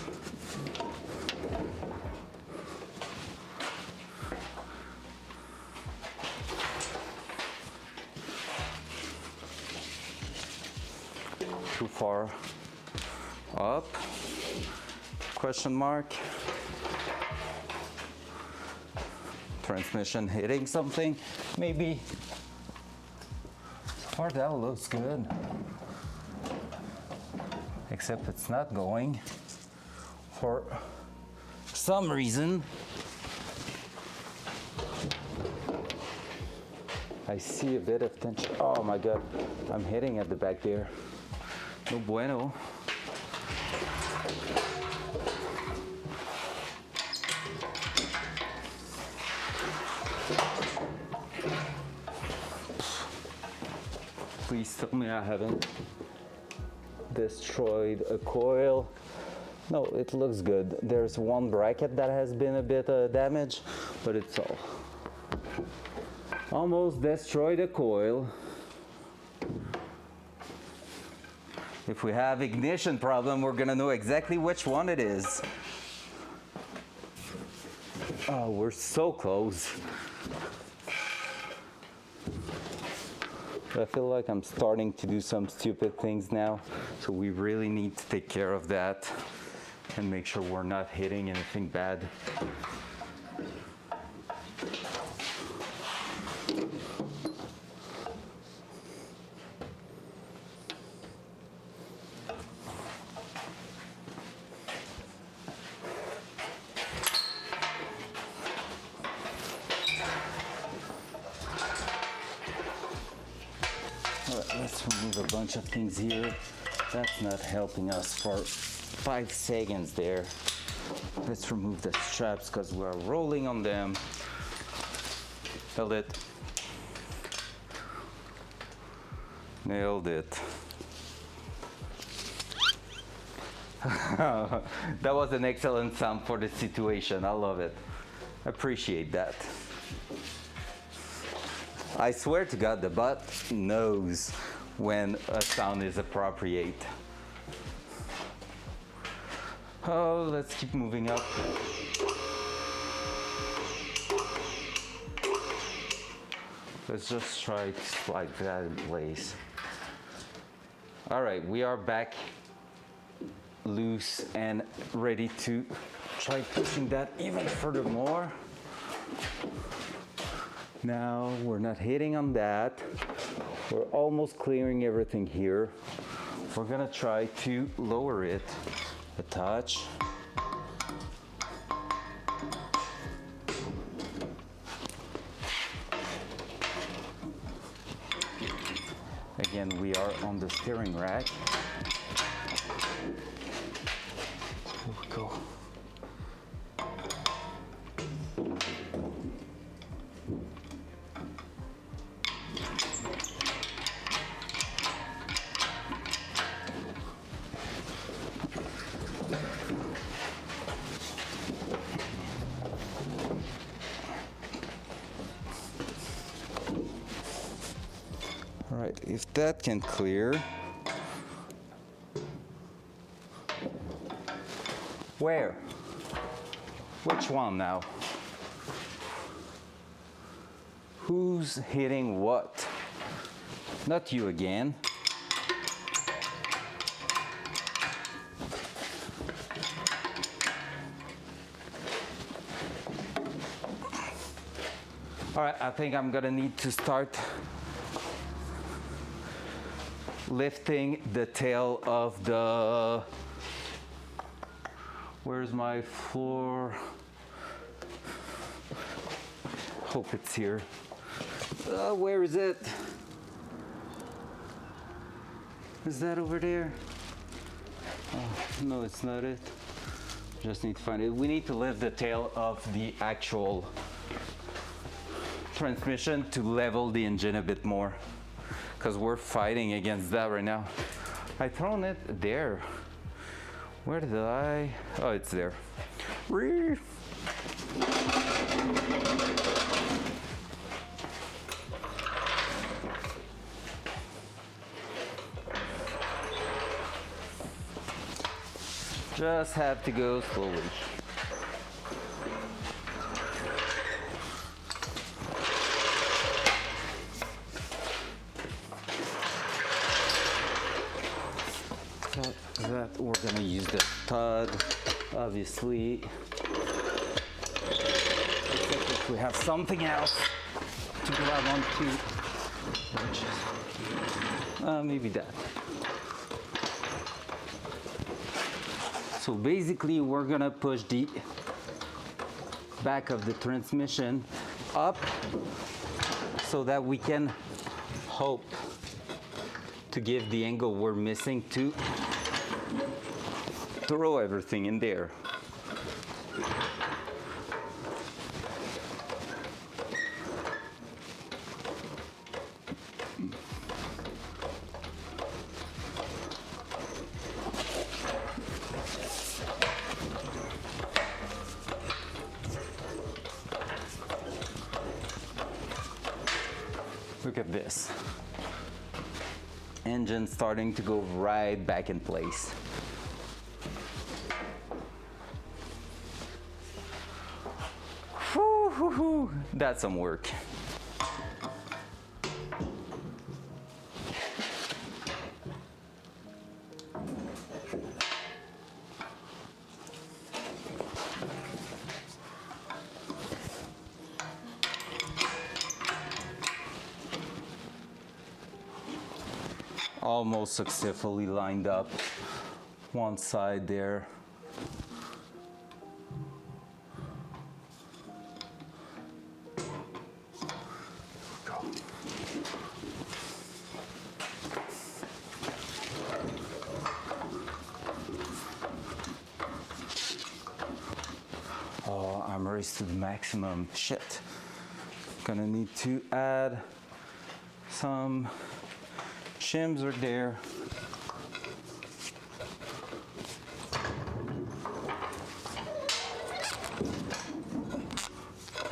[SPEAKER 1] Too far up? Question mark. Transmission hitting something, maybe. So far that looks good. Except it's not going for some reason. I see a bit of tension. Oh my God, I'm hitting at the back there. No bueno. Please tell me I haven't destroyed a coil. No, it looks good. There's one bracket that has been a bit damaged, but it's all. Almost destroyed a coil. If we have ignition problem, we're gonna know exactly which one it is. Oh, we're so close. I feel like I'm starting to do some stupid things now, so we really need to take care of that and make sure we're not hitting anything bad. Let's remove a bunch of things here. That's not helping us for 5 seconds there. Let's remove the straps because we're rolling on them. Held it. Nailed it. That was an excellent sound for the situation. I love it. Appreciate that. I swear to God, the bot knows when a sound is appropriate. Oh, let's keep moving up. Let's just try to slide that in place. All right, we are back loose and ready to try pushing that even further more. Now we're not hitting on that. We're almost clearing everything here. We're gonna try to lower it a touch. Again, we are on the steering rack. Here we go. All right, if that can clear. Where? Which one now? Who's hitting what? Not you again. All right, I think I'm gonna need to start lifting the tail of the, where's my floor? Hope it's here. Where is it? Is that over there? Oh, no, it's not it. Just need to find it. We need to lift the tail of the actual transmission to level the engine a bit more, because we're fighting against that right now. I thrown it there. Where did I? Oh, it's there. Just have to go slowly. That we're gonna use the stud, obviously. Except if we have something else to grab onto, which is maybe that. So basically, we're gonna push the back of the transmission up so that we can hope to give the angle we're missing to throw everything in there. Look at this. Engine starting to go right back in place. Whew, whew, whew. That's some work. Almost successfully lined up one side there. Oh, I'm raised to the maximum. Shit. Gonna need to add some shims right there.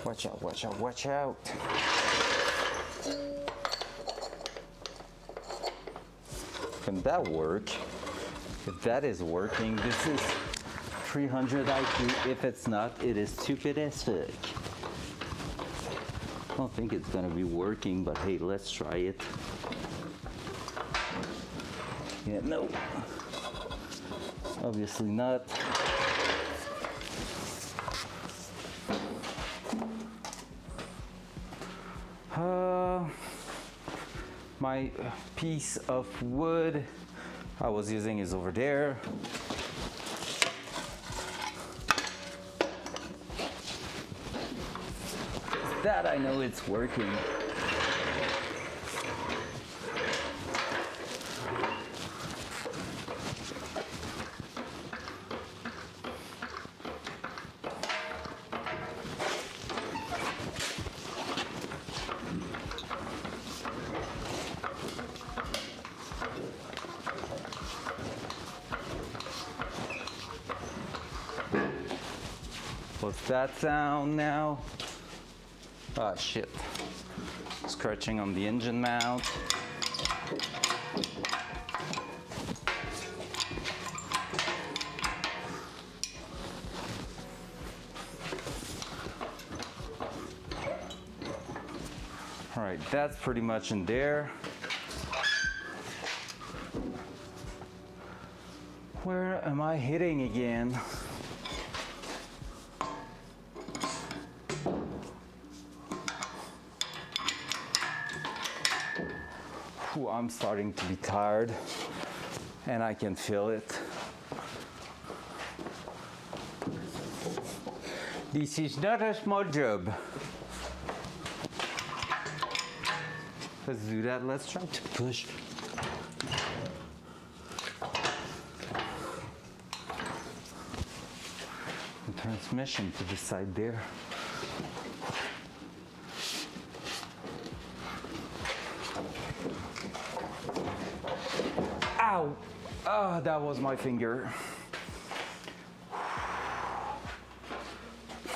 [SPEAKER 1] Watch out, watch out, watch out. Can that work? If that is working, this is 300 IQ. If it's not, it is stupid as fuck. I don't think it's gonna be working, but hey, let's try it. Yeah, no. Obviously not. My piece of wood I was using is over there. That I know it's working. What's that sound now? Ah, shit. Scratching on the engine mount. All right, that's pretty much in there. Where am I hitting again? Ooh, I'm starting to be tired and I can feel it. This is not a small job. Let's do that. Let's try to push. The transmission to the side there. Ow! Ah, that was my finger.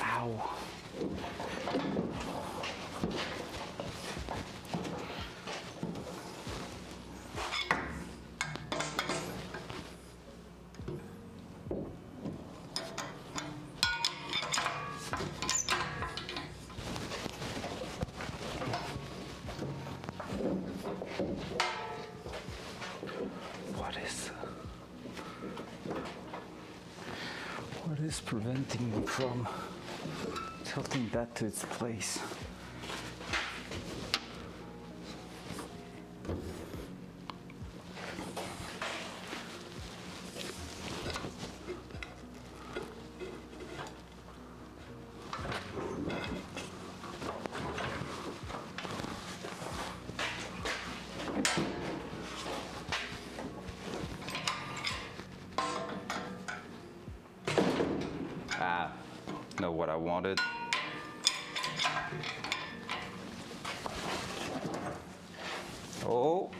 [SPEAKER 1] Ow. What is preventing me from tilting that to its place? Know what I wanted. Oh.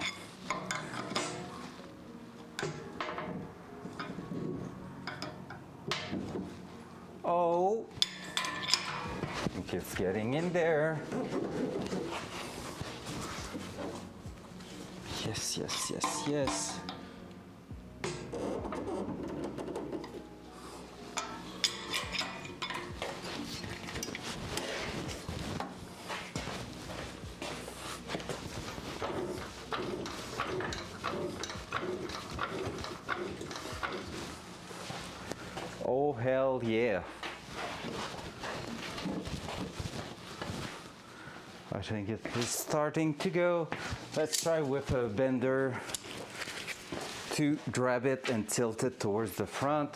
[SPEAKER 1] Oh. I think it's getting in there. Yes, Yes, yes, yes, yes. Oh, hell yeah. I think it is starting to go. Let's try with a bender to grab it and tilt it towards the front.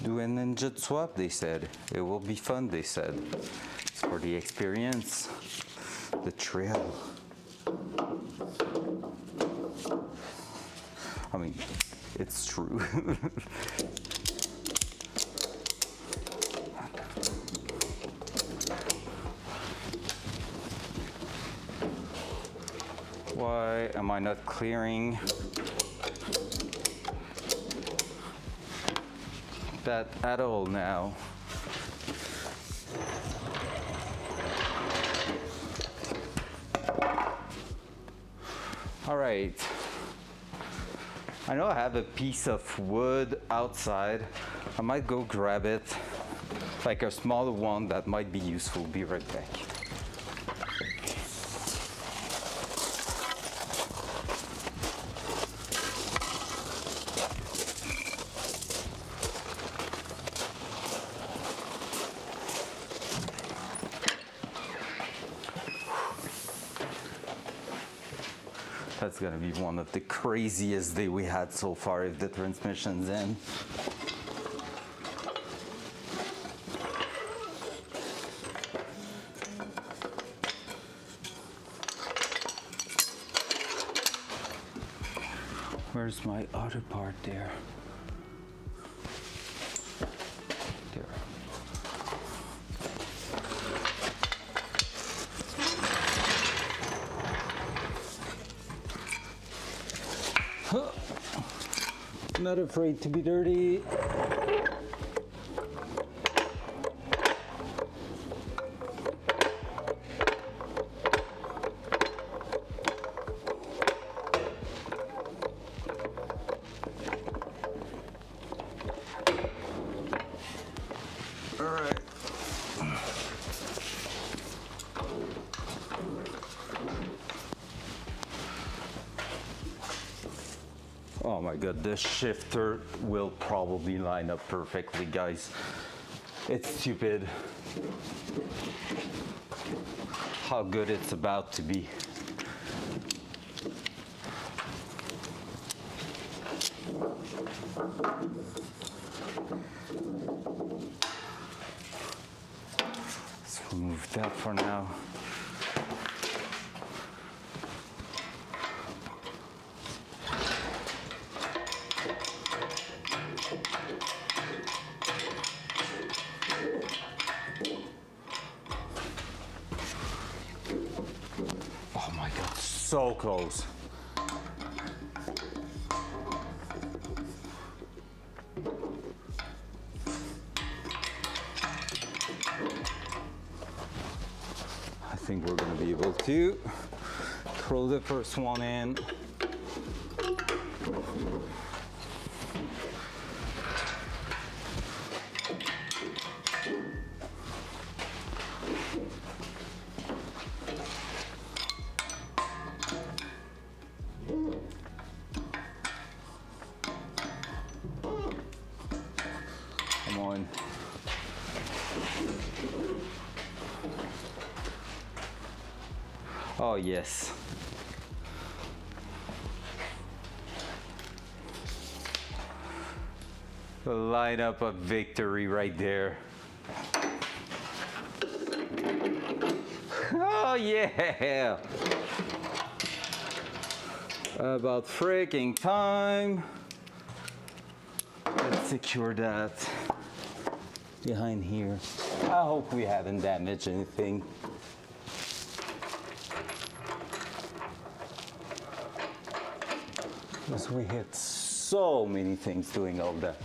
[SPEAKER 1] Do an engine swap, they said. It will be fun, they said. It's for the experience, the thrill. I mean, it's true. Why am I not clearing that at all now? All right. I know I have a piece of wood outside. I might go grab it, like a smaller one that might be useful. Be right back. That's gonna be one of the craziest days we had so far if the transmission's in. Where's my other part there? There. Not afraid to be dirty. All right. Oh my god, this shifter will probably line up perfectly, guys. It's stupid how good it's about to be. Let's remove that for now. Oh my god, so close. I think we're gonna be able to throw the first one in. Come on. Oh, yes. The lineup of victory right there. Oh, yeah. About freaking time. Let's secure that behind here. I hope we haven't damaged anything. Because we hit so many things doing all that.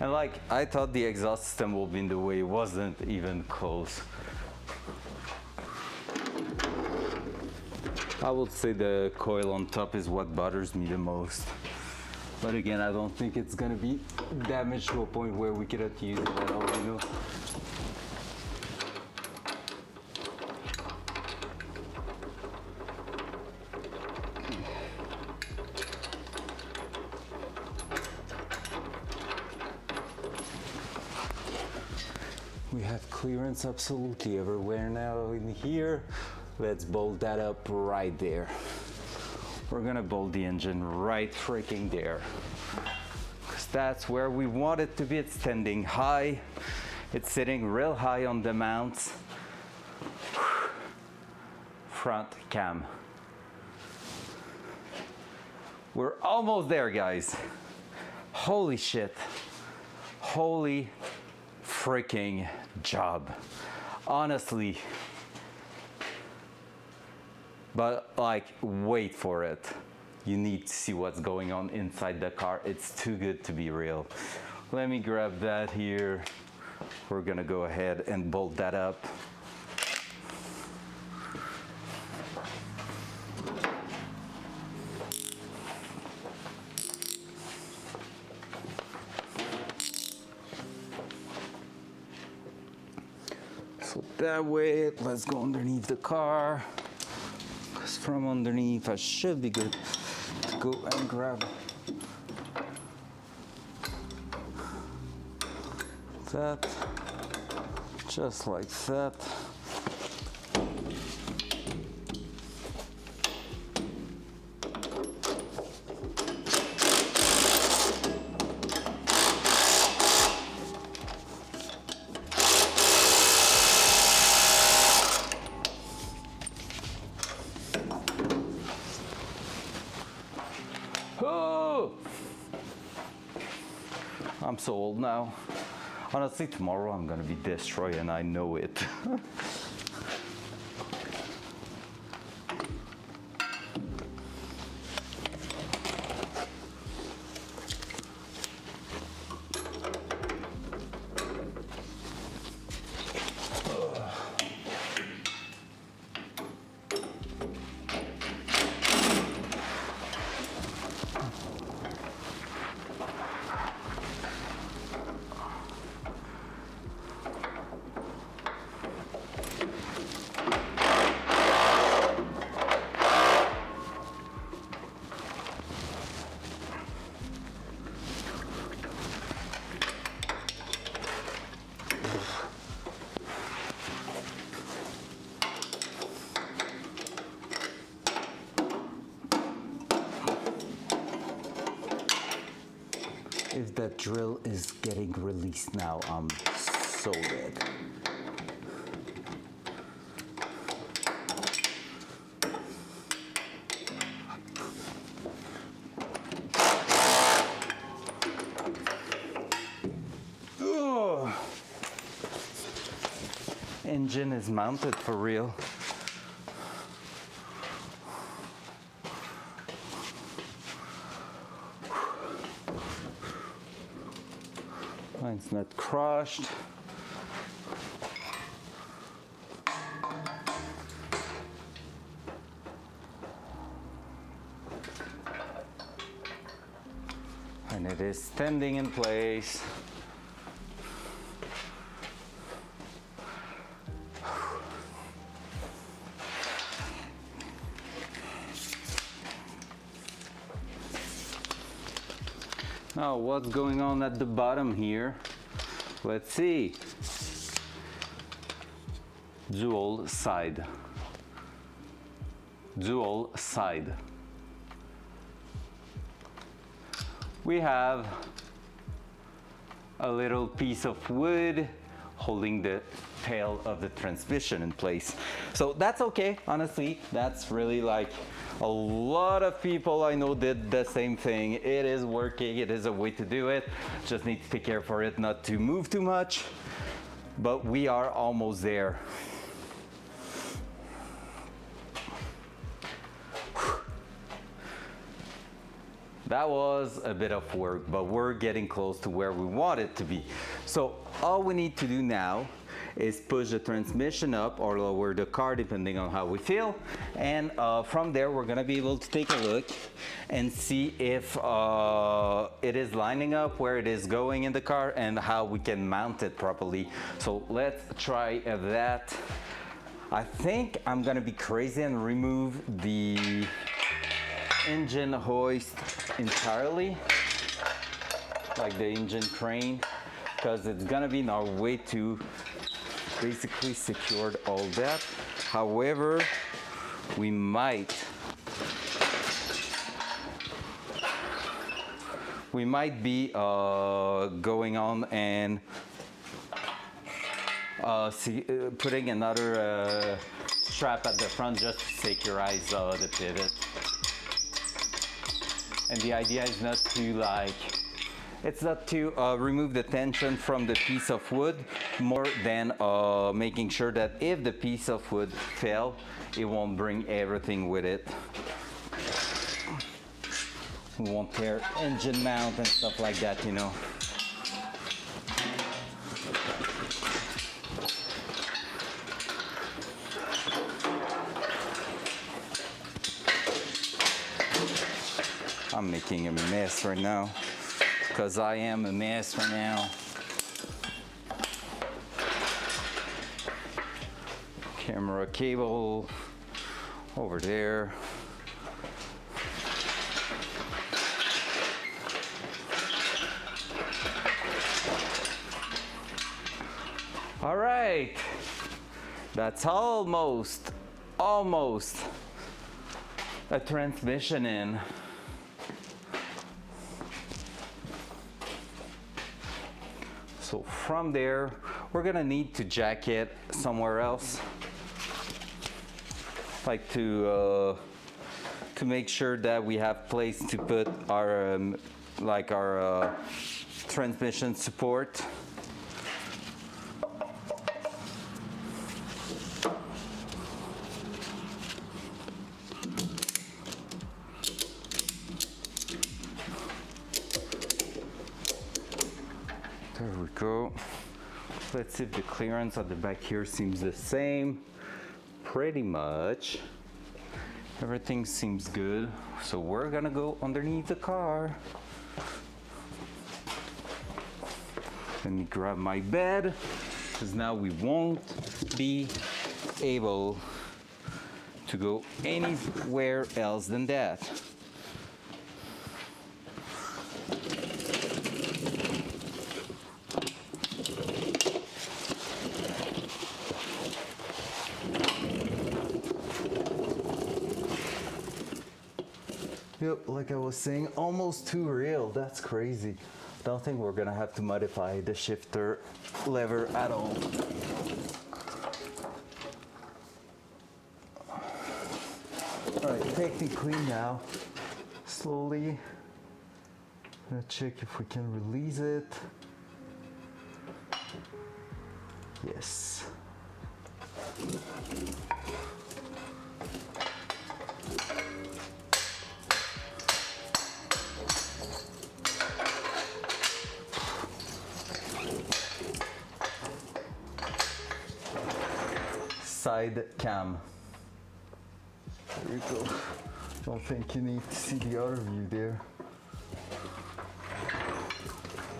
[SPEAKER 1] And like, I thought the exhaust system would be in the way, it wasn't even close. I would say the coil on top is what bothers me the most. But again, I don't think it's gonna be damaged to a point where we cannot use it at all, you know? We have clearance absolutely everywhere now in here. Let's bolt that up right there. We're gonna bolt the engine right freaking there. Because that's where we want it to be. It's standing high. It's sitting real high on the mounts. Front cam. We're almost there, guys. Holy shit. Holy freaking job. Honestly. But like, wait for it. You need to see what's going on inside the car. It's too good to be real. Let me grab that here. We're gonna go ahead and bolt that up. So that way, let's go underneath the car. Because from underneath, I should be good to go and grab that, just like that. Oh! I'm so old now. Honestly, tomorrow I'm gonna be destroyed and I know it. If that drill is getting released now, I'm so dead. Ugh. Engine is mounted for real. Mine's not crushed. And it is standing in place. Now, what's going on at the bottom here? Let's see. Dual side. Dual side. We have a little piece of wood holding the tail of the transmission in place. So that's okay, honestly. That's really like a lot of people I know did the same thing. It is working, it is a way to do it. Just need to take care for it not to move too much. But we are almost there. That was a bit of work, but we're getting close to where we want it to be. So all we need to do now is push the transmission up or lower the car depending on how we feel, and from there we're gonna be able to take a look and see if it is lining up where it is going in the car and how we can mount it properly. So let's try that. I think I'm gonna be crazy and remove the engine hoist entirely, like the engine crane, because it's gonna be in our way to basically secured all that. However, we might be going on and putting another strap at the front just to securize the pivot. And the idea is not to remove the tension from the piece of wood, more than making sure that if the piece of wood fell, it won't bring everything with it. We won't tear engine mount and stuff like that, you know. I'm making a mess right now, because I am a mess right now. Camera cable over there. All right, that's almost a transmission in. So from there, we're gonna need to jack it somewhere else, like to make sure that we have place to put our our transmission support. There we go. Let's see if the clearance at the back here seems the same. Pretty much. Everything seems good. So we're gonna go underneath the car. Let me grab my bed, because now we won't be able to go anywhere else than that. Yep, like I was saying, almost too real. That's crazy. Don't think we're gonna have to modify the shifter lever at all. All right, technically now, slowly, gonna check if we can release it. Yes. Side cam. There you go. Don't think you need to see the other view there.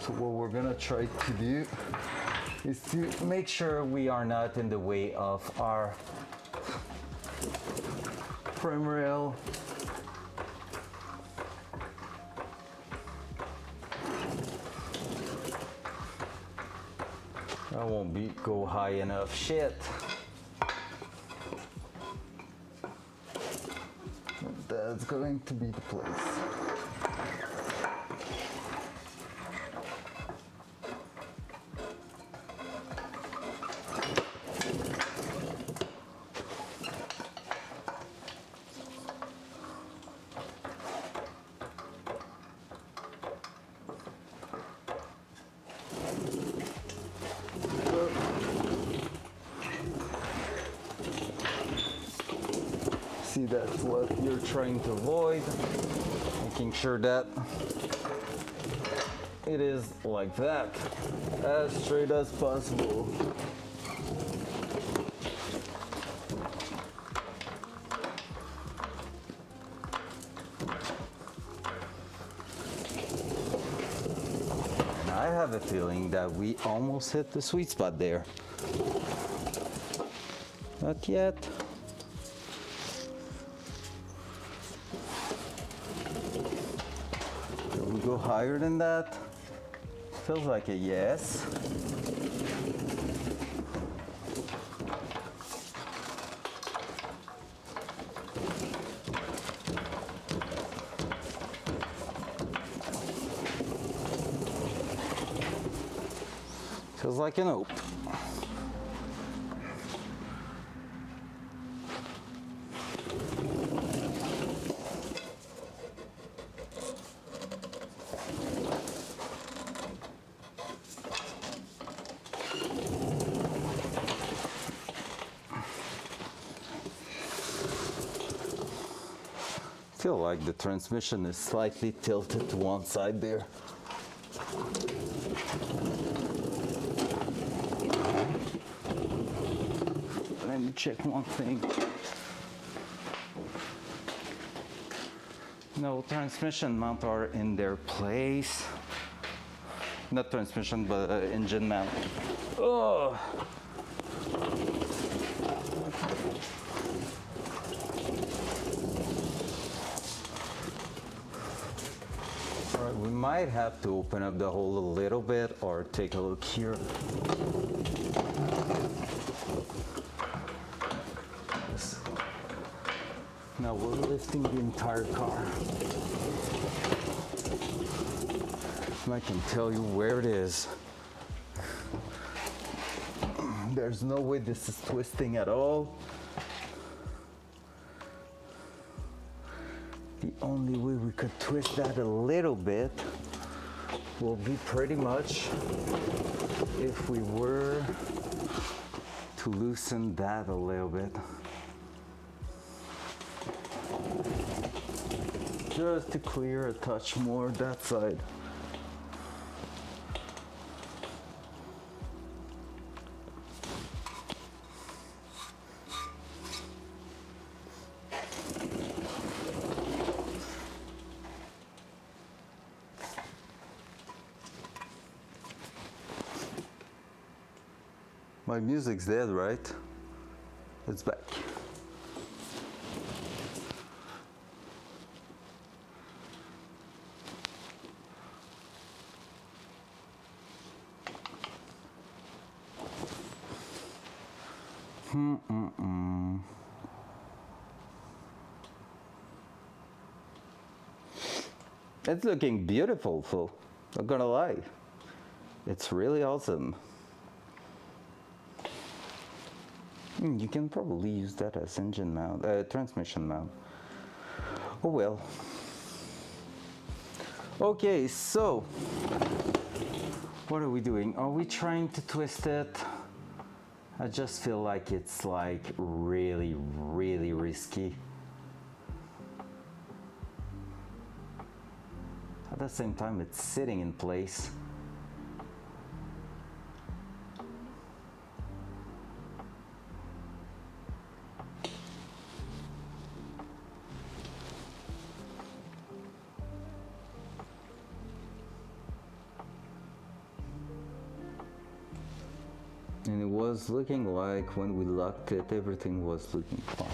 [SPEAKER 1] So what we're gonna try to do is to make sure we are not in the way of our frame rail. That won't go high enough. Shit. That's going to be the place. See, that's what you're trying to avoid. making sure that it is like that, as straight as possible. And I have a feeling that we almost hit the sweet spot there. Not yet. Can we go higher than that? Feels like a yes. Feels like a nope. Feel like the transmission is slightly tilted to one side there. Let me check one thing. No, transmission mount are in their place. Not transmission, but engine mount. Oh. We might have to open up the hole a little bit or take a look here. Now we're lifting the entire car. And I can tell you where it is. There's no way this is twisting at all. The only way we could twist that a little bit will be pretty much if we were to loosen that a little bit. Just to clear a touch more that side. My music's dead, right? It's back. It's looking beautiful, Phil. Not gonna lie. It's really awesome. You can probably use that as engine mount, transmission mount. Oh well. Okay, so what are we doing? Are we trying to twist it? I just feel like it's like really, really risky. At the same time, it's sitting in place. And it was looking like when we locked it, everything was looking fine.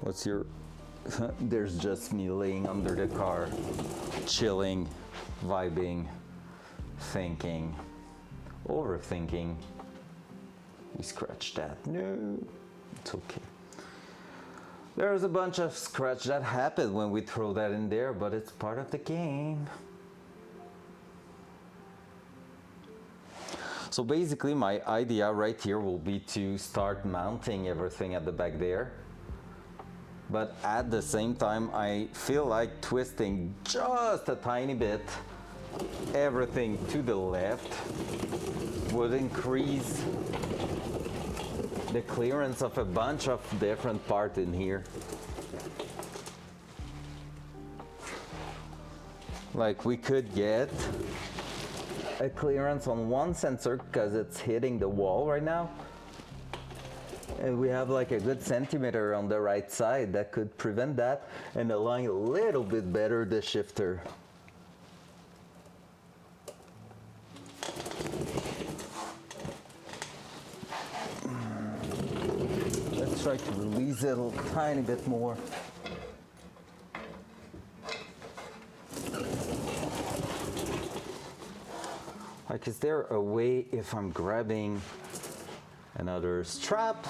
[SPEAKER 1] What's your... There's just me laying under the car, chilling, vibing, thinking, overthinking. We scratched that. No, it's okay. There's a bunch of scratch that happened when we throw that in there, but it's part of the game. So basically my idea right here will be to start mounting everything at the back there. But at the same time, I feel like twisting just a tiny bit everything to the left would increase the clearance of a bunch of different parts in here. Like we could get a clearance on one sensor because it's hitting the wall right now. And we have like a good centimeter on the right side that could prevent that and align a little bit better the shifter. Let's try to release it a tiny bit more. Like, is there a way if I'm grabbing another strap?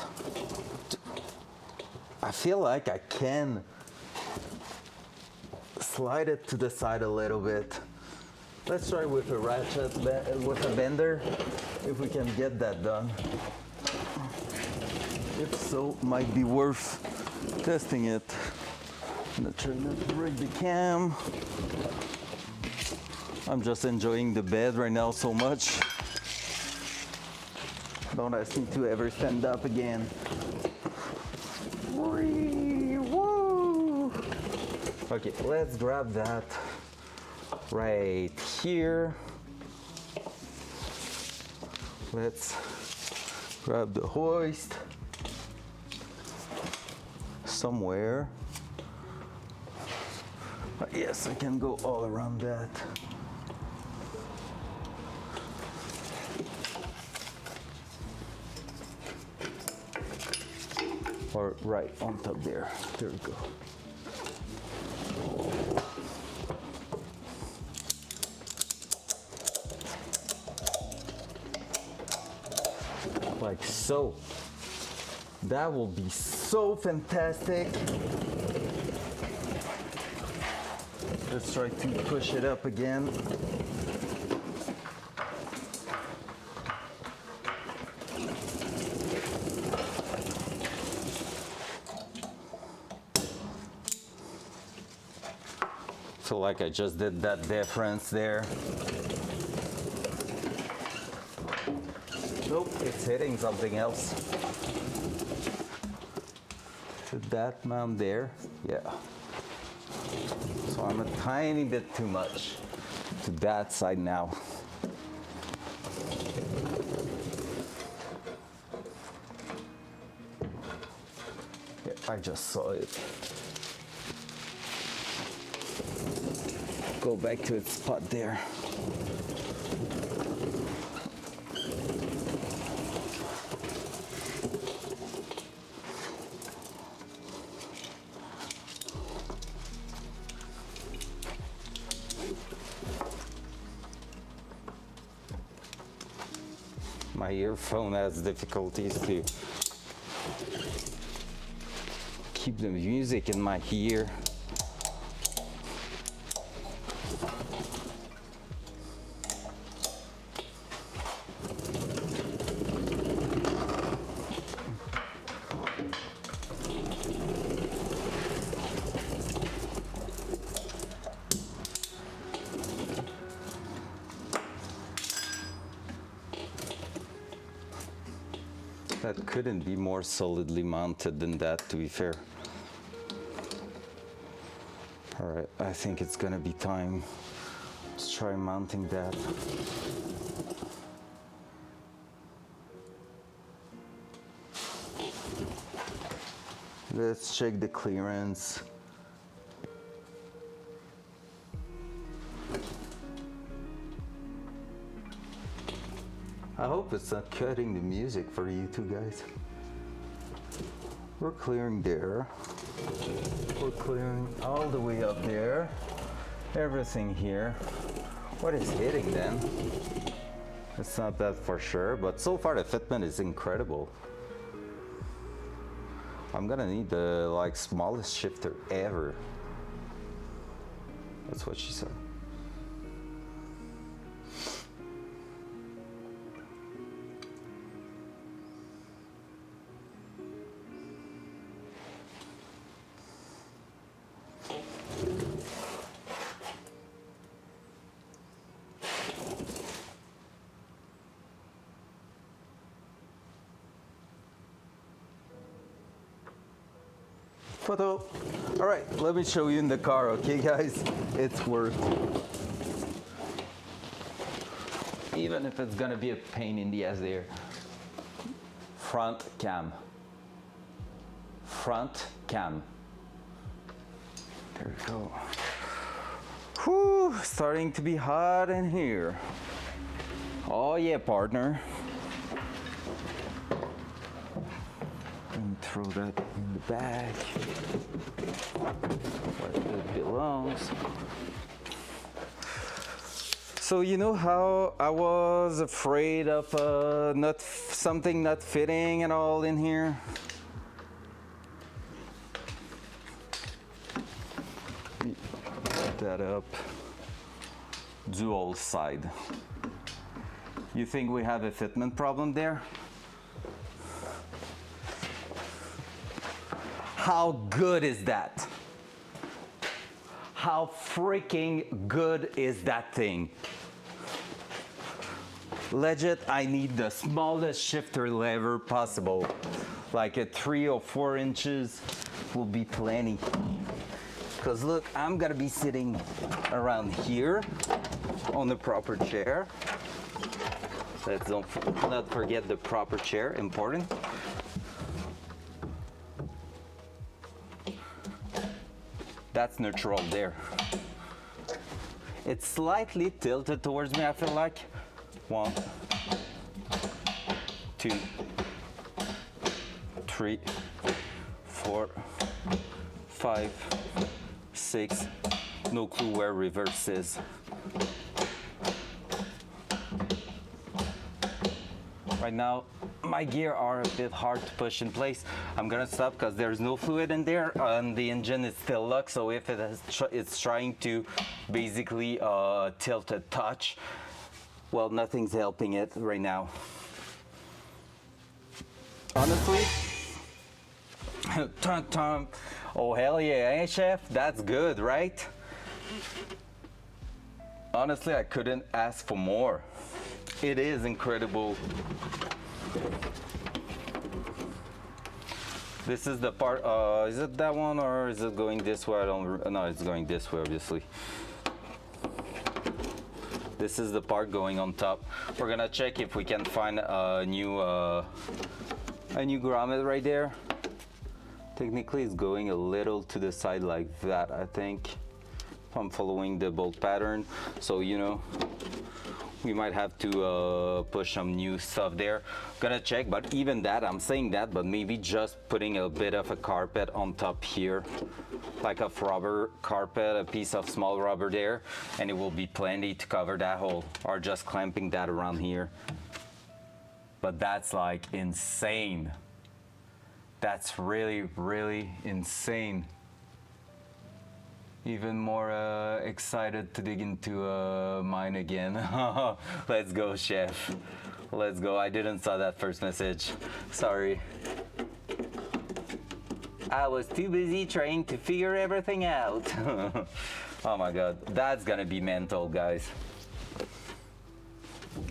[SPEAKER 1] I feel like I can slide it to the side a little bit. Let's try with a ratchet, with a bender, if we can get that done. If so, might be worth testing it. I'm gonna try not to break the cam. I'm just enjoying the bed right now so much. Don't ask me to ever stand up again. Woo! Okay, let's grab that right here. Let's grab the hoist somewhere. Yes, I can go all around that. Or right on top there. There we go. Like so. That will be so fantastic. Let's try to push it up again. Feel like I just did that difference there. Nope, it's hitting something else. Should that mount there? Yeah. So I'm a tiny bit too much to that side now. Yeah, I just saw it. Go back to its spot there. My earphone has difficulties to keep the music in my ear. That couldn't be more solidly mounted than that, to be fair. All right, I think it's gonna be time. Let's try mounting that. Let's check the clearance. I hope it's not cutting the music for you two guys. We're clearing there. We're clearing all the way up there. Everything here. What is hitting then? It's not that for sure, but so far the fitment is incredible. I'm gonna need the smallest shifter ever. That's what she said. photo. All right, let me show you in the car, okay, guys? It's worth. Even if it's gonna be a pain in the ass there. Front cam. Front cam. There we go. Whew, starting to be hot in here. Oh yeah, partner. Let me throw that in the bag where it belongs. So you know how I was afraid of something not fitting and all in here? Put that up. Dual side. You think we have a fitment problem there? How good is that? How freaking good is that thing? Legit, I need the smallest shifter lever possible. Like a 3 or 4 inches will be plenty. Cause look, I'm gonna be sitting around here on the proper chair. Let's not forget the proper chair, important. That's neutral there. It's slightly tilted towards me, I feel like. 1, 2, 3, 4, 5, 6. No clue where reverse is. Right now, my gear are a bit hard to push in place. I'm gonna stop because there's no fluid in there and the engine is still locked. So if it's trying to basically tilt a touch, well, nothing's helping it right now. Honestly, oh hell yeah, eh, chef? That's good, right? Honestly, I couldn't ask for more. It is incredible. This is the part, is it that one or is it going this way? I don't, no, it's going this way, obviously. This is the part going on top. We're gonna check if we can find a new grommet right there. Technically, it's going a little to the side like that, I think. If I'm following the bolt pattern. So, you know, we might have to push some new stuff there. Gonna check, but even that, I'm saying that, but maybe just putting a bit of a carpet on top here, like a rubber carpet, a piece of small rubber there, and it will be plenty to cover that hole, or just clamping that around here. But that's like insane. That's really, really insane. Even more excited to dig into mine again. Let's go, chef. Let's go. I didn't saw that first message. Sorry. I was too busy trying to figure everything out. Oh my god, that's gonna be mental, guys.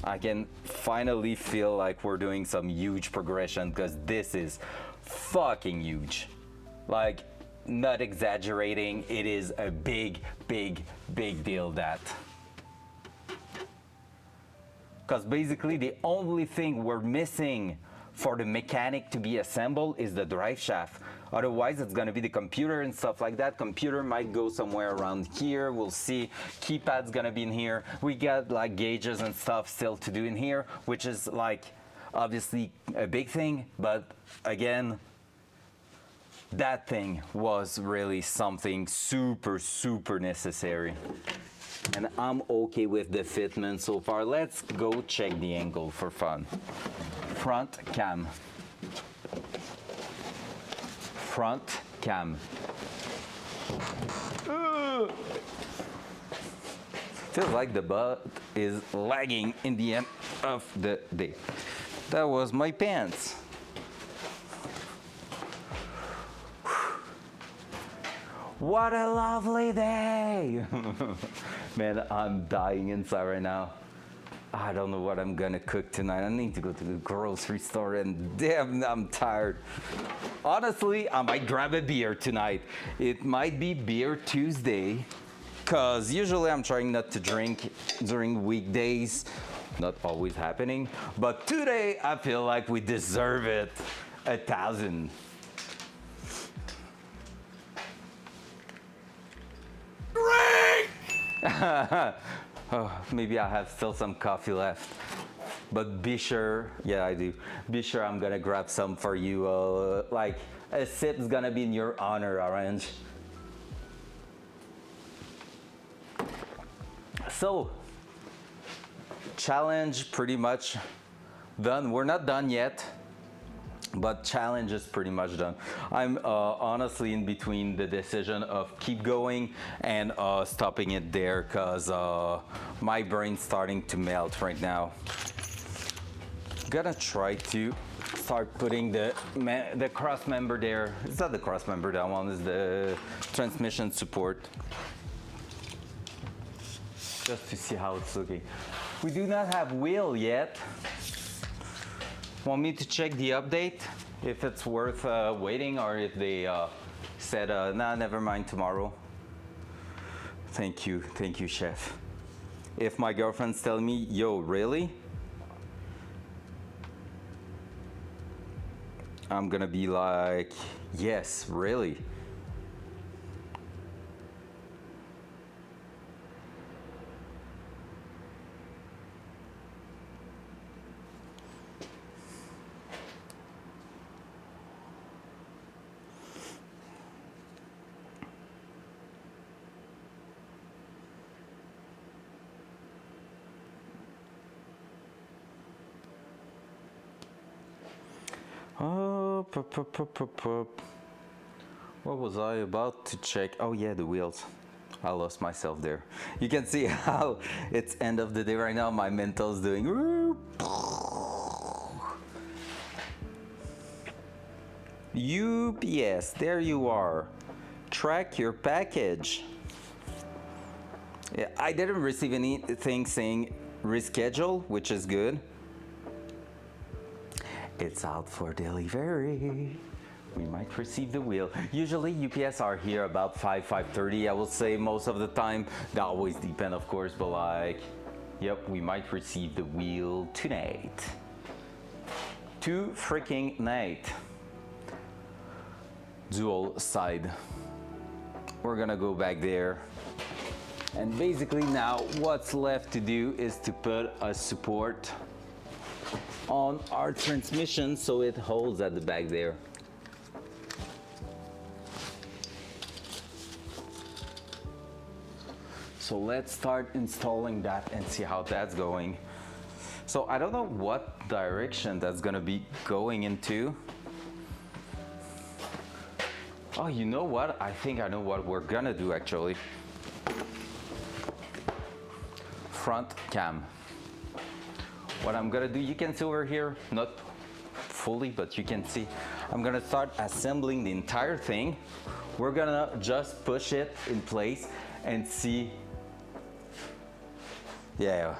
[SPEAKER 1] I can finally feel like we're doing some huge progression because this is fucking huge. Like, not exaggerating, it is a big, big, big deal that. Because basically the only thing we're missing for the mechanic to be assembled is the drive shaft. Otherwise, it's gonna be the computer and stuff like that. Computer might go somewhere around here. We'll see. Keypad's gonna be in here. We got like gauges and stuff still to do in here, which is like obviously a big thing. But again, that thing was really something super, super necessary. And I'm okay with the fitment so far. Let's go check the angle for fun. Front cam. Front cam. Feels like the butt is lagging in the end of the day. That was my pants. What a lovely day! Man, I'm dying inside right now. I don't know what I'm gonna cook tonight. I need to go to the grocery store and damn, I'm tired. Honestly, I might grab a beer tonight. It might be Beer Tuesday, cause usually I'm trying not to drink during weekdays. Not always happening, but today I feel like we deserve it. 1,000. Oh, maybe I have still some coffee left, but be sure, yeah, I do. Be sure I'm gonna grab some for you. Like a sip is gonna be in your honor, Orange. So, challenge pretty much done. We're not done yet, but challenge is pretty much done. I'm honestly in between the decision of keep going and stopping it there, because my brain's starting to melt right now. Gonna try to start putting the cross member there. It's not the cross member, that one is the transmission support. Just to see how it's looking. We do not have wheel yet. Want me to check the update? If it's worth waiting, or if they said, nah, never mind, tomorrow. Thank you, chef. If my girlfriend's telling me, yo, really? I'm gonna be like, yes, really. What was I about to check? Oh yeah, the wheels. I lost myself there. You can see how it's end of the day right now. My mental's doing. UPS, there you are. Track your package. Yeah, I didn't receive anything saying reschedule, which is good. It's out for delivery. We might receive the wheel. Usually UPS are here about 5:30. I will say most of the time. That always depend, of course, but like, yep, we might receive the wheel tonight. Two freaking night. Dual side. We're gonna go back there. And basically now what's left to do is to put a support on our transmission so it holds at the back there. So let's start installing that and see how that's going. So I don't know what direction that's gonna be going into. Oh, you know what? I think I know what we're gonna do actually. Front cam. What I'm gonna do, you can see over here, not fully, but you can see, I'm gonna start assembling the entire thing. We're gonna just push it in place and see. Yeah,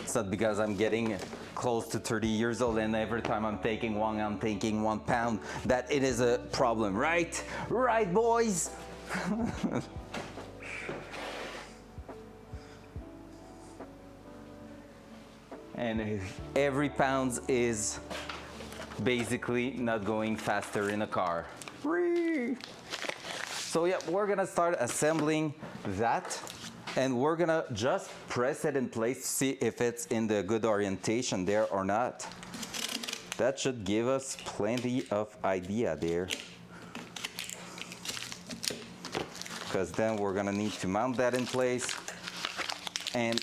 [SPEAKER 1] it's not because I'm getting close to 30 years old and every time I'm taking 1 pound that it is a problem, right? Right, boys? And every pound is basically not going faster in a car. So yeah, we're gonna start assembling that and we're gonna just press it in place to see if it's in the good orientation there or not. That should give us plenty of idea there. Because then we're gonna need to mount that in place and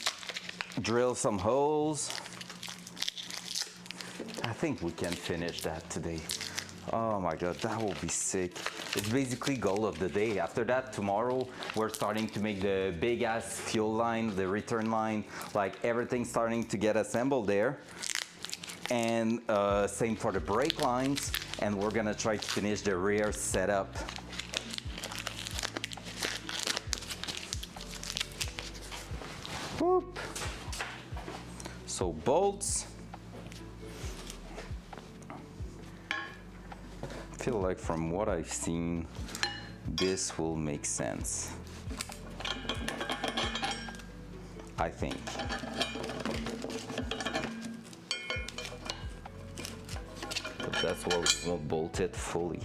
[SPEAKER 1] drill some holes. I think we can finish that today. Oh my God, that will be sick. It's basically goal of the day. After that, tomorrow, we're starting to make the big ass fuel line, the return line, like everything's starting to get assembled there. And same for the brake lines. And we're gonna try to finish the rear setup. Whoop. So bolts. I feel like from what I've seen, this will make sense. I think. But that's why we won't bolt it fully.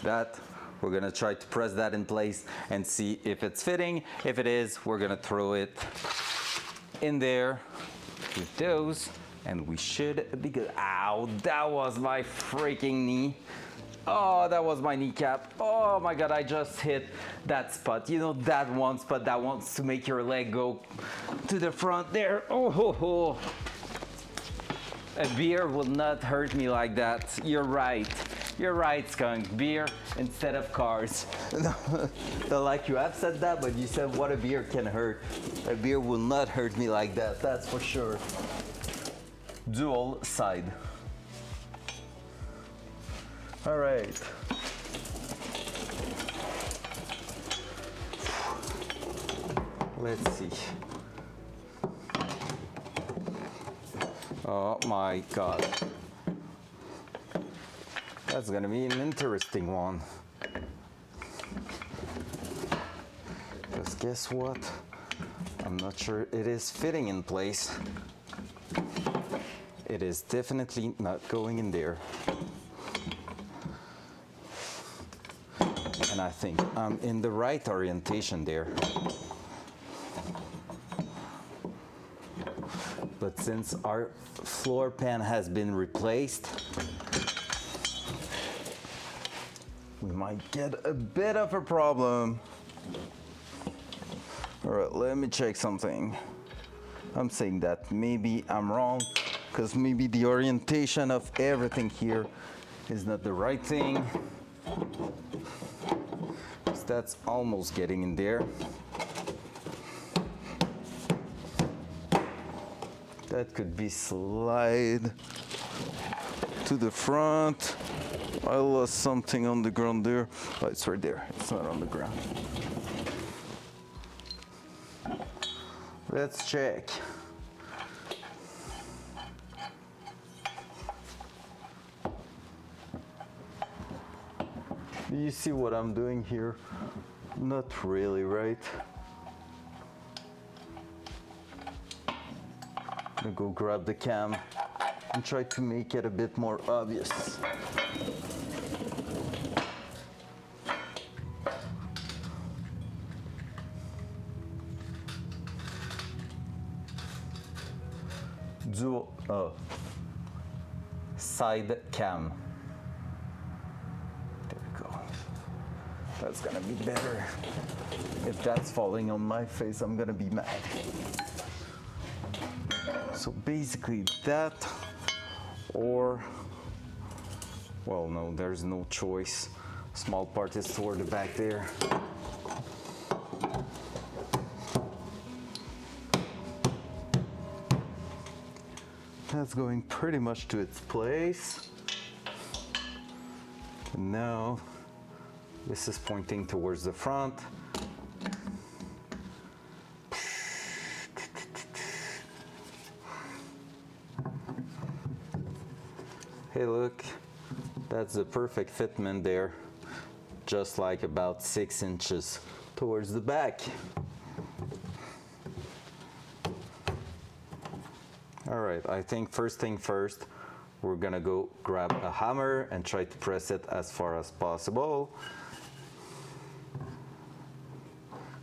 [SPEAKER 1] That we're gonna try to press that in place and see if it's fitting. If it is, we're gonna throw it in there with those and we should be good. Ow, that was my freaking knee. Oh, that was my kneecap. Oh my God, I just hit that spot. You know, that one spot that wants to make your leg go to the front there. Oh, ho, ho. A beer will not hurt me like that. You're right. You're right, Skunk. Beer instead of cars. No, like you have said that, but you said what a beer can hurt. A beer will not hurt me like that, that's for sure. Dual side. All right. Let's see. Oh my God. That's gonna be an interesting one. Because guess what? I'm not sure it is fitting in place. It is definitely not going in there. And I think I'm in the right orientation there. But since our floor pan has been replaced, we might get a bit of a problem. All right, let me check something. I'm saying that maybe I'm wrong, because maybe the orientation of everything here is not the right thing. So that's almost getting in there. That could be slide to the front. I lost something on the ground there. Oh, it's right there. It's not on the ground. Let's check. Do you see what I'm doing here? Not really, right? I'm gonna go grab the cam and try to make it a bit more obvious. Side cam. There we go. That's gonna be better. If that's falling on my face, I'm gonna be mad. So basically that, or, well, no, there's no choice. Small part is toward the back there. That's going pretty much to its place. And now this is pointing towards the front. Hey, look, that's the perfect fitment there. Just like about 6 inches towards the back. All right, I think first thing first, we're gonna go grab a hammer and try to press it as far as possible.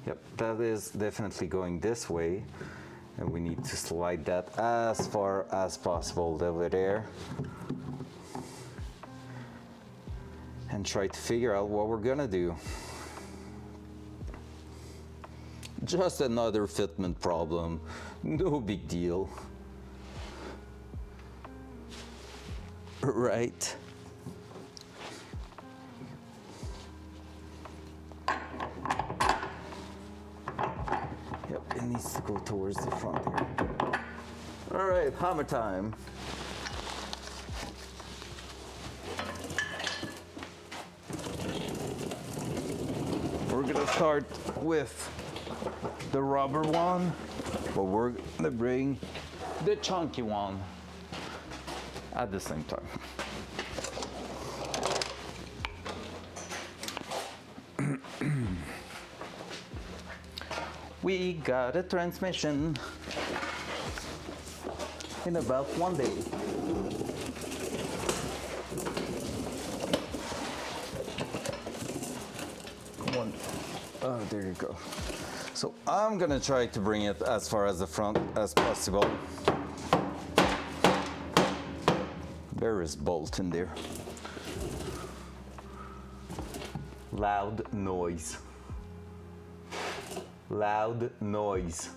[SPEAKER 1] Yep, that is definitely going this way. And we need to slide that as far as possible over there. And try to figure out what we're gonna do. Just another fitment problem, no big deal. right. Yep, it needs to go towards the front here. All right, hammer time. We're gonna start with the rubber one, but we're gonna bring the chunky one at the same time. We got a transmission in about 1 day. One. Oh, there you go. So I'm gonna try to bring it as far as the front as possible. There is bolt in there. Loud noise. Loud noise.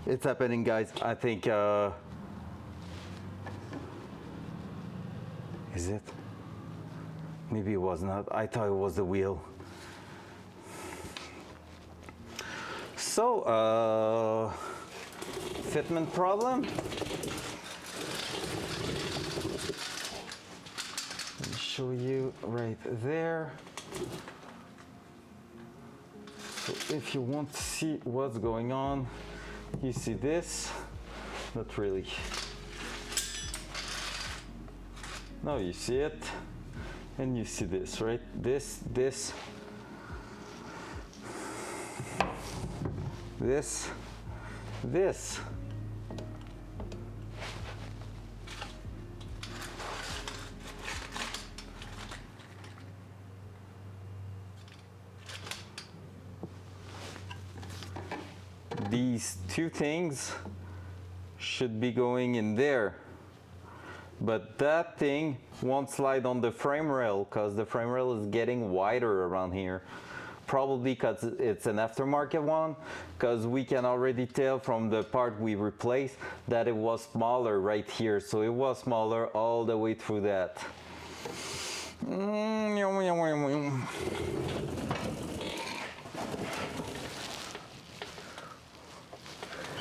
[SPEAKER 1] It's happening, guys. I think, is it? Maybe it was not. I thought it was the wheel. So, fitment problem. Let me show you right there. So if you want to see what's going on, you see this? Not really. No, you see it, and you see this, right? This. These two things should be going in there, but that thing won't slide on the frame rail because the frame rail is getting wider around here. Probably because it's an aftermarket one, because we can already tell from the part we replaced that it was smaller right here. So it was smaller all the way through that.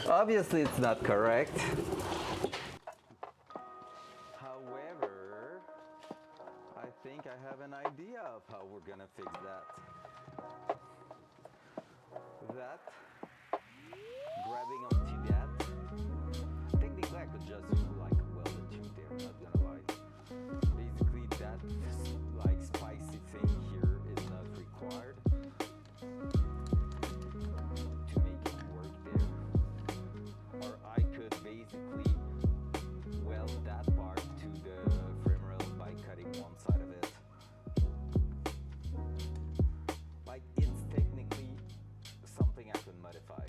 [SPEAKER 1] Obviously it's not correct. However, I think I have an idea of how we're gonna fix that. Grabbing onto that. Technically I could just do like welded tube there, not gonna lie. Basically that like spicy thing here is not required to make it work there. Or I could basically weld that part to the frame rail by cutting one side of it. Like it's technically something I could modify.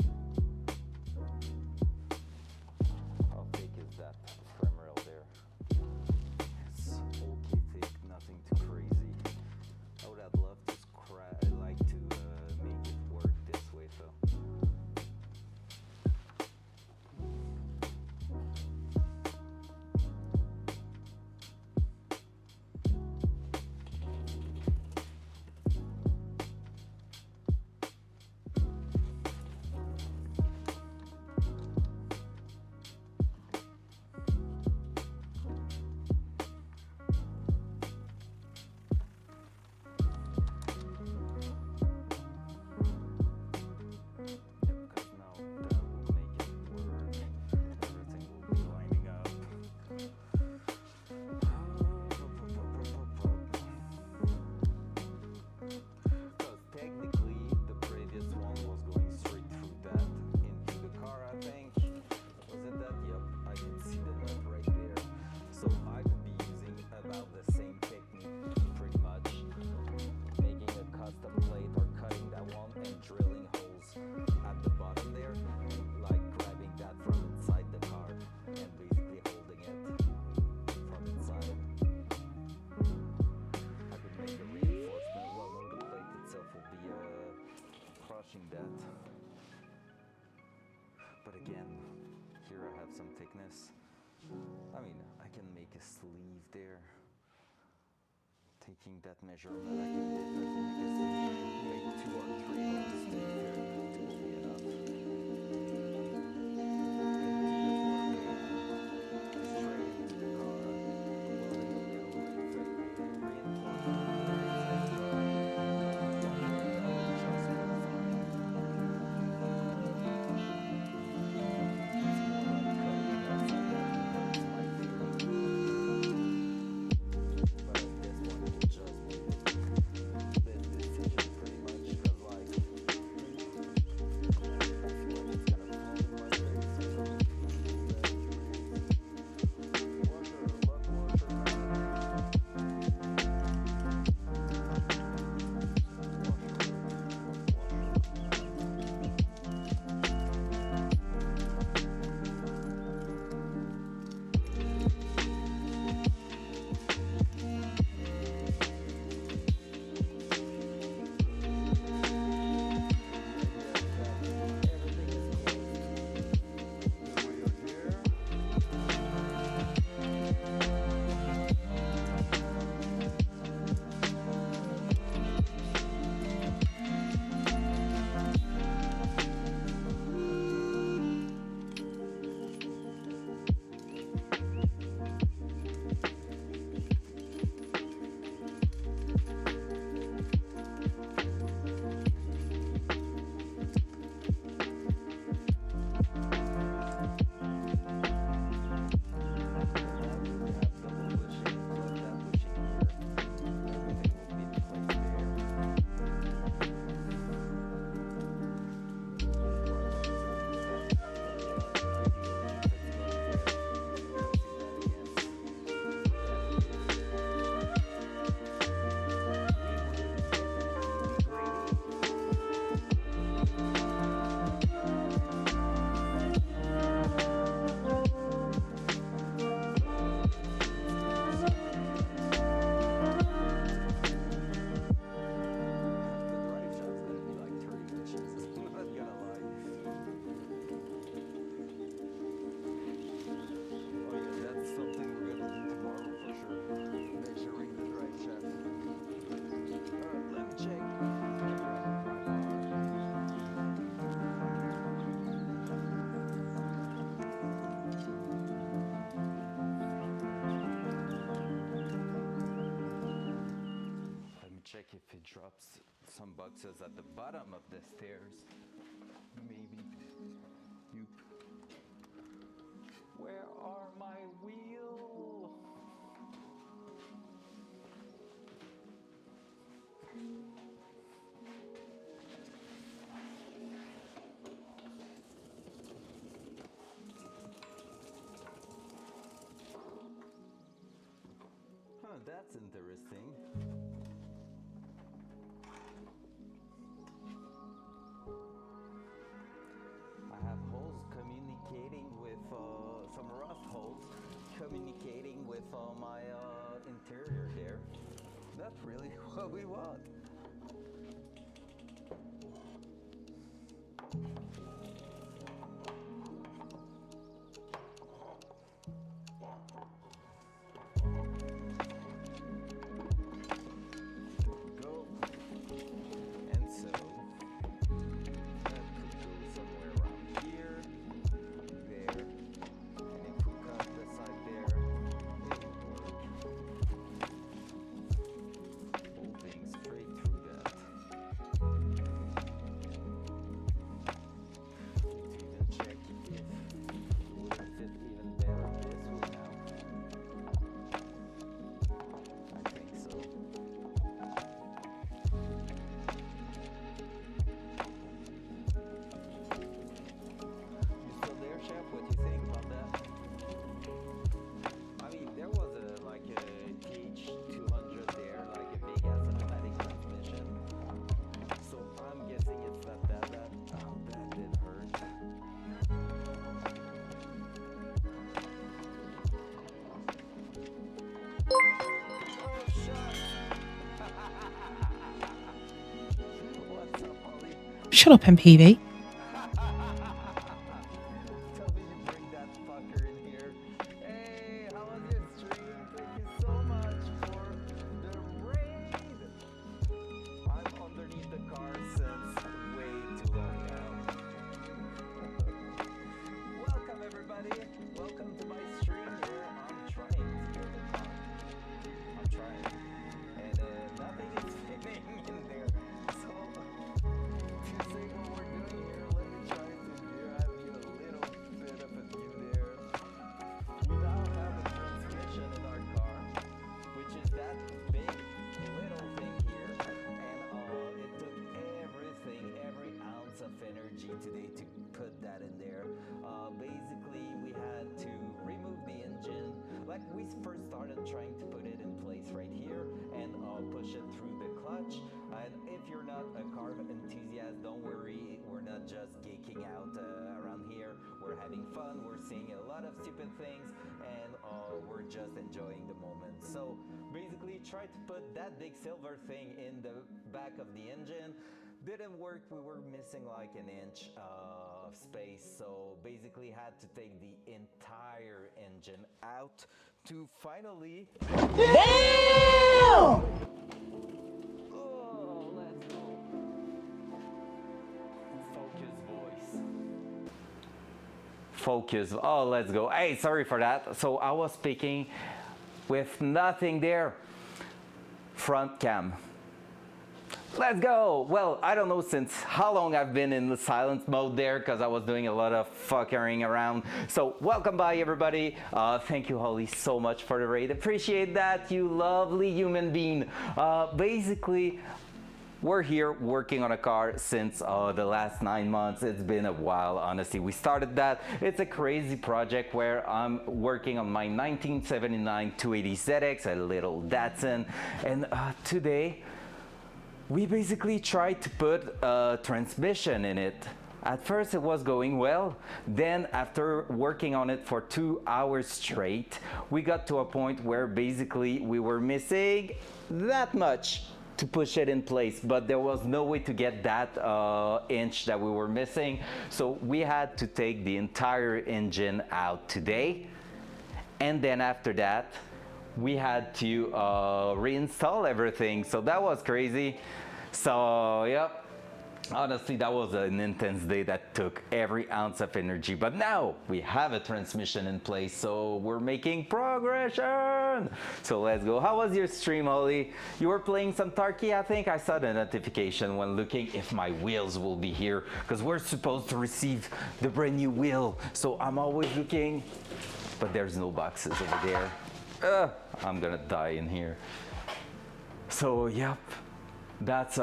[SPEAKER 1] taking that measurement, I can make 2 or 3 holes to be fair, to be enough. Check if it drops some boxes at the bottom of the stairs. Maybe. Nope. Where are my wheels? Huh, that's interesting. Some rust holes communicating with my interior there. That's really what we want. Go. And so that could go somewhere around here. There.
[SPEAKER 7] Shut up, MPV.
[SPEAKER 1] Hey, how was your stream? Thank you so much for the raid. we're trying to put it in place right here and push it through the clutch. And if you're not a car enthusiast, don't worry, we're not just geeking out around here. We're having fun, we're seeing a lot of stupid things, and we're just enjoying the moment. So basically try to put that big silver thing in the back of the engine. Didn't work, we were missing like an inch of space, so basically had to take the entire engine out to finally... Damn! Oh, let's go. Focus, voice. Focus, oh, let's go. Hey, sorry for that. So I was speaking with nothing there. Front cam. Let's go! Well, I don't know since how long I've been in the silence mode there because I was doing a lot of fuckering around. So welcome by everybody. Thank you Holly so much for the raid. Appreciate that, you lovely human being. Basically, we're here working on a car since the last 9 months. It's been a while, honestly. We started that. It's a crazy project where I'm working on my 1979 280ZX, a little Datsun. And today, we basically tried to put a transmission in it. At first it was going well, then after working on it for 2 hours straight, we got to a point where basically we were missing that much to push it in place, but there was no way to get that inch that we were missing, so we had to take the entire engine out today, and then after that we had to reinstall everything, so that was crazy. So yep, honestly that was an intense day that took every ounce of energy, but now we have a transmission in place, so we're making progression. So let's go. How was your stream, Holly? You were playing some Tarky, I think. I saw the notification when looking if my wheels will be here, because we're supposed to receive the brand new wheel, so I'm always looking, but there's no boxes over there. I'm gonna die in here. So yep, that's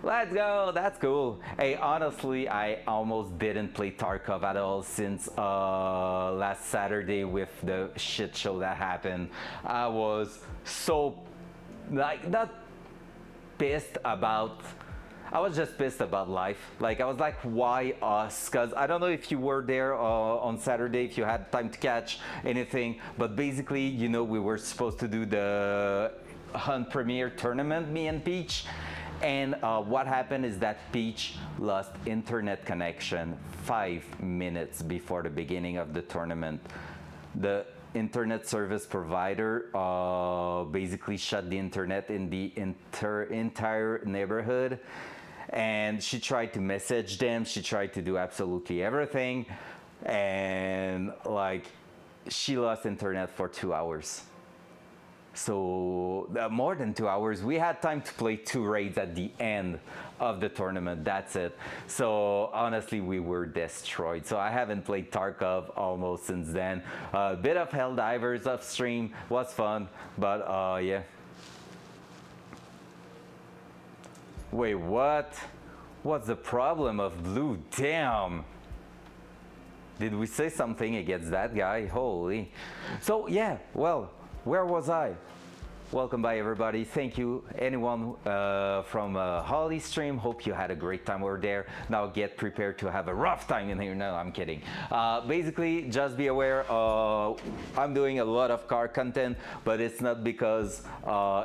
[SPEAKER 1] let's go, that's cool. Hey, honestly, I almost didn't play Tarkov at all since last Saturday with the shit show that happened. I was so, like, not pissed about, I was just pissed about life. Like, I was like, why us? Because I don't know if you were there on Saturday, if you had time to catch anything, but basically, you know, we were supposed to do the Hunt Premier tournament, me and Peach. And what happened is that Peach lost internet connection 5 minutes before the beginning of the tournament. The internet service provider basically shut the internet in the entire neighborhood, and she tried to message them, she tried to do absolutely everything, and like she lost internet for 2 hours. So more than 2 hours. We had time to play 2 raids at the end of the tournament, that's it. So honestly, we were destroyed. So I haven't played Tarkov almost since then. A bit of Helldivers off stream was fun, but yeah. Wait, what? What's the problem of blue? Damn. Did we say something against that guy? Holy. So yeah, well, where was I? Welcome by everybody. Thank you anyone from Holly stream. Hope you had a great time over there. Now get prepared to have a rough time in here. No, I'm kidding. Basically, just be aware I'm doing a lot of car content, but it's not because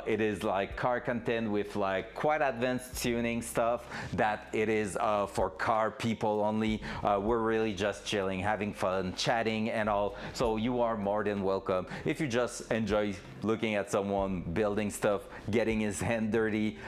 [SPEAKER 1] it is like car content with like quite advanced tuning stuff that it is for car people only. We're really just chilling, having fun, chatting and all. So you are more than welcome. If you just enjoy looking at someone building stuff, getting his hand dirty,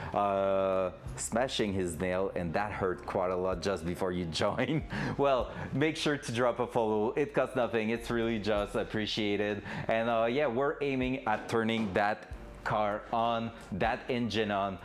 [SPEAKER 1] smashing his nail, and that hurt quite a lot just before you join, well, make sure to drop a follow. It costs nothing, it's really just appreciated. And yeah, we're aiming at turning that car on, that engine on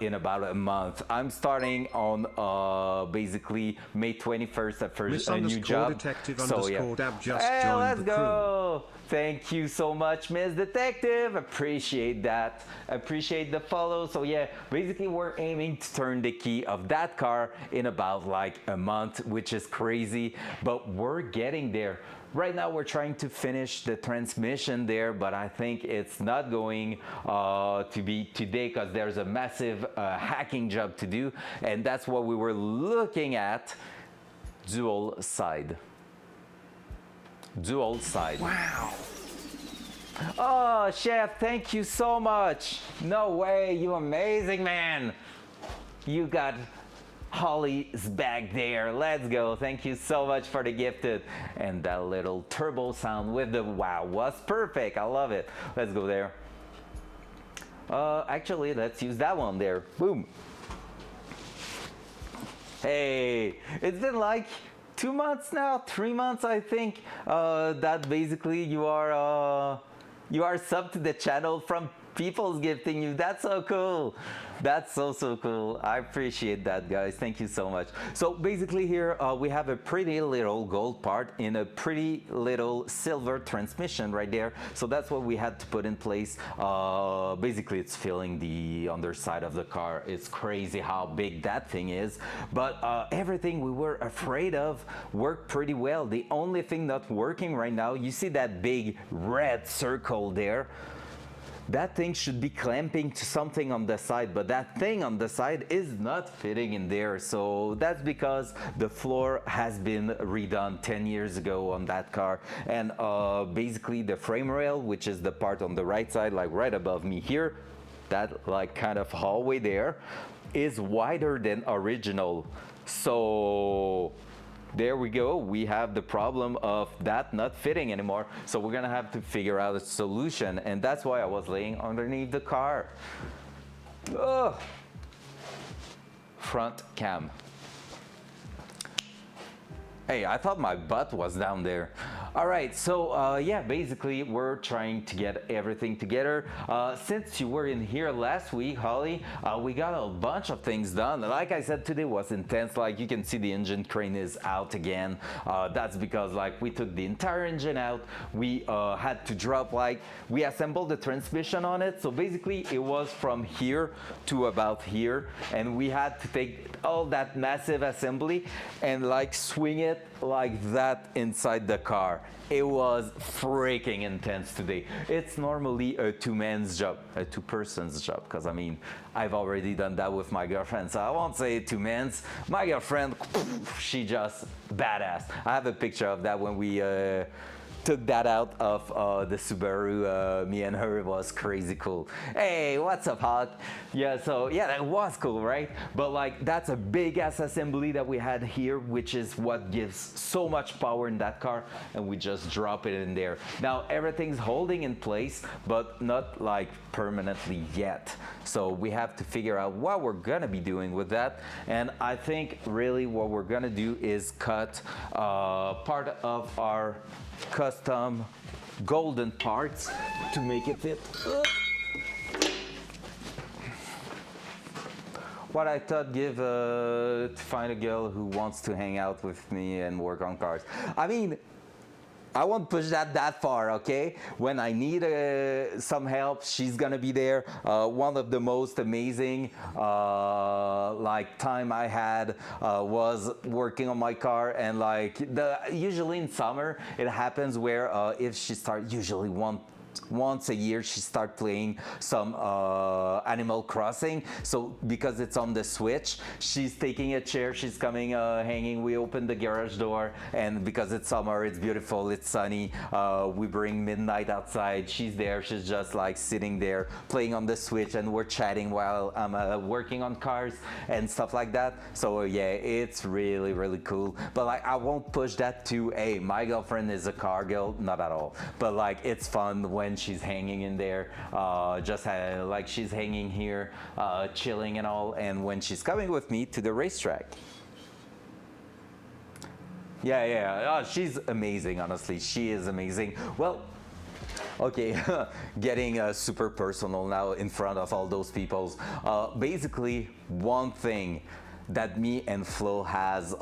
[SPEAKER 1] in about a month. I'm starting on basically May 21st a new job.
[SPEAKER 8] Detective
[SPEAKER 1] so yeah,
[SPEAKER 8] Dab just
[SPEAKER 1] hey,
[SPEAKER 8] joined
[SPEAKER 1] let's
[SPEAKER 8] the
[SPEAKER 1] go. Thank you so much, Miss Detective. Appreciate that. Appreciate the follow. So yeah, basically we're aiming to turn the key of that car in about like a month, which is crazy, but we're getting there. Right now we're trying to finish the transmission there, but I think it's not going to be today because there's a massive hacking job to do, and that's what we were looking at. Dual side. Dual side.
[SPEAKER 2] Wow.
[SPEAKER 1] Oh, Chef, thank you so much. No way, you amazing, man. You got Holly's back there. Let's go. Thank you so much for the gifted. And that little turbo sound with the wow was perfect. I love it. Let's go there. Actually, let's use that one there. Boom. Hey, it's been like 2 months now, 3 months, I think, that basically you are sub to the channel from people's gifting you. That's so cool. That's so cool. I appreciate that, guys. Thank you so much. So basically here we have a pretty little gold part in a pretty little silver transmission right there. So that's what we had to put in place. Basically it's filling the underside of the car. It's crazy how big that thing is, but everything we were afraid of worked pretty well. The only thing not working right now, you see that big red circle there? That thing should be clamping to something on the side, but that thing on the side is not fitting in there. So that's because the floor has been redone 10 years ago on that car. And basically the frame rail, which is the part on the right side, like right above me here, that like kind of hallway there, is wider than original. So there we go. We have the problem of that not fitting anymore. So we're gonna have to figure out a solution, and that's why I was laying underneath the car. Ugh. Front cam. Hey, I thought my butt was down there. All right, so yeah, basically we're trying to get everything together. Since you were in here last week, Holly, we got a bunch of things done. Like I said, today was intense. Like you can see the engine crane is out again. That's because like we took the entire engine out. We had to drop, like we assembled the transmission on it. So basically it was from here to about here, and we had to take all that massive assembly and like swing it like that inside the car. It was freaking intense today. It's normally a two-man's job, a two-person's job, because I mean, I've already done that with my girlfriend, so I won't say two-man's. My girlfriend, she just badass. I have a picture of that when we took that out of the Subaru. Me and her, it was crazy cool. Hey, what's up, Hawk? Yeah, so yeah, that was cool, right? But like that's a big ass assembly that we had here, which is what gives so much power in that car, and we just drop it in there. Now everything's holding in place, but not like permanently yet. So we have to figure out what we're gonna be doing with that. And I think really what we're gonna do is cut part of our custom golden parts to make it fit. What I thought, give to find a girl who wants to hang out with me and work on cars. I mean, I won't push that far, okay? When I need some help, she's gonna be there. One of the most amazing like time I had was working on my car, and like usually in summer it happens where if she starts, usually once a year she start playing some Animal Crossing. So because it's on the Switch, she's taking a chair, she's coming hanging. We open the garage door, and because it's summer, it's beautiful, it's sunny, we bring midnight outside. She's there, she's just like sitting there playing on the Switch, and we're chatting while I'm working on cars and stuff like that. So yeah, it's really cool. But like I won't push that to, hey, my girlfriend is a car girl, not at all. But like it's fun when she's hanging in there, just like she's hanging here, chilling and all, and when she's coming with me to the racetrack. Yeah, oh, she's amazing, honestly, she is amazing. Well, okay, getting super personal now in front of all those people. Basically, one thing that me and Flo has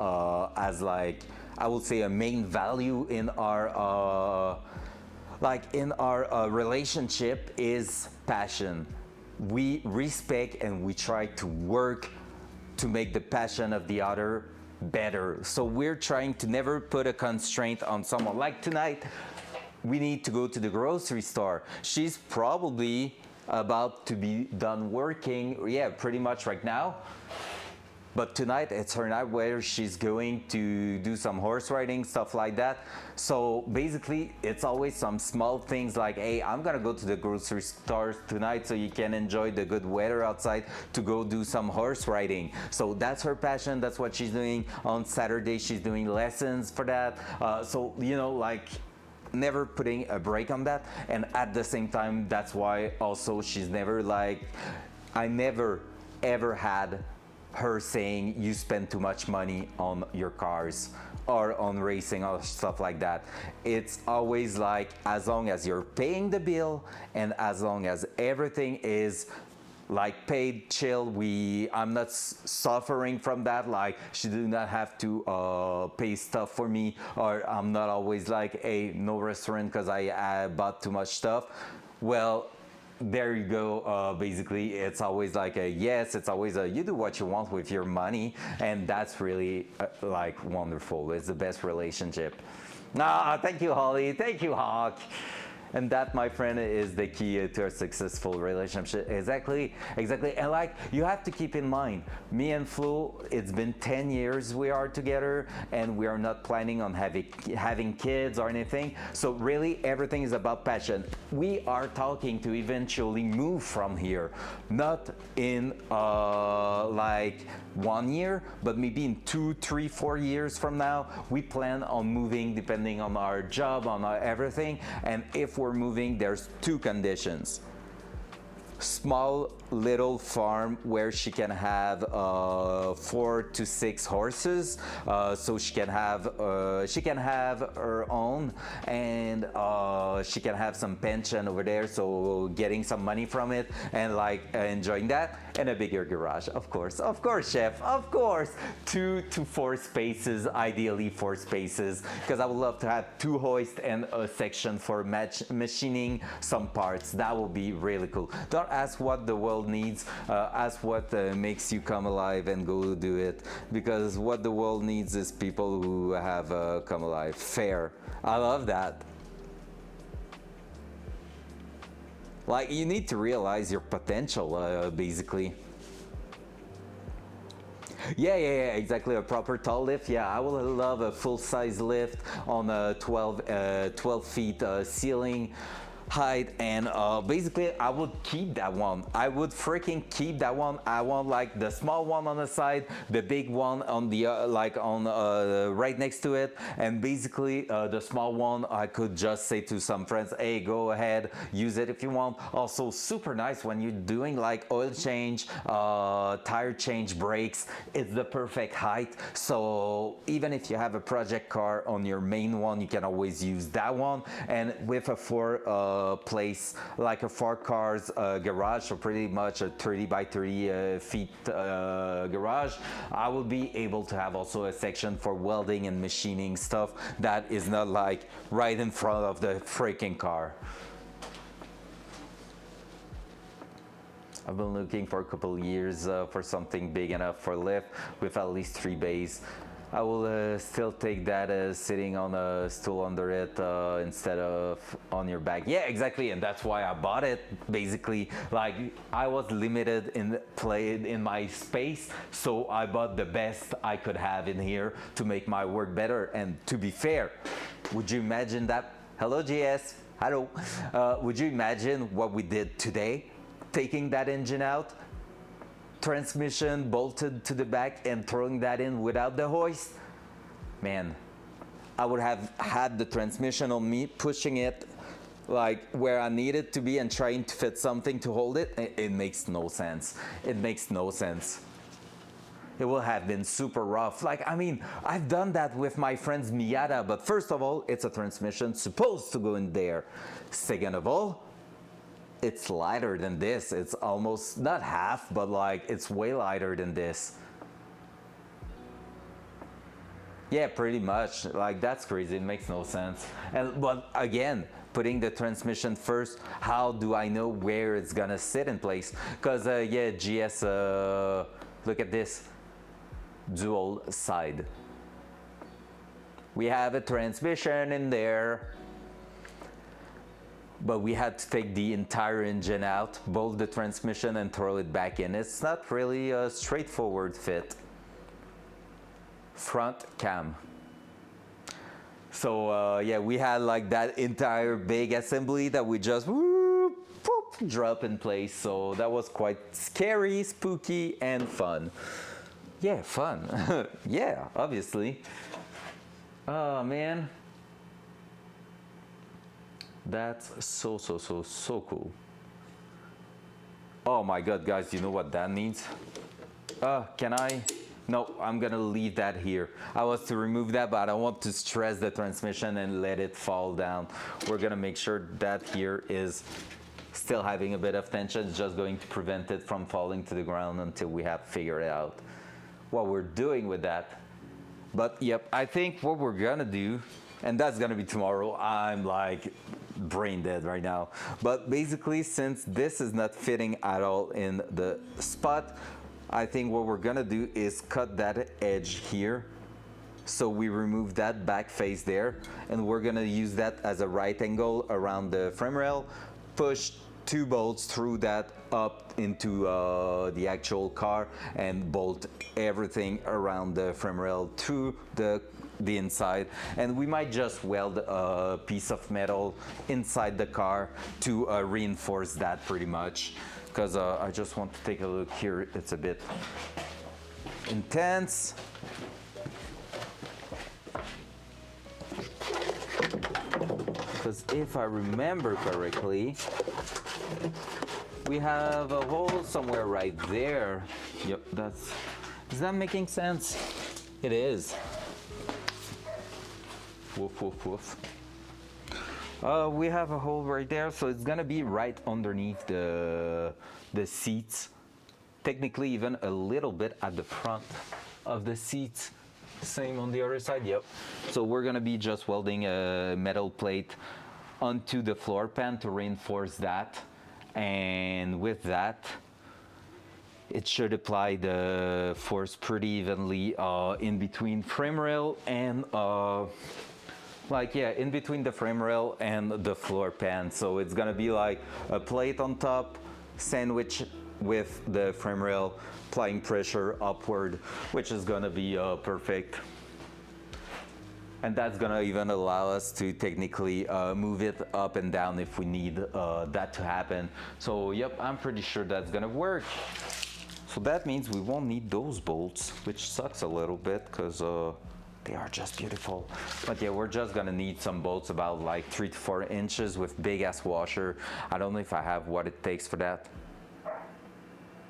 [SPEAKER 1] as like, I would say a main value in our like in our relationship is passion. We respect and we try to work to make the passion of the other better. So we're trying to never put a constraint on someone. Like tonight, we need to go to the grocery store. She's probably about to be done working, yeah, pretty much right now. But tonight it's her night where she's going to do some horse riding, stuff like that. So basically it's always some small things like, hey, I'm gonna go to the grocery store tonight so you can enjoy the good weather outside to go do some horse riding. So that's her passion, that's what she's doing. On Saturday she's doing lessons for that. So, you know, like never putting a break on that. And at the same time, that's why also she's never like, I never ever had her saying you spend too much money on your cars or on racing or stuff like that. It's always like, as long as you're paying the bill and as long as everything is like paid, chill, I'm not suffering from that. Like she do not have to pay stuff for me, or I'm not always like, hey, no restaurant because I bought too much stuff. Well, there you go. Basically it's always like a yes, it's always a you do what you want with your money, and that's really like wonderful. It's the best relationship. Thank you, Holly. Thank you, Hawk. And that, my friend, is the key to a successful relationship. Exactly. And like, you have to keep in mind, me and Flo, it's been 10 years we are together, and we are not planning on having kids or anything. So really, everything is about passion. We are talking to eventually move from here, not in like 1 year, but maybe in 2, 3, 4 years from now. We plan on moving depending on our job, on our everything. And if we're moving, there's 2 conditions. Small little farm where she can have 4 to 6 horses, so she can have her own, and she can have some pension over there, so getting some money from it and like enjoying that, and a bigger garage, of course, chef, of course. 2 to 4 spaces, ideally 4 spaces, because I would love to have 2 hoists and a section for machining some parts. That would be really cool. Don't ask what the world needs, ask what makes you come alive and go do it, because what the world needs is people who have come alive. Fair. I love that. Like, you need to realize your potential, basically. Yeah, exactly. A proper tall lift. Yeah, I would love a full-size lift on a 12 feet ceiling height, and basically I would keep that one. I would freaking keep that one. I want like the small one on the side, the big one on the right next to it, and basically the small one I could just say to some friends, hey, go ahead, use it if you want. Also super nice when you're doing like oil change, tire change, brakes. It's the perfect height, so even if you have a project car on your main one, you can always use that one. And with a 4 place, like a 4 cars garage, so pretty much a 30 by 30 feet garage, I will be able to have also a section for welding and machining stuff that is not like right in front of the freaking car. I've been looking for a couple of years for something big enough for lift with at least 3 bays. I will still take that as sitting on a stool under it instead of on your back. Yeah, exactly, and that's why I bought it. Basically, like I was limited in my space, so I bought the best I could have in here to make my work better. And to be fair, would you imagine that? Hello, GS. Hello. Would you imagine what we did today? Taking that engine out, transmission bolted to the back, and throwing that in without the hoist. Man, I would have had the transmission on me, pushing it like where I need it to be and trying to fit something to hold it. It makes no sense. It makes no sense. It will have been super rough. Like, I mean, I've done that with my friend's Miata, but first of all, it's a transmission supposed to go in there. Second of all, it's lighter than this. It's almost not half, but like it's way lighter than this. Yeah, pretty much. Like, that's crazy. It makes no sense. And but again, putting the transmission first, how do I know where it's gonna sit in place? Because yeah, GS, look at this, dual side. We have a transmission in there, but we had to take the entire engine out, bolt the transmission and throw it back in. It's not really a straightforward fit. Front cam. So yeah, we had like that entire big assembly that we just whoop, poop, drop in place. So that was quite scary, spooky, and fun. Yeah, fun. Yeah, obviously. Oh man, that's so cool. Oh my god, guys, you know what that means? Can I? No, I'm gonna leave that here. I was to remove that, but I want to stress the transmission and let it fall down. We're gonna make sure that here is still having a bit of tension. It's just going to prevent it from falling to the ground until we have figured out what we're doing with that. But yep, I think what we're gonna do, and that's gonna be tomorrow. I'm like brain dead right now. But basically, since this is not fitting at all in the spot, I think what we're gonna do is cut that edge here. So we remove that back face there, and we're gonna use that as a right angle around the frame rail, push 2 bolts through that up into the actual car, and bolt everything around the frame rail to the inside. And we might just weld a piece of metal inside the car to reinforce that pretty much. Because I just want to take a look here. It's a bit intense. Because if I remember correctly, we have a hole somewhere right there. Yep, is that making sense? It is. Woof, woof, woof. We have a hole right there, so it's gonna be right underneath the seats. Technically, even a little bit at the front of the seats. Same on the other side, yep. So we're gonna be just welding a metal plate onto the floor pan to reinforce that. And with that, it should apply the force pretty evenly in between frame rail and in between the frame rail and the floor pan. So it's gonna be like a plate on top, sandwich with the frame rail, applying pressure upward, which is gonna be perfect. And that's gonna even allow us to technically move it up and down if we need that to happen. So yep, I'm pretty sure that's gonna work. So that means we won't need those bolts, which sucks a little bit because they are just beautiful. But yeah, we're just gonna need some bolts about like 3 to 4 inches with big ass washer. I don't know if I have what it takes for that.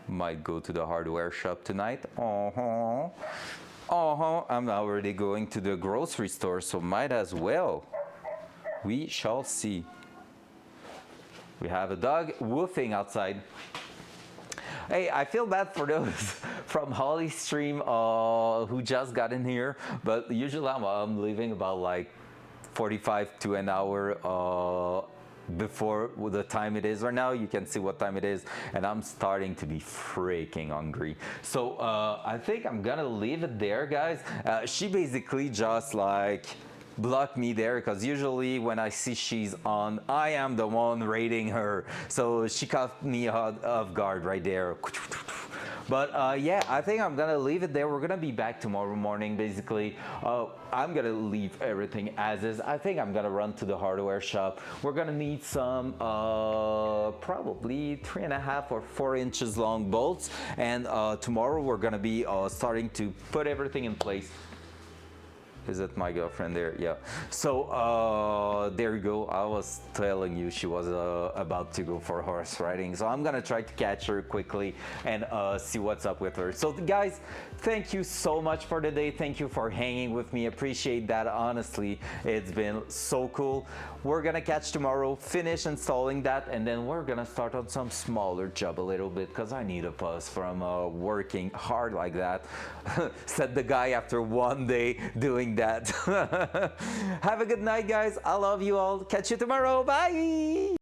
[SPEAKER 1] Might go to the hardware shop tonight. I'm already going to the grocery store, so might as well. We shall see. We have a dog woofing outside. Hey, I feel bad for those from Holly Stream who just got in here, but usually I'm leaving about like 45 to an hour before the time it is right now. You can see what time it is, and I'm starting to be freaking hungry. So I think I'm gonna leave it there, guys. She basically just like blocked me there, because usually when I see she's on, I am the one raiding her. So she caught me off guard right there. But yeah, I think I'm gonna leave it there. We're gonna be back tomorrow morning, basically. I'm gonna leave everything as is. I think I'm gonna run to the hardware shop. We're gonna need some probably 3.5 or 4 inches long bolts. And tomorrow we're gonna be starting to put everything in place. Is it my girlfriend there? Yeah. So there you go. I was telling you she was about to go for horse riding. So I'm gonna try to catch her quickly and see what's up with her. So guys, thank you so much for the day. Thank you for hanging with me. Appreciate that. Honestly, it's been so cool. We're gonna catch tomorrow, finish installing that, and then we're gonna start on some smaller job a little bit because I need a pause from working hard like that. Said the guy after one day doing that. Have a good night, guys. I love you all. Catch you tomorrow. Bye.